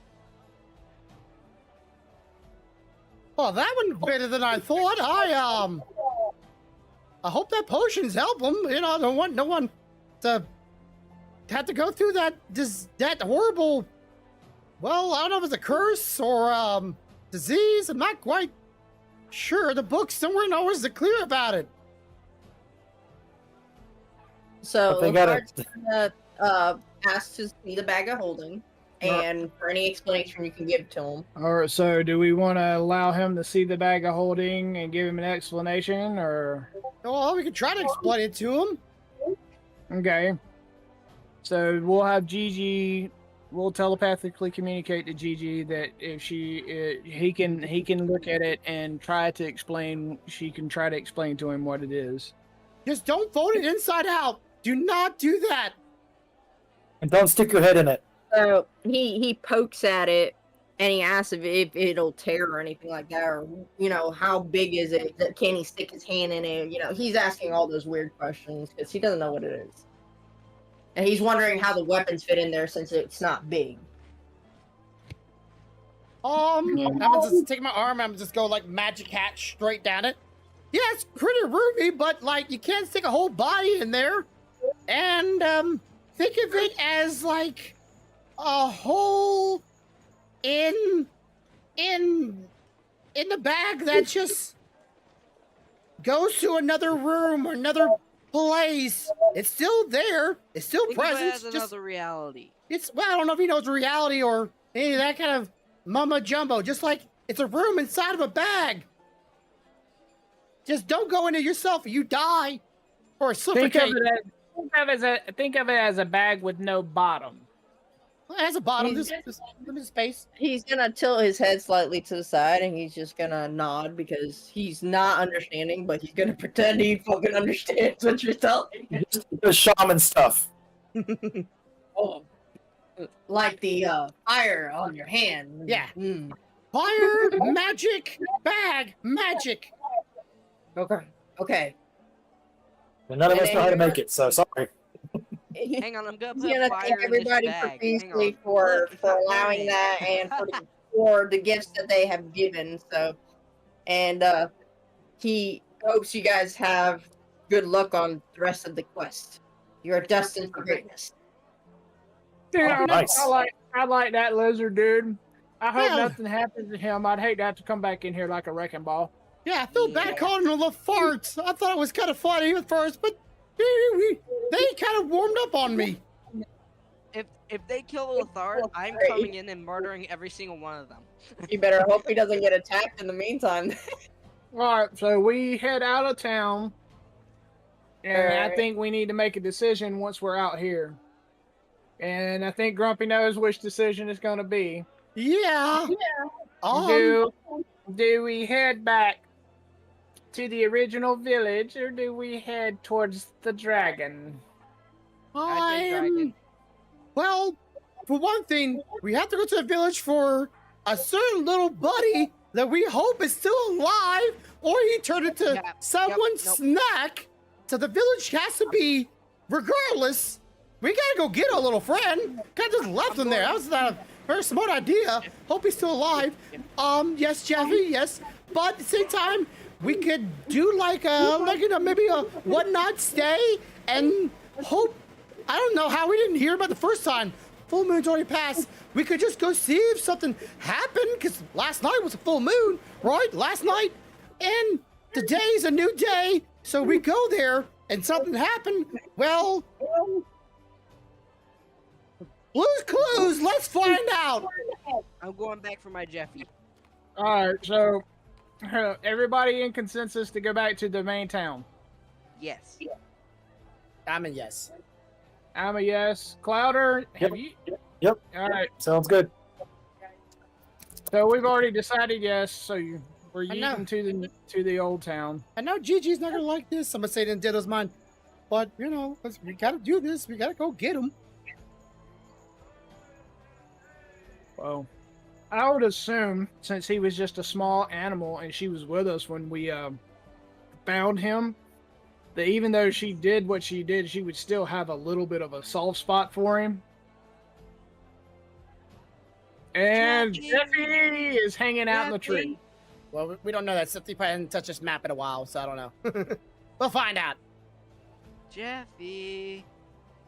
[SPEAKER 2] Oh, that went better than I thought. I hope that potions help him. You know, I don't want no one to have to go through that horrible. Well, I don't know if it's a curse or disease. I'm not quite sure. The books don't weren't always clear about it.
[SPEAKER 5] So
[SPEAKER 9] But they gotta-
[SPEAKER 5] Lethart's gonna ask to see the bag of holding, and for any explanation you can give to him.
[SPEAKER 3] all right, so do we want to allow him to see the bag of holding and give him an explanation, or
[SPEAKER 2] Well, we could try to explain it to him.
[SPEAKER 3] okay? So we'll have Gigi. We'll telepathically communicate to Gigi that if he can look at it and try to explain. She can try to explain to him what it is.
[SPEAKER 2] Just don't fold it inside out. Do not do that.
[SPEAKER 9] And don't stick your head in it.
[SPEAKER 5] So he pokes at it, and he asks if it'll tear or anything like that, or how big is it? Can he stick his hand in it? He's asking all those weird questions because he doesn't know what it is, and he's wondering how the weapons fit in there since it's not big.
[SPEAKER 2] I'm just take my arm. I'm just go like magic hat straight down it. Yeah, it's pretty roomy, but like you can't stick a whole body in there. And think of it as like a hole in the bag that just goes to another room or another place. It's still there. It's still
[SPEAKER 4] Think of it
[SPEAKER 2] present.
[SPEAKER 4] as
[SPEAKER 2] Just
[SPEAKER 4] another reality.
[SPEAKER 2] I don't know if he knows reality or any of that kind of mumbo jumbo. Just like it's a room inside of a bag. Just don't go into yourself or you die or
[SPEAKER 3] Think
[SPEAKER 2] suffocate.
[SPEAKER 3] of it as a bag with no bottom.
[SPEAKER 2] It has a bottom. Just limited space.
[SPEAKER 5] He's gonna tilt his head slightly to the side, and he's just gonna nod because he's not understanding, but he's gonna pretend he fucking understands what you're telling him.
[SPEAKER 9] Just the shaman stuff.
[SPEAKER 5] Oh, like the fire on your hand.
[SPEAKER 2] Yeah.
[SPEAKER 5] Mm.
[SPEAKER 2] Fire, magic, bag, magic.
[SPEAKER 5] Okay.
[SPEAKER 9] And none of us know how to make it, so sorry.
[SPEAKER 4] Hang on, I'm gonna
[SPEAKER 5] He's
[SPEAKER 4] put
[SPEAKER 5] gonna
[SPEAKER 4] fire
[SPEAKER 5] thank
[SPEAKER 4] in this
[SPEAKER 5] everybody
[SPEAKER 4] bag. Hang
[SPEAKER 5] profusely
[SPEAKER 4] on.
[SPEAKER 5] for
[SPEAKER 4] Look, it's not
[SPEAKER 5] allowing
[SPEAKER 4] burning.
[SPEAKER 5] that and for the gifts that they have given. So, and he hopes you guys have good luck on the rest of the quest. You are destined for greatness.
[SPEAKER 3] Dude,
[SPEAKER 9] Oh, nice.
[SPEAKER 3] I like that lizard, dude. I hope
[SPEAKER 2] Yeah.
[SPEAKER 3] nothing happens to him. I'd hate to have to come back in here like a wrecking ball.
[SPEAKER 2] Yeah, I feel bad calling him a little farts. I thought it was kind of funny at first, but they kind of warmed up on me.
[SPEAKER 4] If they kill Lothar, I'm
[SPEAKER 5] Great.
[SPEAKER 4] coming in and murdering every single one of them.
[SPEAKER 5] You better hope he doesn't get attacked in the meantime.
[SPEAKER 3] All right, so we head out of town, and I
[SPEAKER 5] Alright.
[SPEAKER 3] think we need to make a decision once we're out here. And I think Grumpy knows which decision it's going to be.
[SPEAKER 2] Yeah.
[SPEAKER 3] Do we head back to the original village, or do we head towards the dragon?
[SPEAKER 4] I think dragon.
[SPEAKER 2] Well, for one thing, we have to go to the village for a certain little buddy that we hope is still alive, or he turned into
[SPEAKER 4] Yep,
[SPEAKER 2] someone's
[SPEAKER 4] nope.
[SPEAKER 2] snack. So the village has to be, regardless. We gotta go get our little friend. Kind of just left him there. That was not a very smart idea. Hope he's still alive. Yes, Jeffy, yes. But at the same time, we could do like maybe a one night stay and hope. I don't know how we didn't hear about the first time. Full moon's already passed. We could just go see if something happened, because last night was a full moon, right? Last night. And today's a new day, so we go there and something happened. Well, Blue's Clues, let's find out.
[SPEAKER 4] I'm going back for my Jeffy.
[SPEAKER 8] All right, so everybody in consensus to go back to the main town.
[SPEAKER 4] Yes.
[SPEAKER 2] I'm a yes.
[SPEAKER 8] I'm a yes. Clouder, have you?
[SPEAKER 9] Yep.
[SPEAKER 8] All right.
[SPEAKER 9] Sounds good.
[SPEAKER 8] So we've already decided yes. So we're
[SPEAKER 2] I know.
[SPEAKER 8] yeeting to the old town.
[SPEAKER 2] I know Gigi's not gonna like this. I'm gonna say it in Ditto's mind, but you know, we gotta do this. We gotta go get him.
[SPEAKER 8] Well, I would assume since he was just a small animal and she was with us when we found him, that even though she did what she did, she would still have a little bit of a soft spot for him. And Jeffy is hanging out in the tree.
[SPEAKER 2] Well, we don't know that. He probably hasn't touched this map in a while, so I don't know. We'll find out.
[SPEAKER 4] Jeffy.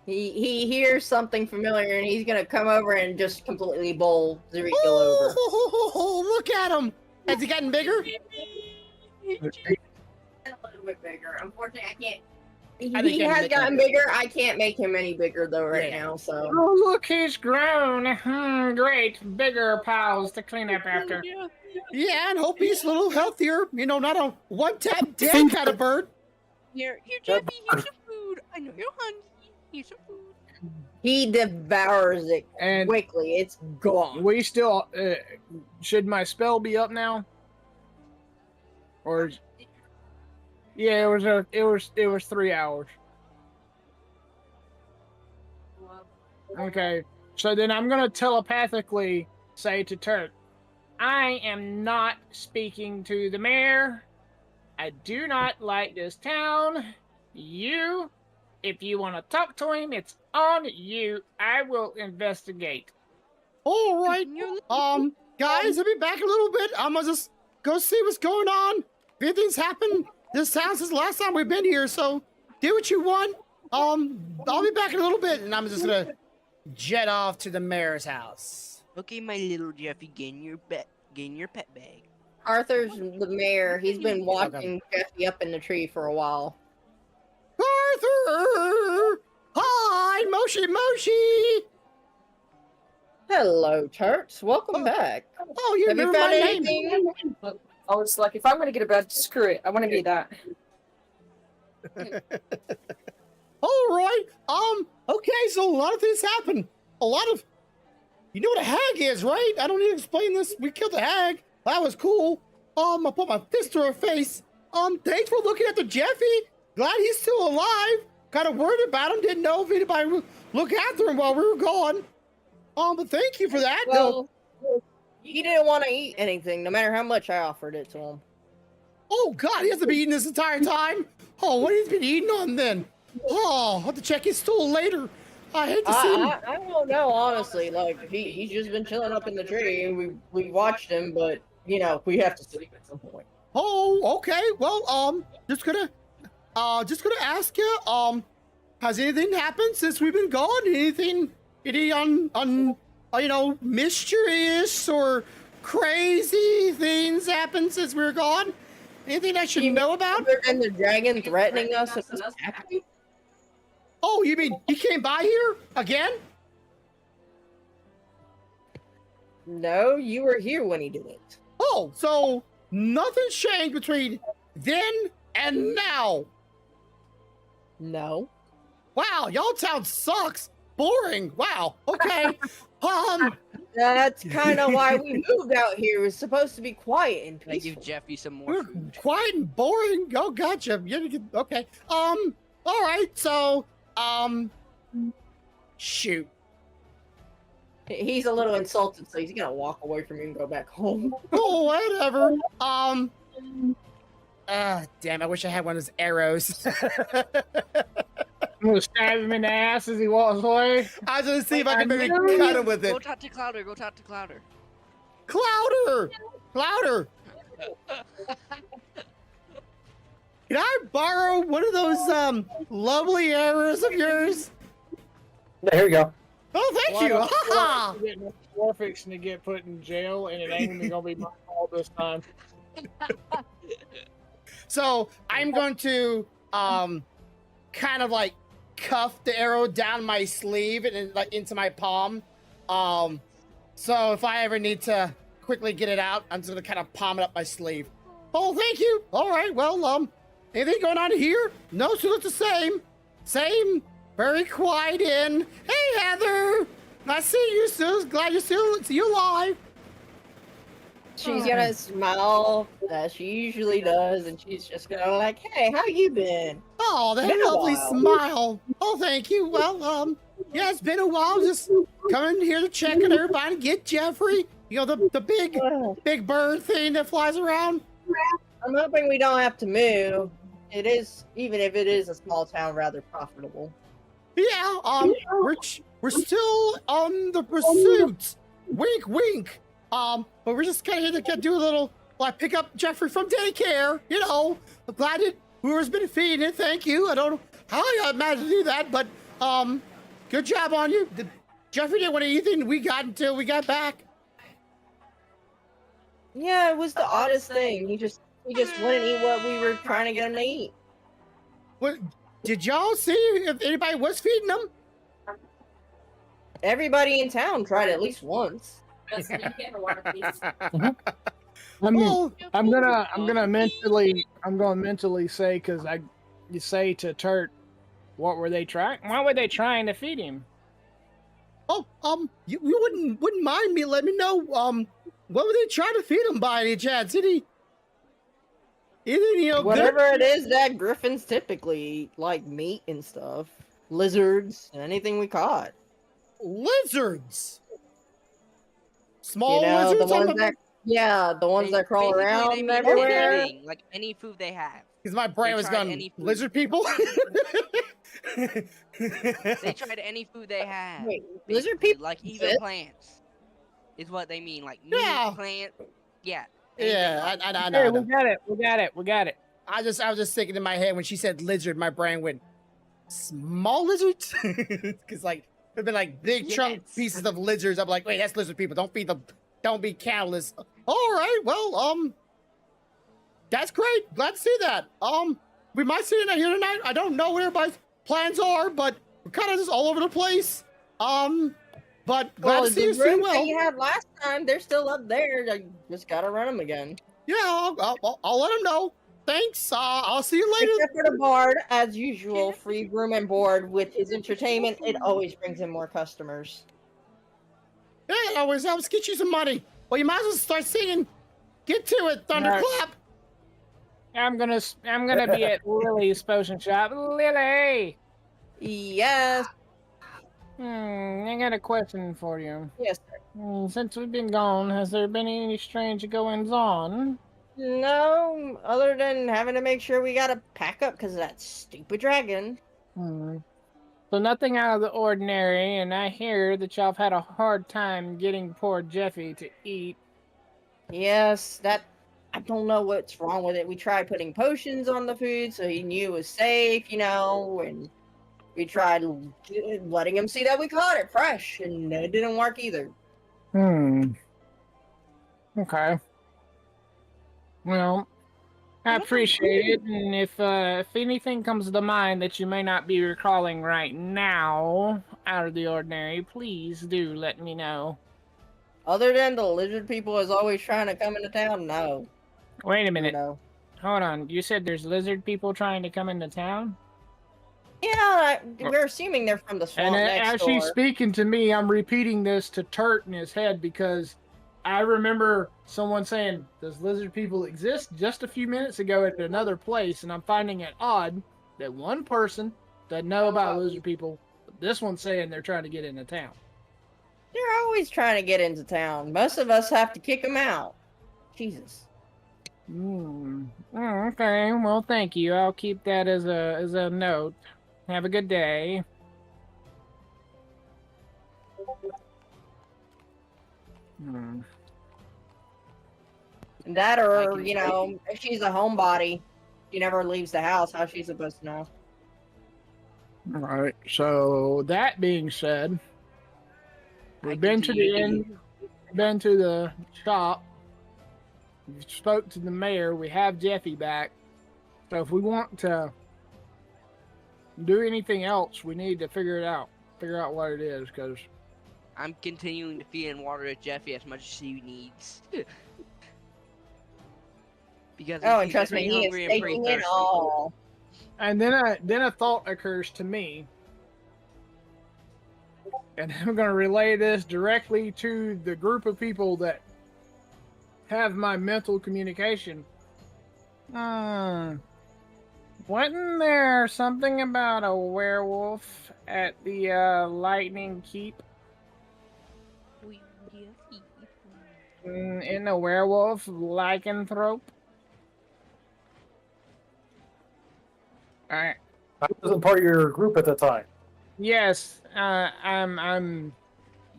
[SPEAKER 5] He hears something familiar and he's gonna come over and just completely bowl Ezekiel over.
[SPEAKER 2] Look at him! Has he gotten bigger?
[SPEAKER 6] A little bit bigger. Unfortunately, I can't.
[SPEAKER 2] I think
[SPEAKER 5] He
[SPEAKER 2] I'm
[SPEAKER 5] has
[SPEAKER 2] making
[SPEAKER 5] gotten
[SPEAKER 2] him
[SPEAKER 5] bigger. I can't make him any bigger though right
[SPEAKER 2] Yeah.
[SPEAKER 5] now. So
[SPEAKER 8] Oh, look, he's grown. Great. Bigger piles to clean up after.
[SPEAKER 2] Yeah, and hope he's a little healthier. You know, not a one-tap dead kind of bird.
[SPEAKER 4] Here, Jeffy, here's some food. I know you're hungry. Here's some food.
[SPEAKER 5] he devours it
[SPEAKER 8] And
[SPEAKER 5] quickly. It's gone.
[SPEAKER 8] we still should my spell be up now? Or yeah, it was 3 hours. Okay, so then I'm gonna telepathically say to Turk, I am not speaking to the mayor. I do not like this town. You, if you want to talk to him, it's on you. I will investigate.
[SPEAKER 2] All right. Guys, I'll be back in a little bit. I'm gonna just go see what's going on. If anything's happened this town since the last time we've been here, so do what you want. I'll be back in a little bit, and I'm just gonna jet off to the mayor's house.
[SPEAKER 4] Okay, my little Jeffy, gain your pet bag.
[SPEAKER 5] Arthur's the mayor. He's been watching Jeffy up in the tree for a while.
[SPEAKER 2] Arthur! Hi, Moshi Moshi!
[SPEAKER 5] Hello, Turks. Welcome back.
[SPEAKER 2] Oh, you
[SPEAKER 5] Have you
[SPEAKER 2] remember
[SPEAKER 5] found
[SPEAKER 2] my name?
[SPEAKER 5] anything?
[SPEAKER 10] I was like, if I'm gonna get a bed, screw it. I want to be that.
[SPEAKER 2] All right. Okay, so a lot of things happen. You know what a hag is, right? I don't need to explain this. We killed a hag. That was cool. I put my fist to her face. Thanks for looking after Jeffy. Glad he's still alive. Kind of worried about him. Didn't know if anybody would look after him while we were gone. But thank you for that.
[SPEAKER 5] Well, he didn't want to eat anything, no matter how much I offered it to him.
[SPEAKER 2] Oh, God, he hasn't been eating this entire time. Oh, what has he been eating on then? Oh, I'll have to check his stool later. I hate to see him.
[SPEAKER 5] I don't know, honestly. Like, he's just been chilling up in the tree, and we watched him, but, you know, we have to sleep at some point.
[SPEAKER 2] Oh, okay. Well, just gonna ask you, has anything happened since we've been gone? Any mysterious or crazy things happened since we were gone? Anything I should know about?
[SPEAKER 5] Other than the dragon threatening us and attacking?
[SPEAKER 2] Oh, you mean he came by here again?
[SPEAKER 5] No, you were here when he did it.
[SPEAKER 2] Oh, so nothing's changed between then and now.
[SPEAKER 5] No.
[SPEAKER 2] Wow, y'all town sucks. Boring. Wow. Okay.
[SPEAKER 5] That's kind of why we moved out here. It was supposed to be quiet and
[SPEAKER 4] Can I give
[SPEAKER 5] peaceful.
[SPEAKER 4] Jeffy some more
[SPEAKER 2] We're
[SPEAKER 4] food?
[SPEAKER 2] quiet and boring. Oh, gotcha. Okay. All right. So, shoot.
[SPEAKER 5] He's a little insulted, so he's gonna walk away from you and go back home.
[SPEAKER 2] Oh, whatever. Damn. I wish I had one of those arrows.
[SPEAKER 8] I'm gonna stab him in the ass as he walks away.
[SPEAKER 2] I was gonna see if I could maybe
[SPEAKER 8] know.
[SPEAKER 2] cut him with it.
[SPEAKER 4] Go talk to Clouder. Go talk to Clouder.
[SPEAKER 2] Clouder. Can I borrow one of those lovely arrows of yours?
[SPEAKER 9] There you go.
[SPEAKER 2] Oh, thank you. Ha
[SPEAKER 8] We're fixing to get put in jail, and it ain't even gonna be my fault this time.
[SPEAKER 2] So I'm going to kind of like cuff the arrow down my sleeve and like into my palm. So if I ever need to quickly get it out, I'm just gonna kind of palm it up my sleeve. Oh, thank you. All right. Well, anything going on here? No, so it's the same. Same. Very quiet in. Hey, Heather. I see you still. Glad you're alive.
[SPEAKER 5] She's gonna smile as she usually does, and she's just gonna like, "Hey, how you been?"
[SPEAKER 2] Oh, that
[SPEAKER 5] Been a
[SPEAKER 2] lovely
[SPEAKER 5] while.
[SPEAKER 2] smile. Oh, thank you. Well, yeah, it's been a while. Just coming here to check on everybody, get Jeffrey. You know, the big bird thing that flies around.
[SPEAKER 5] I'm hoping we don't have to move. It is, even if it is a small town, rather profitable.
[SPEAKER 2] Yeah, we're still on the pursuit. Wink, wink. But we're just kind of here to do a little, like, pick up Jeffrey from daycare. You know, I'm glad that whoever's been feeding it. Thank you. I don't know how I managed to do that, but good job on you. Jeffrey didn't want to eat anything we got until we got back.
[SPEAKER 5] Yeah, it was the oddest thing. He just wouldn't eat what we were trying to get him to eat.
[SPEAKER 2] What? Did y'all see if anybody was feeding them?
[SPEAKER 5] Everybody in town tried at least once.
[SPEAKER 8] I'm
[SPEAKER 2] Well,
[SPEAKER 8] gonna mentally say, because you say to Turt, what were they trying? What were they trying to feed him?
[SPEAKER 2] oh, you wouldn't mind me letting me know, what were they trying to feed him by any chance? Anything, you know,
[SPEAKER 5] Whatever it is that griffins typically eat, like meat and stuff, lizards, anything we caught.
[SPEAKER 2] Lizards. Small
[SPEAKER 5] You know,
[SPEAKER 2] lizards.
[SPEAKER 5] the ones that crawl
[SPEAKER 4] Basically, they
[SPEAKER 5] around
[SPEAKER 4] mean
[SPEAKER 5] everywhere.
[SPEAKER 4] anything, like any food they have.
[SPEAKER 2] Because my brain
[SPEAKER 4] They
[SPEAKER 2] was
[SPEAKER 4] tried
[SPEAKER 2] going,
[SPEAKER 4] any food.
[SPEAKER 2] lizard people?
[SPEAKER 4] They tried any food they have.
[SPEAKER 5] Wait, lizard
[SPEAKER 4] basically,
[SPEAKER 5] people
[SPEAKER 4] like even
[SPEAKER 5] exist?
[SPEAKER 4] plants, is what they mean. Like meat,
[SPEAKER 2] Yeah.
[SPEAKER 4] plant, yeah.
[SPEAKER 2] Yeah, I
[SPEAKER 8] Hey,
[SPEAKER 2] know.
[SPEAKER 8] we got it.
[SPEAKER 2] I was just thinking in my head when she said lizard, my brain went, small lizards? Because like there've been like big chunk
[SPEAKER 4] Yes.
[SPEAKER 2] pieces of lizards. I'm like, wait, that's lizard people. Don't feed them. Don't be callous. All right, well, that's great. Glad to see that. We might see it here tonight. I don't know what everybody's plans are, but we're kind of just all over the place. But glad to see you
[SPEAKER 5] the
[SPEAKER 2] soon.
[SPEAKER 5] rooms that
[SPEAKER 2] Well,
[SPEAKER 5] you had last time, they're still up there. I just gotta run them again.
[SPEAKER 2] yeah, I'll let them know. Thanks. I'll see you later.
[SPEAKER 5] Except for the bard, as usual, free room and board with his entertainment. It always brings in more customers.
[SPEAKER 2] Yeah, it always helps get you some money. Well, you might as well start singing. Get to it, Thunderclap.
[SPEAKER 8] I'm gonna be at Lily's potion shop. Lily,
[SPEAKER 5] Yes,
[SPEAKER 8] I got a question for you.
[SPEAKER 5] yes, sir.
[SPEAKER 8] Since we've been gone, has there been any strange goings on?
[SPEAKER 5] No, other than having to make sure we gotta pack up because of that stupid dragon.
[SPEAKER 8] So nothing out of the ordinary, and I hear that y'all have had a hard time getting poor Jeffy to eat.
[SPEAKER 5] Yes, I don't know what's wrong with it. We tried putting potions on the food so he knew it was safe, you know, and we tried letting him see that we caught it fresh, and it didn't work either.
[SPEAKER 8] Okay. Well, I appreciate it, and if anything comes to mind that you may not be recalling right now, out of the ordinary, please do let me know.
[SPEAKER 5] Other than the lizard people is always trying to come into town, no.
[SPEAKER 8] Wait a minute.
[SPEAKER 5] No.
[SPEAKER 8] Hold on. You said there's lizard people trying to come into town?
[SPEAKER 5] Yeah, we're assuming they're from the swamp
[SPEAKER 8] And
[SPEAKER 5] next
[SPEAKER 8] as
[SPEAKER 5] door.
[SPEAKER 8] she's speaking to me, I'm repeating this to Turt in his head because I remember someone saying, does lizard people exist just a few minutes ago at another place, and I'm finding it odd that one person doesn't know about lizard people, but this one's saying they're trying to get into town.
[SPEAKER 5] They're always trying to get into town. Most of us have to kick them out. Jesus.
[SPEAKER 8] Okay, well, thank you. I'll keep that as a note. Have a good day.
[SPEAKER 5] That
[SPEAKER 4] I
[SPEAKER 5] or,
[SPEAKER 4] can
[SPEAKER 5] you
[SPEAKER 4] say-
[SPEAKER 5] know, if she's a homebody, She never leaves the house. How's she supposed to know?
[SPEAKER 8] All right. So that being said, we've been to the inn, been to the shop, we spoke to the mayor. We have Jeffy back. So if we want to do anything else, we need to figure it out. Figure out what it is, because
[SPEAKER 4] I'm continuing to feed and water Jeffy as much as he needs. Because
[SPEAKER 5] Oh, and
[SPEAKER 4] he's
[SPEAKER 5] trust me,
[SPEAKER 4] pretty
[SPEAKER 5] he is
[SPEAKER 4] hungry and pretty
[SPEAKER 5] taking it
[SPEAKER 4] thirsty.
[SPEAKER 5] all.
[SPEAKER 8] and then a thought occurs to me. And I'm going to relay this directly to the group of people that have my mental communication. Wasn't there something about a werewolf at the Lightning Keep? In a werewolf lycanthrope? Alright.
[SPEAKER 9] I wasn't part of your group at the time.
[SPEAKER 8] Yes, I'm.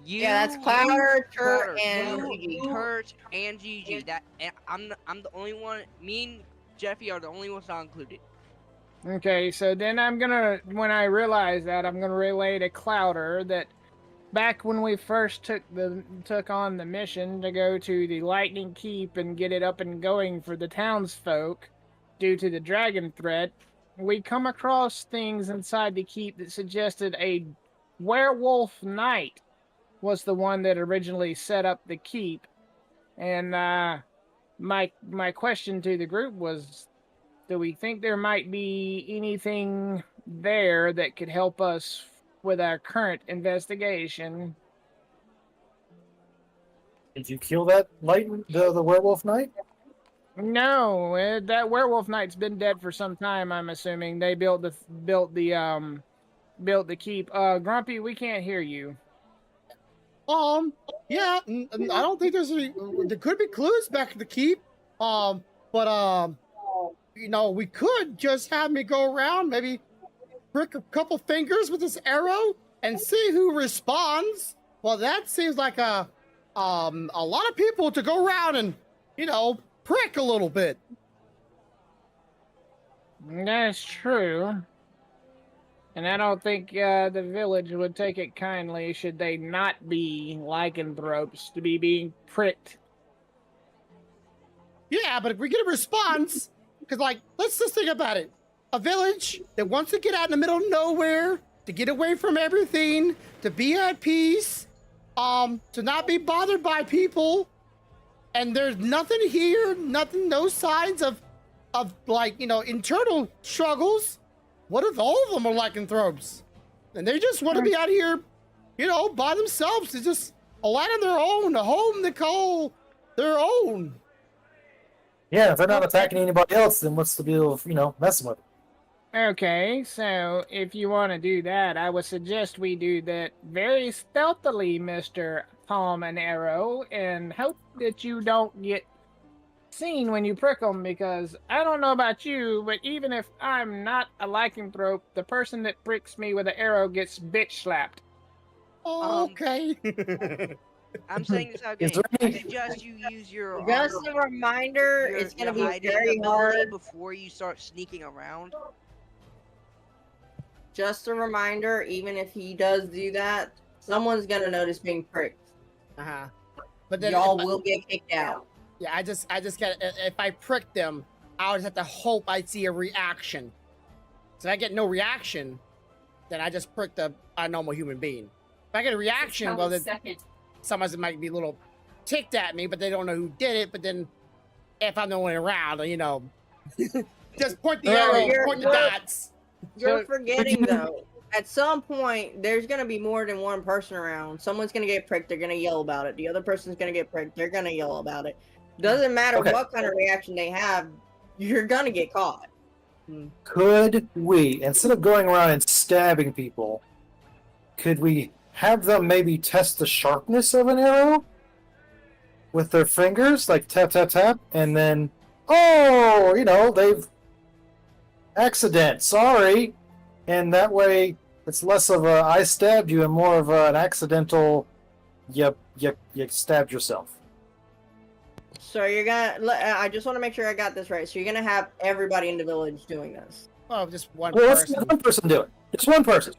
[SPEAKER 5] Yeah, that's Clouder,
[SPEAKER 4] Clouder,
[SPEAKER 5] Turt, and
[SPEAKER 4] you,
[SPEAKER 5] Gigi.
[SPEAKER 4] Turt, and Gigi. That and I'm the only one. Me and Jeffy are the only ones not included.
[SPEAKER 8] Okay, so then when I realize that, I'm gonna relay to Clouder that back when we first took on the mission to go to the Lightning Keep and get it up and going for the townsfolk, due to the dragon threat, we come across things inside the keep that suggested a werewolf knight was the one that originally set up the keep. And my question to the group was, do we think there might be anything there that could help us with our current investigation?
[SPEAKER 9] Did you kill that the werewolf knight?
[SPEAKER 8] No, that werewolf knight's been dead for some time. I'm assuming they built the keep. Grumpy, we can't hear you.
[SPEAKER 2] Yeah, I don't think there's any. There could be clues back at the keep. But you know, we could just have me go around, maybe prick a couple fingers with this arrow and see who responds. Well, that seems like a lot of people to go around and, you know, prick a little bit.
[SPEAKER 8] That's true. And I don't think the village would take it kindly should they not be lycanthropes to be being pricked.
[SPEAKER 2] Yeah, but if we get a response, because, like, let's just think about it. A village that wants to get out in the middle of nowhere, to get away from everything, to be at peace, to not be bothered by people, and there's nothing here, no signs of like, you know, internal struggles. What if all of them are lycanthropes? And they just want to be out here, you know, by themselves, to just a land of their own, a home they call their own.
[SPEAKER 9] Yeah, if they're not attacking anybody else, then what's the deal of, you know, messing with them?
[SPEAKER 8] Okay, so if you want to do that, I would suggest we do that very stealthily, Mr. Palm and Arrow, and hope that you don't get seen when you prick them, because I don't know about you, but even if I'm not a lycanthrope, the person that pricks me with an arrow gets bitch slapped.
[SPEAKER 2] Okay.
[SPEAKER 4] I'm saying this out
[SPEAKER 9] Is
[SPEAKER 4] game.
[SPEAKER 9] there
[SPEAKER 4] I
[SPEAKER 9] any-
[SPEAKER 4] suggest you use your
[SPEAKER 5] Just a reminder,
[SPEAKER 4] your-
[SPEAKER 5] it's gonna
[SPEAKER 4] your
[SPEAKER 5] be
[SPEAKER 4] hiding
[SPEAKER 5] very
[SPEAKER 4] ability
[SPEAKER 5] hard.
[SPEAKER 4] before you start sneaking around.
[SPEAKER 5] Just a reminder, even if he does do that, someone's gonna notice being pricked.
[SPEAKER 2] Uh-huh. But then
[SPEAKER 5] Y'all
[SPEAKER 2] if I-
[SPEAKER 5] will get kicked out.
[SPEAKER 2] Yeah, I just got, if I prick them, I would have to hope I'd see a reaction. So if I get no reaction, then I just pricked a normal human being. If I get a reaction, well, then someone might be a little ticked at me, but they don't know who did it. But then if I'm the only around, you know, just point the arrow, point the dots.
[SPEAKER 5] You're
[SPEAKER 8] So-
[SPEAKER 5] forgetting though. At some point, there's gonna be more than one person around. Someone's gonna get pricked. They're gonna yell about it. The other person's gonna get pricked. They're gonna yell about it. Doesn't matter
[SPEAKER 9] Okay.
[SPEAKER 5] what kind of reaction they have. You're gonna get caught.
[SPEAKER 9] Could we, instead of going around and stabbing people, could we have them maybe test the sharpness of an arrow with their fingers, like tap, tap, tap, and then, oh, you know, they've accident, sorry, and that way it's less of a I stabbed you and more of an accidental you stabbed yourself.
[SPEAKER 5] So you're gonna. I just want to make sure I got this right. So you're gonna have everybody in the village doing this.
[SPEAKER 2] Oh, just one
[SPEAKER 9] Well, let's
[SPEAKER 2] person.
[SPEAKER 9] let one person do it. Just one person.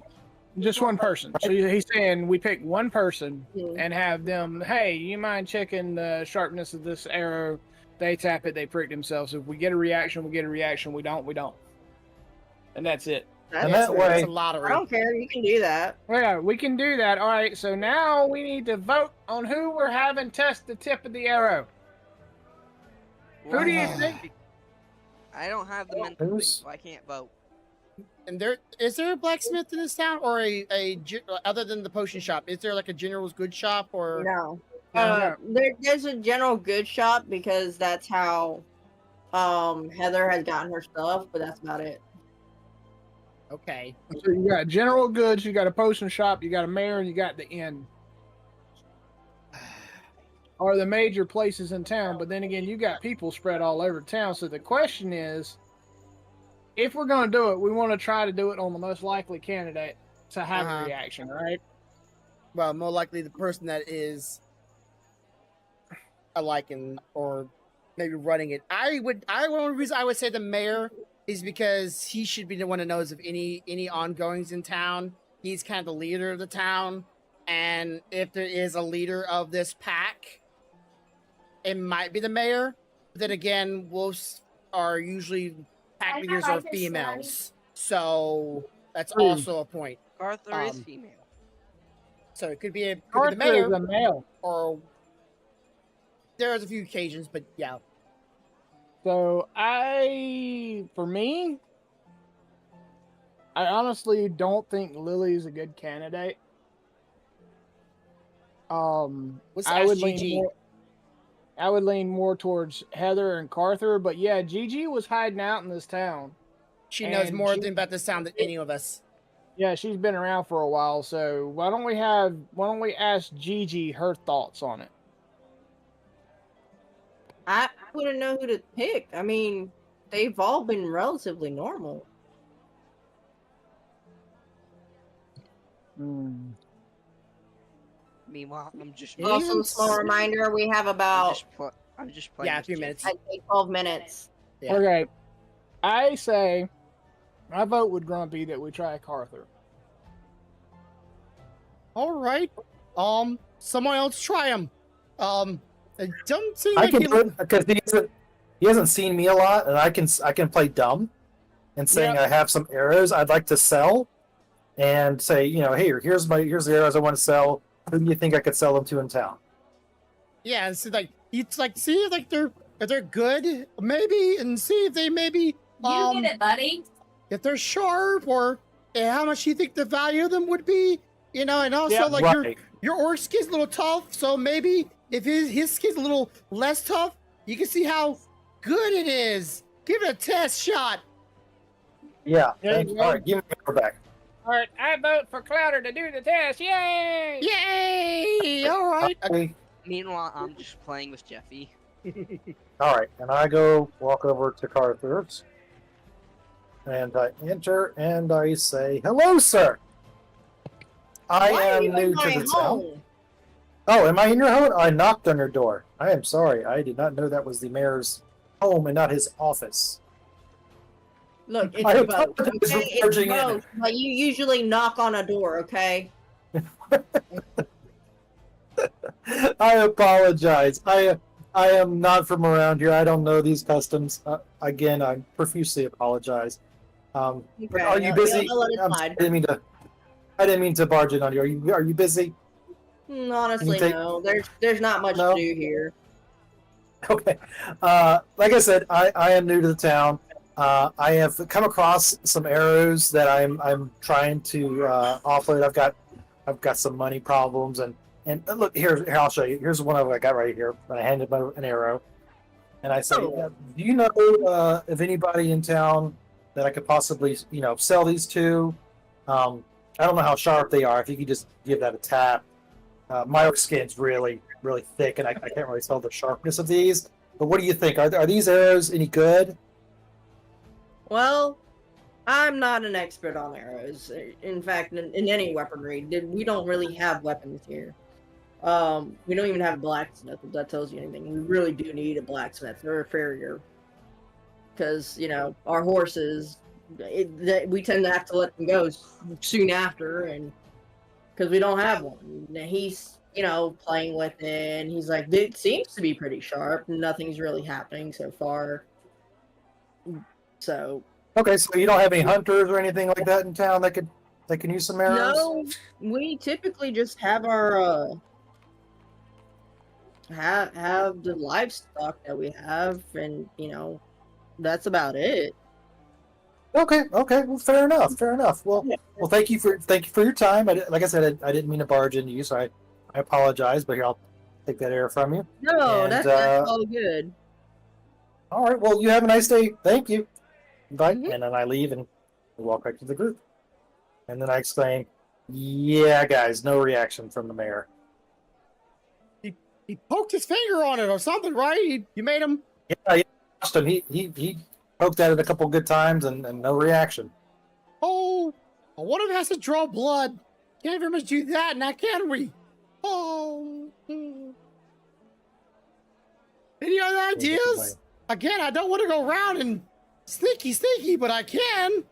[SPEAKER 8] Just one person. So he's saying we pick one person
[SPEAKER 5] Mhm.
[SPEAKER 8] and have them, hey, you mind checking the sharpness of this arrow? They tap it, they prick themselves. If we get a reaction, we get a reaction. We don't, we don't. And that's it.
[SPEAKER 9] And
[SPEAKER 2] Yes,
[SPEAKER 9] that
[SPEAKER 2] it's
[SPEAKER 9] way-
[SPEAKER 2] a lottery.
[SPEAKER 5] I don't care. You can do that.
[SPEAKER 8] Well, yeah, we can do that. All right, so now we need to vote on who we're having test the tip of the arrow. Who do you think?
[SPEAKER 4] I don't have the mental
[SPEAKER 9] Who's-
[SPEAKER 4] so I can't vote.
[SPEAKER 2] And is there a blacksmith in this town, or other than the potion shop? Is there like a general's good shop, or
[SPEAKER 5] No.
[SPEAKER 8] No.
[SPEAKER 5] There's a general good shop because that's how Heather has gotten her stuff, but that's about it.
[SPEAKER 2] okay?
[SPEAKER 8] So you got general goods, you got a potion shop, you got a mayor, and you got the inn. Are the major places in town, but then again, you got people spread all over town. So the question is, if we're going to do it, we want to try to do it on the most likely candidate to have a reaction, right?
[SPEAKER 2] Well, more likely the person that is a liking or maybe running it. One reason I would say the mayor is because he should be the one that knows of any ongoings in town. He's kind of the leader of the town, and if there is a leader of this pack, it might be the mayor. But then again, wolves are usually pack leaders are females, so that's also a point.
[SPEAKER 4] Arthur is female.
[SPEAKER 2] So it could be the
[SPEAKER 8] Arthur
[SPEAKER 2] mayor,
[SPEAKER 8] is a male.
[SPEAKER 2] or there's a few occasions, but yeah.
[SPEAKER 8] So for me, I honestly don't think Lily's a good candidate.
[SPEAKER 2] Let's
[SPEAKER 8] I
[SPEAKER 2] ask
[SPEAKER 8] would
[SPEAKER 2] Gigi.
[SPEAKER 8] lean more towards Heather and Carther, but yeah, Gigi was hiding out in this town.
[SPEAKER 2] She knows
[SPEAKER 8] And
[SPEAKER 2] more
[SPEAKER 8] she-
[SPEAKER 2] about this town than any of us.
[SPEAKER 8] Yeah, she's been around for a while, so why don't we ask Gigi her thoughts on it?
[SPEAKER 5] I wouldn't know who to pick. I mean, they've all been relatively normal.
[SPEAKER 4] Meanwhile, I'm just.
[SPEAKER 5] Also, small reminder: we have about
[SPEAKER 4] I'm just playing.
[SPEAKER 2] Yeah, a
[SPEAKER 4] with
[SPEAKER 2] few
[SPEAKER 4] Jeff.
[SPEAKER 2] minutes.
[SPEAKER 5] I'd say 12 minutes.
[SPEAKER 2] Yeah.
[SPEAKER 8] Okay, I say my vote would Grumpy that we try Carther.
[SPEAKER 2] All right. Someone else try him. It don't seem
[SPEAKER 9] I
[SPEAKER 2] like
[SPEAKER 9] can
[SPEAKER 2] he-
[SPEAKER 9] do it because he hasn't seen me a lot, and I can play dumb and saying I have some arrows I'd like to sell, and say, here's the arrows I want to sell. Who do you think I could sell them to in town?
[SPEAKER 2] Yeah, and so see if they're good, maybe, and see if they maybe
[SPEAKER 6] You get it, buddy.
[SPEAKER 2] if they're sharp, or how much you think the value of them would be, and also
[SPEAKER 8] Yeah,
[SPEAKER 2] like
[SPEAKER 9] right.
[SPEAKER 2] your orc skin's a little tough, so maybe if his skin's a little less tough, you can see how good it is. Give it a test shot.
[SPEAKER 9] Yeah.
[SPEAKER 8] There you
[SPEAKER 9] Thanks.
[SPEAKER 8] go.
[SPEAKER 9] All right, give me my back.
[SPEAKER 8] All right, I vote for Clouder to do the test. Yay!
[SPEAKER 2] Yay! All right.
[SPEAKER 9] Okay.
[SPEAKER 4] Meanwhile, I'm just playing with Jeffy.
[SPEAKER 9] All right, and I go walk over to Carthur's, and I enter, and I say, "Hello, sir. I
[SPEAKER 5] Why are
[SPEAKER 9] am
[SPEAKER 5] you in
[SPEAKER 9] new
[SPEAKER 5] my
[SPEAKER 9] to the town."
[SPEAKER 5] home?
[SPEAKER 9] Oh, am I in your home? I knocked on your door. I am sorry. I did not know that was the mayor's home and not his office.
[SPEAKER 5] Look, it's
[SPEAKER 9] I
[SPEAKER 5] both.
[SPEAKER 9] apologize
[SPEAKER 5] Okay,
[SPEAKER 9] for
[SPEAKER 5] it's
[SPEAKER 9] barging in.
[SPEAKER 5] both. But you usually knock on a door, okay?
[SPEAKER 9] I apologize. I am not from around here. I don't know these customs. Again, I profusely apologize. But
[SPEAKER 5] Okay,
[SPEAKER 9] are you
[SPEAKER 5] I'll
[SPEAKER 9] busy?
[SPEAKER 5] let it
[SPEAKER 9] I'm
[SPEAKER 5] slide.
[SPEAKER 9] I didn't mean to barge in on you. Are you busy?
[SPEAKER 5] Honestly,
[SPEAKER 9] take-
[SPEAKER 5] no. There's not much
[SPEAKER 9] No?
[SPEAKER 5] to do here.
[SPEAKER 9] Okay. Like I said, I am new to the town. I have come across some arrows that I'm trying to offload. I've got some money problems, and look here I'll show you. Here's one I got right here. I handed him an arrow, and I say,
[SPEAKER 5] Oh.
[SPEAKER 9] "Do you know of anybody in town that I could possibly sell these to? I don't know how sharp they are. If you could just give that a tap." My skin's really thick, and I can't really tell the sharpness of these. But what do you think? Are these arrows any good?
[SPEAKER 5] Well, I'm not an expert on arrows. In fact, in any weaponry, we don't really have weapons here. We don't even have a blacksmith, if that tells you anything. We really do need a blacksmith or a farrier. Because, you know, our horses, we tend to have to let them go soon after, and because we don't have one. And he's, you know, playing with it, and he's like, it seems to be pretty sharp. Nothing's really happening so far. So.
[SPEAKER 9] Okay, so you don't have any hunters or anything like that in town that can use some arrows?
[SPEAKER 5] No, we typically just have our have the livestock that we have, and you know, that's about it.
[SPEAKER 9] Okay. Well, fair enough. Well, thank you for your time. Like I said, I didn't mean to barge into you, so I apologize. But here, I'll take that arrow from you.
[SPEAKER 5] No,
[SPEAKER 9] And,
[SPEAKER 5] that's all good.
[SPEAKER 9] All right. Well, you have a nice day. Thank you. Bye. And then I leave and walk back to the group. And then I exclaim, "Yeah, guys, no reaction from the mayor."
[SPEAKER 2] He poked his finger on it or something, right? You made him.
[SPEAKER 9] Yeah, he poked at it a couple good times and no reaction.
[SPEAKER 2] Oh, one of them has to draw blood. Can't very much do that now, can we? Oh. Any other ideas? Again, I don't want to go around and sneaky, but I can.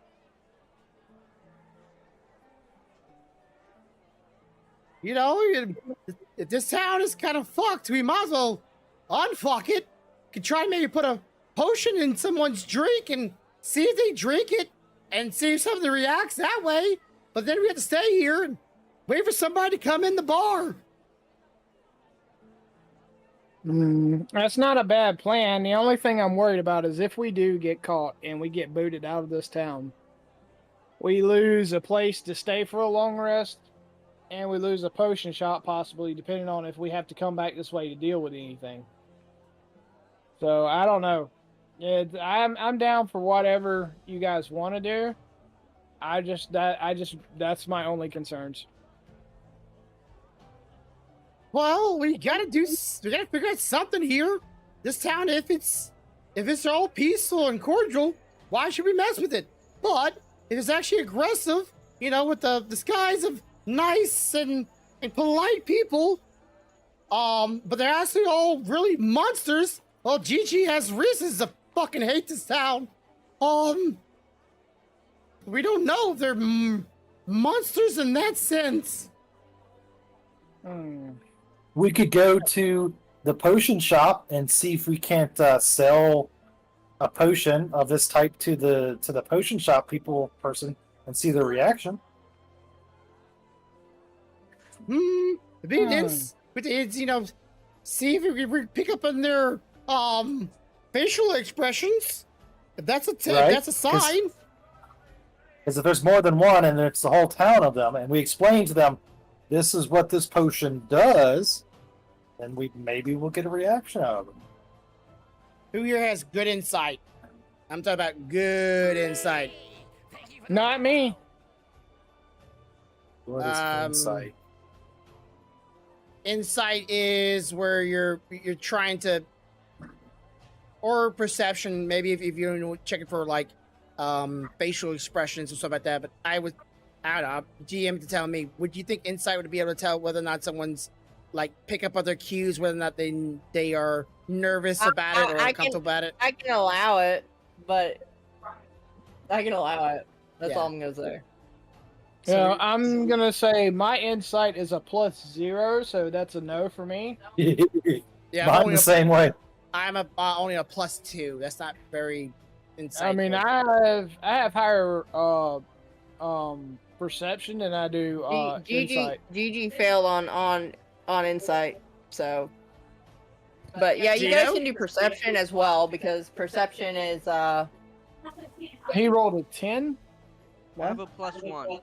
[SPEAKER 2] You know, if this town is kind of fucked, we might as well unfuck it. Could try and maybe put a potion in someone's drink and see if they drink it and see if something reacts that way. But then we have to stay here and wait for somebody to come in the bar.
[SPEAKER 3] That's not a bad plan. The only thing I'm worried about is if we do get caught and we get booted out of this town, we lose a place to stay for a long rest, and we lose a potion shop possibly, depending on if we have to come back this way to deal with anything. So I don't know. I'm down for whatever you guys want to do. That's my only concerns.
[SPEAKER 2] Well, we gotta figure out something here. This town, if it's all peaceful and cordial, why should we mess with it? But if it's actually aggressive, you know, with the disguise of nice and polite people, but they're actually all really monsters. Well, Gigi has reasons to fucking hate this town. We don't know if they're monsters in that sense.
[SPEAKER 9] We could go to the potion shop and see if we can't sell a potion of this type to the potion shop person and see their reaction.
[SPEAKER 2] It's, you know, see if we pick up on their facial expressions. If that's that's a sign.
[SPEAKER 9] Because if there's more than one and it's the whole town of them, and we explain to them this is what this potion does, then maybe we'll get a reaction out of them.
[SPEAKER 2] Who here has good insight? I'm talking about good insight.
[SPEAKER 3] Not me.
[SPEAKER 9] What is insight?
[SPEAKER 2] Insight is where you're trying to, or perception, maybe if you're checking for like facial expressions and stuff like that. But I don't know, GM to tell me, would you think insight would be able to tell whether or not someone's like pick up other cues, whether or not they are nervous about it or uncomfortable about it?
[SPEAKER 5] I can allow it, but I can allow it. That's all I'm gonna say.
[SPEAKER 3] So I'm gonna say my insight is a +0, so that's a no for me.
[SPEAKER 2] Yeah,
[SPEAKER 9] I'm the same way.
[SPEAKER 2] I'm only a +2. That's not very insightful.
[SPEAKER 3] I mean, I have higher perception than I do insight.
[SPEAKER 5] Gigi failed on insight, so. But yeah, you guys can do perception as well, because perception is
[SPEAKER 3] He rolled a 10.
[SPEAKER 4] I have a +1.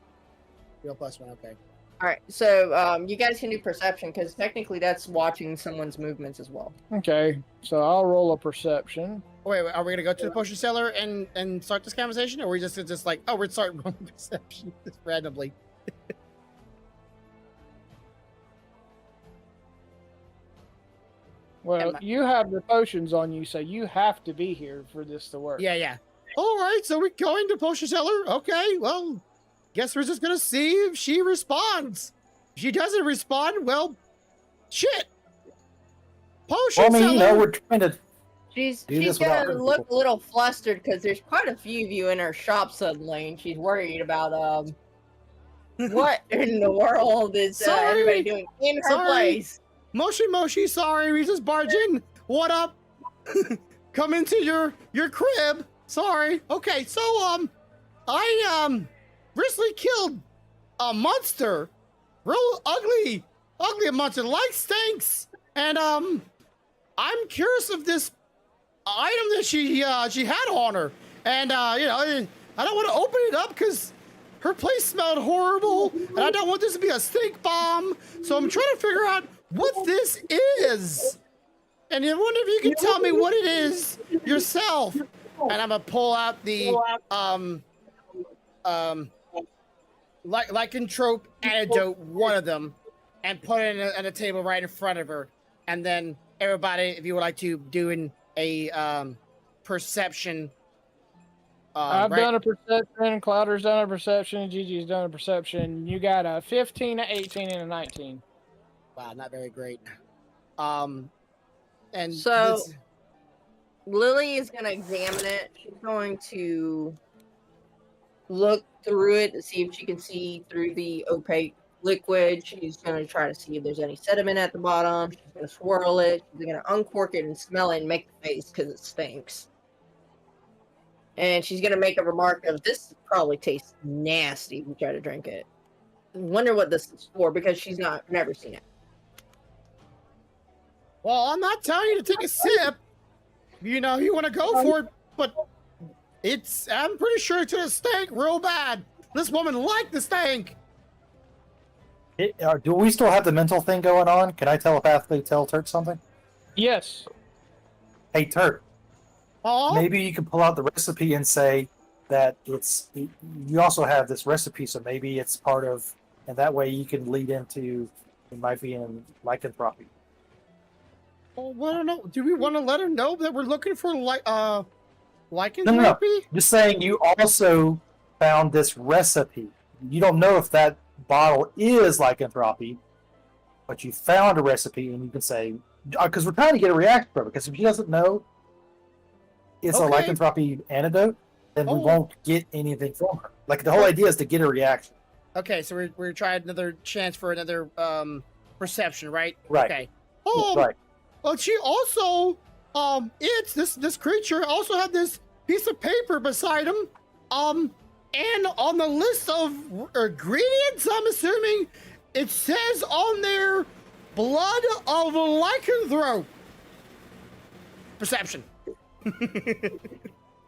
[SPEAKER 2] Real +1, okay.
[SPEAKER 5] All right, so you guys can do perception because technically that's watching someone's movements as well.
[SPEAKER 3] Okay, so I'll roll a perception.
[SPEAKER 2] Wait, are we gonna go to the potion seller and start this conversation, or are we just like, oh, we're starting rolling perception just randomly?
[SPEAKER 3] Well, you have the potions on you, so you have to be here for this to work.
[SPEAKER 2] Yeah. All right, so we're going to potion seller. Okay, well, guess we're just gonna see if she responds. If she doesn't respond, well, Shit.
[SPEAKER 9] Well,
[SPEAKER 2] Potion
[SPEAKER 9] I mean, you know,
[SPEAKER 2] seller.
[SPEAKER 9] we're trying to.
[SPEAKER 5] She's
[SPEAKER 9] Do this without
[SPEAKER 5] gonna
[SPEAKER 9] hurting
[SPEAKER 5] look
[SPEAKER 9] people.
[SPEAKER 5] a little flustered because there's quite a few of you in her shop suddenly, and she's worried about what in the world is
[SPEAKER 2] Sorry.
[SPEAKER 5] everybody doing in her
[SPEAKER 2] Sorry.
[SPEAKER 5] place?
[SPEAKER 2] Moshi, sorry, we just barged in. What up? Come into your crib. Sorry. Okay, so I recently killed a monster, real ugly monster, like stinks, and I'm curious of this item that she had on her, and you know, I don't want to open it up because her place smelled horrible, and I don't want this to be a stink bomb. So I'm trying to figure out what this is, and I wonder if you can tell me what it is yourself. And I'm gonna pull out the lycanthrope antidote, one of them, and put it on a table right in front of her. And then everybody, if you would like to do a perception.
[SPEAKER 3] I've
[SPEAKER 2] Right?
[SPEAKER 3] done a perception, Clouder's done a perception, Gigi's done a perception. You got a 15, a 18, and a 19.
[SPEAKER 2] Wow, not very great. And
[SPEAKER 5] So-
[SPEAKER 2] this-
[SPEAKER 5] Lily is gonna examine it. She's going to look through it to see if she can see through the opaque liquid. She's gonna try to see if there's any sediment at the bottom. She's gonna swirl it. She's gonna uncork it and smell it and make the face because it stinks. And she's gonna make a remark of, "This probably tastes nasty if you try to drink it." Wonder what this is for because she's never seen it.
[SPEAKER 2] well, I'm not telling you to take a sip. You know, you want to go for it, but I'm pretty sure it's gonna stink real bad. This woman liked the stank.
[SPEAKER 9] Do we still have the mental thing going on? Can I telepathically tell Turk something?
[SPEAKER 3] Yes.
[SPEAKER 9] Hey, Turk,
[SPEAKER 2] Oh,
[SPEAKER 9] maybe you can pull out the recipe and say that you also have this recipe, so maybe it's part of, and that way you can lead into it might be in lycanthropy.
[SPEAKER 2] well, I don't know. Do we want to let her know that we're looking for lycanthropy?
[SPEAKER 9] No. Just saying you also found this recipe. You don't know if that bottle is lycanthropy, but you found a recipe and you can say, because we're trying to get a reaction from it, because if she doesn't know it's a
[SPEAKER 2] Okay.
[SPEAKER 9] lycanthropy antidote, then we
[SPEAKER 2] Oh.
[SPEAKER 9] won't get anything from her. Like, the whole idea is to get a reaction.
[SPEAKER 2] Okay, so we're trying another chance for another perception, right?
[SPEAKER 9] Right.
[SPEAKER 2] Okay.
[SPEAKER 9] Right.
[SPEAKER 2] Well, she also it's this creature also had this piece of paper beside him, and on the list of ingredients, I'm assuming it says on there, blood of a lycanthrope. Perception.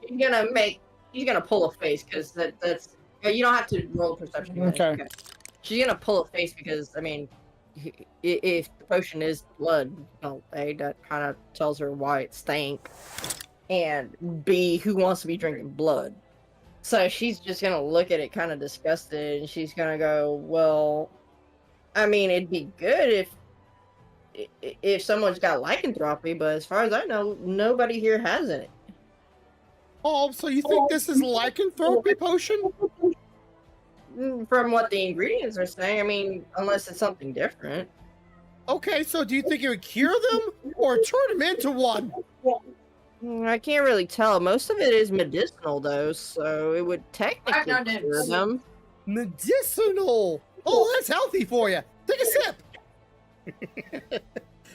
[SPEAKER 5] She's gonna pull a face because that's you don't have to roll perception.
[SPEAKER 3] Okay.
[SPEAKER 5] She's gonna pull a face because I mean, if the potion is blood, A, that kind of tells her why it stank, and B, who wants to be drinking blood? So she's just gonna look at it kind of disgusted, and she's gonna go, well, I mean, it'd be good if someone's got lycanthropy, but as far as I know, nobody here has it.
[SPEAKER 2] Oh, so you think this is lycanthropy potion?
[SPEAKER 5] From what the ingredients are saying, I mean, unless it's something different.
[SPEAKER 2] Okay, so do you think it would cure them or turn them into one?
[SPEAKER 5] I can't really tell. Most of it is medicinal, though, so it would technically
[SPEAKER 6] not
[SPEAKER 5] cure
[SPEAKER 6] dense.
[SPEAKER 5] them.
[SPEAKER 2] Medicinal. Oh, that's healthy for you. Take a sip.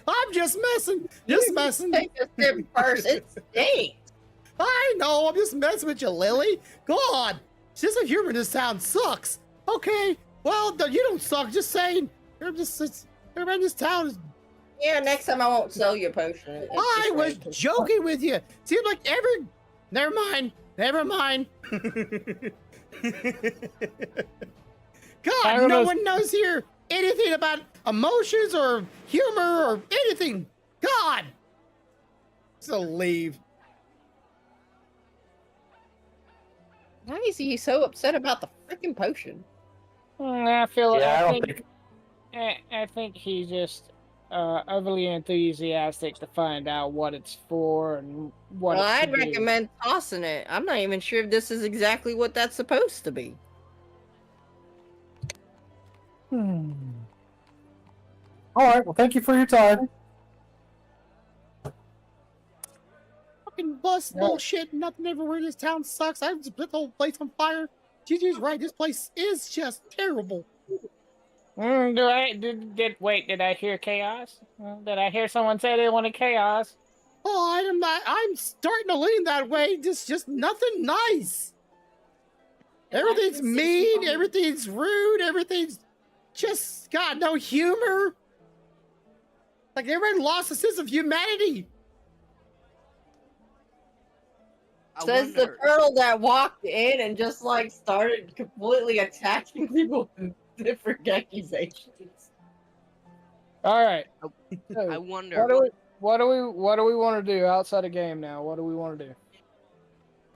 [SPEAKER 2] I'm just messing. Just messing.
[SPEAKER 5] Take a sip first. It stinks.
[SPEAKER 2] I know. I'm just messing with you, Lily. God, sense of humor in this town sucks. Okay. Well, you don't suck. Just saying. Everybody in this town is.
[SPEAKER 5] Yeah, next time I won't sell you a potion. It's
[SPEAKER 2] I
[SPEAKER 5] just
[SPEAKER 2] was
[SPEAKER 5] like-
[SPEAKER 2] joking with you. Seems like every. Never mind. Never mind. God,
[SPEAKER 3] I don't
[SPEAKER 2] no
[SPEAKER 3] know.
[SPEAKER 2] one knows here anything about emotions or humor or anything. God. So leave.
[SPEAKER 5] Why is he so upset about the freaking potion?
[SPEAKER 3] I feel like
[SPEAKER 9] Yeah, I don't think.
[SPEAKER 3] I think he's just overly enthusiastic to find out what it's for and what.
[SPEAKER 5] Well,
[SPEAKER 3] it
[SPEAKER 5] I'd
[SPEAKER 3] should do.
[SPEAKER 5] recommend tossing it. I'm not even sure if this is exactly what that's supposed to be.
[SPEAKER 9] All right. Well, thank you for your time.
[SPEAKER 2] Fucking bus bullshit. Nothing everywhere. This town sucks. I just put the whole place on fire. Gigi's right. This place is just terrible.
[SPEAKER 8] Did I hear chaos? Did I hear someone say they wanted chaos?
[SPEAKER 2] Oh, I'm starting to lean that way. Just nothing nice. Everything's mean. Everything's rude. Everything's just got no humor. Like everyone lost a sense of humanity.
[SPEAKER 5] Says the turtle that walked in and just like started completely attacking people with different accusations.
[SPEAKER 8] All right.
[SPEAKER 4] I wonder.
[SPEAKER 8] What do we want to do outside of game now? What do we want to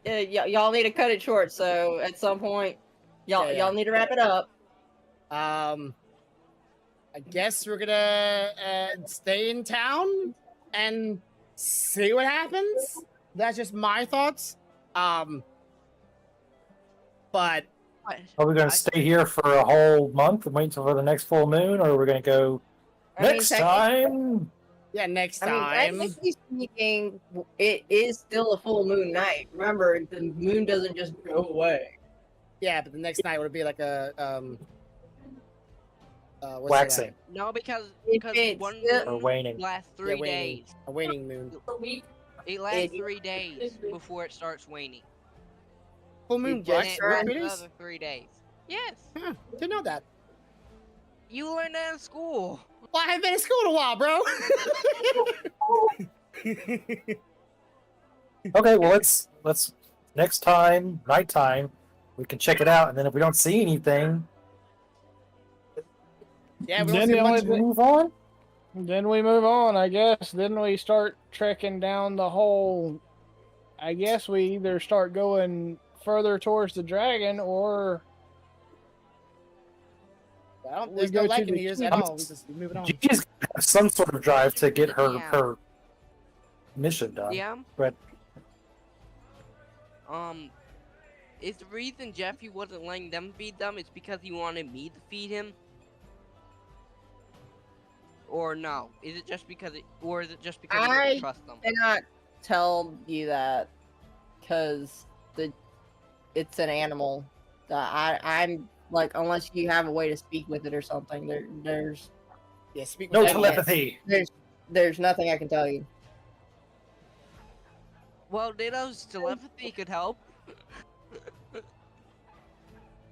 [SPEAKER 8] do?
[SPEAKER 5] Y'all need to cut it short. So at some point, y'all need to wrap it up.
[SPEAKER 2] I guess we're gonna stay in town and see what happens. That's just my thoughts. But
[SPEAKER 7] Are we going to stay here for a whole month and wait until for the next full moon, or are we going to go next time?
[SPEAKER 2] Yeah, next time.
[SPEAKER 5] I mean, technically speaking, it is still a full moon night. Remember, the moon doesn't just go away.
[SPEAKER 2] Yeah, but the next night would be like a what's
[SPEAKER 7] Waxing.
[SPEAKER 2] that?
[SPEAKER 4] No, because
[SPEAKER 5] it's
[SPEAKER 4] one
[SPEAKER 5] still-
[SPEAKER 4] moon
[SPEAKER 7] Or waning.
[SPEAKER 4] lasts
[SPEAKER 2] Yeah,
[SPEAKER 4] 3
[SPEAKER 2] waning.
[SPEAKER 4] days.
[SPEAKER 2] A waning moon.
[SPEAKER 4] It lasts 3 days before it starts waning.
[SPEAKER 2] Full moon
[SPEAKER 5] It
[SPEAKER 2] what?
[SPEAKER 5] just
[SPEAKER 4] And it lasts
[SPEAKER 2] 3 days?
[SPEAKER 4] another 3 days. Yes.
[SPEAKER 2] Huh, didn't know that.
[SPEAKER 4] You learned that in school.
[SPEAKER 2] Well, I haven't been in school in a while, bro.
[SPEAKER 7] Okay, well let's next time, nighttime, we can check it out, and then if we don't see anything,
[SPEAKER 2] Yeah, we
[SPEAKER 8] Then
[SPEAKER 2] don't
[SPEAKER 8] the
[SPEAKER 2] see
[SPEAKER 8] only
[SPEAKER 2] much.
[SPEAKER 8] thing-
[SPEAKER 7] move on.
[SPEAKER 8] Then we move on, I guess. Then we start trekking down the whole. I guess we either start going further towards the dragon, or
[SPEAKER 2] Well,
[SPEAKER 8] we
[SPEAKER 2] there's
[SPEAKER 8] go
[SPEAKER 2] no
[SPEAKER 8] to
[SPEAKER 2] lag in
[SPEAKER 8] the
[SPEAKER 2] years at
[SPEAKER 7] I'm
[SPEAKER 2] all. We just move it on.
[SPEAKER 7] Gigi's got some sort of drive to get her
[SPEAKER 4] Yeah.
[SPEAKER 7] her mission done.
[SPEAKER 4] Yeah.
[SPEAKER 7] But
[SPEAKER 4] Is the reason Jeffy wasn't letting them feed them is because he wanted me to feed him? Or no? Is it just because he
[SPEAKER 5] I
[SPEAKER 4] doesn't trust them?
[SPEAKER 5] cannot tell you that because it's an animal. I'm like, unless you have a way to speak with it or something, there's
[SPEAKER 2] Yeah, speak with
[SPEAKER 7] no
[SPEAKER 2] them.
[SPEAKER 7] telepathy.
[SPEAKER 5] there's nothing I can tell you.
[SPEAKER 4] Well, Ditto's telepathy could help.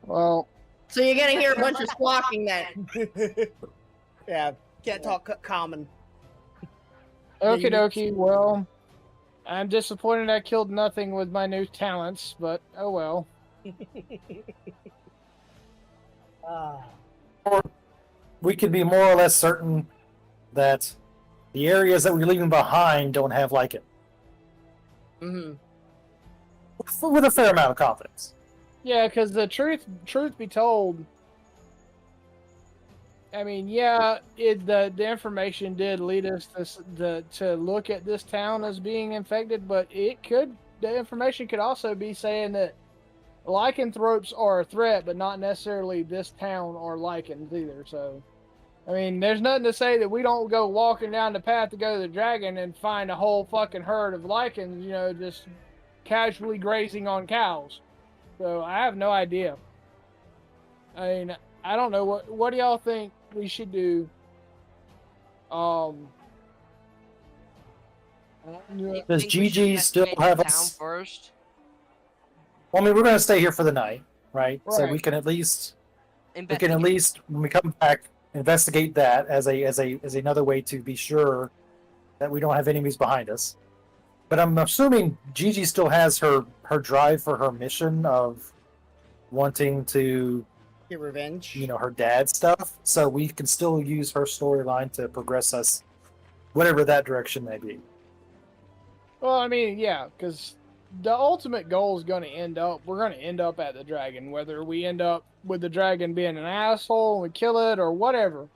[SPEAKER 8] well,
[SPEAKER 5] So you're gonna hear a bunch of squawking then.
[SPEAKER 2] Yeah, can't talk common.
[SPEAKER 8] okie dokie. Well, I'm disappointed I killed nothing with my new talents, but oh well.
[SPEAKER 7] Or we can be more or less certain that the areas that we're leaving behind don't have lichen.
[SPEAKER 2] Mm-hmm.
[SPEAKER 7] With a fair amount of confidence.
[SPEAKER 8] Yeah, because the truth be told, I mean, yeah, the information did lead us to look at this town as being infected, but the information could also be saying that lycanthropes are a threat, but not necessarily this town or lichens either. So, I mean, there's nothing to say that we don't go walking down the path to go to the dragon and find a whole fucking herd of lichens, just casually grazing on cows. So I have no idea. I mean, I don't know what do y'all think we should do.
[SPEAKER 4] You
[SPEAKER 7] Does
[SPEAKER 4] think we should
[SPEAKER 7] Gigi still
[SPEAKER 4] investigate the
[SPEAKER 7] have
[SPEAKER 4] town
[SPEAKER 7] us?
[SPEAKER 4] first?
[SPEAKER 7] Well, I mean, we're going to stay here for the night, right? So we
[SPEAKER 8] Right.
[SPEAKER 7] can at least
[SPEAKER 4] Investigate.
[SPEAKER 7] when we come back, investigate that as another way to be sure that we don't have enemies behind us. But I'm assuming Gigi still has her drive for her mission of wanting to,
[SPEAKER 2] Get revenge.
[SPEAKER 7] her dad's stuff. So we can still use her storyline to progress us, whatever that direction may be.
[SPEAKER 8] Well, I mean, yeah, because the ultimate goal is going to we're going to end up at the dragon, whether we end up with the dragon being an asshole and we kill it or whatever.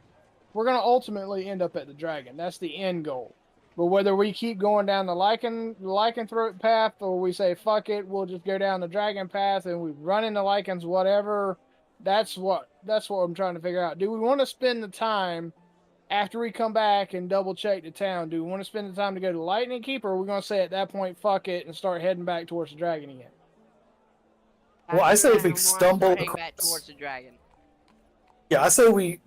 [SPEAKER 8] We're going to ultimately end up at the dragon. That's the end goal. But whether we keep going down the lycanthrope path or we say, fuck it, we'll just go down the dragon path and we run into lichens, whatever, that's what I'm trying to figure out. Do we want to spend the time
[SPEAKER 3] after we come back and double check the town, do we want to spend the time to go to Lightning Keep, or are we going to say at that point, fuck it, and start heading back towards the dragon again?
[SPEAKER 9] Well, I say if we
[SPEAKER 4] wanna start
[SPEAKER 9] stumble
[SPEAKER 4] heading back
[SPEAKER 9] across-
[SPEAKER 4] towards the dragon.
[SPEAKER 9] Yeah, I say we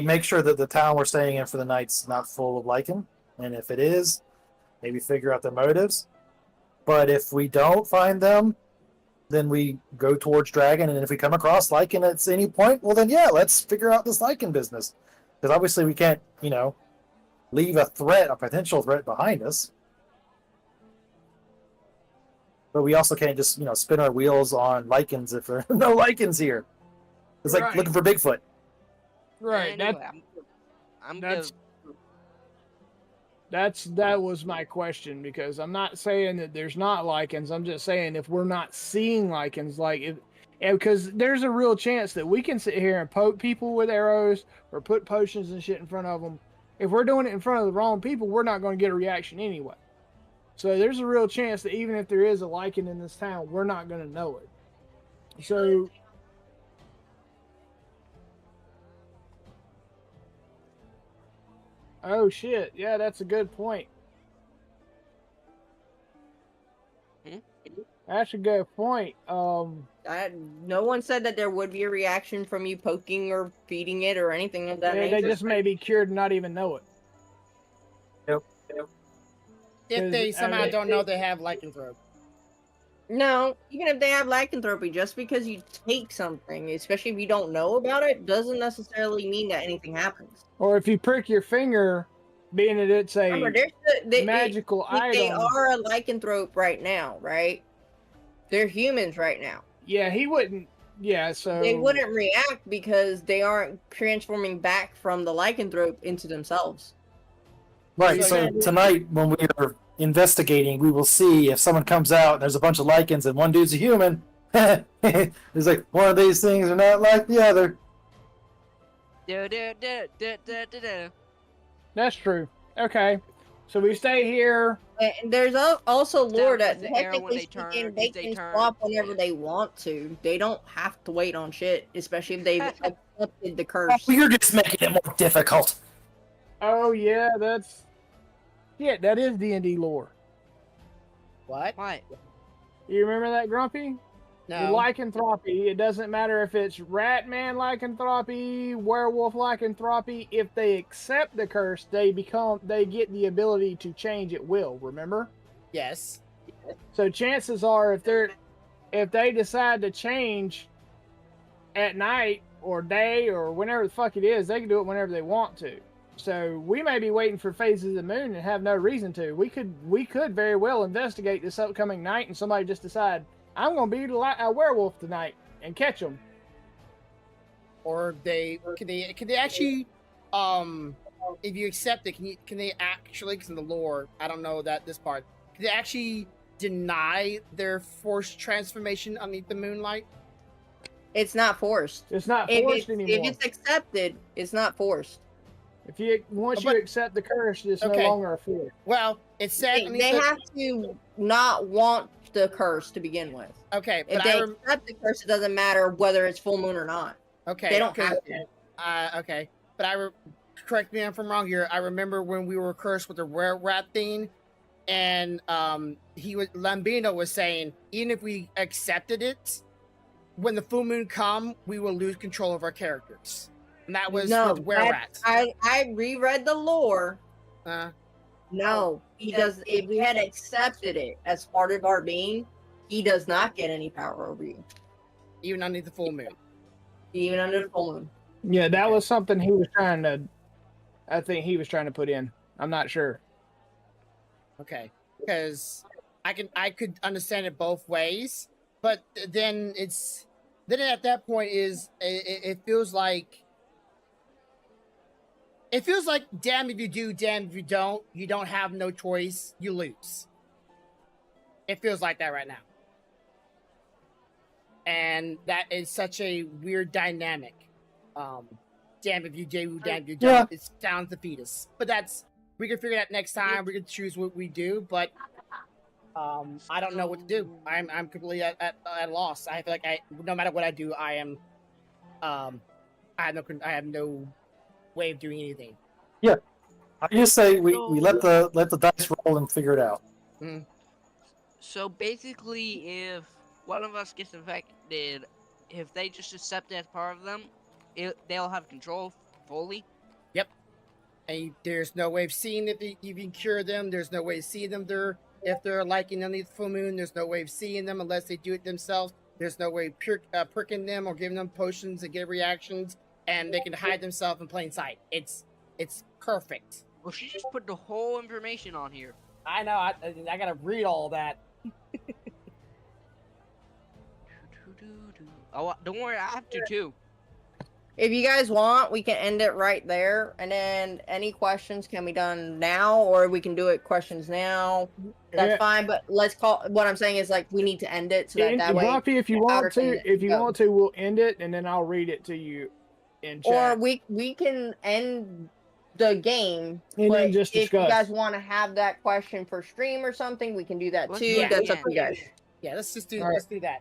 [SPEAKER 9] make sure that the town we're staying in for the night's not full of lichen, and if it is, maybe figure out their motives. But if we don't find them, then we go towards dragon, and if we come across lichen at any point, well then yeah, let's figure out this lichen business. Because obviously we can't, leave a potential threat behind us. But we also can't just, spin our wheels on lichens if there are no lichens here. It's like
[SPEAKER 3] Right.
[SPEAKER 9] looking for Bigfoot.
[SPEAKER 3] Right.
[SPEAKER 4] Anyway, I'm
[SPEAKER 3] that's-
[SPEAKER 4] good.
[SPEAKER 3] That was my question, because I'm not saying that there's not lichens. I'm just saying if we're not seeing lichens, because there's a real chance that we can sit here and poke people with arrows or put potions and shit in front of them. If we're doing it in front of the wrong people, we're not going to get a reaction anyway. So there's a real chance that even if there is a lichen in this town, we're not going to know it. So oh shit, yeah, that's a good point. That's a good point.
[SPEAKER 5] No one said that there would be a reaction from you poking or feeding it or anything of that
[SPEAKER 3] They
[SPEAKER 5] nature.
[SPEAKER 3] just may be cured and not even know it.
[SPEAKER 2] If they
[SPEAKER 3] Because,
[SPEAKER 2] somehow don't know they have lycanthrope.
[SPEAKER 5] No, even if they have lycanthropy, just because you take something, especially if you don't know about it, doesn't necessarily mean that anything happens.
[SPEAKER 3] Or if you prick your finger, being that it's a
[SPEAKER 5] Remember, they
[SPEAKER 3] magical item.
[SPEAKER 5] they are a lycanthrope right now, right? They're humans right now.
[SPEAKER 3] Yeah, he wouldn't. Yeah, so
[SPEAKER 5] They wouldn't react because they aren't transforming back from the lycanthrope into themselves.
[SPEAKER 9] Right,
[SPEAKER 2] So-
[SPEAKER 9] so tonight when we are investigating, we will see if someone comes out and there's a bunch of lichens and one dude's a human. It's like one of these things are not like the other.
[SPEAKER 3] That's true. Okay, so we stay here.
[SPEAKER 5] And there's also lore
[SPEAKER 4] That
[SPEAKER 5] that
[SPEAKER 4] was the arrow when
[SPEAKER 5] technically
[SPEAKER 4] they turn-
[SPEAKER 5] speaking,
[SPEAKER 4] if
[SPEAKER 5] they
[SPEAKER 4] they
[SPEAKER 5] can
[SPEAKER 4] turn.
[SPEAKER 5] swap whenever they want to. They don't have to wait on shit, especially if they've accepted the curse.
[SPEAKER 9] Oh, you're just making it more difficult.
[SPEAKER 3] Oh yeah, that is D&D lore.
[SPEAKER 2] What?
[SPEAKER 4] What?
[SPEAKER 3] You remember that, Grumpy? The
[SPEAKER 2] No.
[SPEAKER 3] lycanthropy, it doesn't matter if it's rat man lycanthropy, werewolf lycanthropy. If they accept the curse, they get the ability to change at will. Remember?
[SPEAKER 2] Yes.
[SPEAKER 3] So chances are, if they decide to change at night or day or whenever the fuck it is, they can do it whenever they want to. So we may be waiting for phases of the moon and have no reason to. We could very well investigate this upcoming night, and somebody just decide, I'm gonna be a werewolf tonight and catch them.
[SPEAKER 2] Or can they actually if you accept it, can they actually, because in the lore, I don't know this part, can they actually deny their forced transformation underneath the moonlight?
[SPEAKER 5] It's not forced.
[SPEAKER 3] It's not
[SPEAKER 5] If
[SPEAKER 3] forced
[SPEAKER 5] it's,
[SPEAKER 3] anymore.
[SPEAKER 5] if it's accepted, it's not forced.
[SPEAKER 3] Once
[SPEAKER 2] But-
[SPEAKER 3] you accept the curse, it's
[SPEAKER 2] Okay.
[SPEAKER 3] no longer a fear.
[SPEAKER 2] Well, it said
[SPEAKER 5] They,
[SPEAKER 2] underneath
[SPEAKER 5] they
[SPEAKER 2] the-
[SPEAKER 5] have to not want the curse to begin with.
[SPEAKER 2] okay,
[SPEAKER 5] If
[SPEAKER 2] but
[SPEAKER 5] they accept the curse, it doesn't matter whether it's full moon or not.
[SPEAKER 2] okay,
[SPEAKER 5] They don't
[SPEAKER 2] 'cause-
[SPEAKER 5] have to.
[SPEAKER 2] okay, but correct me if I'm wrong here. I remember when we were cursed with the rare rat thing, and Lambino was saying even if we accepted it, when the full moon come, we will lose control of our characters, and that was
[SPEAKER 5] No,
[SPEAKER 2] with were rats.
[SPEAKER 5] I reread the lore.
[SPEAKER 2] Uh,
[SPEAKER 5] No, he does. If we had accepted it as part of our being, he does not get any power over you,
[SPEAKER 2] even underneath the full moon.
[SPEAKER 5] even under the full moon.
[SPEAKER 3] Yeah, that was something he was trying to. I think he was trying to put in. I'm not sure.
[SPEAKER 2] Okay, because I could understand it both ways, but then at that point it feels like damn if you do, damn if you don't. You don't have no choice. You lose. It feels like that right now, and that is such a weird dynamic. Damn if you do, damn if you don't.
[SPEAKER 9] Yeah.
[SPEAKER 2] It sounds defeatist, but we can figure that next time. We can choose what we do, but I don't know what to do. I'm completely at a loss. I feel like no matter what I do, I am I have no way of doing anything.
[SPEAKER 9] I just say we let the dice roll and figure it out.
[SPEAKER 4] So basically, if one of us gets infected, if they just accept it as part of them, they'll have control fully.
[SPEAKER 2] Yep. And there's no way of seeing if you can cure them. There's no way of seeing them if they're like underneath the full moon. There's no way of seeing them unless they do it themselves. There's no way of pricking them or giving them potions and get reactions, and they can hide themselves in plain sight. It's perfect.
[SPEAKER 4] Well, she just put the whole information on here.
[SPEAKER 2] I know. I gotta read all that.
[SPEAKER 4] Oh, don't worry, I have to too.
[SPEAKER 5] If you guys want, we can end it right there, and then any questions can be done now, or we can do it questions now. That's
[SPEAKER 3] Yeah.
[SPEAKER 5] fine, but let's call. What I'm saying is like we need to end it so that way.
[SPEAKER 3] Grumpy, if you
[SPEAKER 5] outer
[SPEAKER 3] want to,
[SPEAKER 5] thing goes.
[SPEAKER 3] we'll end it and then I'll read it to you in chat.
[SPEAKER 5] Or we can end the game,
[SPEAKER 3] And
[SPEAKER 5] but
[SPEAKER 3] then just
[SPEAKER 5] if you
[SPEAKER 3] discuss.
[SPEAKER 5] guys want to have that question for stream or something, we can do that
[SPEAKER 4] Let's
[SPEAKER 5] too.
[SPEAKER 4] do it
[SPEAKER 5] That's up
[SPEAKER 4] again.
[SPEAKER 5] to you guys.
[SPEAKER 2] Yeah, let's just do
[SPEAKER 3] All right.
[SPEAKER 2] let's do that.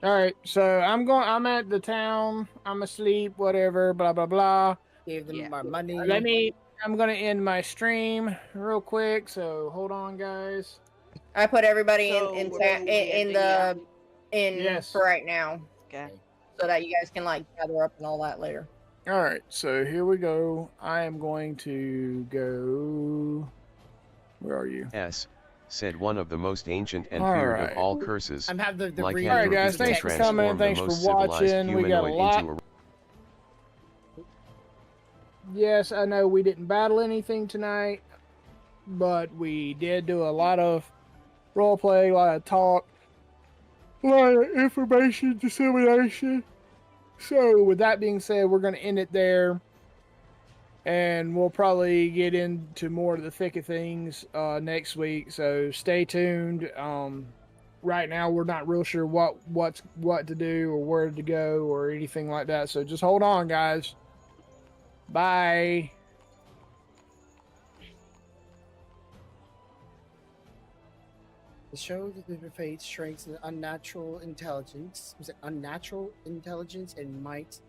[SPEAKER 3] All right, so I'm at the town. I'm asleep. Whatever. Blah blah blah.
[SPEAKER 2] Give them
[SPEAKER 4] Yeah.
[SPEAKER 2] our money.
[SPEAKER 3] I'm gonna end my stream real quick. So hold on, guys.
[SPEAKER 5] I put everybody
[SPEAKER 4] So,
[SPEAKER 5] in
[SPEAKER 4] we're
[SPEAKER 5] ta-
[SPEAKER 4] basically
[SPEAKER 5] in
[SPEAKER 4] ending
[SPEAKER 5] the in
[SPEAKER 3] Yes.
[SPEAKER 5] for right now,
[SPEAKER 4] Okay.
[SPEAKER 5] so that you guys can like gather up and all that later.
[SPEAKER 3] All right, so here we go. I am going to go. Where are you?
[SPEAKER 11] Said one of the most ancient and
[SPEAKER 3] All
[SPEAKER 11] feared
[SPEAKER 3] right.
[SPEAKER 11] of all curses.
[SPEAKER 2] I'm having the
[SPEAKER 11] Like
[SPEAKER 2] read.
[SPEAKER 3] All right,
[SPEAKER 11] Andrew
[SPEAKER 3] guys,
[SPEAKER 11] can
[SPEAKER 3] thanks for
[SPEAKER 11] transform
[SPEAKER 3] coming.
[SPEAKER 11] the
[SPEAKER 3] Thanks for
[SPEAKER 11] most civilized
[SPEAKER 3] watching. We got a
[SPEAKER 11] humanoid
[SPEAKER 3] lot.
[SPEAKER 11] into a
[SPEAKER 3] Yes, I know we didn't battle anything tonight, but we did do a lot of role play, a lot of talk, a lot of information dissemination. So, with that being said, we're going to end it there, and we'll probably get into more of the thick of things next week. So, stay tuned. Right now, we're not real sure what to do or where to go or anything like that. So, just hold on, guys. Bye.
[SPEAKER 2] The show that the faith strengths and unnatural intelligence. Was it unnatural intelligence and might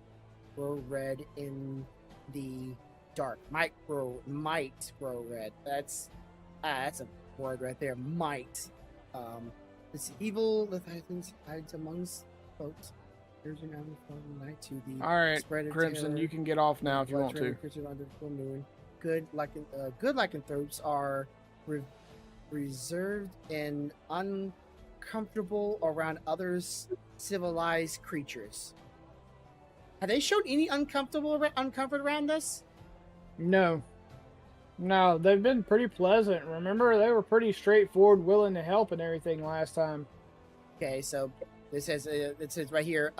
[SPEAKER 2] grow red in the dark? Might grow red. That's a word right there. Might. This evil Leviathans hides amongst folks. Urging on the phone night to the
[SPEAKER 3] All right,
[SPEAKER 2] spread of
[SPEAKER 3] Crimson,
[SPEAKER 2] terror.
[SPEAKER 3] you can get off now if you want to.
[SPEAKER 2] Under the full moon. Good lycanthropes are reserved and uncomfortable around others civilized creatures. Have they shown any uncomfort around us?
[SPEAKER 3] No, they've been pretty pleasant. Remember, they were pretty straightforward, willing to help and everything last time.
[SPEAKER 2] Okay, so it says right here.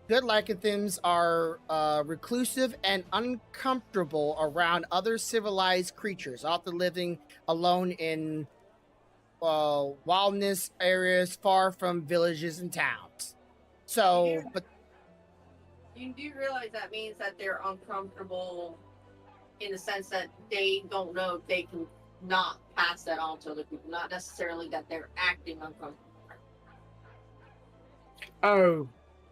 [SPEAKER 2] Good lycanthropes are reclusive and uncomfortable around other civilized creatures, often living alone in wilderness areas far from villages and towns. So, but
[SPEAKER 6] You do realize that means that they're uncomfortable in the sense that they don't know if they can not pass that on to other people, not necessarily that they're acting uncomfortable.
[SPEAKER 3] Oh,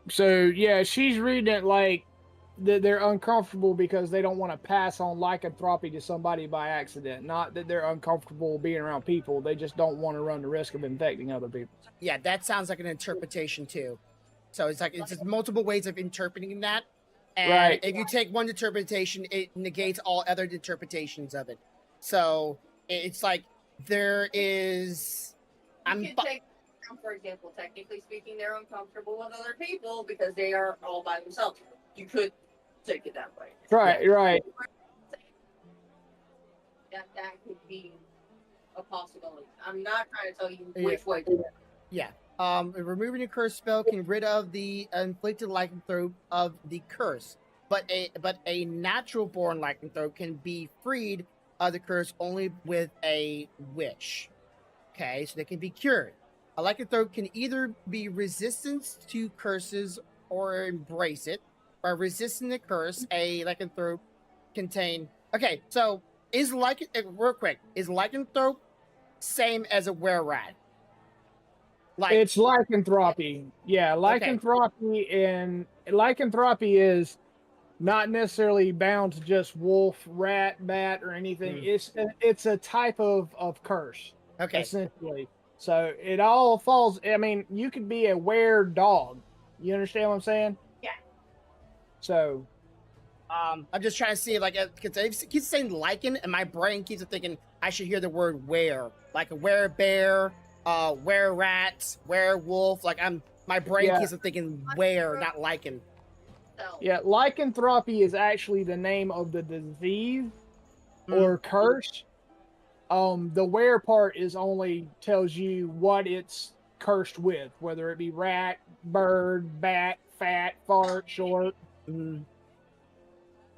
[SPEAKER 3] so yeah, she's reading it like they're uncomfortable because they don't want to pass on lycanthropy to somebody by accident. Not that they're uncomfortable being around people. They just don't want to run the risk of infecting other people.
[SPEAKER 2] yeah, that sounds like an interpretation too. So it's just multiple ways of interpreting that. And
[SPEAKER 3] Right.
[SPEAKER 2] if you take one interpretation, it negates all other interpretations of it. So it's like there is.
[SPEAKER 6] You can take, for example, technically speaking, they're uncomfortable with other people because they are all by themselves. You could take it that way.
[SPEAKER 3] Right.
[SPEAKER 6] That could be a possibility. I'm not trying to tell you which way to go.
[SPEAKER 2] Yeah. Removing a curse spell can rid of the inflicted lycanthrope of the curse, but a natural born lycanthrope can be freed of the curse only with a wish. Okay, so they can be cured. A lycanthrope can either be resistant to curses or embrace it. By resisting the curse, a lycanthrope contain. Okay, so is real quick, is lycanthrope same as a were rat? Like
[SPEAKER 3] It's lycanthropy. Yeah,
[SPEAKER 2] Okay.
[SPEAKER 3] lycanthropy is not necessarily bound to just wolf, rat, bat, or anything. It's a type of curse,
[SPEAKER 2] okay.
[SPEAKER 3] essentially. So it all falls. I mean, you could be a were dog. You understand what I'm saying?
[SPEAKER 6] Yeah.
[SPEAKER 3] So
[SPEAKER 2] I'm just trying to see like because it keeps saying lichen, and my brain keeps thinking I should hear the word were, like a were bear, were rat, werewolf. Like my brain
[SPEAKER 3] Yeah.
[SPEAKER 2] keeps thinking were, not lichen.
[SPEAKER 6] So,
[SPEAKER 3] yeah, lycanthropy is actually the name of the disease or curse. The were part is only tells you what it's cursed with, whether it be rat, bird, bat, fat, fart, short.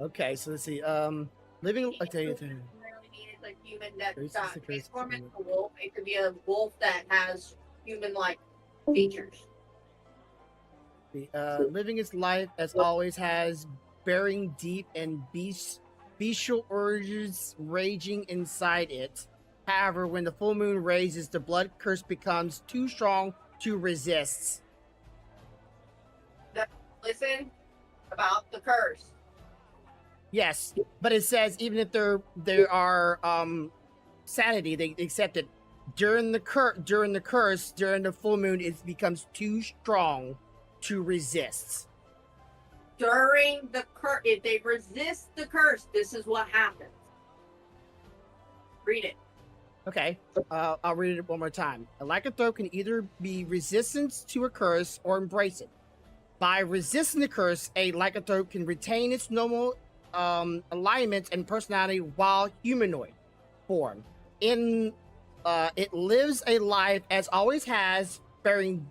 [SPEAKER 2] Okay, so let's see. Living. Okay.
[SPEAKER 6] really needed a human that
[SPEAKER 2] Grace is
[SPEAKER 6] got
[SPEAKER 2] the grace
[SPEAKER 6] transformed
[SPEAKER 2] of
[SPEAKER 6] into a wolf. It could be a wolf that has human-like features.
[SPEAKER 2] Living its life as always has, bearing deep and bestial urges raging inside it. However, when the full moon raises, the blood curse becomes too strong to resist.
[SPEAKER 6] Listen about the curse.
[SPEAKER 2] Yes, but it says even if there are sanity, they accept it. During the curse, during the full moon, it becomes too strong to resist.
[SPEAKER 6] During the curse, if they resist the curse, this is what happens. Read it.
[SPEAKER 2] Okay, I'll read it one more time. A lycanthrope can either be resistant to a curse or embrace it. By resisting the curse, a lycanthrope can retain its normal alignment and personality while humanoid form. It lives a life as always has, bearing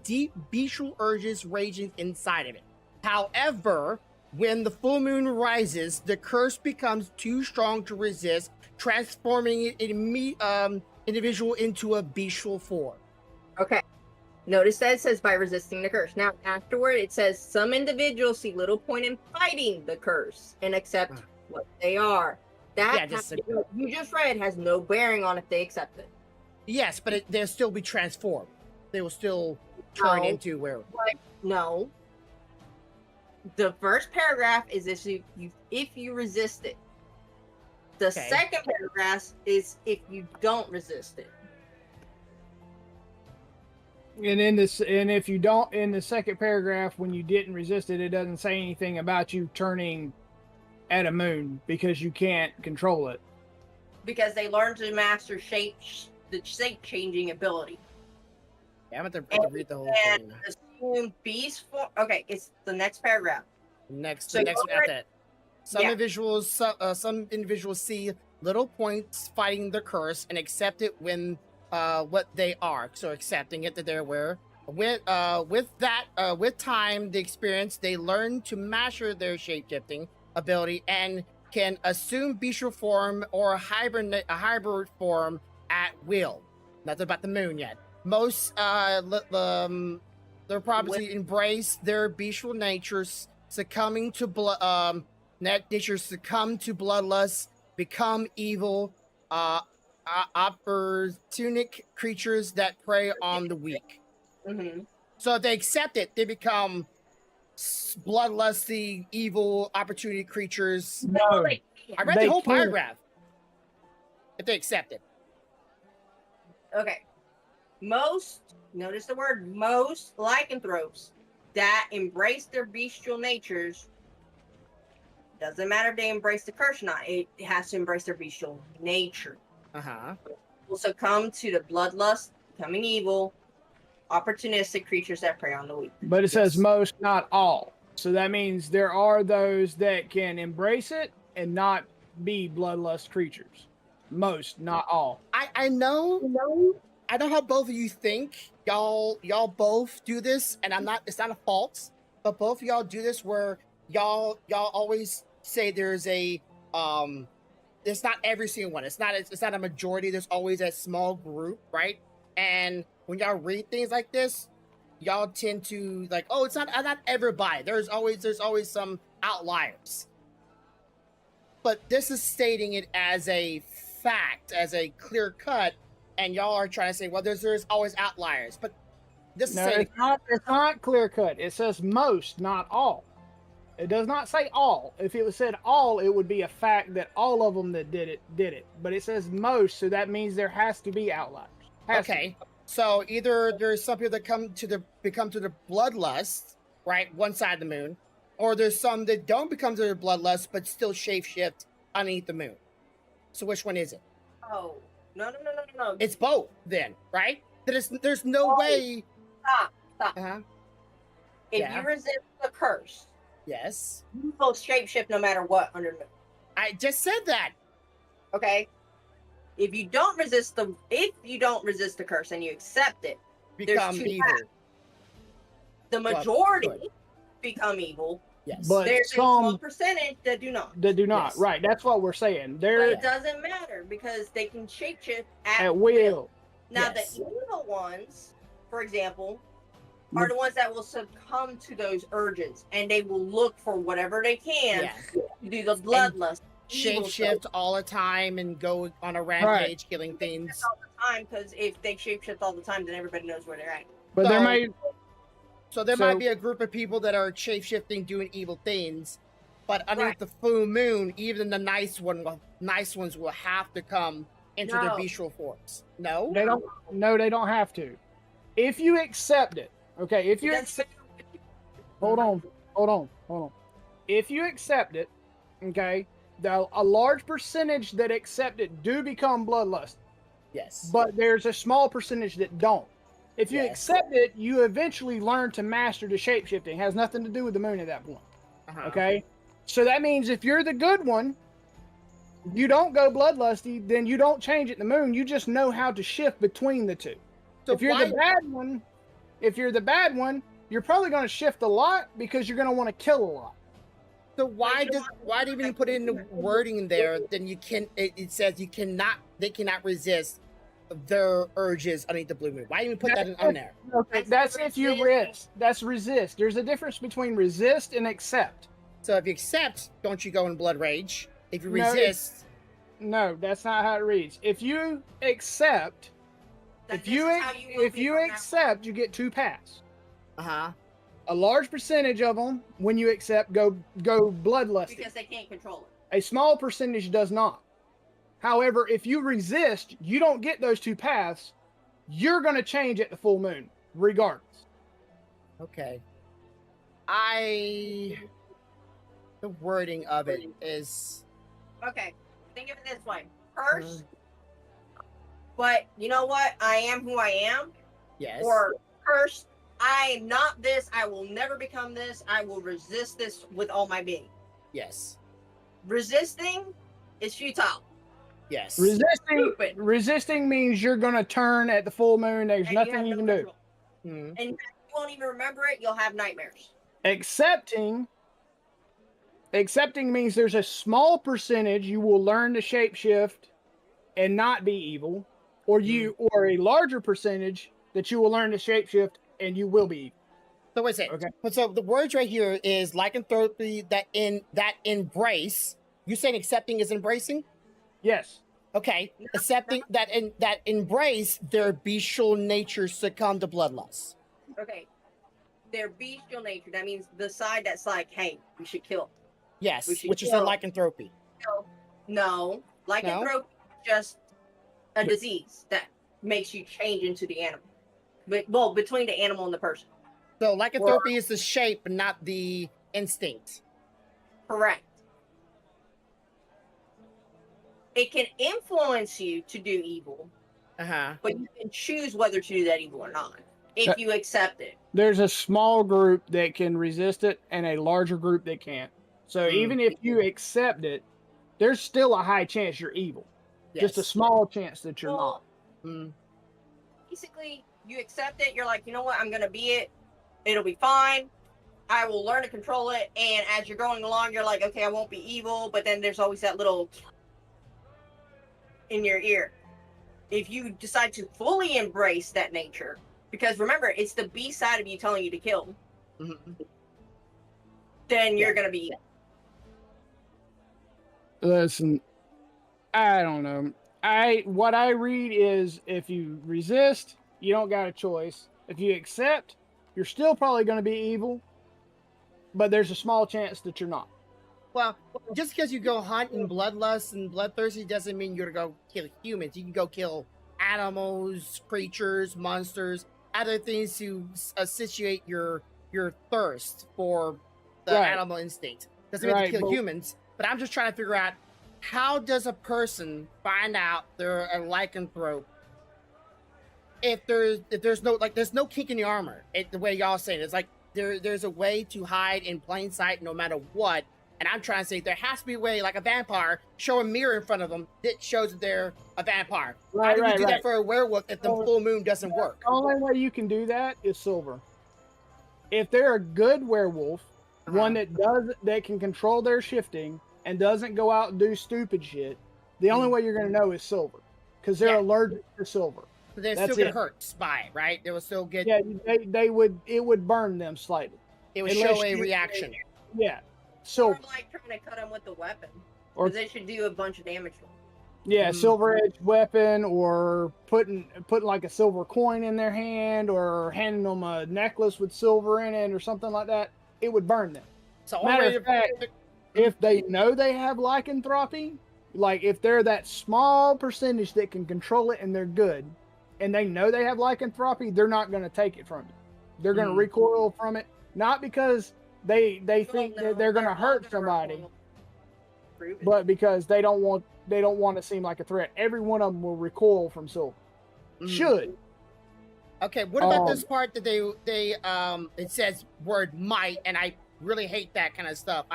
[SPEAKER 2] deep bestial urges raging inside of it. However, when the full moon rises, the curse becomes too strong to resist, transforming an individual into a bestial form.
[SPEAKER 6] Okay. Notice that it says by resisting the curse. Now, afterward, it says some individuals see little point in fighting the curse and accept what they are. That you just read has no bearing on if they accept it.
[SPEAKER 2] Yes, but they'll still be transformed. They will still turn into werewolf.
[SPEAKER 6] No. The first paragraph is if you resist it. The second paragraph is if you don't resist it.
[SPEAKER 3] And if you don't, in the second paragraph, when you didn't resist it, it doesn't say anything about you turning at a moon because you can't control it.
[SPEAKER 6] Because they learn to master the shape changing ability.
[SPEAKER 2] Yeah, I'm going to read the whole thing.
[SPEAKER 6] Assume beast form. Okay, it's the next paragraph.
[SPEAKER 2] The next one after that. Some individuals see little points fighting the curse and accept it when what they are. So accepting it that they're aware. With time, the experience, they learn to master their shape-shifting ability and can assume bestial form or a hybrid form at will. Nothing about the moon yet. Most they'll probably embrace their bestial natures, succumb to bloodlust, become evil, opportunistic creatures that prey on the weak.
[SPEAKER 6] Mm-hmm.
[SPEAKER 2] So if they accept it, they become bloodlusty, evil, opportunity creatures.
[SPEAKER 3] No,
[SPEAKER 2] I read the whole paragraph. If they accept it.
[SPEAKER 6] Okay. Notice the word most lycanthropes that embrace their bestial natures, doesn't matter if they embrace the curse or not, it has to embrace their bestial nature. Will succumb to the bloodlust, becoming evil, opportunistic creatures that prey on the weak.
[SPEAKER 3] But it says most, not all. So that means there are those that can embrace it and not be bloodlust creatures. Most, not all.
[SPEAKER 2] I know how both of you think. Y'all both do this, and it's not a fault, but both of y'all do this where y'all always say there's a it's not every single one. It's not a majority. There's always a small group, right? And when y'all read things like this, y'all tend to like, oh, it's not everybody. There's always some outliers. But this is stating it as a fact, as a clear cut. and y'all are trying to say, well, there's always outliers, but this is
[SPEAKER 8] No,
[SPEAKER 2] saying,
[SPEAKER 8] it's not clear cut. It says most, not all. It does not say all. If it was said all, it would be a fact that all of them that did it. But it says most, so that means there has to be outliers.
[SPEAKER 2] okay, so either there's some people that become to the bloodlust, right, one side of the moon, or there's some that don't become to the bloodlust but still shapeshift underneath the moon. So which one is it?
[SPEAKER 6] Oh, no.
[SPEAKER 2] It's both, then, right? There's no way.
[SPEAKER 6] Stop.
[SPEAKER 2] Uh-huh.
[SPEAKER 6] If
[SPEAKER 2] Yeah.
[SPEAKER 6] you resist the curse,
[SPEAKER 2] Yes.
[SPEAKER 6] you will shapeshift no matter what under the moon.
[SPEAKER 2] I just said that.
[SPEAKER 6] Okay? If you don't resist the curse and you accept it,
[SPEAKER 2] Become
[SPEAKER 6] two
[SPEAKER 2] evil.
[SPEAKER 6] paths. The majority become evil.
[SPEAKER 2] Yes.
[SPEAKER 8] But
[SPEAKER 6] There's a
[SPEAKER 8] some
[SPEAKER 6] small percentage that do not.
[SPEAKER 8] that do not.
[SPEAKER 2] Yes.
[SPEAKER 8] Right. That's what we're saying.
[SPEAKER 6] But
[SPEAKER 8] They're
[SPEAKER 6] it doesn't matter because they can shapeshift
[SPEAKER 8] at will.
[SPEAKER 6] Now,
[SPEAKER 2] Yes.
[SPEAKER 6] the evil ones, for example, are the ones that will succumb to those urges and they will look for whatever they can
[SPEAKER 2] Yeah.
[SPEAKER 6] to do the bloodlust. evil
[SPEAKER 2] Shapeshift
[SPEAKER 6] stuff
[SPEAKER 2] all the time and go on a rampage killing things.
[SPEAKER 6] all the time, because if they shapeshift all the time, then everybody knows where they're at.
[SPEAKER 8] But there
[SPEAKER 2] So-
[SPEAKER 8] may
[SPEAKER 2] So there
[SPEAKER 8] So-
[SPEAKER 2] might be a group of people that are shapeshifting, doing evil things, but underneath the full moon, even the nice ones will have to come into their
[SPEAKER 6] No.
[SPEAKER 2] bestial forms. No.
[SPEAKER 8] they don't. No, they don't have to. If you accept it, okay. If you
[SPEAKER 6] It
[SPEAKER 8] accept,
[SPEAKER 6] doesn't-
[SPEAKER 8] hold on. If you accept it, okay, a large percentage that accept it do become bloodlust,
[SPEAKER 2] Yes.
[SPEAKER 8] but there's a small percentage that don't. If you
[SPEAKER 2] Yes.
[SPEAKER 8] accept it, you eventually learn to master the shapeshifting. It has nothing to do with the moon at that point.
[SPEAKER 2] Uh-huh.
[SPEAKER 8] Okay? So that means if you're the good one, you don't go bloodlusty, then you don't change it in the moon. You just know how to shift between the two.
[SPEAKER 2] So
[SPEAKER 8] if you're
[SPEAKER 2] why-
[SPEAKER 8] the bad one, you're probably going to shift a lot because you're going to want to kill a lot.
[SPEAKER 2] So why do you even put in the wording in there? Then it says they cannot resist their urges underneath the blue moon. Why even put that on there?
[SPEAKER 8] Okay, that's if you resist. That's resist. There's a difference between resist and accept.
[SPEAKER 2] So if you accept, don't you go in blood rage? If you
[SPEAKER 8] No,
[SPEAKER 2] resist,
[SPEAKER 8] No, that's not how it reads. If you accept, if you accept, you get 2 paths.
[SPEAKER 2] uh-huh.
[SPEAKER 8] A large percentage of them, when you accept, go bloodlusty.
[SPEAKER 6] because they can't control it.
[SPEAKER 8] A small percentage does not. However, if you resist, you don't get those 2 paths. You're going to change at the full moon, regardless.
[SPEAKER 2] Okay. The wording of it is
[SPEAKER 6] Okay, think of it this way: curse. But you know what? I am who I am.
[SPEAKER 2] yes.
[SPEAKER 6] Or curse. I am not this. I will never become this. I will resist this with all my being.
[SPEAKER 2] Yes.
[SPEAKER 6] Resisting is futile.
[SPEAKER 2] Yes.
[SPEAKER 6] Stupid.
[SPEAKER 8] Resisting means you're going to turn at the full moon. There's
[SPEAKER 6] And
[SPEAKER 8] nothing
[SPEAKER 6] have
[SPEAKER 8] you
[SPEAKER 6] no
[SPEAKER 8] can do.
[SPEAKER 6] control.
[SPEAKER 2] Mhm.
[SPEAKER 6] And you won't even remember it. You'll have nightmares.
[SPEAKER 8] Accepting means there's a small percentage you will learn to shapeshift and not be evil, or or a larger percentage that you will learn to shapeshift and you will be evil.
[SPEAKER 2] So wait a second.
[SPEAKER 8] Okay.
[SPEAKER 2] But so the words right here is lycanthropy, that embrace. You saying accepting is embracing?
[SPEAKER 8] Yes.
[SPEAKER 2] Okay. Accepting that embrace their bestial nature succumb to bloodlust.
[SPEAKER 6] Okay. Their bestial nature. That means the side that's like, hey, we should kill.
[SPEAKER 2] Yes,
[SPEAKER 6] We should
[SPEAKER 2] which is the
[SPEAKER 6] kill.
[SPEAKER 2] lycanthropy.
[SPEAKER 6] No. Lycanthropy is just a disease that makes you change into the animal. Well, between the animal and the person.
[SPEAKER 2] So lycanthropy is the shape, not the instinct.
[SPEAKER 6] Correct. It can influence you to do evil,
[SPEAKER 2] Uh-huh.
[SPEAKER 6] but you can choose whether to do that evil or not if you accept it.
[SPEAKER 8] There's a small group that can resist it and a larger group that can't. So even if you accept it, there's still a high chance you're evil. Just a
[SPEAKER 2] Yes.
[SPEAKER 8] small chance that you're
[SPEAKER 6] Well,
[SPEAKER 8] not.
[SPEAKER 2] Mm.
[SPEAKER 6] basically, you accept it. You're like, you know what? I'm going to be it. It'll be fine. I will learn to control it. And as you're going along, you're like, okay, I won't be evil. But then there's always that little in your ear. If you decide to fully embrace that nature, because remember, it's the B side of you telling you to kill,
[SPEAKER 2] Mhm.
[SPEAKER 6] then you're going to be.
[SPEAKER 8] Listen, I don't know.
[SPEAKER 3] what I read is if you resist, you don't got a choice. If you accept, you're still probably going to be evil, but there's a small chance that you're not.
[SPEAKER 2] Well, just because you go hunting bloodlust and bloodthirsty doesn't mean you're gonna go kill humans. You can go kill animals, creatures, monsters, other things to situate your thirst for the
[SPEAKER 3] Right.
[SPEAKER 2] animal instinct. Doesn't mean
[SPEAKER 3] Right,
[SPEAKER 2] to kill
[SPEAKER 3] but-
[SPEAKER 2] humans, but I'm just trying to figure out how does a person find out they're a lycanthrope if there's no kink in the armor. The way y'all saying it. It's like there's a way to hide in plain sight no matter what. And I'm trying to say there has to be a way, like a vampire, show a mirror in front of them that shows that they're a vampire. How do we do that for a werewolf if the full moon doesn't work?
[SPEAKER 3] The only way you can do that is silver. If they're a good werewolf, one that can control their shifting and doesn't go out and do stupid shit, the only way you're going to know is silver, because they're allergic to silver.
[SPEAKER 2] So they
[SPEAKER 3] That's
[SPEAKER 2] still get
[SPEAKER 3] it.
[SPEAKER 2] hurt by it, right? They will still get.
[SPEAKER 3] Yeah, it would burn them slightly.
[SPEAKER 2] It would
[SPEAKER 3] Unless
[SPEAKER 2] show a
[SPEAKER 3] you-
[SPEAKER 2] reaction.
[SPEAKER 3] Yeah,
[SPEAKER 5] Or
[SPEAKER 3] silver.
[SPEAKER 5] like trying to cut them with the weapon.
[SPEAKER 3] Or-
[SPEAKER 5] Or they should do a bunch of damage to them.
[SPEAKER 3] Yeah, silver edged weapon, or putting like a silver coin in their hand, or handing them a necklace with silver in it, or something like that. It would burn them.
[SPEAKER 2] So
[SPEAKER 3] Matter
[SPEAKER 2] already,
[SPEAKER 3] of fact, if they know they have lycanthropy, like if they're that small percentage that can control it and they're good, and they know they have lycanthropy, they're not going to take it from you. They're going to recoil from it, not because they think that they're going to hurt somebody, but because they don't want to seem like a threat. Every one of them will recoil from silver. Should.
[SPEAKER 2] Okay, what about this part that they it says word might, and I really hate that kind of stuff.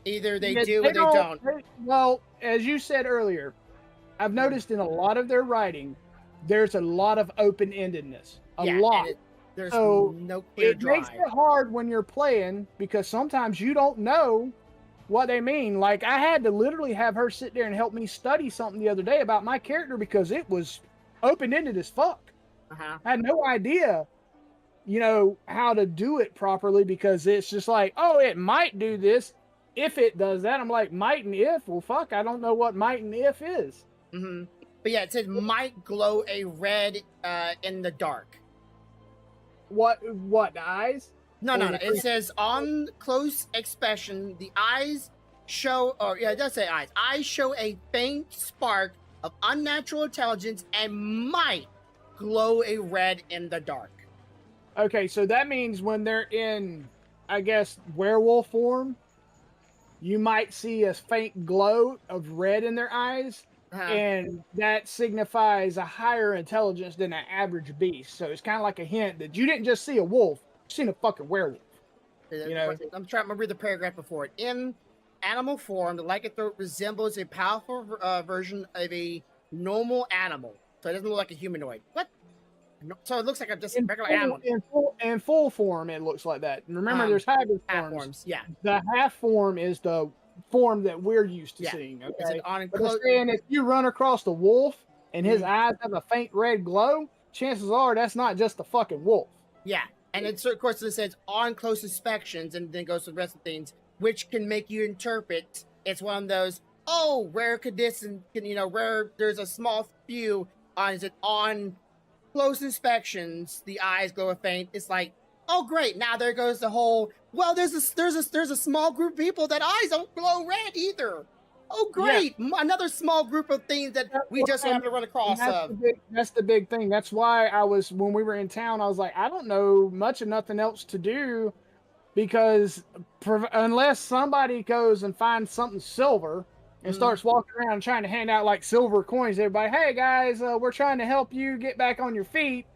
[SPEAKER 2] Either they do or they don't.
[SPEAKER 3] Well, as you said earlier, I've noticed in a lot of their writing, there's a lot of open-endedness. A lot.
[SPEAKER 2] There's
[SPEAKER 3] So,
[SPEAKER 2] no clear
[SPEAKER 3] It makes
[SPEAKER 2] drive.
[SPEAKER 3] it hard when you're playing because sometimes you don't know what they mean. Like, I had to literally have her sit there and help me study something the other day about my character because it was open-ended as fuck.
[SPEAKER 2] Uh-huh.
[SPEAKER 3] I had no idea, how to do it properly because it's just like, oh, it might do this. If it does that, I'm like, might and if? Well, fuck, I don't know what might and if is.
[SPEAKER 2] Mm-hmm. But yeah, it says might glow a red in the dark.
[SPEAKER 3] What, the eyes?
[SPEAKER 2] No. It says on close inspection, the eyes show, it does say eyes. Eyes show a faint spark of unnatural intelligence and might glow a red in the dark.
[SPEAKER 3] Okay, so that means when they're in, I guess, werewolf form, you might see a faint glow of red in their eyes, and that signifies a higher intelligence than an average beast. So it's kind of like a hint that you didn't just see a wolf, you seen a fucking werewolf.
[SPEAKER 2] I'm trying to read the paragraph before it. In animal form, the lycanthrope resembles a powerful version of a normal animal. So it doesn't look like a humanoid. What? So it looks like a just regular animal.
[SPEAKER 3] In full form, it looks like that. And remember, there's hybrid forms.
[SPEAKER 2] Yeah.
[SPEAKER 3] The half form is the form that we're used to seeing. Okay. But they're saying if you run across the wolf and his eyes have a faint red glow, chances are that's not just the fucking wolf.
[SPEAKER 2] Yeah. And it's, of course, it says on close inspections, and then goes to the rest of things, which can make you interpret. It's one of those, rare condition, rare, there's a small few is it on close inspections, the eyes glow a faint. It's like, oh great, now there goes the whole, well, there's a small group of people that eyes don't glow red either. Oh great, another small group of things that we just happen to run across.
[SPEAKER 3] That's the big thing. That's why when we were in town, I was like, I don't know much of nothing else to do because unless somebody goes and finds something silver and starts walking around trying to hand out like silver coins to everybody, hey guys, we're trying to help you get back on your feet.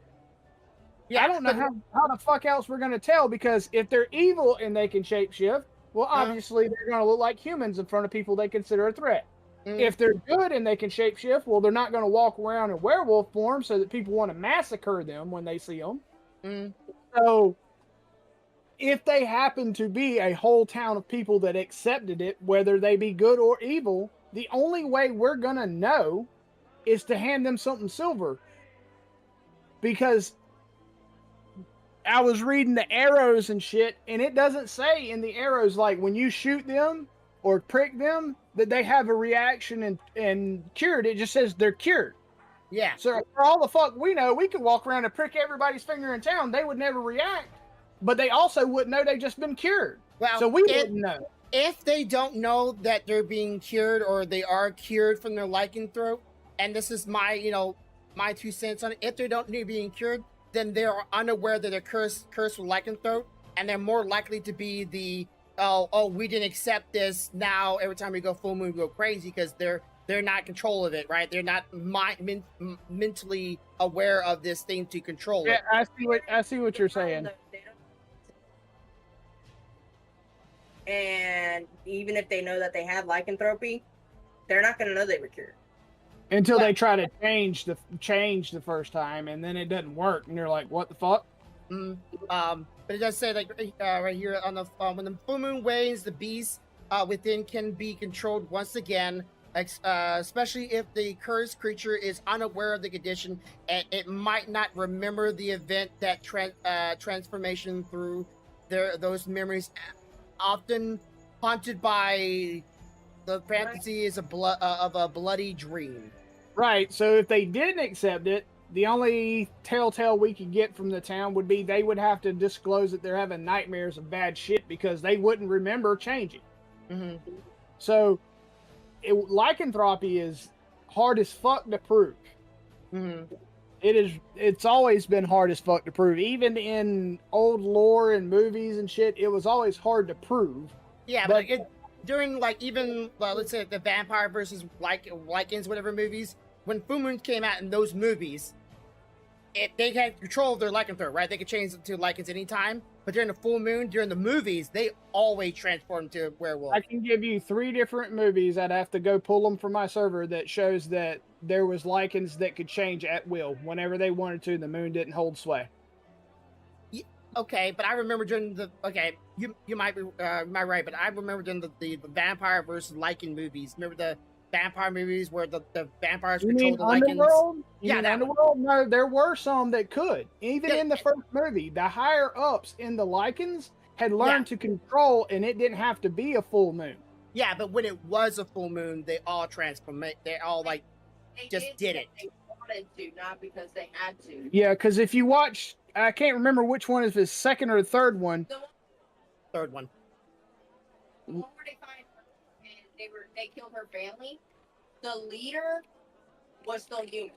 [SPEAKER 3] Yeah, I don't know how the fuck else we're going to tell, because if they're evil and they can shapeshift, well, obviously they're going to look like humans in front of people they consider a threat. If they're good and they can shapeshift, well, they're not going to walk around in werewolf form so that people want to massacre them when they see them. So if they happen to be a whole town of people that accepted it, whether they be good or evil, the only way we're going to know is to hand them something silver. Because I was reading the arrows and shit, and it doesn't say in the arrows, like when you shoot them, or prick them, that they have a reaction and cured. It just says they're cured.
[SPEAKER 2] Yeah.
[SPEAKER 3] So for all the fuck we know, we could walk around and prick everybody's finger in town. They would never react, but they also wouldn't know they just been cured.
[SPEAKER 2] Well,
[SPEAKER 3] So we wouldn't know.
[SPEAKER 2] If they don't know that they're being cured or they are cured from their lycanthrope, and this is my, my 2 cents on it, if they don't know they're being cured, then they're unaware that they're cursed with lycanthrope, and they're more likely to be the, we didn't accept this, now every time we go full moon we go crazy, because they're not in control of it, right? They're not mentally aware of this thing to control it.
[SPEAKER 3] Yeah, I see what you're saying.
[SPEAKER 5] And even if they know that they have lycanthropy, they're not going to know they were cured.
[SPEAKER 3] Until they try to change the first time, and then it doesn't work, and they're like, "What the fuck?"
[SPEAKER 2] But it does say, like, right here on the when the full moon wanes, the beast within can be controlled once again, especially if the cursed creature is unaware of the condition, and it might not remember the event that transformation through those memories. Often haunted by the fantasy is of a bloody dream.
[SPEAKER 3] Right. So if they didn't accept it, the only telltale we could get from the town would be they would have to disclose that they're having nightmares of bad shit, because they wouldn't remember changing.
[SPEAKER 2] Mm-hmm.
[SPEAKER 3] So lycanthropy is hard as fuck to prove.
[SPEAKER 2] Mm-hmm.
[SPEAKER 3] It's always been hard as fuck to prove. Even in old lore and movies and shit, it was always hard to prove.
[SPEAKER 2] Yeah, but during, like, even, let's say, the vampire versus lycans, whatever movies, when full moons came out in those movies, they had control of their lycanthrope, right? They could change it to lycans anytime. But during the full moon, during the movies, they always transform to werewolves.
[SPEAKER 3] I can give you 3 different movies. I'd have to go pull them from my server that shows that there was lycans that could change at will whenever they wanted to. The moon didn't hold sway.
[SPEAKER 2] Okay, but I remember during you might be right, but I remember during the vampire versus lycan movies. Remember the vampire movies where the vampires control the lycans?
[SPEAKER 3] Underworld?
[SPEAKER 2] Yeah, that
[SPEAKER 3] Underworld? No, there were some that could. Even in the first movie, the higher ups in the lycans had learned to control, and it didn't have to be a full moon.
[SPEAKER 2] Yeah, but when it was a full moon, they all transformed. They all just did it.
[SPEAKER 6] They wanted to, not because they had to.
[SPEAKER 3] Yeah, because if you watch, I can't remember which one is the second or the third one.
[SPEAKER 2] Third one.
[SPEAKER 6] The one where they find her and they killed her family, the leader was still human.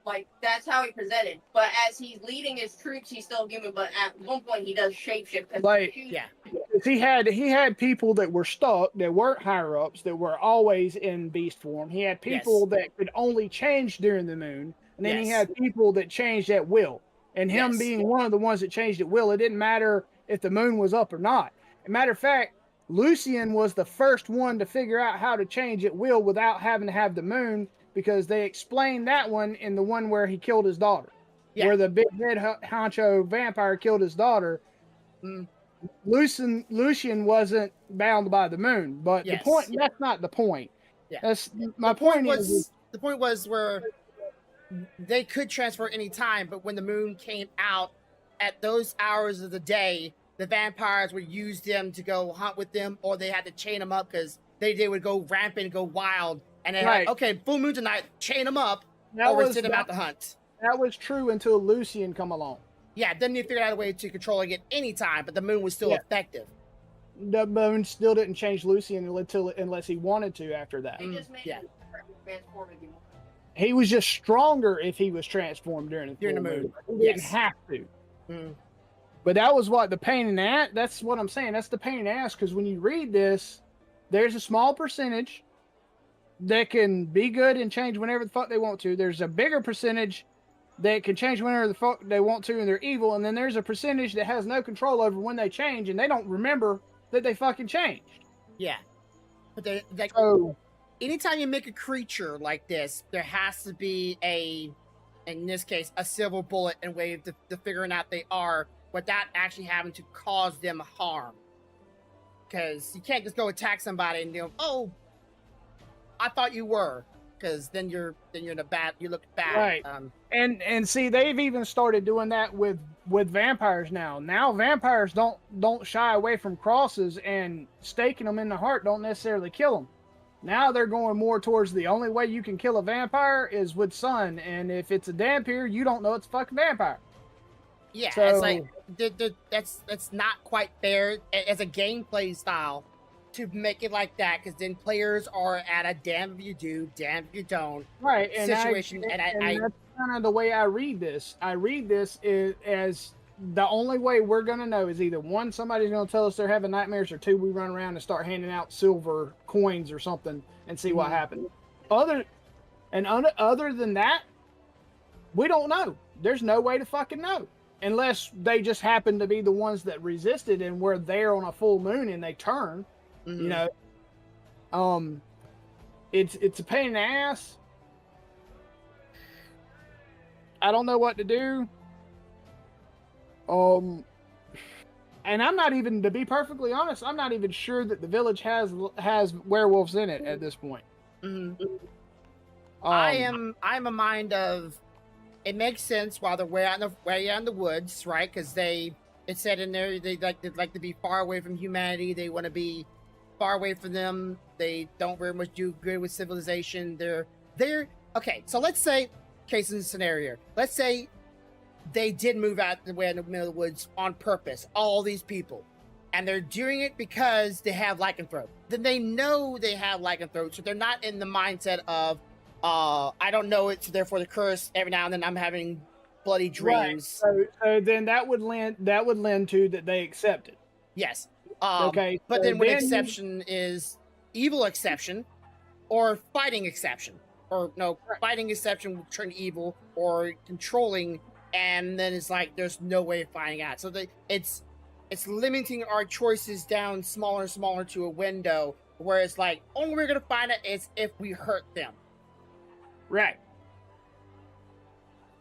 [SPEAKER 6] Like, that's how he presented. But as he's leading his troops, he's still human. But at one point, he does shapeshift.
[SPEAKER 3] Like, he had people that were stuck, that weren't higher ups, that were always in beast form. He had people that could only change during the moon, and then he had people that changed at will. And him being one of the ones that changed at will, it didn't matter if the moon was up or not. As a matter of fact, Lucian was the first one to figure out how to change at will without having to have the moon, because they explained that one in the one where he killed his daughter. Yeah. Where the big head honcho vampire killed his daughter. Lucian wasn't bound by the moon, but the point, that's not the point.
[SPEAKER 2] Yeah.
[SPEAKER 3] That's my point is
[SPEAKER 2] the point was where they could transfer any time, but when the moon came out at those hours of the day, the vampires would use them to go hunt with them, or they had to chain them up because they would go rampant, go wild, and then like, okay, full moon tonight, chain them up, or we send them out to hunt.
[SPEAKER 3] That was true until Lucian come along.
[SPEAKER 2] Yeah, then they figured out a way to control it any time, but the moon was still effective.
[SPEAKER 3] The moon still didn't change Lucian unless he wanted to after that.
[SPEAKER 6] He just made him transform if he wanted.
[SPEAKER 3] He was just stronger if he was transformed during the moon. He didn't have to. But that was what the pain in the ass. That's what I'm saying. That's the pain in the ass, because when you read this, there's a small percentage that can be good and change whenever the fuck they want to. There's a bigger percentage that can change whenever the fuck they want to, and they're evil. And then there's a percentage that has no control over when they change, and they don't remember that they fucking changed.
[SPEAKER 2] Yeah. But anytime you make a creature like this, there has to be in this case, a silver bullet and way to figuring out they are without actually having to cause them harm. Because you can't just go attack somebody and oh, I thought you were, because then you're in a bad, you look bad.
[SPEAKER 3] Right. And see, they've even started doing that with with vampires now. Now vampires don't shy away from crosses, and staking them in the heart don't necessarily kill them. Now they're going more towards the only way you can kill a vampire is with sun, and if it's a Dhampir, you don't know it's a fucking vampire.
[SPEAKER 2] Yeah,
[SPEAKER 3] So-
[SPEAKER 2] it's like that's not quite fair as a gameplay style to make it like that, because then players are at a damn if you do, damn if you don't
[SPEAKER 3] Right, and
[SPEAKER 2] situation. And I
[SPEAKER 3] that's kind of the way I read this. I read this as the only way we're gonna know is either one, somebody's gonna tell us they're having nightmares, or two, we run around and start handing out silver coins or something and see what happens. Other than that, we don't know. There's no way to fucking know. Unless they just happen to be the ones that resisted and were there on a full moon and they turn, you know. It's a pain in the ass. I don't know what to do. And I'm not even, to be perfectly honest, I'm not even sure that the village has werewolves in it at this point.
[SPEAKER 2] I'm a mind of, it makes sense while they're way out in the woods, right? Because it said in there they like to be far away from humanity. They want to be far away from them. They don't very much do good with civilization. They're okay. So let's say, case in scenario, let's say they did move out the way in the middle of the woods on purpose. All these people, and they're doing it because they have lycanthrope. Then they know they have lycanthrope, so they're not in the mindset of, I don't know it, so therefore the curse. Every now and then I'm having bloody dreams.
[SPEAKER 3] Right. So then that would lend to that they accept it.
[SPEAKER 2] Yes.
[SPEAKER 3] Okay.
[SPEAKER 2] But
[SPEAKER 3] so
[SPEAKER 2] then when exception is evil exception, or fighting exception, or no, fighting exception will turn evil, or controlling, and then it's like there's no way of finding out. So it's limiting our choices down smaller and smaller to a window where it's like only we're gonna find it is if we hurt them.
[SPEAKER 3] Right.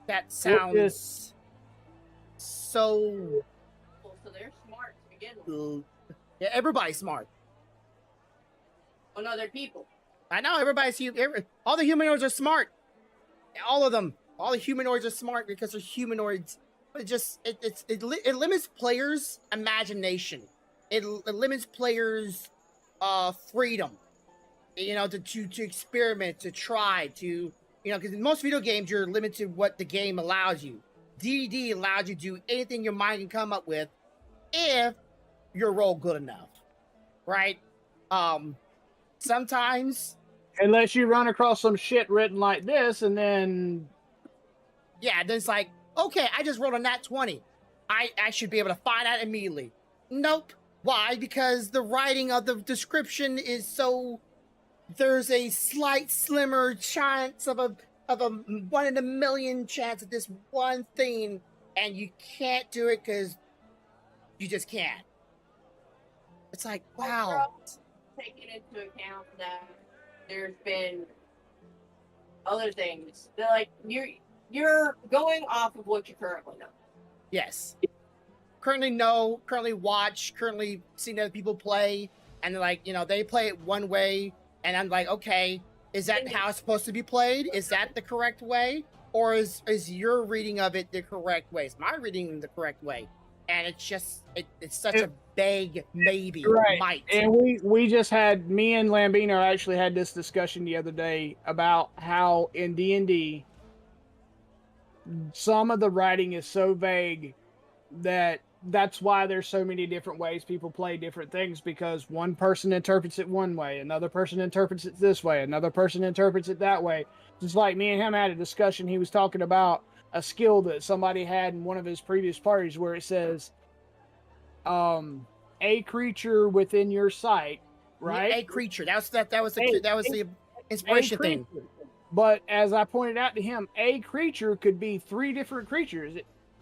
[SPEAKER 2] That sounds so.
[SPEAKER 6] So they're smart to begin with.
[SPEAKER 2] Yeah, everybody's smart.
[SPEAKER 6] Oh no, they're people.
[SPEAKER 2] I know everybody's all the humanoids are smart. All of them. All the humanoids are smart because they're humanoids. But it limits players' imagination. It limits players' freedom. You know, to experiment, to try, to because in most video games you're limited to what the game allows you. D&D allows you to do anything your mind can come up with if you're roll good enough, right? Sometimes,
[SPEAKER 3] unless you run across some shit written like this, and then
[SPEAKER 2] then it's like, okay, I just rolled a nat 20. I should be able to find out immediately. Nope. Why? Because the writing of the description is so. There's a slight slimmer chance of a 1 in a million chance of this one thing, and you can't do it because you just can't. It's like, wow.
[SPEAKER 6] Taking into account that there's been other things. They're like you're going off of what you currently know.
[SPEAKER 2] Yes. Currently know, currently watch, currently seeing other people play, and they're like, they play it one way, and I'm like, okay, is that how it's supposed to be played? Is that the correct way? Or is your reading of it the correct way? Is my reading the correct way? And it's just, it's such a vague maybe,
[SPEAKER 3] right.
[SPEAKER 2] Might.
[SPEAKER 3] And we just had, me and Lambino actually had this discussion the other day about how in D&D, some of the writing is so vague that's why there's so many different ways people play different things, because one person interprets it one way, another person interprets it this way, another person interprets it that way. Just like me and him had a discussion, he was talking about a skill that somebody had in one of his previous parties where it says, a creature within your sight, right?
[SPEAKER 2] A creature. That was the inspiration thing.
[SPEAKER 3] But as I pointed out to him, a creature could be 3 different creatures.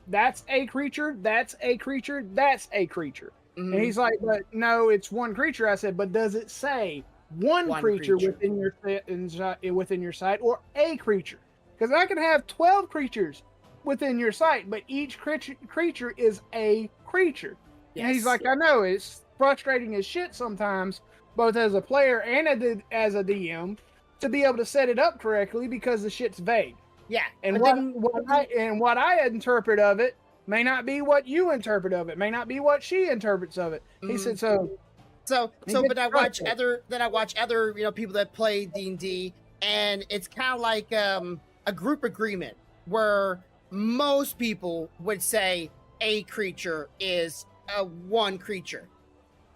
[SPEAKER 3] That's a creature, that's a creature, that's a creature.
[SPEAKER 2] Mm-hmm.
[SPEAKER 3] And he's like, but no, it's one creature. I said, but does it say one creature within your sight, or a creature? Because I can have 12 creatures within your sight, but each creature is a creature. Yes. And he's like, I know, it's frustrating as shit sometimes, both as a player and as a DM, to be able to set it up correctly because the shit's vague.
[SPEAKER 2] Yeah.
[SPEAKER 3] And what I interpret of it may not be what you interpret of it, may not be what she interprets of it. He said so.
[SPEAKER 2] But I watch other people that play D&D, and it's kind of like a group agreement where most people would say a creature is a one creature,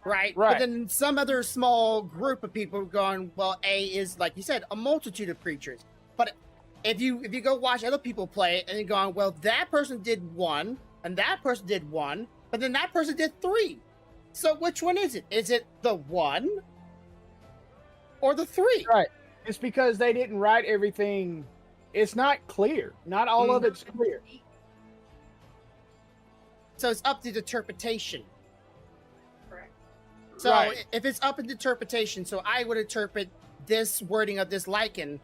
[SPEAKER 2] right? But then some other small group of people going, well, a is, like you said, a multitude of creatures. But if you go watch other people play and you're going, well, that person did one and that person did one, but then that person did three. So which one is it? Is it the one or the three?
[SPEAKER 3] Right. It's because they didn't write everything. It's not clear. Not all of it's clear.
[SPEAKER 2] So it's up to the interpretation.
[SPEAKER 6] Correct.
[SPEAKER 2] So if it's up in interpretation, so I would interpret this wording of this lichen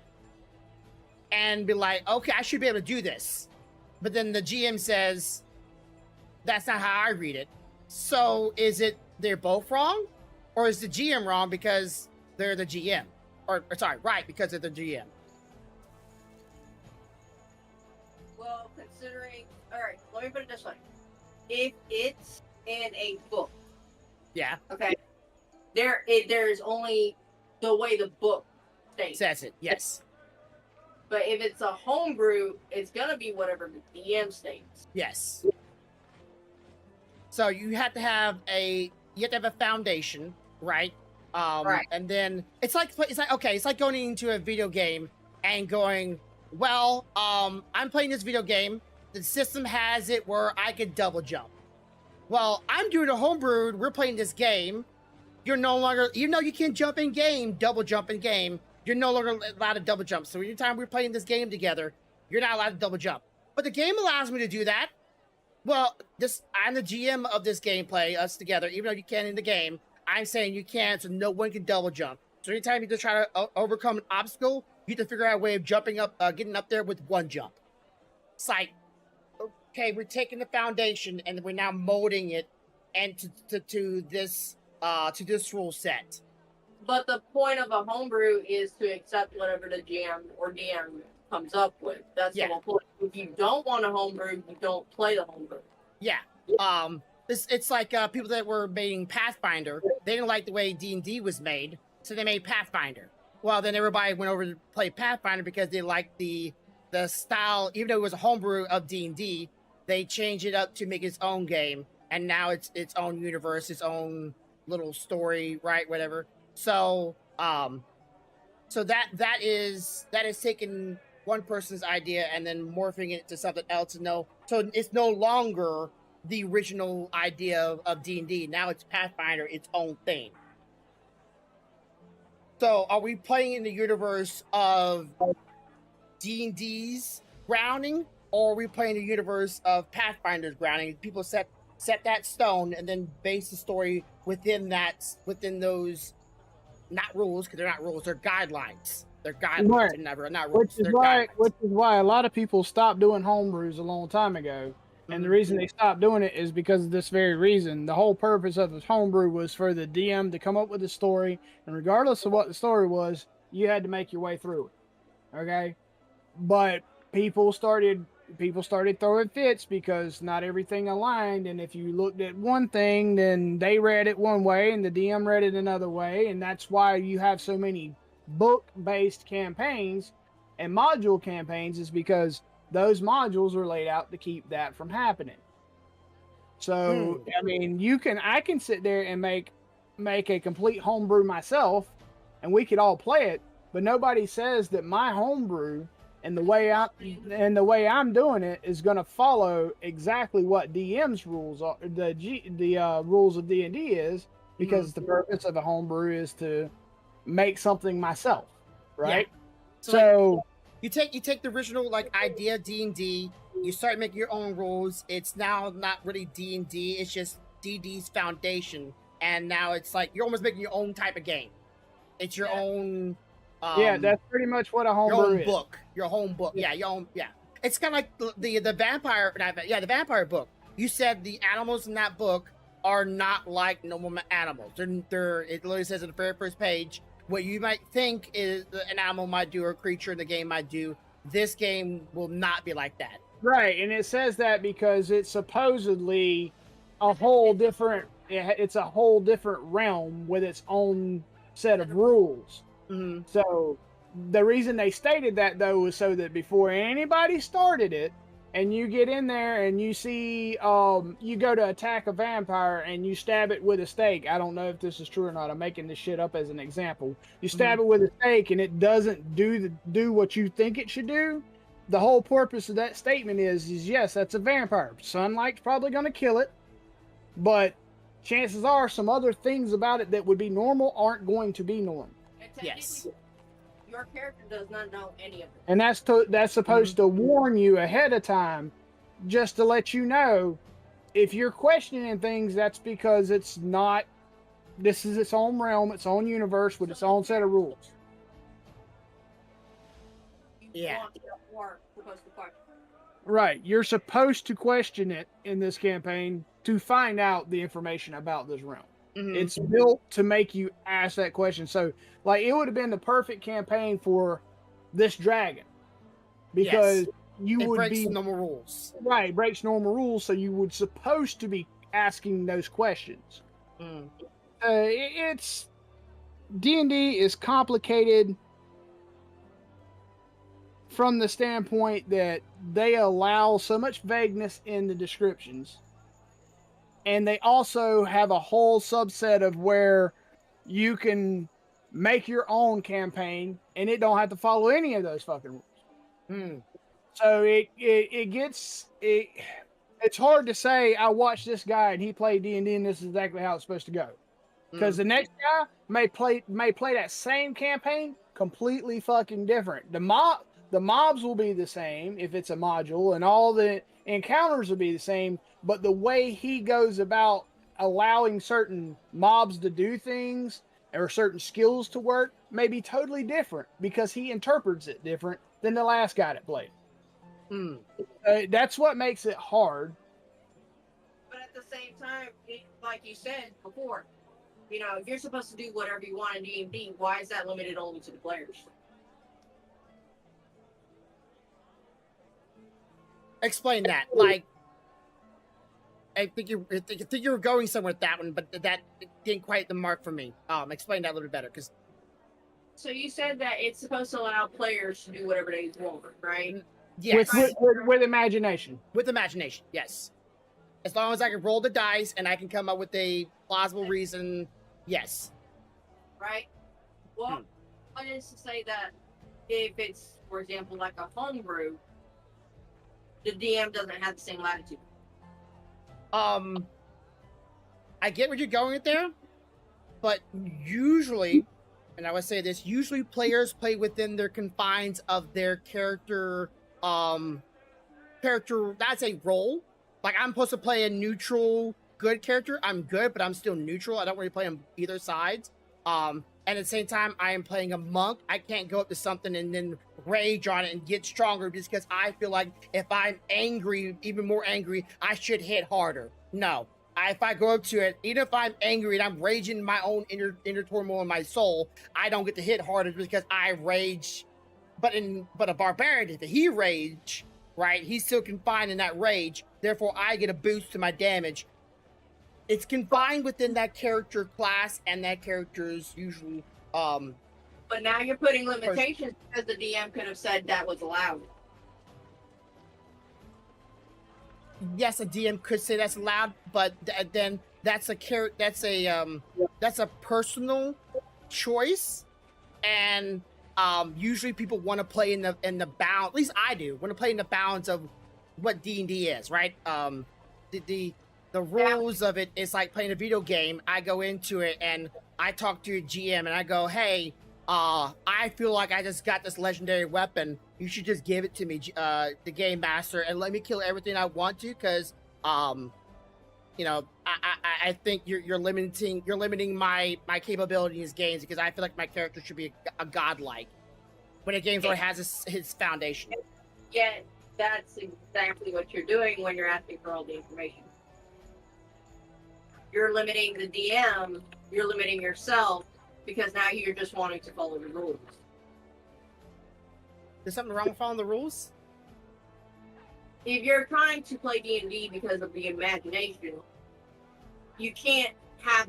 [SPEAKER 2] and be like, okay, I should be able to do this. But then the GM says, that's not how I read it. So is it they're both wrong? Or is the GM wrong because they're the GM? Or sorry, right, because they're the GM.
[SPEAKER 6] Well, considering, all right, let me put it this way: if it's in a book,
[SPEAKER 2] Yeah,
[SPEAKER 6] okay, there's only the way the book states.
[SPEAKER 2] says it, yes.
[SPEAKER 6] But if it's a homebrew, it's gonna be whatever the DM states.
[SPEAKER 2] Yes. So you have to have a foundation, right?
[SPEAKER 6] Right.
[SPEAKER 2] And then it's like okay, it's like going into a video game and going, well, I'm playing this video game. The system has it where I can double jump. Well, I'm doing a homebrew. We're playing this game. You're no longer, you know, you can jump in game, double jump in game. You're no longer allowed to double jump. So anytime we're playing this game together, you're not allowed to double jump. But the game allows me to do that. Well, I'm the GM of this gameplay, us together, even though you can in the game. I'm saying you can't, so no one can double jump. So anytime you just try to overcome an obstacle, you have to figure out a way of jumping up, getting up there with one jump. It's like, okay, we're taking the foundation and we're now molding it and to this rule set.
[SPEAKER 6] But the point of a homebrew is to accept whatever the GM or DM comes up with. That's the whole point. If you don't want a homebrew, you don't play the homebrew.
[SPEAKER 2] Yeah. It's like people that were making Pathfinder. They didn't like the way D&D was made, so they made Pathfinder. Well, then everybody went over to play Pathfinder because they liked the style. Even though it was a homebrew of D&D, they changed it up to make its own game, and now it's its own universe, its own little story, right? Whatever. So, so that is taking one person's idea and then morphing it to something else. So it's no longer the original idea of D&D. Now it's Pathfinder, its own thing. So are we playing in the universe of D&D's grounding, or are we playing the universe of Pathfinder's grounding? People set that stone and then base the story within those, not rules, because they're not rules, they're guidelines. They're guidelines,
[SPEAKER 3] Right.
[SPEAKER 2] they're never not rules.
[SPEAKER 3] Which is why a lot of people stopped doing homebrews a long time ago. And the reason they stopped doing it is because of this very reason. The whole purpose of this homebrew was for the DM to come up with a story, and regardless of what the story was, you had to make your way through it. Okay? But people started throwing fits because not everything aligned, and if you looked at one thing, then they read it one way and the DM read it another way, and that's why you have so many book-based campaigns and module campaigns, is because those modules are laid out to keep that from happening. So, I mean, I can sit there and make a complete homebrew myself, and we could all play it, but nobody says that my homebrew and the way I'm doing it is going to follow exactly what DM's rules are, the rules of D&D is, because the purpose of a homebrew is to make something myself, right?
[SPEAKER 2] Yeah.
[SPEAKER 3] So
[SPEAKER 2] you take the original idea D&D, you start making your own rules. It's now not really D&D, it's just D&D's foundation, and now it's like you're almost making your own type of game. It's your own.
[SPEAKER 3] That's pretty much what a homebrew is.
[SPEAKER 2] Your home book. Yeah, your own. Yeah, it's kind of like the vampire. The vampire book. You said the animals in that book are not like normal animals. They're. It literally says in the very first page what you might think is an animal might do or a creature in the game might do. This game will not be like that.
[SPEAKER 3] Right, and it says that because it's supposedly a whole different. It's a whole different realm with its own set of rules.
[SPEAKER 2] Mhm.
[SPEAKER 3] So the reason they stated that though was so that before anybody started it, and you get in there and you see, you go to attack a vampire and you stab it with a stake. I don't know if this is true or not. I'm making this shit up as an example. You stab it with a stake and it doesn't do what you think it should do. The whole purpose of that statement is yes, that's a vampire. Sunlight's probably going to kill it, but chances are some other things about it that would be normal aren't going to be normal.
[SPEAKER 2] Yes.
[SPEAKER 6] Your character does not know any of it.
[SPEAKER 3] And that's supposed to warn you ahead of time, just to let you know if you're questioning things. That's because it's not. This is its own realm, its own universe with its own set of rules.
[SPEAKER 2] Yeah.
[SPEAKER 3] Right, you're supposed to question it in this campaign to find out the information about this realm.
[SPEAKER 2] Mhm.
[SPEAKER 3] It's built to make you ask that question. So, like, it would have been the perfect campaign for this dragon because you
[SPEAKER 2] It
[SPEAKER 3] would
[SPEAKER 2] breaks
[SPEAKER 3] be
[SPEAKER 2] normal rules.
[SPEAKER 3] right, breaks normal rules. So you would supposed to be asking those questions.
[SPEAKER 2] Mm.
[SPEAKER 3] It's D&D is complicated from the standpoint that they allow so much vagueness in the descriptions. And they also have a whole subset of where you can make your own campaign and it don't have to follow any of those fucking rules.
[SPEAKER 2] Mm.
[SPEAKER 3] So it's hard to say I watched this guy and he played D&D and this is exactly how it's supposed to go. Because the next guy may play that same campaign completely fucking different. The mobs will be the same if it's a module, and all the encounters will be the same, but the way he goes about allowing certain mobs to do things or certain skills to work may be totally different because he interprets it different than the last guy that played.
[SPEAKER 2] Mm.
[SPEAKER 3] That's what makes it hard.
[SPEAKER 6] But at the same time, like you said before, you know, if you're supposed to do whatever you want in D&D, why is that limited only to the players?
[SPEAKER 2] Explain that. Like, I think you were going somewhere with that one, but that didn't quite hit the mark for me. Explain that a little bit better, because.
[SPEAKER 6] So you said that it's supposed to allow players to do whatever they want, right?
[SPEAKER 2] Yes.
[SPEAKER 3] With imagination.
[SPEAKER 2] With imagination, yes. As long as I can roll the dice and I can come up with a plausible reason, yes.
[SPEAKER 6] Right? Well, I is to say that if it's, for example, like a homebrew, the DM doesn't have the same latitude.
[SPEAKER 2] I get where you're going with there, but usually, and I would say this, usually players play within their confines of their character, not say role. Like, I'm supposed to play a neutral, good character. I'm good, but I'm still neutral. I don't really play on either sides. And at the same time, I am playing a monk. I can't go up to something and then rage on it and get stronger just because I feel like if I'm angry, even more angry, I should hit harder. No. If I go up to it, even if I'm angry and I'm raging my own inner turmoil in my soul, I don't get to hit harder because I rage. But a barbarian, if he rage, right, he's still confined in that rage. Therefore, I get a boost to my damage. It's confined within that character class and that character's usual.
[SPEAKER 6] But now you're putting limitations because the DM could have said that was allowed.
[SPEAKER 2] Yes, a DM could say that's allowed, but then that's a personal choice, and usually people want to play in the bound. At least I do. Want to play in the bounds of what D&D is, right? The rules of it is like playing a video game. I go into it and I talk to a GM and I go, hey, I feel like I just got this legendary weapon. You should just give it to me, the game master, and let me kill everything I want to, because you know, I think you're limiting my capability in these games, because I feel like my character should be a godlike when a game already has his foundation.
[SPEAKER 6] Yeah, that's exactly what you're doing when you're asking for all the information. You're limiting the DM, you're limiting yourself, because now you're just wanting to follow the rules.
[SPEAKER 2] There's something wrong with following the rules?
[SPEAKER 6] if you're trying to play D&D because of the imagination, you can't have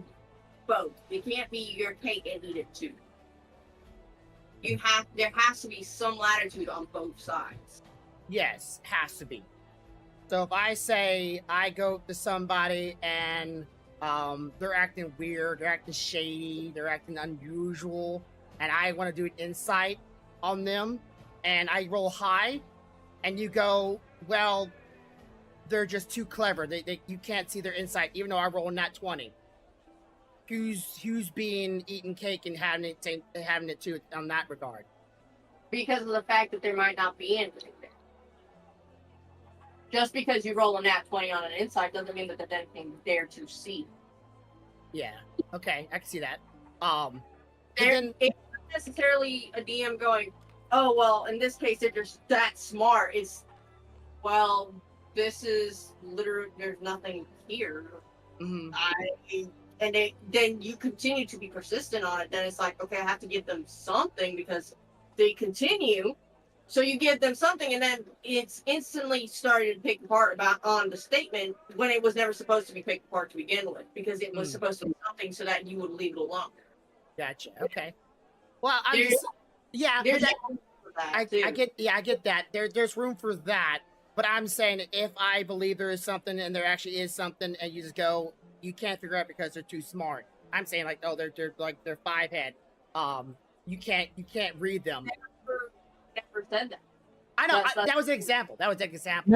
[SPEAKER 6] both. It can't be your cake and eat it too. There has to be some latitude on both sides.
[SPEAKER 2] Yes, has to be. So if I say I go to somebody and they're acting weird, they're acting shady, they're acting unusual, and I want to do an insight on them, and I roll high, and you go, well, they're just too clever. You can't see their insight, even though I roll a nat 20. Who's being eating cake and having it too on that regard?
[SPEAKER 6] Because of the fact that there might not be anything there. Just because you roll a nat 20 on an insight doesn't mean that there's anything there to see.
[SPEAKER 2] Yeah. Okay, I can see that.
[SPEAKER 6] It's not necessarily a DM going, oh, well, in this case, they're just that smart. It's, well, this is literally, there's nothing here.
[SPEAKER 2] Mm-hmm.
[SPEAKER 6] Then you continue to be persistent on it. Then it's like, okay, I have to give them something because they continue. So you give them something, and then it's instantly started to pick apart on the statement when it was never supposed to be picked apart to begin with, because it was supposed to be something so that you would leave it alone.
[SPEAKER 2] Gotcha. Okay. Well, I
[SPEAKER 6] There's room for that,
[SPEAKER 2] I
[SPEAKER 6] too.
[SPEAKER 2] get that. There's room for that. But I'm saying that if I believe there is something and there actually is something, and you just go, you can't figure out because they're too smart. I'm saying like, oh, they're 5-head. You can't read them.
[SPEAKER 6] Never said that.
[SPEAKER 2] I know.
[SPEAKER 6] That's-
[SPEAKER 2] That was an example.
[SPEAKER 3] No,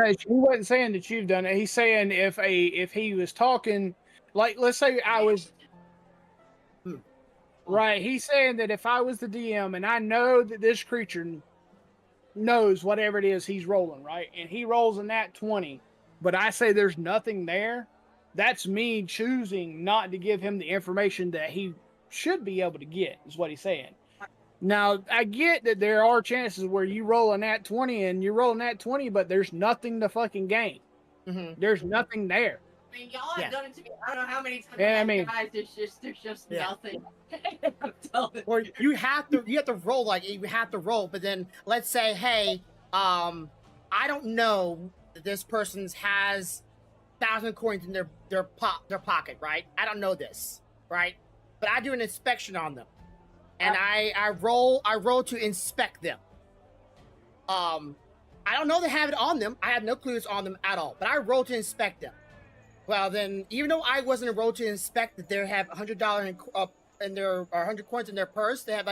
[SPEAKER 3] he wasn't saying that you've done it. He's saying if he was talking, like, let's say I was. Right. He's saying that if I was the DM and I know that this creature knows whatever it is he's rolling, right? And he rolls a nat 20, but I say there's nothing there, that's me choosing not to give him the information that he should be able to get, is what he's saying. Now, I get that there are chances where you roll a nat 20 and you roll a nat 20, but there's nothing to fucking gain.
[SPEAKER 2] Mm-hmm.
[SPEAKER 3] There's nothing there.
[SPEAKER 6] I mean, y'all have done it to me. I don't know how many times.
[SPEAKER 3] Yeah, I mean,
[SPEAKER 6] guys, there's just nothing.
[SPEAKER 2] Or you have to roll, like you have to roll, but then let's say, hey, I don't know that this person's has 1,000 coins in their pocket, right? I don't know this, right? But I do an inspection on them, and I roll to inspect them. I don't know they have it on them. I have no clues on them at all, but I roll to inspect them. Well, then, even though I wasn't enrolled to inspect that they have $100 in their, or 100 coins in their purse, they have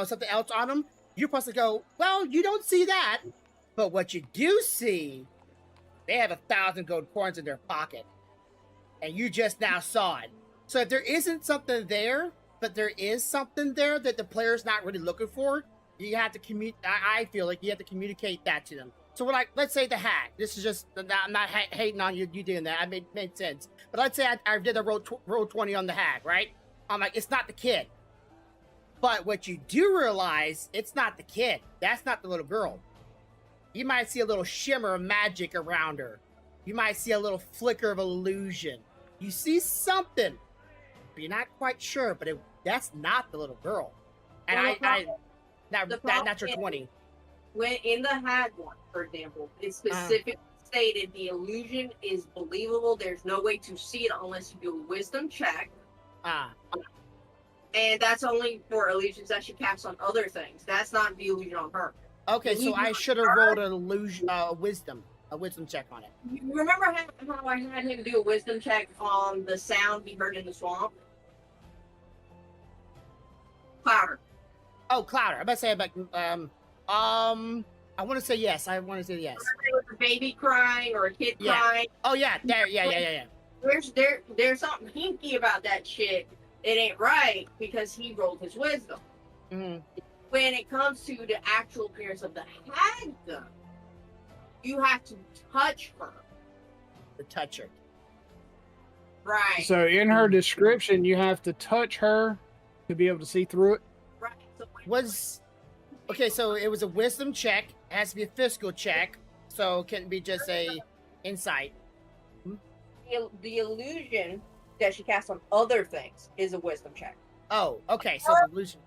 [SPEAKER 2] something else on them. You're supposed to go, well, you don't see that, but what you do see, they have 1,000 gold coins in their pocket, and you just now saw it. So if there isn't something there, but there is something there that the player's not really looking for, you have to I feel like you have to communicate that to them. So we're like, let's say the hag. This is just, I'm not hating on you doing that. I made sense. But let's say I did a roll 20 on the hag, right? I'm like, it's not the kid. But what you do realize, it's not the kid. That's not the little girl. You might see a little shimmer of magic around her. You might see a little flicker of illusion. You see something, but you're not quite sure. But that's not the little girl. And that's your 20.
[SPEAKER 6] When in the hag one, for example, it specifically stated the illusion is believable. There's no way to see it unless you do a wisdom check. And that's only for illusions that she casts on other things. That's not the illusion on her.
[SPEAKER 2] Okay, so I should have rolled an illusion, a wisdom check on it.
[SPEAKER 6] You remember how I had him do a wisdom check on the sound he heard in the swamp? Clouder.
[SPEAKER 2] Oh, Clouder. I'm about to say, I want to say yes. Remember there was
[SPEAKER 6] a baby crying or a kid crying.
[SPEAKER 2] Oh yeah, yeah.
[SPEAKER 6] There's something hinky about that shit. It ain't right because he rolled his wisdom.
[SPEAKER 2] Mm-hmm.
[SPEAKER 6] When it comes to the actual appearance of the hag, you have to touch her.
[SPEAKER 2] The toucher.
[SPEAKER 6] Right.
[SPEAKER 3] So in her description, you have to touch her to be able to see through it.
[SPEAKER 6] Right.
[SPEAKER 2] So it was a wisdom check. It has to be a physical check. So it can't be just a insight.
[SPEAKER 6] The illusion that she casts on other things is a wisdom check.
[SPEAKER 2] Oh, okay. So the illusion.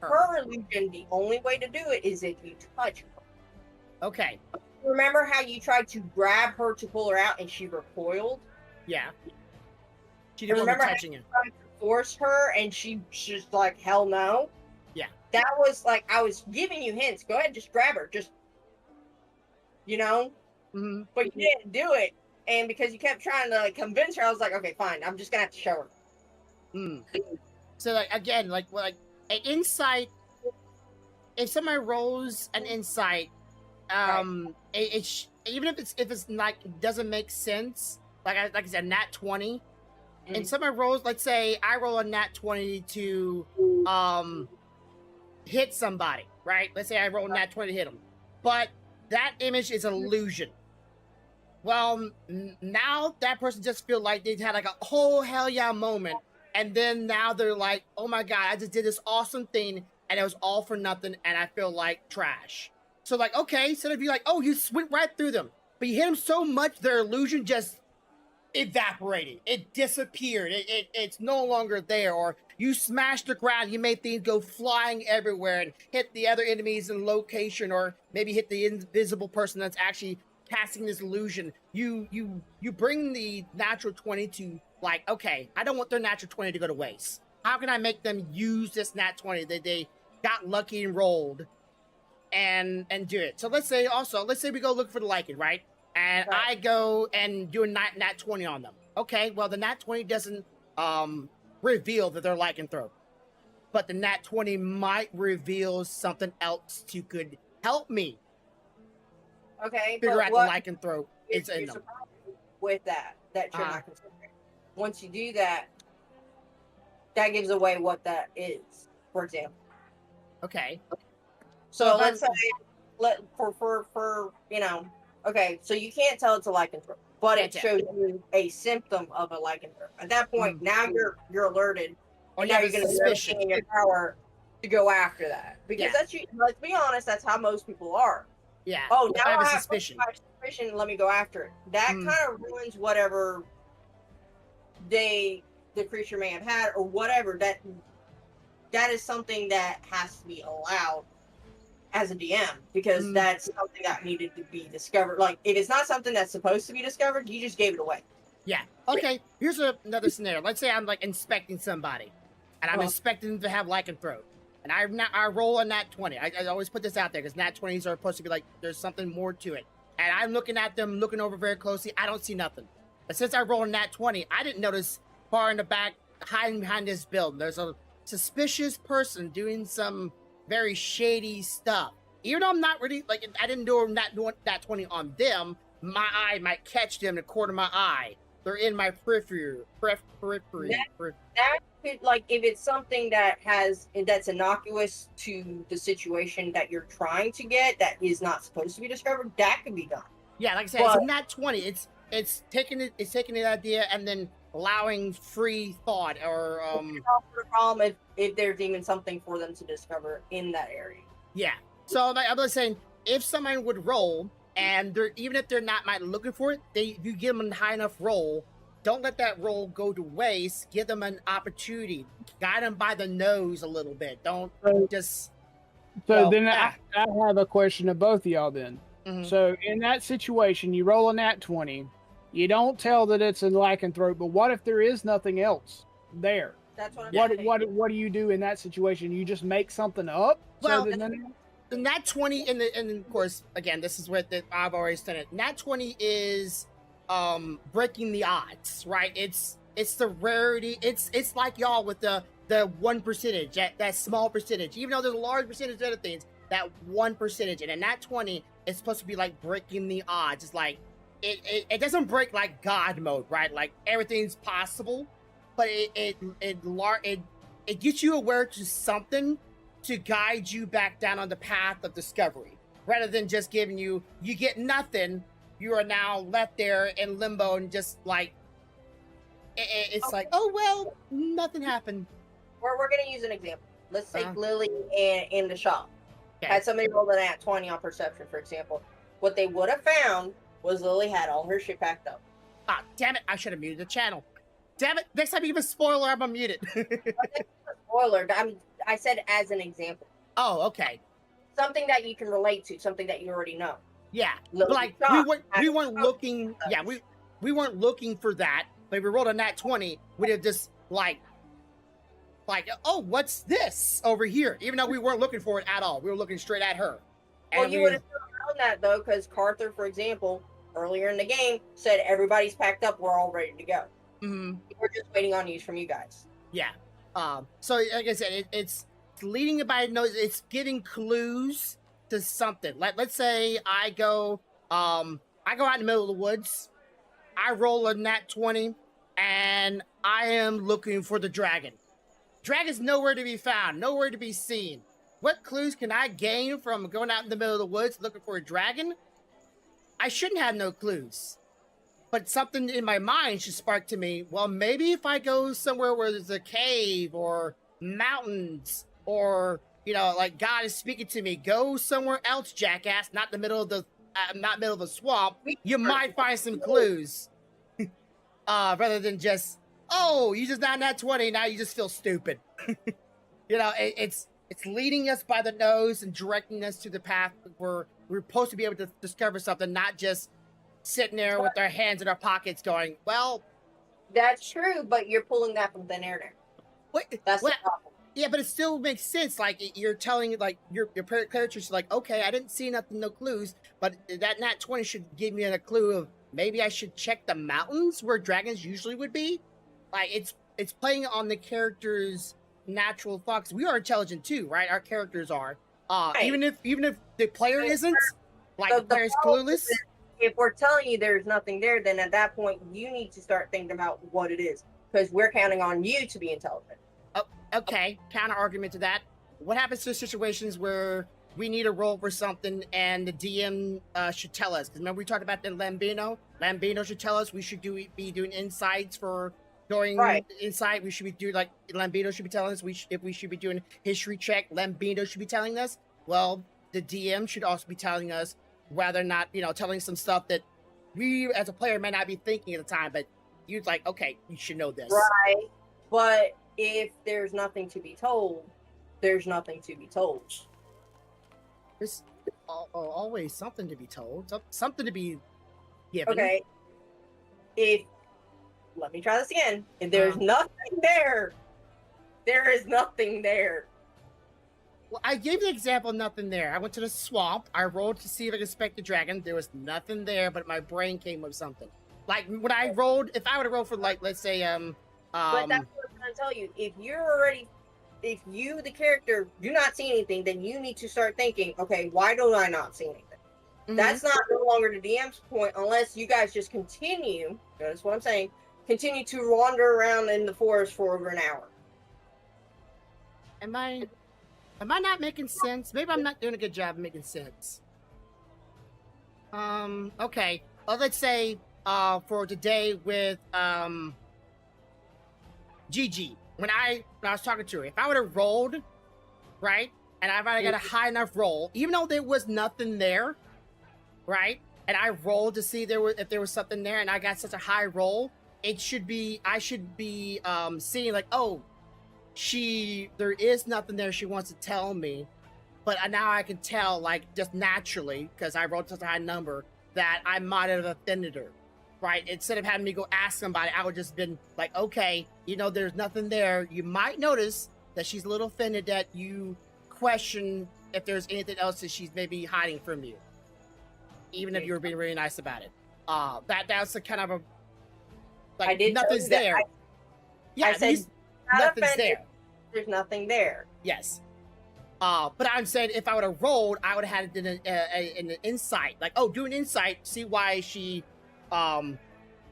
[SPEAKER 6] Her illusion, the only way to do it is if you touch her.
[SPEAKER 2] Okay.
[SPEAKER 5] remember how you tried to grab her to pull her out and she recoiled?
[SPEAKER 2] Yeah. She didn't want me
[SPEAKER 5] Remember how
[SPEAKER 2] touching
[SPEAKER 5] you
[SPEAKER 2] her.
[SPEAKER 5] tried to force her and she's just like, hell no?
[SPEAKER 2] Yeah.
[SPEAKER 5] That was like, I was giving you hints. Go ahead, just grab her. Just, you know?
[SPEAKER 2] Mhm.
[SPEAKER 5] But you didn't do it. And because you kept trying to like convince her, I was like, okay, fine. I'm just going to have to show her.
[SPEAKER 2] Mm. So like again, like an insight. If somebody rolls an insight, even if it's like doesn't make sense, like I said, nat 20, and somebody rolls, let's say I roll a nat 20 to hit somebody, right? Let's say I roll a nat 20 to hit them, but that image is an illusion. Well, now that person just feel like they had like a whole hell yeah moment, and then now they're like, oh my god, I just did this awesome thing, and it was all for nothing, and I feel like trash. So like, okay, so if you're like, oh, you went right through them, but you hit them so much, their illusion just evaporated. It disappeared. It's no longer there. Or you smashed the ground. You made things go flying everywhere and hit the other enemies in location, or maybe hit the invisible person that's actually casting this illusion. You bring the natural 20 to like, okay, I don't want their natural 20 to go to waste. How can I make them use this nat 20 that they got lucky and rolled and do it? So let's say we go look for the Lycan, right? And I go and do a nat 20 on them. Okay, well the nat 20 doesn't reveal that they're lycanthrope, but the nat 20 might reveal something else to could help me
[SPEAKER 5] Okay,
[SPEAKER 2] figure
[SPEAKER 5] but
[SPEAKER 2] out
[SPEAKER 5] what
[SPEAKER 2] the lycanthrope is in
[SPEAKER 5] here's the
[SPEAKER 2] them.
[SPEAKER 5] problem with that you're
[SPEAKER 2] Uh-huh.
[SPEAKER 5] not considering. Once you do that, that gives away what that is, for example.
[SPEAKER 2] Okay.
[SPEAKER 5] So
[SPEAKER 2] if
[SPEAKER 5] let's say
[SPEAKER 2] I'm-
[SPEAKER 5] for okay, so you can't tell it's a lycanthrope, but it
[SPEAKER 2] Can't tell.
[SPEAKER 5] shows you a symptom of a lycanthrope. At that point, now you're alerted,
[SPEAKER 2] Or
[SPEAKER 5] and
[SPEAKER 2] you
[SPEAKER 5] now
[SPEAKER 2] have
[SPEAKER 5] you're
[SPEAKER 2] a
[SPEAKER 5] going to do
[SPEAKER 2] suspicion.
[SPEAKER 5] everything in your power to go after that, because
[SPEAKER 2] Yeah.
[SPEAKER 5] that's let's be honest, that's how most people are.
[SPEAKER 2] Yeah.
[SPEAKER 5] Oh,
[SPEAKER 2] if
[SPEAKER 5] now
[SPEAKER 2] I have a
[SPEAKER 5] I have
[SPEAKER 2] suspicion.
[SPEAKER 5] my suspicion. Let me go after it. That
[SPEAKER 2] Mm.
[SPEAKER 5] kind of ruins whatever the creature may have had, or whatever. That is something that has to be allowed as a DM, because that's something that needed to be discovered. Like, if it's not something that's supposed to be discovered, you just gave it away.
[SPEAKER 2] Yeah. Okay. Here's another scenario. Let's say I'm like inspecting somebody, and I'm expecting them to have lycanthrope, and I roll a nat 20. I always put this out there because nat 20s are supposed to be like there's something more to it. And I'm looking at them, looking over very closely. I don't see nothing. But since I rolled a nat 20, I didn't notice far in the back, hiding behind this building, there's a suspicious person doing some very shady stuff. Even though I'm not really like I didn't do that 20 on them, my eye might catch them in the corner of my eye. They're in my periphery.
[SPEAKER 5] That could, like, if it's something that's innocuous to the situation that you're trying to get, that is not supposed to be discovered, that could be done.
[SPEAKER 2] Yeah, like I said, it's a nat 20. It's taking the idea and then allowing free thought or
[SPEAKER 5] the problem if there's even something for them to discover in that area.
[SPEAKER 2] Yeah. So I'm just saying, if someone would roll and even if they're not might looking for it, you give them a high enough roll. Don't let that roll go to waste. Give them an opportunity. Guide them by the nose a little bit. Don't just.
[SPEAKER 3] So then I have a question of both of y'all then.
[SPEAKER 2] Mhm.
[SPEAKER 3] So in that situation, you roll a nat 20. You don't tell that it's a lycanthrope, but what if there is nothing else there?
[SPEAKER 5] That's what I'm saying.
[SPEAKER 3] What do you do in that situation? You just make something up?
[SPEAKER 2] Well,
[SPEAKER 3] so then,
[SPEAKER 2] the nat 20 and of course, again, this is what I've always done it. Nat 20 is breaking the odds, right? It's the rarity. It's like y'all with the 1%, that small percentage. Even though there's a large percentage of other things, that 1%, and in nat 20, it's supposed to be like breaking the odds. It's like it doesn't break like God mode, right? Like everything's possible, but it gets you aware to something to guide you back down on the path of discovery, rather than just giving you get nothing. You are now left there in limbo and just like it's like, oh well, nothing happened.
[SPEAKER 5] We're gonna use an example. Let's take
[SPEAKER 2] Uh-huh.
[SPEAKER 5] Lily in the shop.
[SPEAKER 2] Okay.
[SPEAKER 5] Had somebody roll an at 20 on perception, for example. What they would have found was Lily had all her shit packed up.
[SPEAKER 2] Ah, damn it! I should have muted the channel. Damn it! Next time you give a spoiler, I'm unmuted.
[SPEAKER 5] Spoiler. I said as an example.
[SPEAKER 2] Oh, okay.
[SPEAKER 5] Something that you can relate to, something that you already know.
[SPEAKER 2] Yeah,
[SPEAKER 5] Little
[SPEAKER 2] but like
[SPEAKER 5] shot.
[SPEAKER 2] we weren't looking. Yeah, we weren't looking for that. But if we rolled a nat 20, we'd have just like, oh, what's this over here? Even though we weren't looking for it at all, we were looking straight at her.
[SPEAKER 5] Well,
[SPEAKER 2] And
[SPEAKER 5] you would have known that though, because Carter, for example, earlier in the game said everybody's packed up, we're all ready to go.
[SPEAKER 2] Mhm.
[SPEAKER 5] We're just waiting on news from you guys.
[SPEAKER 2] Yeah. So like I said, it's leading it by nose. It's giving clues to something. Let's say I go out in the middle of the woods. I roll a nat 20, and I am looking for the dragon. Dragon's nowhere to be found, nowhere to be seen. What clues can I gain from going out in the middle of the woods looking for a dragon? I shouldn't have no clues. But something in my mind should spark to me, well, maybe if I go somewhere where there's a cave or mountains or, like God is speaking to me, go somewhere else, jackass, not the middle of the swamp. You might find some clues. Rather than just, oh, you just not nat 20, now you just feel stupid. It's leading us by the nose and directing us to the path where we're supposed to be able to discover something, not just sitting there with our hands in our pockets going, well,
[SPEAKER 5] that's true, but you're pulling that from thin air now. That's the problem.
[SPEAKER 2] Yeah, but it still makes sense. Like you're telling, like your character's like, okay, I didn't see nothing, no clues, but that nat 20 should give me a clue of maybe I should check the mountains where dragons usually would be. Like it's playing on the character's natural thoughts. We are intelligent too, right? Our characters are.
[SPEAKER 5] Right.
[SPEAKER 2] Even if the player isn't, like the player's clueless.
[SPEAKER 5] If we're telling you there's nothing there, then at that point you need to start thinking about what it is, because we're counting on you to be intelligent.
[SPEAKER 2] Oh, okay, counter argument to that. What happens to situations where we need a roll for something and the DM should tell us? Because remember we talked about the Lambino? Lambino should tell us we should be doing insights for going inside. We should be doing, like, Lambino should be telling us if we should be doing history check. Lambino should be telling us. Well, the DM should also be telling us whether or not, telling some stuff that we as a player may not be thinking at the time, but you'd like, okay, you should know this.
[SPEAKER 5] Right. But if there's nothing to be told, there's nothing to be told.
[SPEAKER 2] There's always something to be told, something to be given.
[SPEAKER 5] Okay. Let me try this again. If there's nothing there, there is nothing there.
[SPEAKER 2] Well, I gave the example, nothing there. I went to the swamp. I rolled to see if I could spec the dragon. There was nothing there, but my brain came with something. Like when I rolled, if I would have rolled for, like, let's say,
[SPEAKER 5] but that's what I'm trying to tell you. If you, the character, do not see anything, then you need to start thinking, okay, why do I not see anything? Mm-hmm. That's not no longer the DM's point, unless you guys just continue. That's what I'm saying. Continue to wander around in the forest for over an hour.
[SPEAKER 2] Am I not making sense? Maybe I'm not doing a good job of making sense. Okay. Let's say, for today with, Gigi, when I was talking to her, if I would have rolled, right, and I got a high enough roll, even though there was nothing there, right, and I rolled to see if there was something there, and I got such a high roll, I should be seeing, like, oh, there is nothing there she wants to tell me, but now I can tell, like, just naturally, because I rolled such a high number, that I might have offended her, right? Instead of having me go ask somebody, I would just been like, okay, there's nothing there. You might notice that she's a little offended that you question if there's anything else that she's maybe hiding from you, even if you were being really nice about it. That's a kind of a, like,
[SPEAKER 5] I did
[SPEAKER 2] nothing's there.
[SPEAKER 5] I said,
[SPEAKER 2] nothing's there.
[SPEAKER 5] There's nothing there.
[SPEAKER 2] Yes. But I'm saying if I would have rolled, I would have had an insight. Like, oh, do an insight, see why she,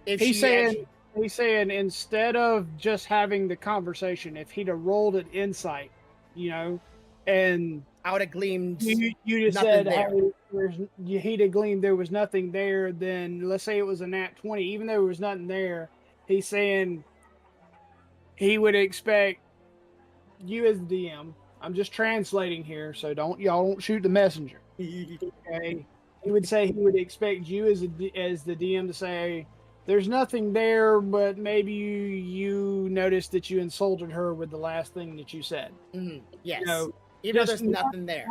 [SPEAKER 3] He's saying instead of just having the conversation, if he'd have rolled an insight, and
[SPEAKER 2] I would have gleamed.
[SPEAKER 3] You just said he'd have gleamed there was nothing there. Then let's say it was a nat 20, even though there was nothing there. He's saying he would expect you as the DM. I'm just translating here, so y'all don't shoot the messenger. Okay, he would say he would expect you as the DM to say, "There's nothing there, but maybe you noticed that you insulted her with the last thing that you said."
[SPEAKER 2] Yes,
[SPEAKER 3] even
[SPEAKER 2] though there's nothing there.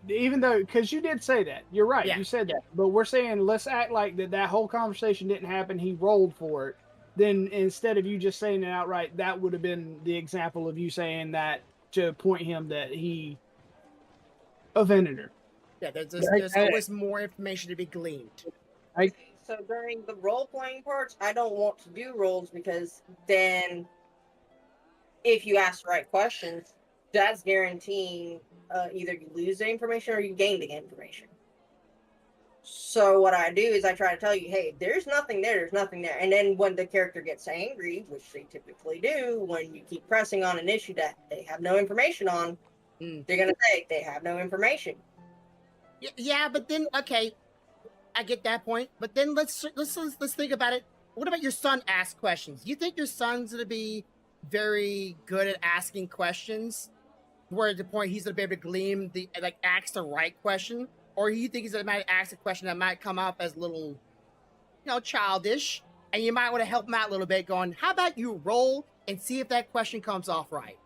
[SPEAKER 3] even though, because you did say that, you're right,
[SPEAKER 2] Yeah.
[SPEAKER 3] you said that, but we're saying let's act like that whole conversation didn't happen. He rolled for it. Then instead of you just saying it outright, that would have been the example of you saying that to point him that he offended her.
[SPEAKER 2] Yeah, there's always more information to be gleaned.
[SPEAKER 5] So during the role playing parts, I don't want to do roles because then, if you ask the right questions, that's guaranteeing either you lose the information or you gain the information. So what I do is I try to tell you, hey, there's nothing there, there's nothing there. And then when the character gets angry, which they typically do, when you keep pressing on an issue that they have no information on, they're gonna say they have no information.
[SPEAKER 2] Yeah, but then okay, I get that point. But then let's think about it. What about your son ask questions? You think your son's gonna be very good at asking questions, where at the point he's gonna be able to glean ask the right question, or you think he's gonna ask a question that might come off as a little, childish, and you might want to help him out a little bit, going, "How about you roll and see if that question comes off right?"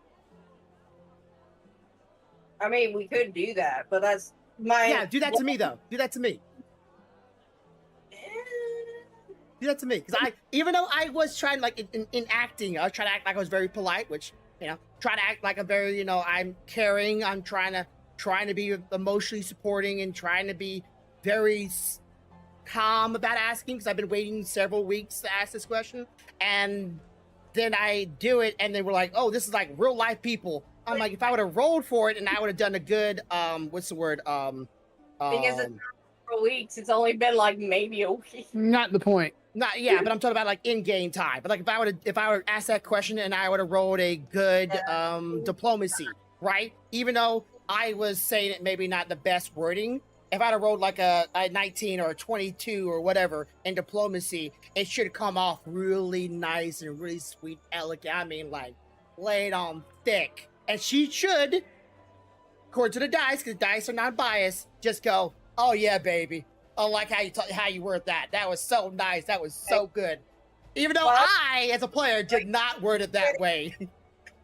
[SPEAKER 5] I mean, we could do that, but that's my
[SPEAKER 2] do that to me though. Do that to me. Do that to me, because even though I was trying in acting, I was trying to act like I was very polite, which trying to act like I'm very I'm caring. I'm trying to be emotionally supporting and trying to be very calm about asking, because I've been waiting several weeks to ask this question, and then I do it, and they were like, "Oh, this is like real life people." I'm like, if I would have rolled for it, and I would have done a good what's the word
[SPEAKER 5] thing is, it's not for weeks. It's only been like maybe a week.
[SPEAKER 3] Not the point.
[SPEAKER 2] Not but I'm talking about like in-game time. But like if I would have asked that question and I would have rolled a good diplomacy, right? Even though I was saying it maybe not the best wording, if I'd have rolled like a 19 or a 22 or whatever in diplomacy, it should come off really nice and really sweet, elegant. I mean, like laid on thick. And she should, according to the dice, because dice are not biased, just go, "Oh yeah, baby. I like how you word that. That was so nice. That was so good." Even though I, as a player, did not word it that way.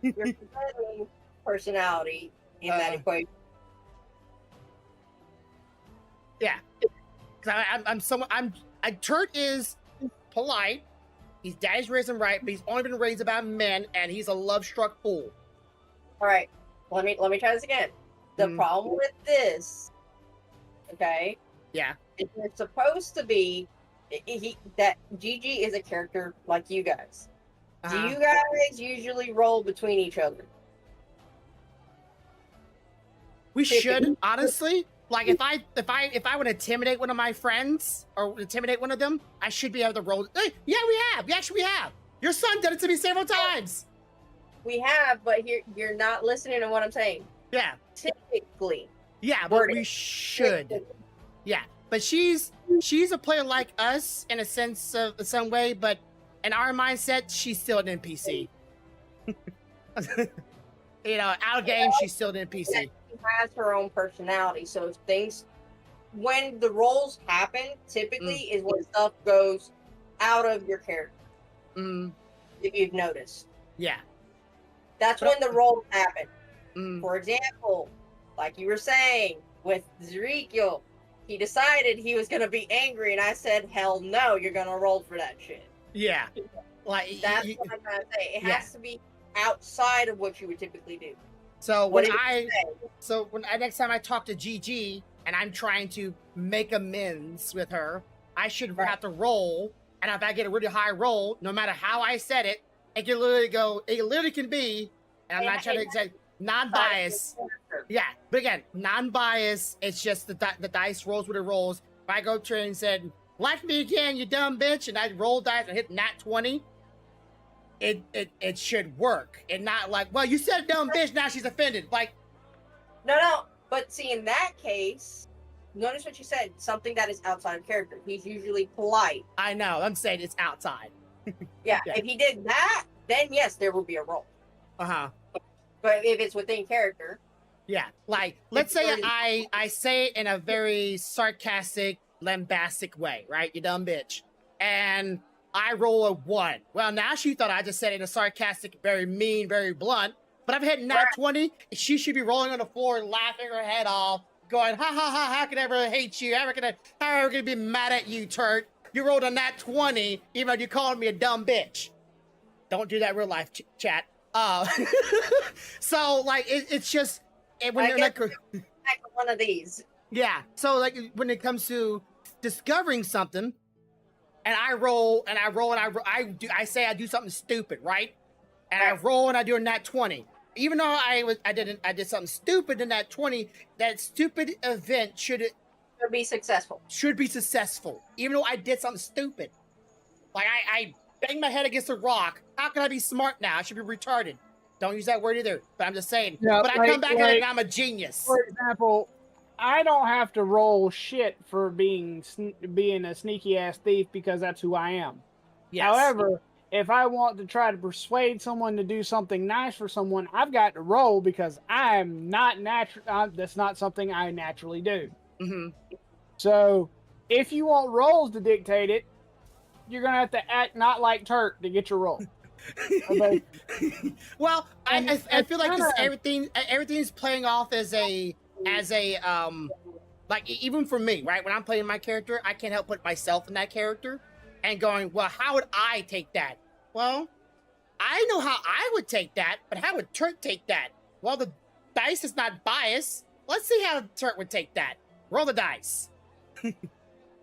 [SPEAKER 5] You're forgetting personality in that equation.
[SPEAKER 2] Yeah, because Turt is polite. His daddy's raised him right, but he's only been raised about men, and he's a love-struck fool.
[SPEAKER 5] All right, let me try this again. The problem with this, okay?
[SPEAKER 2] Yeah.
[SPEAKER 5] It's supposed to be that Gigi is a character like you guys. Do you guys usually roll between each other?
[SPEAKER 2] We should, honestly. Like if I would intimidate one of my friends or intimidate one of them, I should be able to roll. Hey, yeah, we have. We have. Your son did it to me several times.
[SPEAKER 5] We have, but you're not listening to what I'm saying.
[SPEAKER 2] Yeah.
[SPEAKER 5] Typically.
[SPEAKER 2] Yeah, but we should. Yeah, but she's a player like us in a sense of some way, but in our mindset, she's still an NPC. Out of game, she's still an NPC.
[SPEAKER 5] She has her own personality, so when the roles happen, typically is when stuff goes out of your character. If you've noticed.
[SPEAKER 2] Yeah.
[SPEAKER 5] That's when the roles happen. For example, like you were saying, with Ezekiel, he decided he was going to be angry, and I said, hell no, you're going to roll for that shit.
[SPEAKER 2] Yeah.
[SPEAKER 5] Like that's what I'm trying to say. It has to be outside of what you would typically do.
[SPEAKER 2] So next time I talk to Gigi and I'm trying to make amends with her, I should have to roll. And if I get a really high roll, no matter how I said it, it literally can be, and I'm not trying to say non-bias. Yeah, but again, non-bias. It's just the dice rolls what it rolls. If I go up to her and said, "Like me again, you dumb bitch," and I roll dice and hit nat 20, it should work. And not like, "Well, you said dumb bitch, now she's offended." Like,
[SPEAKER 5] no. But see, in that case, notice what you said. Something that is outside of character. He's usually polite.
[SPEAKER 2] I know. I'm saying it's outside.
[SPEAKER 5] Yeah. If he did that, then yes, there would be a roll. But if it's within character.
[SPEAKER 2] Yeah. Like, let's say I say it in a very sarcastic, lambastic way, right? You dumb bitch. And I roll a 1. Well, now she thought I just said it in a sarcastic, very mean, very blunt. But I've hit nat 20. She should be rolling on the floor, laughing her head off, going, ha ha ha, how can I ever hate you? How can I ever gonna be mad at you, turd? You rolled a nat 20, even though you called me a dumb bitch. Don't do that in real life, chat. So like it's just when
[SPEAKER 6] I
[SPEAKER 2] you're
[SPEAKER 6] get
[SPEAKER 2] like,
[SPEAKER 6] back to one of these.
[SPEAKER 2] yeah. So like when it comes to discovering something, and I roll and I roll and I say I do something stupid, right? And I roll and I do a nat 20. Even though I did something stupid in that 20, that stupid event should
[SPEAKER 6] be successful.
[SPEAKER 2] Should be successful. Even though I did something stupid. Like I banged my head against a rock. How can I be smart now? I should be retarded. Don't use that word either. But I'm just saying.
[SPEAKER 3] Yeah,
[SPEAKER 2] but I come back and I'm a genius.
[SPEAKER 3] For example, I don't have to roll shit for being a sneaky ass thief because that's who I am.
[SPEAKER 2] Yes.
[SPEAKER 3] However, if I want to try to persuade someone to do something nice for someone, I've got to roll because I'm not natural. That's not something I naturally do.
[SPEAKER 2] Mm-hmm.
[SPEAKER 3] So, if you want rolls to dictate it, you're gonna have to act not like Turk to get your roll. Okay.
[SPEAKER 2] Well, I feel like everything's playing off as a like even for me, right? When I'm playing my character, I can't help put myself in that character and going, well, how would I take that? Well, I know how I would take that, but how would Turk take that? Well, the dice is not biased. Let's see how Turk would take that. Roll the dice.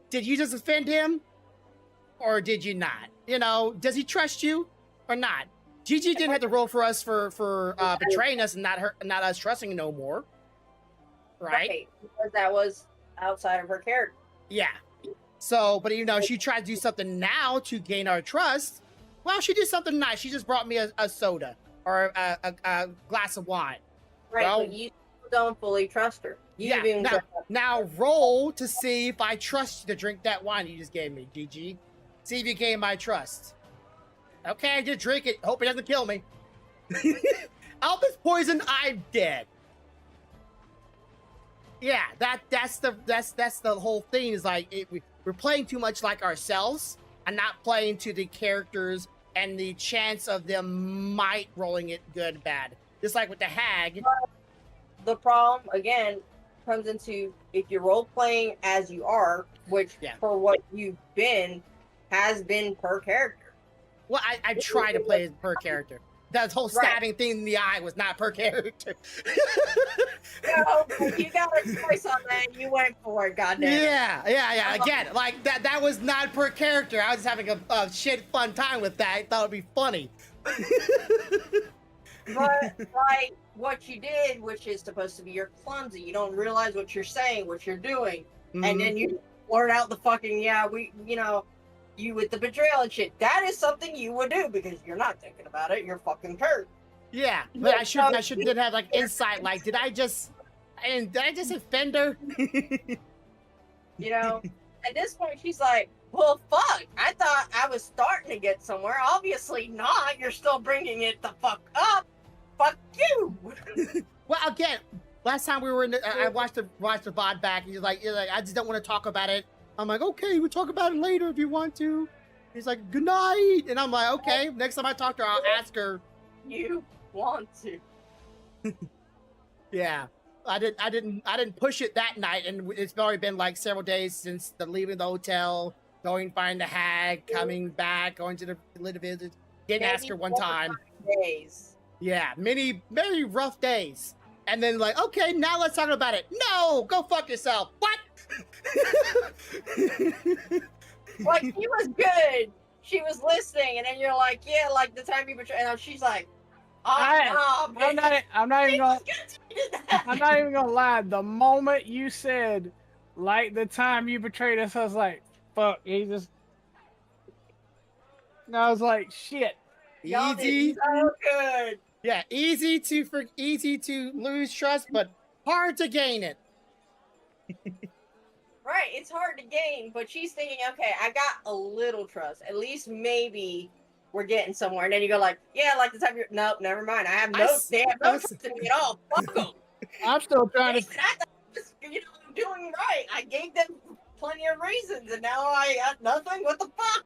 [SPEAKER 2] Did you just offend him? Or did you not? You know, does he trust you or not? Gigi didn't have to roll for us for betraying us and not us trusting no more. Right?
[SPEAKER 6] Because that was outside of her character.
[SPEAKER 2] Yeah. So, but you know, she tried to do something now to gain our trust. Well, she did something nice. She just brought me a soda or a glass of wine.
[SPEAKER 6] Right,
[SPEAKER 2] well,
[SPEAKER 6] but you don't fully trust her.
[SPEAKER 2] Now roll to see if I trust you to drink that wine you just gave me, GG. See if you gain my trust. Okay, I just drink it. Hope it doesn't kill me. I hope it's poison. I'm dead. Yeah, that's the whole thing. Is like we're playing too much like ourselves and not playing to the characters and the chance of them might rolling it good, bad. Just like with the hag.
[SPEAKER 6] The problem again comes into if you're role playing as you are, which for what you've been has been per character.
[SPEAKER 2] Well, I try to play per character. That whole stabbing thing in the eye was not per character.
[SPEAKER 6] No, you got a choice on that. You went for it, goddamn.
[SPEAKER 2] Yeah. Again, like that was not per character. I was just having a shit fun time with that. I thought it'd be funny.
[SPEAKER 6] But like what you did, which is supposed to be you're clumsy. You don't realize what you're saying, what you're doing, and then you blurt out the fucking you with the betrayal and shit. That is something you would do because you're not thinking about it. You're fucking hurt.
[SPEAKER 2] Yeah, but I should have like insight. Like, did I just offend her?
[SPEAKER 6] You know, at this point, she's like, "Well, fuck. I thought I was starting to get somewhere. Obviously not. You're still bringing it the fuck up. Fuck you."
[SPEAKER 2] Well, again, last time we were in, I watched the VOD back, and you're like, I just don't want to talk about it. I'm like, okay, we'll talk about it later if you want to. He's like, good night. And I'm like, okay, next time I talk to her, I'll ask her.
[SPEAKER 6] You want to.
[SPEAKER 2] Yeah. I didn't push it that night, and it's already been like several days since leaving the hotel, going find the hag, coming back, going to the little visit. Didn't ask her one time.
[SPEAKER 6] Days.
[SPEAKER 2] Yeah, many rough days. And then like, okay, now let's talk about it. No, go fuck yourself. What?
[SPEAKER 6] Like, she was good. She was listening, and then you're like, yeah, like the time you betrayed. And she's like,
[SPEAKER 3] I'm not even gonna lie. The moment you said, like the time you betrayed us, I was like, fuck, and I was like, shit.
[SPEAKER 2] Easy.
[SPEAKER 6] So good.
[SPEAKER 2] Yeah, easy to lose trust, but hard to gain it.
[SPEAKER 6] Right, it's hard to gain, but she's thinking, okay, I got a little trust. At least maybe we're getting somewhere. And then you go like, yeah, like the time you're, nope, never mind. I have no trust in me at all. Fuck them.
[SPEAKER 3] I'm still trying to.
[SPEAKER 6] I thought I was, doing right. I gave them plenty of reasons, and now I got nothing. What the fuck?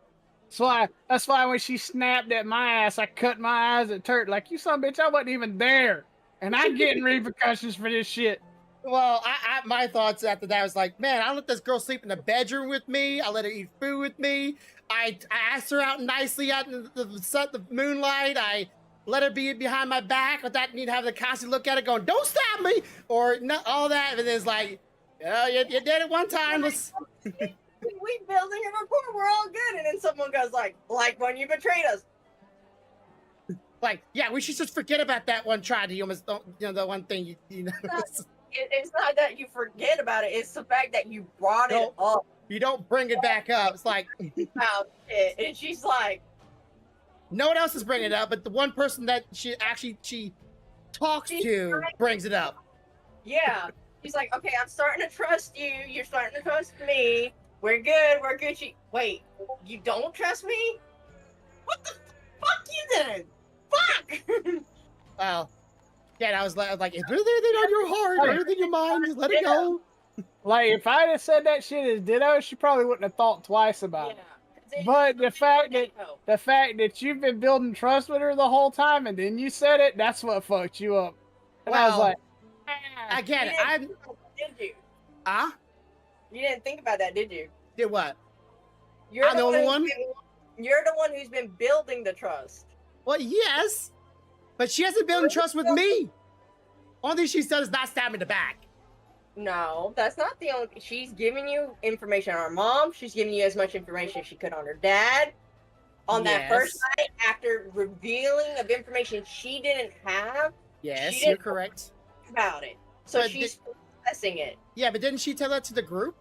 [SPEAKER 3] That's why when she snapped at my ass, I cut my eyes at Turk. Like, you son of a bitch, I wasn't even there. And I'm getting repercussions for this shit.
[SPEAKER 2] Well, my thoughts after that was like, man, I let this girl sleep in the bedroom with me. I let her eat food with me. I asked her out nicely out in the moonlight. I let her be behind my back without need to have the constant look at her going, don't stab me, or not all that. And it's like, oh, you did it one time. Let's...
[SPEAKER 5] we building a rapport. We're all good. And then someone goes like when you betrayed us.
[SPEAKER 2] Like, yeah, we should just forget about that one try. You almost don't, the one thing you know.
[SPEAKER 5] It's not that you forget about it. It's the fact that you brought it up.
[SPEAKER 2] You don't bring it back up. It's like,
[SPEAKER 5] About it. And she's like,
[SPEAKER 2] no one else is bringing it up, but the one person that she talks to brings it up.
[SPEAKER 5] yeah. She's like, okay, I'm starting to trust you. You're starting to trust me. We're good. We're good. Wait, you don't trust me? What the fuck you did? Fuck!
[SPEAKER 2] Well, yeah, I was like, is there anything on your heart, anything in your mind? Just let it go.
[SPEAKER 8] Like, if I'd have said that shit as Ditto, she probably wouldn't have thought twice about it. But the fact that you've been building trust with her the whole time and then you said it, that's what fucked you up. And I was like,
[SPEAKER 2] I get it.
[SPEAKER 5] Did you?
[SPEAKER 2] You
[SPEAKER 5] didn't think about that, did you?
[SPEAKER 2] Did what?
[SPEAKER 5] You're the only one. You're the one who's been building the trust.
[SPEAKER 2] Well, yes, but she hasn't built trust with me. Only thing she's done is not stab me in the back.
[SPEAKER 5] No, that's not the only. She's giving you information on her mom. She's giving you as much information as she could on her dad. On that first night, after revealing of information she didn't have.
[SPEAKER 2] Yes,
[SPEAKER 5] she didn't
[SPEAKER 2] you're correct
[SPEAKER 5] about it. So
[SPEAKER 2] but
[SPEAKER 5] she's processing it.
[SPEAKER 2] Yeah, but didn't she tell that to the group?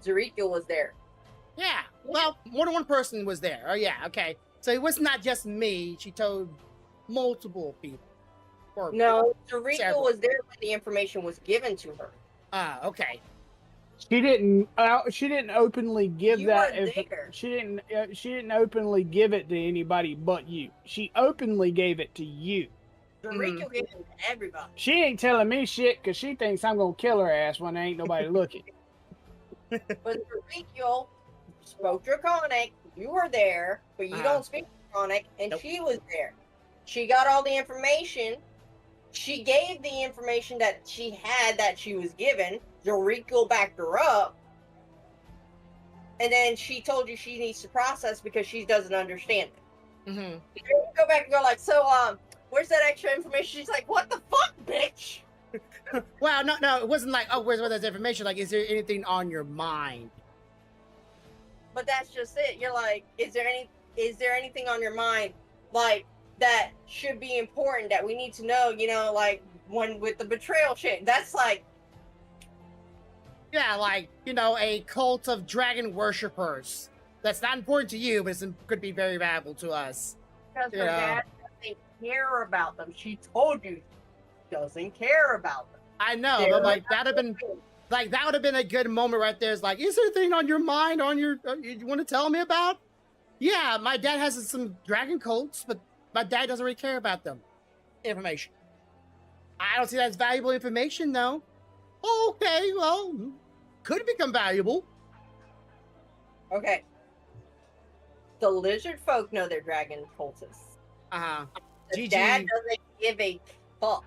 [SPEAKER 5] Zariel was there.
[SPEAKER 2] Yeah. Well, more than one person was there. Oh, yeah. Okay. So it was not just me. She told multiple people.
[SPEAKER 5] No, Zariel was there when the information was given to her.
[SPEAKER 2] Ah, okay.
[SPEAKER 8] She didn't openly give
[SPEAKER 5] You
[SPEAKER 8] that.
[SPEAKER 5] weren't there.
[SPEAKER 8] She didn't openly give it to anybody but you. She openly gave it to you.
[SPEAKER 5] Zariel gave it to everybody.
[SPEAKER 8] She ain't telling me shit because she thinks I'm gonna kill her ass when there ain't nobody looking.
[SPEAKER 5] But Zariel spoke Draconic. You were there, but you don't speak Draconic, and she was there. She got all the information. She gave the information that she had that she was given. Zariel backed her up. And then she told you she needs to process because she doesn't understand it.
[SPEAKER 2] Mm-hmm.
[SPEAKER 5] You go back and go like, so, where's that extra information? She's like, what the fuck, bitch?
[SPEAKER 2] Well, no, it wasn't like, oh, where's that information? Like, is there anything on your mind?
[SPEAKER 5] But that's just it. You're like, is there anything on your mind, like, that should be important that we need to know, like, when with the betrayal shit? That's like,
[SPEAKER 2] yeah, like, a cult of dragon worshippers. That's not important to you, but it could be very valuable to us.
[SPEAKER 5] because her dad doesn't care about them. She told you she doesn't care about them.
[SPEAKER 2] I know, but like that would have been a good moment right there. It's like, is there anything on your mind, you want to tell me about? Yeah, my dad has some dragon cults, but my dad doesn't really care about them. Information. I don't see that as valuable information, though. Okay, well, could become valuable.
[SPEAKER 5] Okay. The lizard folk know they're dragon cultists. The dad doesn't give a fuck.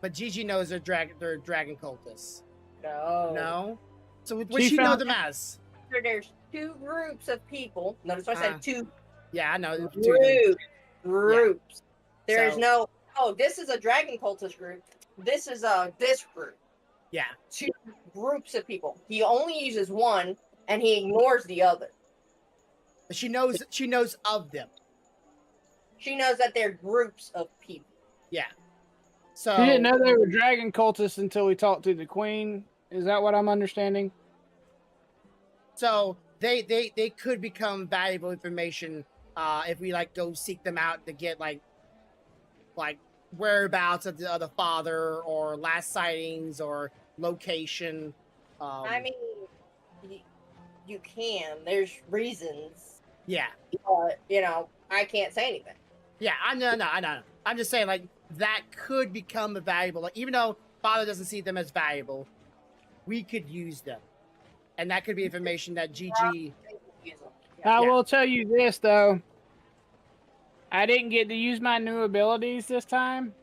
[SPEAKER 2] But Gigi knows they're dragon cultists.
[SPEAKER 5] No.
[SPEAKER 2] No? So what she know them as?
[SPEAKER 5] There's two groups of people. Notice I said two.
[SPEAKER 2] Yeah, I know.
[SPEAKER 5] Groups.
[SPEAKER 2] Yeah.
[SPEAKER 5] There's no, this is a dragon cultist group. This is this group.
[SPEAKER 2] Yeah.
[SPEAKER 5] Two groups of people. He only uses one and he ignores the other.
[SPEAKER 2] But she knows of them.
[SPEAKER 5] She knows that they're groups of people.
[SPEAKER 2] Yeah. So
[SPEAKER 8] she didn't know they were dragon cultists until we talked to the queen. Is that what I'm understanding?
[SPEAKER 2] So they could become valuable information if we go seek them out to get like whereabouts of the father or last sightings or location.
[SPEAKER 5] I mean, you can. There's reasons.
[SPEAKER 2] Yeah.
[SPEAKER 5] I can't say anything.
[SPEAKER 2] Yeah, I know. I'm just saying that could become a valuable. Even though father doesn't see them as valuable, we could use them, and that could be information that Gigi.
[SPEAKER 8] I will tell you this though. I didn't get to use my new abilities this time.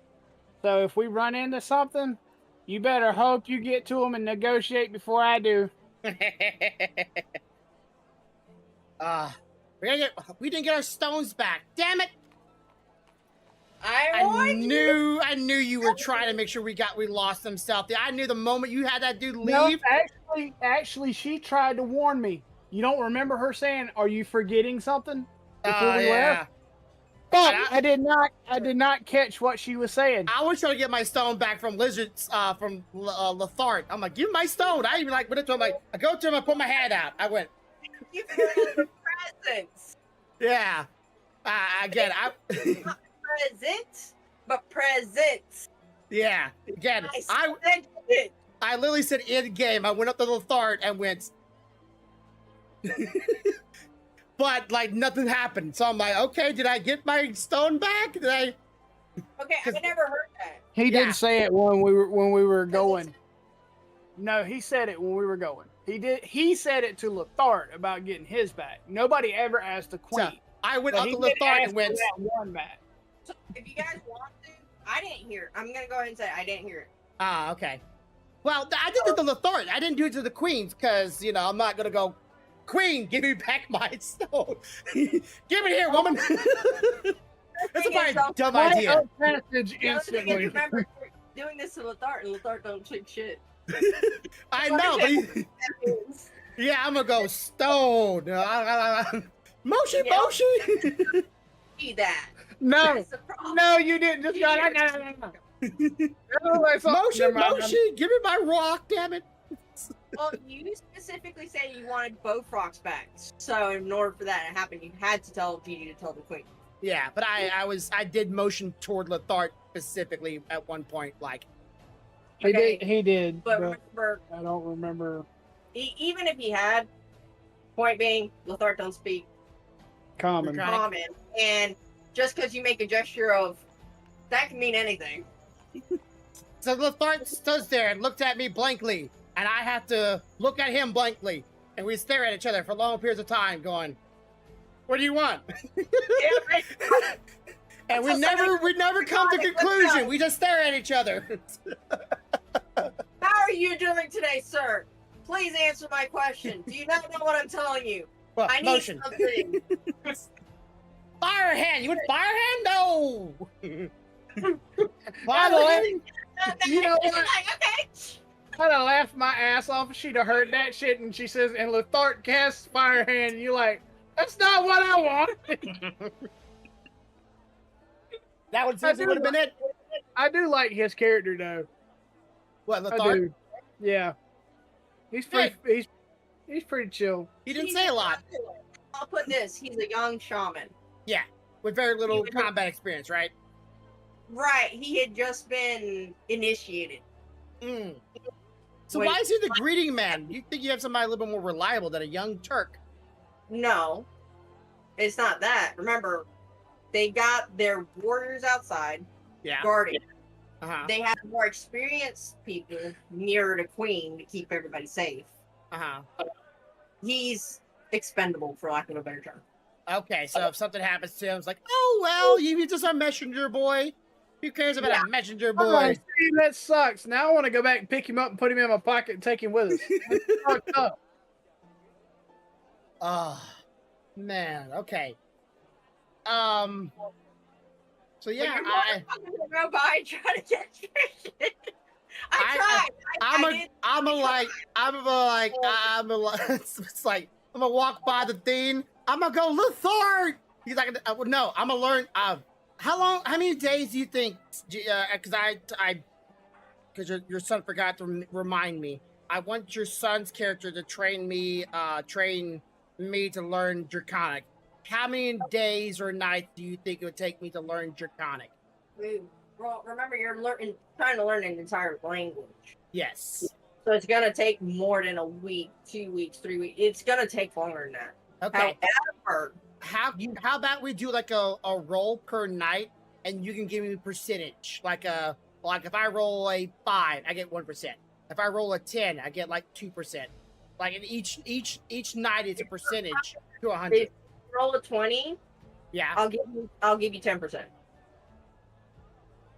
[SPEAKER 8] So if we run into something, you better hope you get to them and negotiate before I do.
[SPEAKER 2] We didn't get our stones back. Damn it!
[SPEAKER 6] I
[SPEAKER 2] I
[SPEAKER 6] warned you.
[SPEAKER 2] knew you were trying to make sure we lost them stealthy. I knew the moment you had that dude
[SPEAKER 8] No,
[SPEAKER 2] leave.
[SPEAKER 8] actually, she tried to warn me. You don't remember her saying, "Are you forgetting something?" Before we left. But I did not catch what she was saying.
[SPEAKER 2] I was trying to get my stone back from Lizards, from Lethart. I'm like, give me my stone. I even like went up to him, like, I go to him, I put my hand out. I went,
[SPEAKER 6] You the presents.
[SPEAKER 2] yeah. Again,
[SPEAKER 6] Not present, but presents.
[SPEAKER 2] yeah. Again,
[SPEAKER 6] I said it.
[SPEAKER 2] I literally said in game. I went up to Lethart and went, but like nothing happened. So I'm like, okay, did I get my stone back? Did I?
[SPEAKER 6] Okay, I never heard that.
[SPEAKER 8] He didn't say it when we were going. No, he said it when we were going. He did. He said it to Lethart about getting his back. Nobody ever asked the queen.
[SPEAKER 2] So I went
[SPEAKER 8] But
[SPEAKER 2] up
[SPEAKER 8] he
[SPEAKER 2] to
[SPEAKER 8] did
[SPEAKER 2] Lethart
[SPEAKER 8] ask
[SPEAKER 2] and went,
[SPEAKER 8] for that one back.
[SPEAKER 6] So if you guys want to, I didn't hear it. I'm gonna go ahead and say I didn't hear it.
[SPEAKER 2] ah, okay. Well, I did it to Lethart. I didn't do it to the queens because, you know, I'm not gonna go, Queen, give me back my stone. Give it here, woman. That's a very dumb idea.
[SPEAKER 8] Passage
[SPEAKER 6] The other thing is,
[SPEAKER 8] instantly.
[SPEAKER 6] remember doing this to Lethart, and Lethart don't take shit.
[SPEAKER 2] I know, but yeah, I'm gonna go stone. Moshi,
[SPEAKER 6] Yeah.
[SPEAKER 2] moshi.
[SPEAKER 6] See that.
[SPEAKER 8] No,
[SPEAKER 6] That's the problem.
[SPEAKER 8] no, you didn't. Just go. No.
[SPEAKER 2] Moshi, moshi. Give me my rock, damn it.
[SPEAKER 6] Well, you specifically said you wanted both rocks back. So in order for that to happen, you had to tell Gigi to tell the queen.
[SPEAKER 2] Yeah, but I did motion toward Lethart specifically at one point, like.
[SPEAKER 8] He did.
[SPEAKER 6] But remember,
[SPEAKER 8] I don't remember.
[SPEAKER 6] even if he had, point being, Lethart don't speak
[SPEAKER 8] Common.
[SPEAKER 6] common, and just because you make a gesture of, that can mean anything.
[SPEAKER 2] So Lethart stood there and looked at me blankly, and I have to look at him blankly, and we stare at each other for long periods of time, going, "What do you want?" And we never come to conclusion. We just stare at each other.
[SPEAKER 6] How are you doing today, sir? Please answer my question. Do you not know what I'm telling you?
[SPEAKER 2] Well,
[SPEAKER 6] I need
[SPEAKER 2] motion.
[SPEAKER 6] something.
[SPEAKER 2] Fire hand. You want fire hand? No.
[SPEAKER 8] By the way, you know what?
[SPEAKER 6] Like, okay.
[SPEAKER 8] I'd have laughed my ass off if she'd have heard that shit and she says, and Lethart casts fire hand, and you're like, that's not what I want.
[SPEAKER 2] That would have been it.
[SPEAKER 8] I do like his character though.
[SPEAKER 2] What,
[SPEAKER 8] I
[SPEAKER 2] Lethart?
[SPEAKER 8] do. Yeah. He's pretty he's pretty chill.
[SPEAKER 2] He didn't say a lot.
[SPEAKER 6] I'll put this. He's a young shaman.
[SPEAKER 2] Yeah, with very little combat experience, right?
[SPEAKER 6] Right. He had just been initiated.
[SPEAKER 2] Mm. So
[SPEAKER 6] Wait.
[SPEAKER 2] why is he the greeting man? You think you have somebody a little bit more reliable than a young Turk?
[SPEAKER 6] No. It's not that. Remember, they got their warriors outside
[SPEAKER 2] Yeah.
[SPEAKER 6] guarding.
[SPEAKER 2] Uh-huh.
[SPEAKER 6] They had more experienced people nearer to Queen to keep everybody safe.
[SPEAKER 2] Uh-huh.
[SPEAKER 6] He's expendable, for lack of a better term.
[SPEAKER 2] Okay, so if something happens to him, it's like, oh, well, you're just a messenger boy. Who cares about a messenger
[SPEAKER 8] Oh,
[SPEAKER 2] boy?
[SPEAKER 8] see, that sucks. Now I want to go back and pick him up and put him in my pocket and take him with us. That's fucked up.
[SPEAKER 2] Oh, man, okay. So yeah,
[SPEAKER 6] I'm gonna go by and try to get your shit. I'm
[SPEAKER 2] it's like, I'm gonna walk by the thing. I'm gonna go, Lethart. He's like, no, I'm gonna learn. How many days do you think? Because your son forgot to remind me. I want your son's character to train me to learn Draconic. How many days or nights do you think it would take me to learn Draconic?
[SPEAKER 6] Well, remember, you're trying to learn an entire language.
[SPEAKER 2] Yes.
[SPEAKER 6] So it's gonna take more than a week, 2 weeks, 3 weeks. It's gonna take longer than that.
[SPEAKER 2] Okay.
[SPEAKER 6] However,
[SPEAKER 2] How about we do like a roll per night, and you can give me a percentage. Like if I roll a 5, I get 1%. If I roll a 10, I get like 2%. Like in each night, it's a percentage to 100.
[SPEAKER 6] if you roll a 20,
[SPEAKER 2] Yeah.
[SPEAKER 6] I'll give you 10%.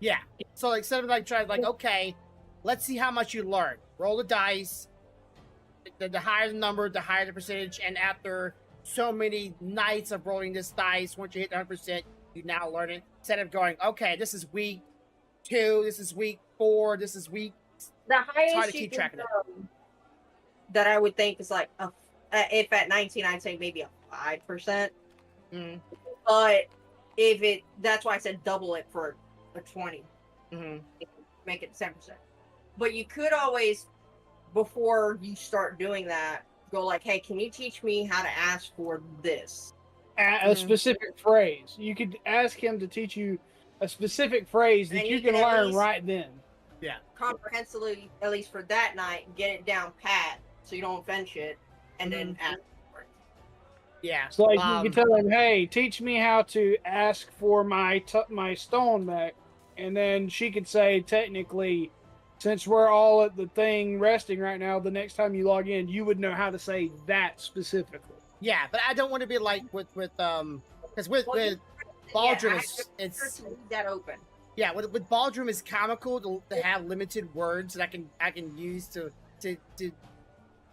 [SPEAKER 2] Yeah. So like instead of like trying like, okay, let's see how much you learn. Roll the dice. The higher the number, the higher the percentage. And after so many nights of rolling this dice, once you hit 100%, you now learn it. Instead of going, okay, this is week 2, this is week 4, this is week.
[SPEAKER 6] The
[SPEAKER 2] It's hard
[SPEAKER 6] highest
[SPEAKER 2] to
[SPEAKER 6] you
[SPEAKER 2] keep
[SPEAKER 6] can
[SPEAKER 2] track of it.
[SPEAKER 6] go that I would think is like if at 19, I'd say maybe a 5%.
[SPEAKER 2] Mm.
[SPEAKER 6] But that's why I said double it for a 20.
[SPEAKER 2] Mm-hmm.
[SPEAKER 6] Make it 7%. But you could always, before you start doing that, go like, hey, can you teach me how to ask for this?
[SPEAKER 3] A specific phrase. You could ask him to teach you a specific phrase that
[SPEAKER 6] And
[SPEAKER 3] you
[SPEAKER 6] you
[SPEAKER 3] can
[SPEAKER 6] can at
[SPEAKER 3] learn
[SPEAKER 6] least-
[SPEAKER 3] right then.
[SPEAKER 2] Yeah.
[SPEAKER 6] Comprehensively, at least for that night, get it down pat so you don't offend shit, and then ask for it.
[SPEAKER 2] Yeah.
[SPEAKER 3] So like you can tell him, hey, teach me how to ask for my stone back. And then she could say, technically, since we're all at the thing resting right now, the next time you log in, you would know how to say that specifically.
[SPEAKER 2] Yeah, but I don't want to be like with because with Baldrum it's
[SPEAKER 6] to leave that open.
[SPEAKER 2] yeah with Baldrum is comical to have limited words that I can use to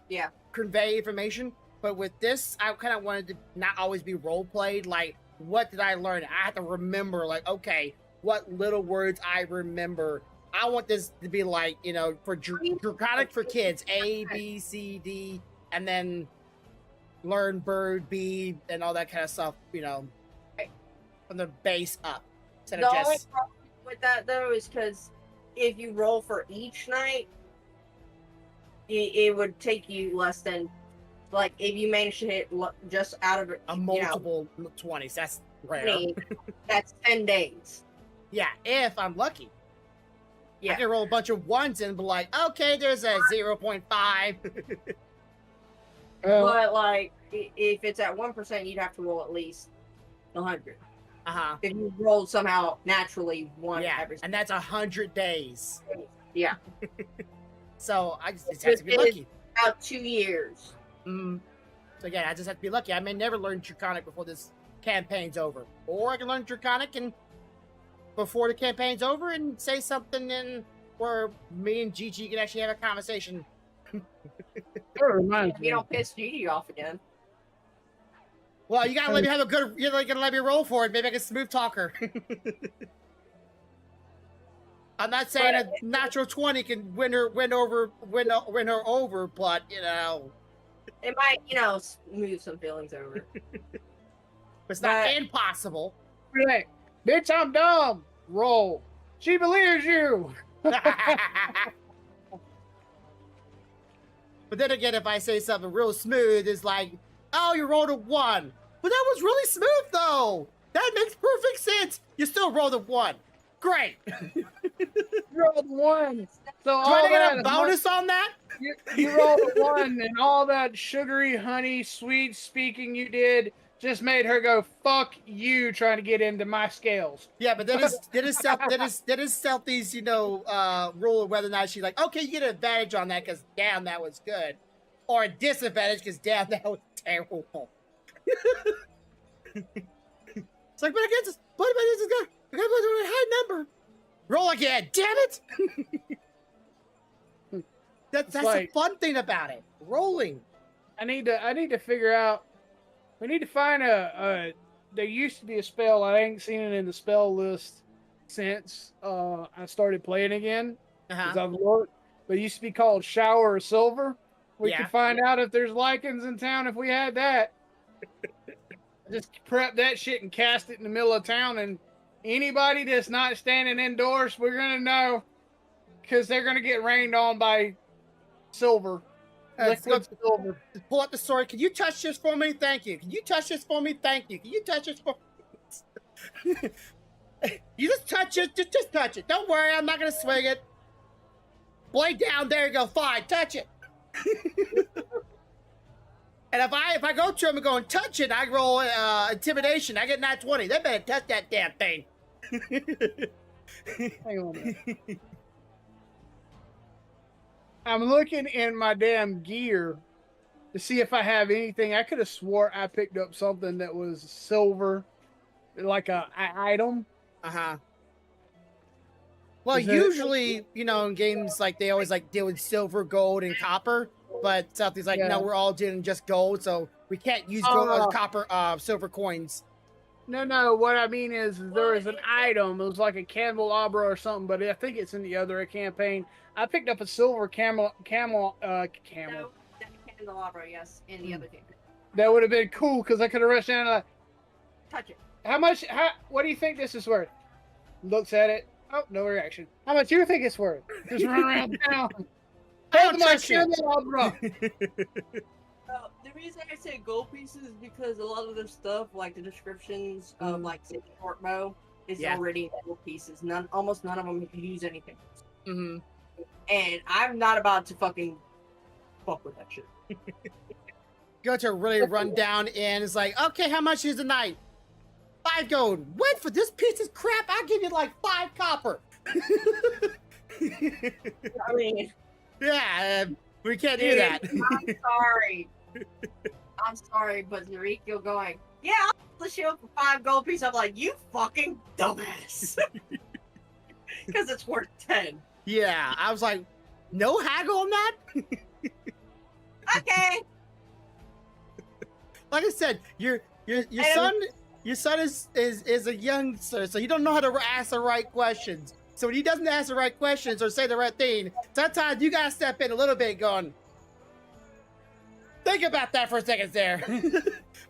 [SPEAKER 6] Yeah.
[SPEAKER 2] convey information. But with this, I kind of wanted to not always be role played. Like, what did I learn? I have to remember. Like, okay, what little words I remember. I want this to be like, you know, for draconic for kids, A, B, C, D, and then learn bird, bee, and all that kind of stuff. You know, from the base up instead
[SPEAKER 6] The
[SPEAKER 2] of
[SPEAKER 6] only
[SPEAKER 2] just.
[SPEAKER 6] problem with that though is because if you roll for each night, it would take you less than, like, if you manage to hit just out of
[SPEAKER 2] A multiple 20s. That's rare.
[SPEAKER 6] 20, that's 10 days.
[SPEAKER 2] Yeah, if I'm lucky.
[SPEAKER 6] Yeah.
[SPEAKER 2] I can roll a bunch of ones and be like, okay, there's a 0.5.
[SPEAKER 6] But like, if it's at 1%, you'd have to roll at least 100.
[SPEAKER 2] Uh-huh.
[SPEAKER 6] If you roll somehow naturally one
[SPEAKER 2] Yeah,
[SPEAKER 6] every.
[SPEAKER 2] and that's 100 days.
[SPEAKER 6] Yeah.
[SPEAKER 2] So I just have to be lucky.
[SPEAKER 6] About 2 years.
[SPEAKER 2] So again, I just have to be lucky. I may never learn Draconic before this campaign's over. Or I can learn Draconic and before the campaign's over and say something in where me and Gigi can actually have a conversation.
[SPEAKER 6] You don't piss Gigi off again.
[SPEAKER 2] Well, you gotta let me have a good. You're gonna let me roll for it. Maybe I can smooth talk her. I'm not saying a natural 20 can win her over, but you know,
[SPEAKER 6] it might, smooth some feelings over.
[SPEAKER 2] it's not impossible.
[SPEAKER 3] Like, bitch, I'm dumb. Roll. She believes you.
[SPEAKER 2] But then again, if I say something real smooth, it's like, oh, you rolled a 1. But that was really smooth, though. That makes perfect sense. You still rolled a 1. Great.
[SPEAKER 3] Rolled 1. So
[SPEAKER 2] Do I get a bonus on that?
[SPEAKER 3] You rolled a 1, and all that sugary, honey, sweet speaking you did just made her go, fuck you, trying to get into my scales.
[SPEAKER 2] Yeah, but that is Stealthy's, rule of whether or not she's like, okay, you get an advantage on that because damn, that was good. Or a disadvantage because damn, that was terrible. It's like, but I got this, I got a high number. Roll again, damn it! That's the fun thing about it. Rolling.
[SPEAKER 3] I need to figure out. We need to find a. There used to be a spell. I ain't seen it in the spell list since I started playing again. I've looked, but it used to be called Shower of Silver. We could find out if there's lichens in town if we had that. Just prep that shit and cast it in the middle of town, and anybody that's not standing indoors, we're gonna know because they're gonna get rained on by silver. Liquid silver.
[SPEAKER 2] Pull up the sword. Can you touch this for me? Thank you. Can you touch this for me? Thank you. Can you touch this for me? You just touch it. Just touch it. Don't worry. I'm not going to swing it. Blade down. There you go. Fine. Touch it. And if I go to him and go and touch it, I roll intimidation. I get nat 20. They better touch that damn thing.
[SPEAKER 3] Hang on a minute. I'm looking in my damn gear to see if I have anything. I could have swore I picked up something that was silver, like a item.
[SPEAKER 2] Well,
[SPEAKER 8] Is that-
[SPEAKER 2] usually, you know, in games like they always like deal with silver, gold, and copper. But Southeast like,
[SPEAKER 8] Yeah.
[SPEAKER 2] no, we're all doing just gold, so we can't use gold, copper, silver coins.
[SPEAKER 3] No. What I mean is, there was an item. It was like a candelabra or something, but I think it's in the other campaign. I picked up a silver camel.
[SPEAKER 6] No, that candelabra, yes, in the other game.
[SPEAKER 3] That would have been cool because I could have rushed down and like,
[SPEAKER 6] Touch it.
[SPEAKER 3] how much? What do you think this is worth? Looks at it. Oh, no reaction. How much do you think it's worth? Just run around town. Hold my
[SPEAKER 2] touch it.
[SPEAKER 3] candelabra.
[SPEAKER 6] The reason I say gold pieces is because a lot of the stuff, like the descriptions of like say short bow, is already gold pieces. Almost none of them can use anything.
[SPEAKER 2] Mm-hmm.
[SPEAKER 6] And I'm not about to fucking fuck with that shit.
[SPEAKER 2] Go to a really rundown inn. It's like, okay, how much is the night? 5 gold. What, for this piece of crap? I'll give you like 5 copper.
[SPEAKER 6] I mean,
[SPEAKER 2] yeah, we can't do that.
[SPEAKER 6] I'm sorry. I'm sorry, but Ezekiel going, yeah, I'll split you up for 5 gold pieces. I'm like, you fucking dumbass. Because it's worth 10.
[SPEAKER 2] Yeah, I was like, no haggle on that?
[SPEAKER 6] Okay.
[SPEAKER 2] Like I said, your son is a youngster, so you don't know how to ask the right questions. So when he doesn't ask the right questions or say the right thing, sometimes you gotta step in a little bit going, think about that for a second there.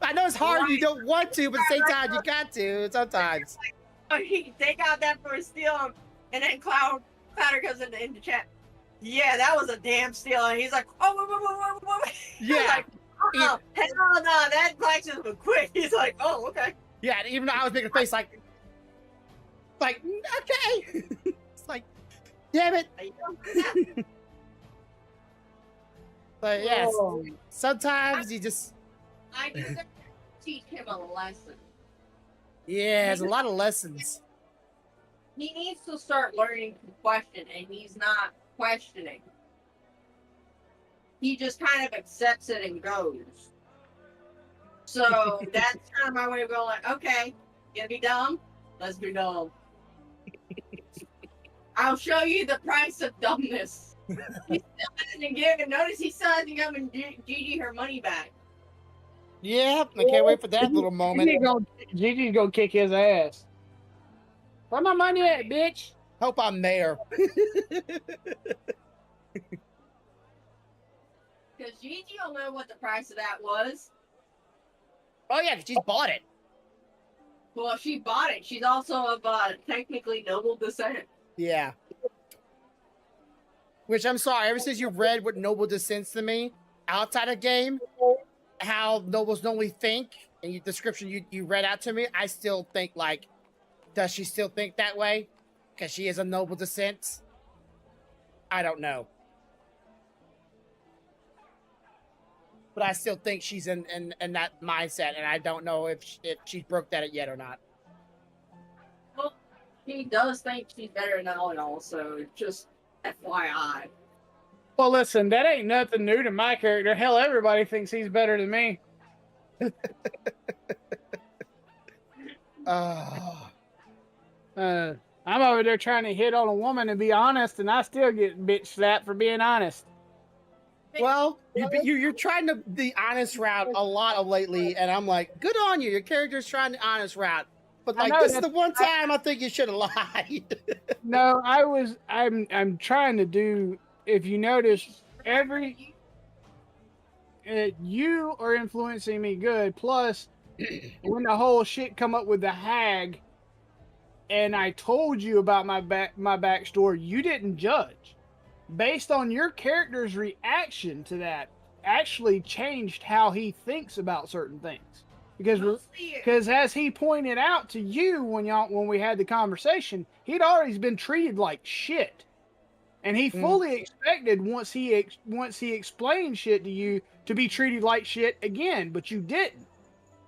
[SPEAKER 2] I know it's hard, you don't want to, but at the same time you got to sometimes.
[SPEAKER 6] They got that for a steal, and then Clouder comes in the chat. Yeah, that was a damn steal, and he's like, oh, wait.
[SPEAKER 2] Yeah.
[SPEAKER 6] Like, oh, hell no, that collection was quick. He's like, oh, okay.
[SPEAKER 2] Yeah, and even though I was making a face like, okay. It's like, damn it. But yes, sometimes you just.
[SPEAKER 6] I do have to teach him a lesson.
[SPEAKER 2] Yeah, there's a lot of lessons.
[SPEAKER 6] He needs to start learning to question, and he's not questioning. He just kind of accepts it and goes. So that's kind of my way of going like, okay, you gonna be dumb? Let's be dumb. I'll show you the price of dumbness. He still hasn't given. Notice he still hasn't given Gigi her money back.
[SPEAKER 2] Yeah, I can't wait for that little moment.
[SPEAKER 3] Gigi's gonna kick his ass. Where my money at, bitch?
[SPEAKER 2] Hope I'm there.
[SPEAKER 6] Because Gigi will know what the price of that was.
[SPEAKER 2] Oh yeah, she's bought it.
[SPEAKER 6] Well, she bought it. She's also of technically noble descent.
[SPEAKER 2] Yeah. Which I'm sorry, ever since you read what noble descents to me outside of game, how nobles normally think, and your description you read out to me, I still think like, does she still think that way? Because she is a noble descent? I don't know. But I still think she's in that mindset, and I don't know if she broke that yet or not.
[SPEAKER 6] Well, he does think she's better than all, so just FYI.
[SPEAKER 3] Well, listen, that ain't nothing new to my character. Hell, everybody thinks he's better than me. I'm over there trying to hit on a woman and be honest, and I still get bitch slapped for being honest.
[SPEAKER 2] Well, you're trying the honest route a lot of lately, and I'm like, good on you. Your character's trying the honest route, but like this is the one time I think you should have lied.
[SPEAKER 3] No, I'm trying to do. If you notice, you are influencing me good. Plus, when the whole shit come up with the hag, and I told you about my backstory, you didn't judge. Based on your character's reaction to that, actually changed how he thinks about certain things. Because as he pointed out to you when we had the conversation, he'd already been treated like shit, and he fully expected once he explained shit to you to be treated like shit again, but you didn't.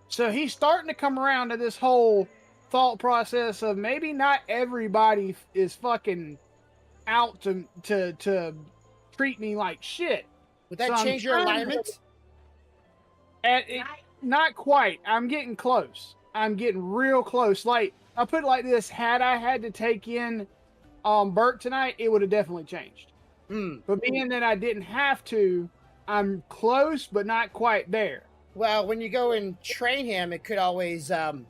[SPEAKER 3] So he's starting to come around to this whole thought process of maybe not everybody is fucking out to treat me like shit.
[SPEAKER 2] Would that change your alignment?
[SPEAKER 3] Not quite. I'm getting close. I'm getting real close. Like, I'll put it like this. Had I had to take in on Bert tonight, it would have definitely changed.
[SPEAKER 2] Hmm.
[SPEAKER 3] But being that I didn't have to, I'm close but not quite there.
[SPEAKER 2] Well, when you go and train him, it could always tug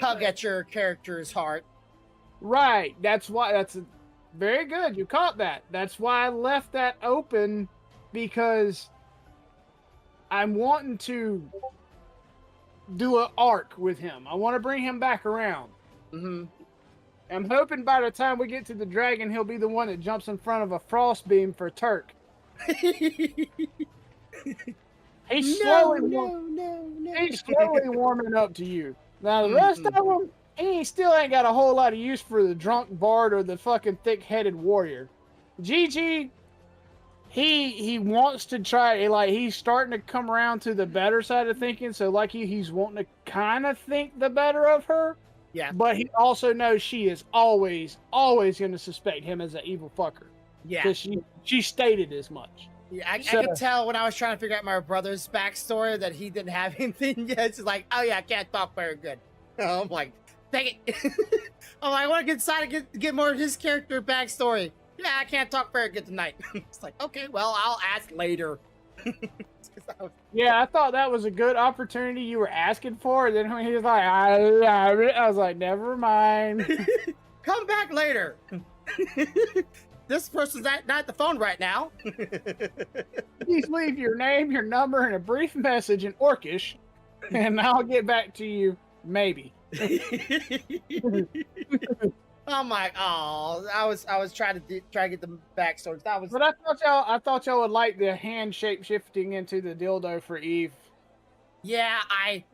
[SPEAKER 2] at your character's heart.
[SPEAKER 3] Right. That's very good. You caught that. That's why I left that open, because I'm wanting to do an arc with him. I want to bring him back around.
[SPEAKER 2] Mm-hmm.
[SPEAKER 3] I'm hoping by the time we get to the dragon, he'll be the one that jumps in front of a frost beam for Turk. He's slowly warming up to you. Now the rest of them, he still ain't got a whole lot of use for the drunk bard or the fucking thick-headed warrior. Gigi, he wants to try. Like, he's starting to come around to the better side of thinking. So like he's wanting to kind of think the better of her.
[SPEAKER 2] Yeah.
[SPEAKER 3] But he also knows she is always going to suspect him as an evil fucker.
[SPEAKER 2] Yeah.
[SPEAKER 3] Because she stated as much.
[SPEAKER 2] Yeah, I could tell when I was trying to figure out my brother's backstory that he didn't have anything yet. It's like, oh yeah, I can't talk very good. I'm like, dang it. Oh, I want to get inside and get more of his character backstory. Yeah, I can't talk very good tonight. It's like, okay, well, I'll ask later.
[SPEAKER 3] Yeah, I thought that was a good opportunity you were asking for. Then when he was like, I was like, never mind.
[SPEAKER 2] Come back later. This person's not at the phone right now.
[SPEAKER 3] Please leave your name, your number, and a brief message in Orcish, and I'll get back to you, maybe.
[SPEAKER 2] Oh my! Oh, I was trying to get the backstory. That was.
[SPEAKER 3] But I thought y'all would like the hand shape shifting into the dildo for Eve.
[SPEAKER 2] Yeah,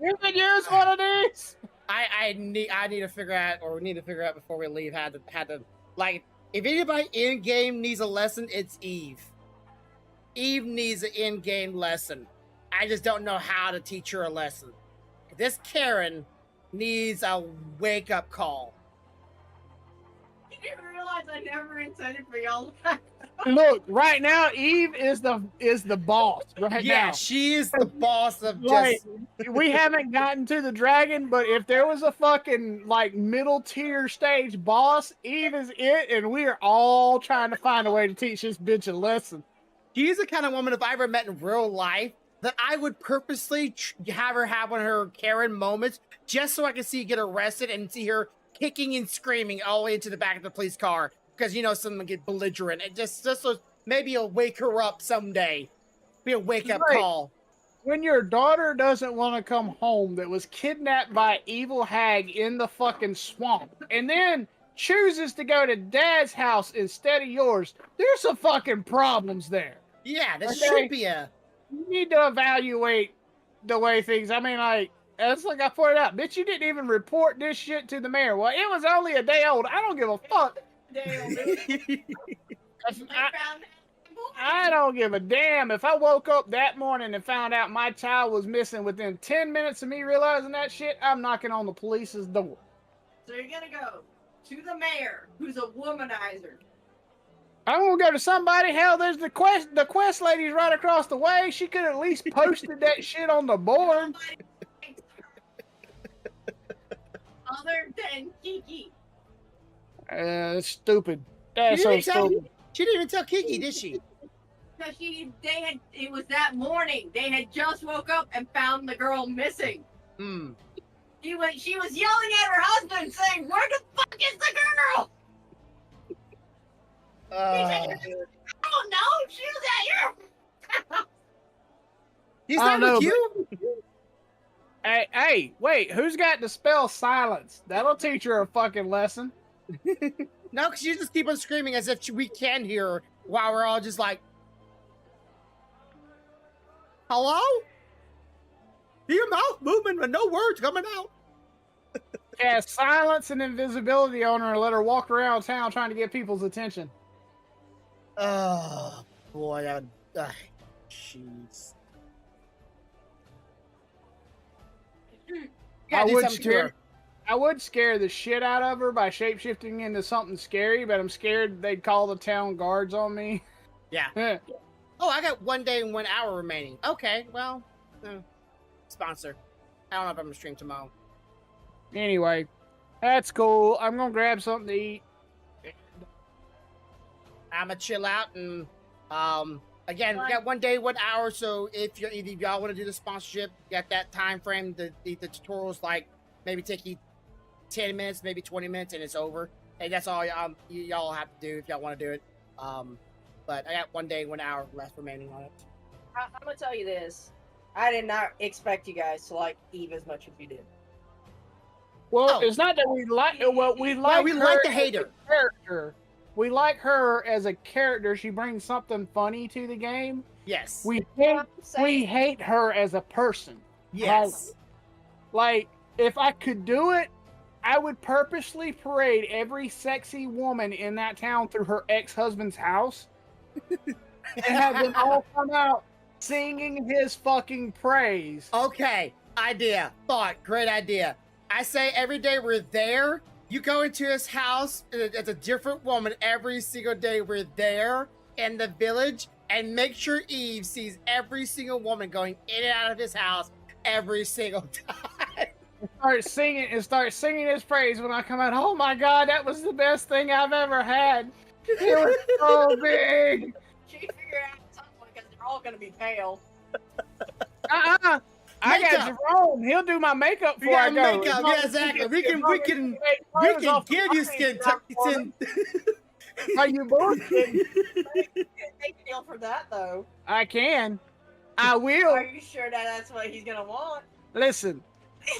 [SPEAKER 3] You could use one of these.
[SPEAKER 2] I need to figure out, or we need to figure out before we leave how to like. If anybody in game needs a lesson, it's Eve. Eve needs an in-game lesson. I just don't know how to teach her a lesson. This Karen needs a wake-up call.
[SPEAKER 6] You didn't realize I never intended for y'all to
[SPEAKER 3] Look, right now, Eve is the boss. Right
[SPEAKER 2] Yeah,
[SPEAKER 3] now.
[SPEAKER 2] she is the boss of
[SPEAKER 3] Like,
[SPEAKER 2] just.
[SPEAKER 3] we haven't gotten to the dragon, but if there was a fucking like middle tier stage boss, Eve is it, and we are all trying to find a way to teach this bitch a lesson.
[SPEAKER 2] She's the kind of woman, if I ever met in real life, that I would purposely have her have one of her Karen moments just so I can see her get arrested and see her kicking and screaming all the way into the back of the police car because, you know, someone get belligerent. And just so maybe it'll wake her up someday. Be a wake-up call.
[SPEAKER 3] When your daughter doesn't want to come home that was kidnapped by an evil hag in the fucking swamp and then chooses to go to dad's house instead of yours, there's some fucking problems there.
[SPEAKER 2] Yeah, there should be a...
[SPEAKER 3] You need to evaluate the way things... I mean, like, that's like I pointed out. Bitch, you didn't even report this shit to the mayor. Well, it was only a day old. I don't give a fuck. I don't give a damn. If I woke up that morning and found out my child was missing within 10 minutes of me realizing that shit, I'm knocking on the police's door.
[SPEAKER 6] So you're gonna go to the mayor, who's a womanizer.
[SPEAKER 3] I'm gonna go to somebody. Hell, there's the quest lady's right across the way. She could at least posted that shit on the board.
[SPEAKER 6] Other than Kiki.
[SPEAKER 3] That's stupid. That's so stupid.
[SPEAKER 2] She didn't even tell Kiki, did she?
[SPEAKER 6] Because it was that morning. They had just woke up and found the girl missing.
[SPEAKER 2] Hmm.
[SPEAKER 6] She was yelling at her husband saying, "Where the fuck is the girl?" I don't know. She was at your house.
[SPEAKER 2] He's not with you?
[SPEAKER 3] Hey, wait, who's got to spell silence? That'll teach her a fucking lesson.
[SPEAKER 2] No, because you just keep on screaming as if we can hear her while we're all just like, hello? Your mouth moving, but no words coming out.
[SPEAKER 3] Cast silence and invisibility on her and let her walk around town trying to get people's attention.
[SPEAKER 2] Oh, boy, that would... Jeez.
[SPEAKER 3] I would scare the shit out of her by shapeshifting into something scary, but I'm scared they'd call the town guards on me.
[SPEAKER 2] Yeah. Oh, I got 1 day and 1 hour remaining. Okay, well, sponsor. I don't know if I'm gonna stream tomorrow.
[SPEAKER 3] Anyway, that's cool. I'm gonna grab something to eat.
[SPEAKER 2] I'm gonna chill out and again, we got 1 day, 1 hour. So if you're either y'all want to do the sponsorship, you got that time frame. The tutorials like maybe take you 10 minutes, maybe 20 minutes, and it's over. And that's all y'all have to do if y'all want to do it. But I got 1 day, 1 hour left remaining on it.
[SPEAKER 6] I'm gonna tell you this. I did not expect you guys to like Eve as much as you did.
[SPEAKER 3] Well, it's not that we like. Well, we like.
[SPEAKER 2] we
[SPEAKER 3] her
[SPEAKER 2] like the
[SPEAKER 3] as a
[SPEAKER 2] hater.
[SPEAKER 3] character. We like her as a character. She brings something funny to the game.
[SPEAKER 2] Yes.
[SPEAKER 3] We hate her as a person.
[SPEAKER 2] Yes.
[SPEAKER 3] Like if I could do it, I would purposely parade every sexy woman in that town through her ex-husband's house and have them all come out singing his fucking praise.
[SPEAKER 2] Okay. Idea. Thought. Great idea. I say every day we're there. You go into his house, it's a different woman every single day. We're there in the village, and make sure Eve sees every single woman going in and out of his house every single time.
[SPEAKER 3] Start singing his praise when I come out. Oh my God, that was the best thing I've ever had. It was so big.
[SPEAKER 6] She figured out something because they're all gonna be pale.
[SPEAKER 3] I got Jerome. He'll do my makeup before I go.
[SPEAKER 2] Makeup, yeah, exactly. We can give you skin.
[SPEAKER 3] Are you bullshitting?
[SPEAKER 6] Make a deal for that though.
[SPEAKER 3] I can. I will.
[SPEAKER 6] Are you sure that that's what he's gonna want?
[SPEAKER 3] Listen,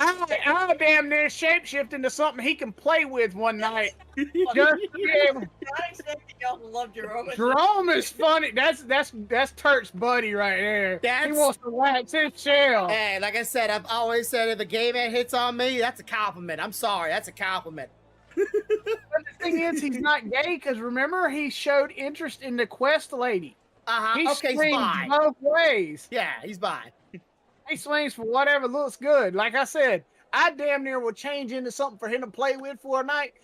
[SPEAKER 3] I'll damn near shapeshift into something he can play with one night. Just to be able.
[SPEAKER 6] I expected y'all to love Jerome.
[SPEAKER 3] Jerome is funny. That's Turk's buddy right there. He wants to wax his shell.
[SPEAKER 2] Hey, like I said, I've always said if a gay man hits on me, that's a compliment. I'm sorry, that's a compliment.
[SPEAKER 3] But the thing is, he's not gay because remember he showed interest in the quest lady. He swings both ways.
[SPEAKER 2] Yeah, he's bi.
[SPEAKER 3] He swings for whatever looks good. Like I said, I damn near will change into something for him to play with for a night,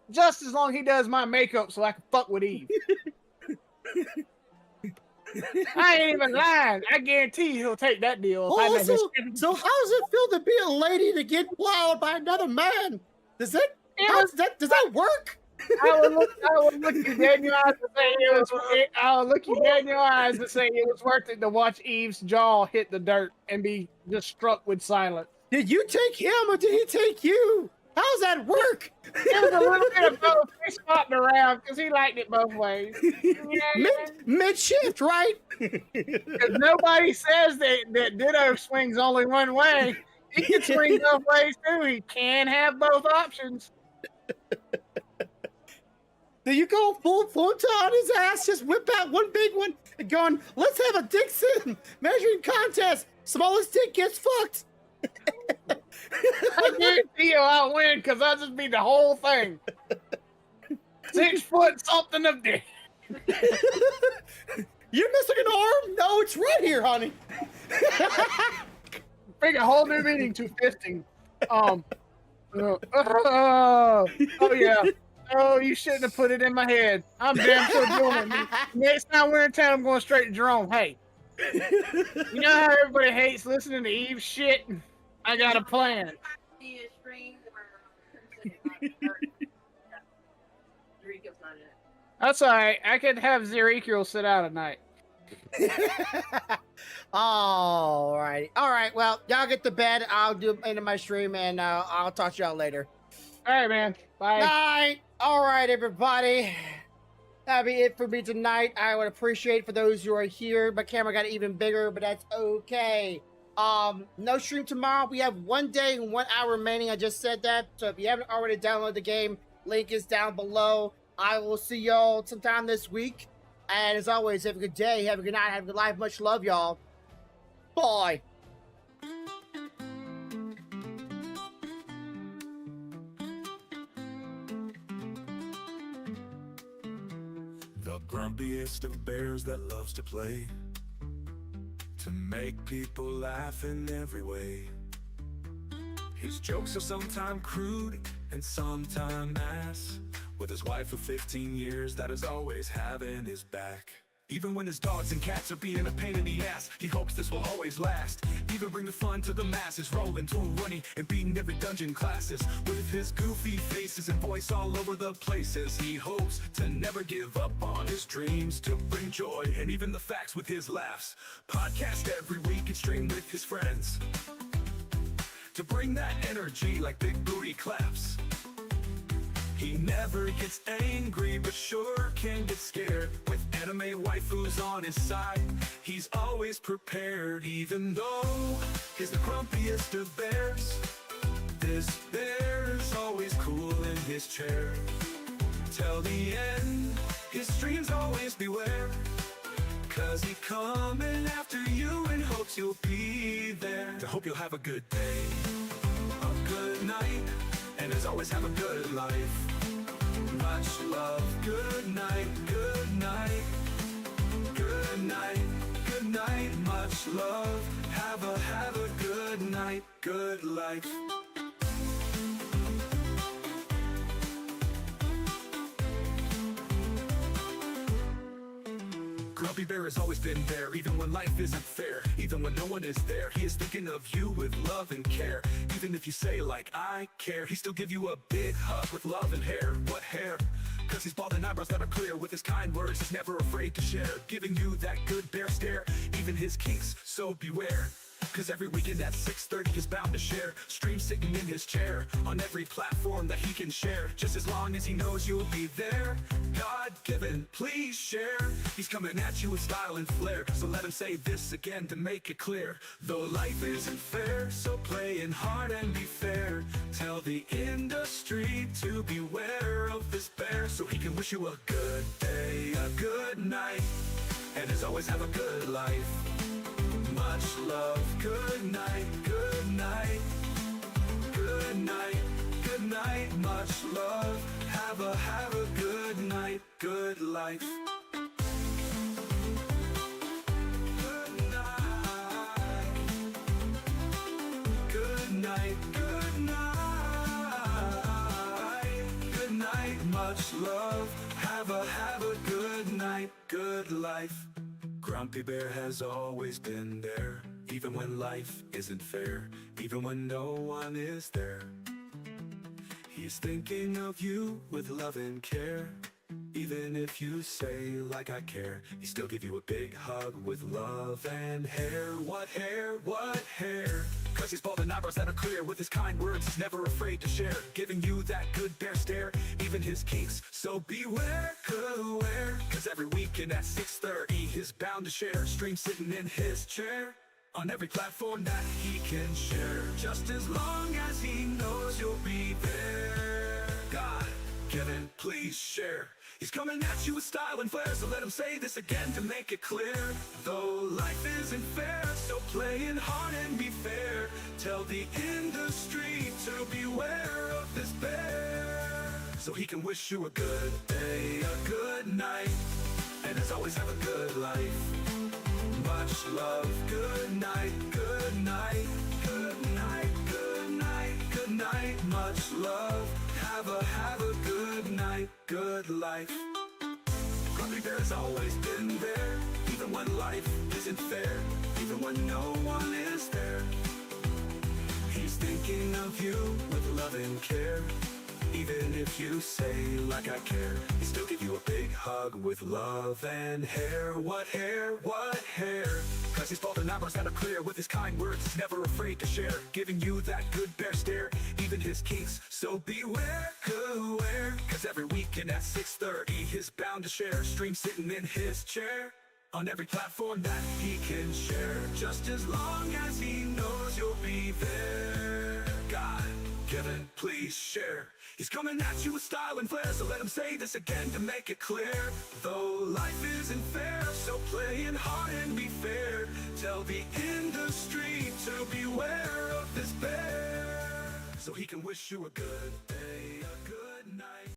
[SPEAKER 3] just as long as he does my makeup so I can fuck with Eve. I ain't even lying. I guarantee he'll take that deal.
[SPEAKER 2] So how does it feel to be a lady to get plowed by another man? Does that work?
[SPEAKER 3] I would look you dead in your eyes and say it was. I would look you dead in your eyes and say it was worth it to watch Eve's jaw hit the dirt and be just struck with silence.
[SPEAKER 2] Did you take him or did he take you? How's that work?
[SPEAKER 3] It was a little bit of both. He swapped around because he liked it both ways.
[SPEAKER 2] Mid shift, right?
[SPEAKER 3] Because nobody says that Ditto swings only one way. He can swing both ways too. He can have both options.
[SPEAKER 2] Do you go full Flota on his ass, just whip out one big one and going, let's have a Dixon measuring contest. Smallest dick gets fucked.
[SPEAKER 3] I guarantee you I'll win because I'll just be the whole thing. 6 foot something of dick.
[SPEAKER 2] You're missing an arm? No, it's right here, honey.
[SPEAKER 3] Bring a whole new meaning to fisting. Oh yeah. Oh, you shouldn't have put it in my head. I'm damn sure doing it. Next time we're in town, I'm going straight to Jerome. Hey, you know how everybody hates listening to Eve's shit? I got a plan. That's all right. I could have Zerekiel sit out at night.
[SPEAKER 2] All right. Well, y'all get to bed. I'll do into my stream, and I'll talk to y'all later.
[SPEAKER 3] All right, man. Bye.
[SPEAKER 2] Night. All right, everybody. That'll be it for me tonight. I would appreciate for those who are here. My camera got even bigger, but that's okay. No stream tomorrow. We have 1 day and 1 hour remaining. I just said that. So if you haven't already downloaded the game, link is down below. I will see y'all sometime this week. And as always, have a good day, have a good night, have a good life. Much love, y'all. Bye.
[SPEAKER 1] The grumpiest of bears that loves to play, to make people laugh in every way. His jokes are sometimes crude and sometimes ass, with his wife of 15 years that is always having his back. Even when his dogs and cats are being a pain in the ass, he hopes this will always last. Even bring the fun to the masses, rolling to running and beating every dungeon classes. With his goofy faces and voice all over the places, he hopes to never give up on his dreams, to bring joy and even the facts with his laughs. Podcast every week and stream with his friends, to bring that energy like big booty claps. He never gets angry, but sure can get scared. With anime waifus on his side, he's always prepared. Even though he's the grumpiest of bears, this bear's always cool in his chair. Till the end, his dreams always beware, 'cause he coming after you and hopes you'll be there. To hope you'll have a good day, a good night, and as always have a good life. Much love, good night, good night, good night, good night. Much love, have a good night, good life. Grumpy Bear has always been there, even when life isn't fair. Even when no one is there, he is thinking of you with love and care. Even if you say like, I care, he still give you a big hug with love and hair. What hair? 'Cause he's bald and eyebrows that are clear. With his kind words, he's never afraid to share, giving you that good bear stare. Even his kinks, so beware. 'Cause every weekend at 6:30 he's bound to share. Stream sitting in his chair, on every platform that he can share. Just as long as he knows you'll be there, God-given, please share. He's coming at you with style and flair, so let him say this again to make it clear. Though life isn't fair, so playing hard and be fair. Tell the industry to beware of this bear, so he can wish you a good day, a good night, and as always have a good life. Much love, good night, good night, good night, good night. Much love, have a good night, good life. Good night, good night, good night, good night. Much love, have a good night, good life. Grumpy Bear has always been there, even when life isn't fair, even when no one is there. He's thinking of you with love and care. Even if you say like I care, he still give you a big hug with love and hair. What hair, what hair? 'Cause he's bald and eyebrows that are clear. With his kind words, he's never afraid to share, giving you that good bear stare. Even his kinks, so beware, beware. 'Cause every weekend at 6:30 he's bound to share. Stream sitting in his chair, on every platform that he can share. Just as long as he knows you'll be there, God-given, please share. He's coming at you with style and flair, so let him say this again to make it clear. Though life isn't fair, so playing hard and be fair. Tell the industry to beware of this bear, so he can wish you a good day, a good night, and as always have a good life. Much love, good night, good night, good night, good night, good night. Much love, have a good night, good life. Grumpy Bear has always been there, even when life isn't fair, even when no one is there. He's thinking of you with love and care. Even if you say like I care, he still give you a big hug with love and hair. What hair, what hair? 'Cause he's bald and eyebrows that are clear. With his kind words, he's never afraid to share, giving you that good bear stare. Even his kinks, so beware, beware. 'Cause every weekend at 6:30 he's bound to share. Stream sitting in his chair, on every platform that he can share. Just as long as he knows you'll be there, God-given, please share. He's coming at you with style and flair, so let him say this again to make it clear. Though life isn't fair, so playing hard and be fair. Tell the industry to beware of this bear, so he can wish you a good day.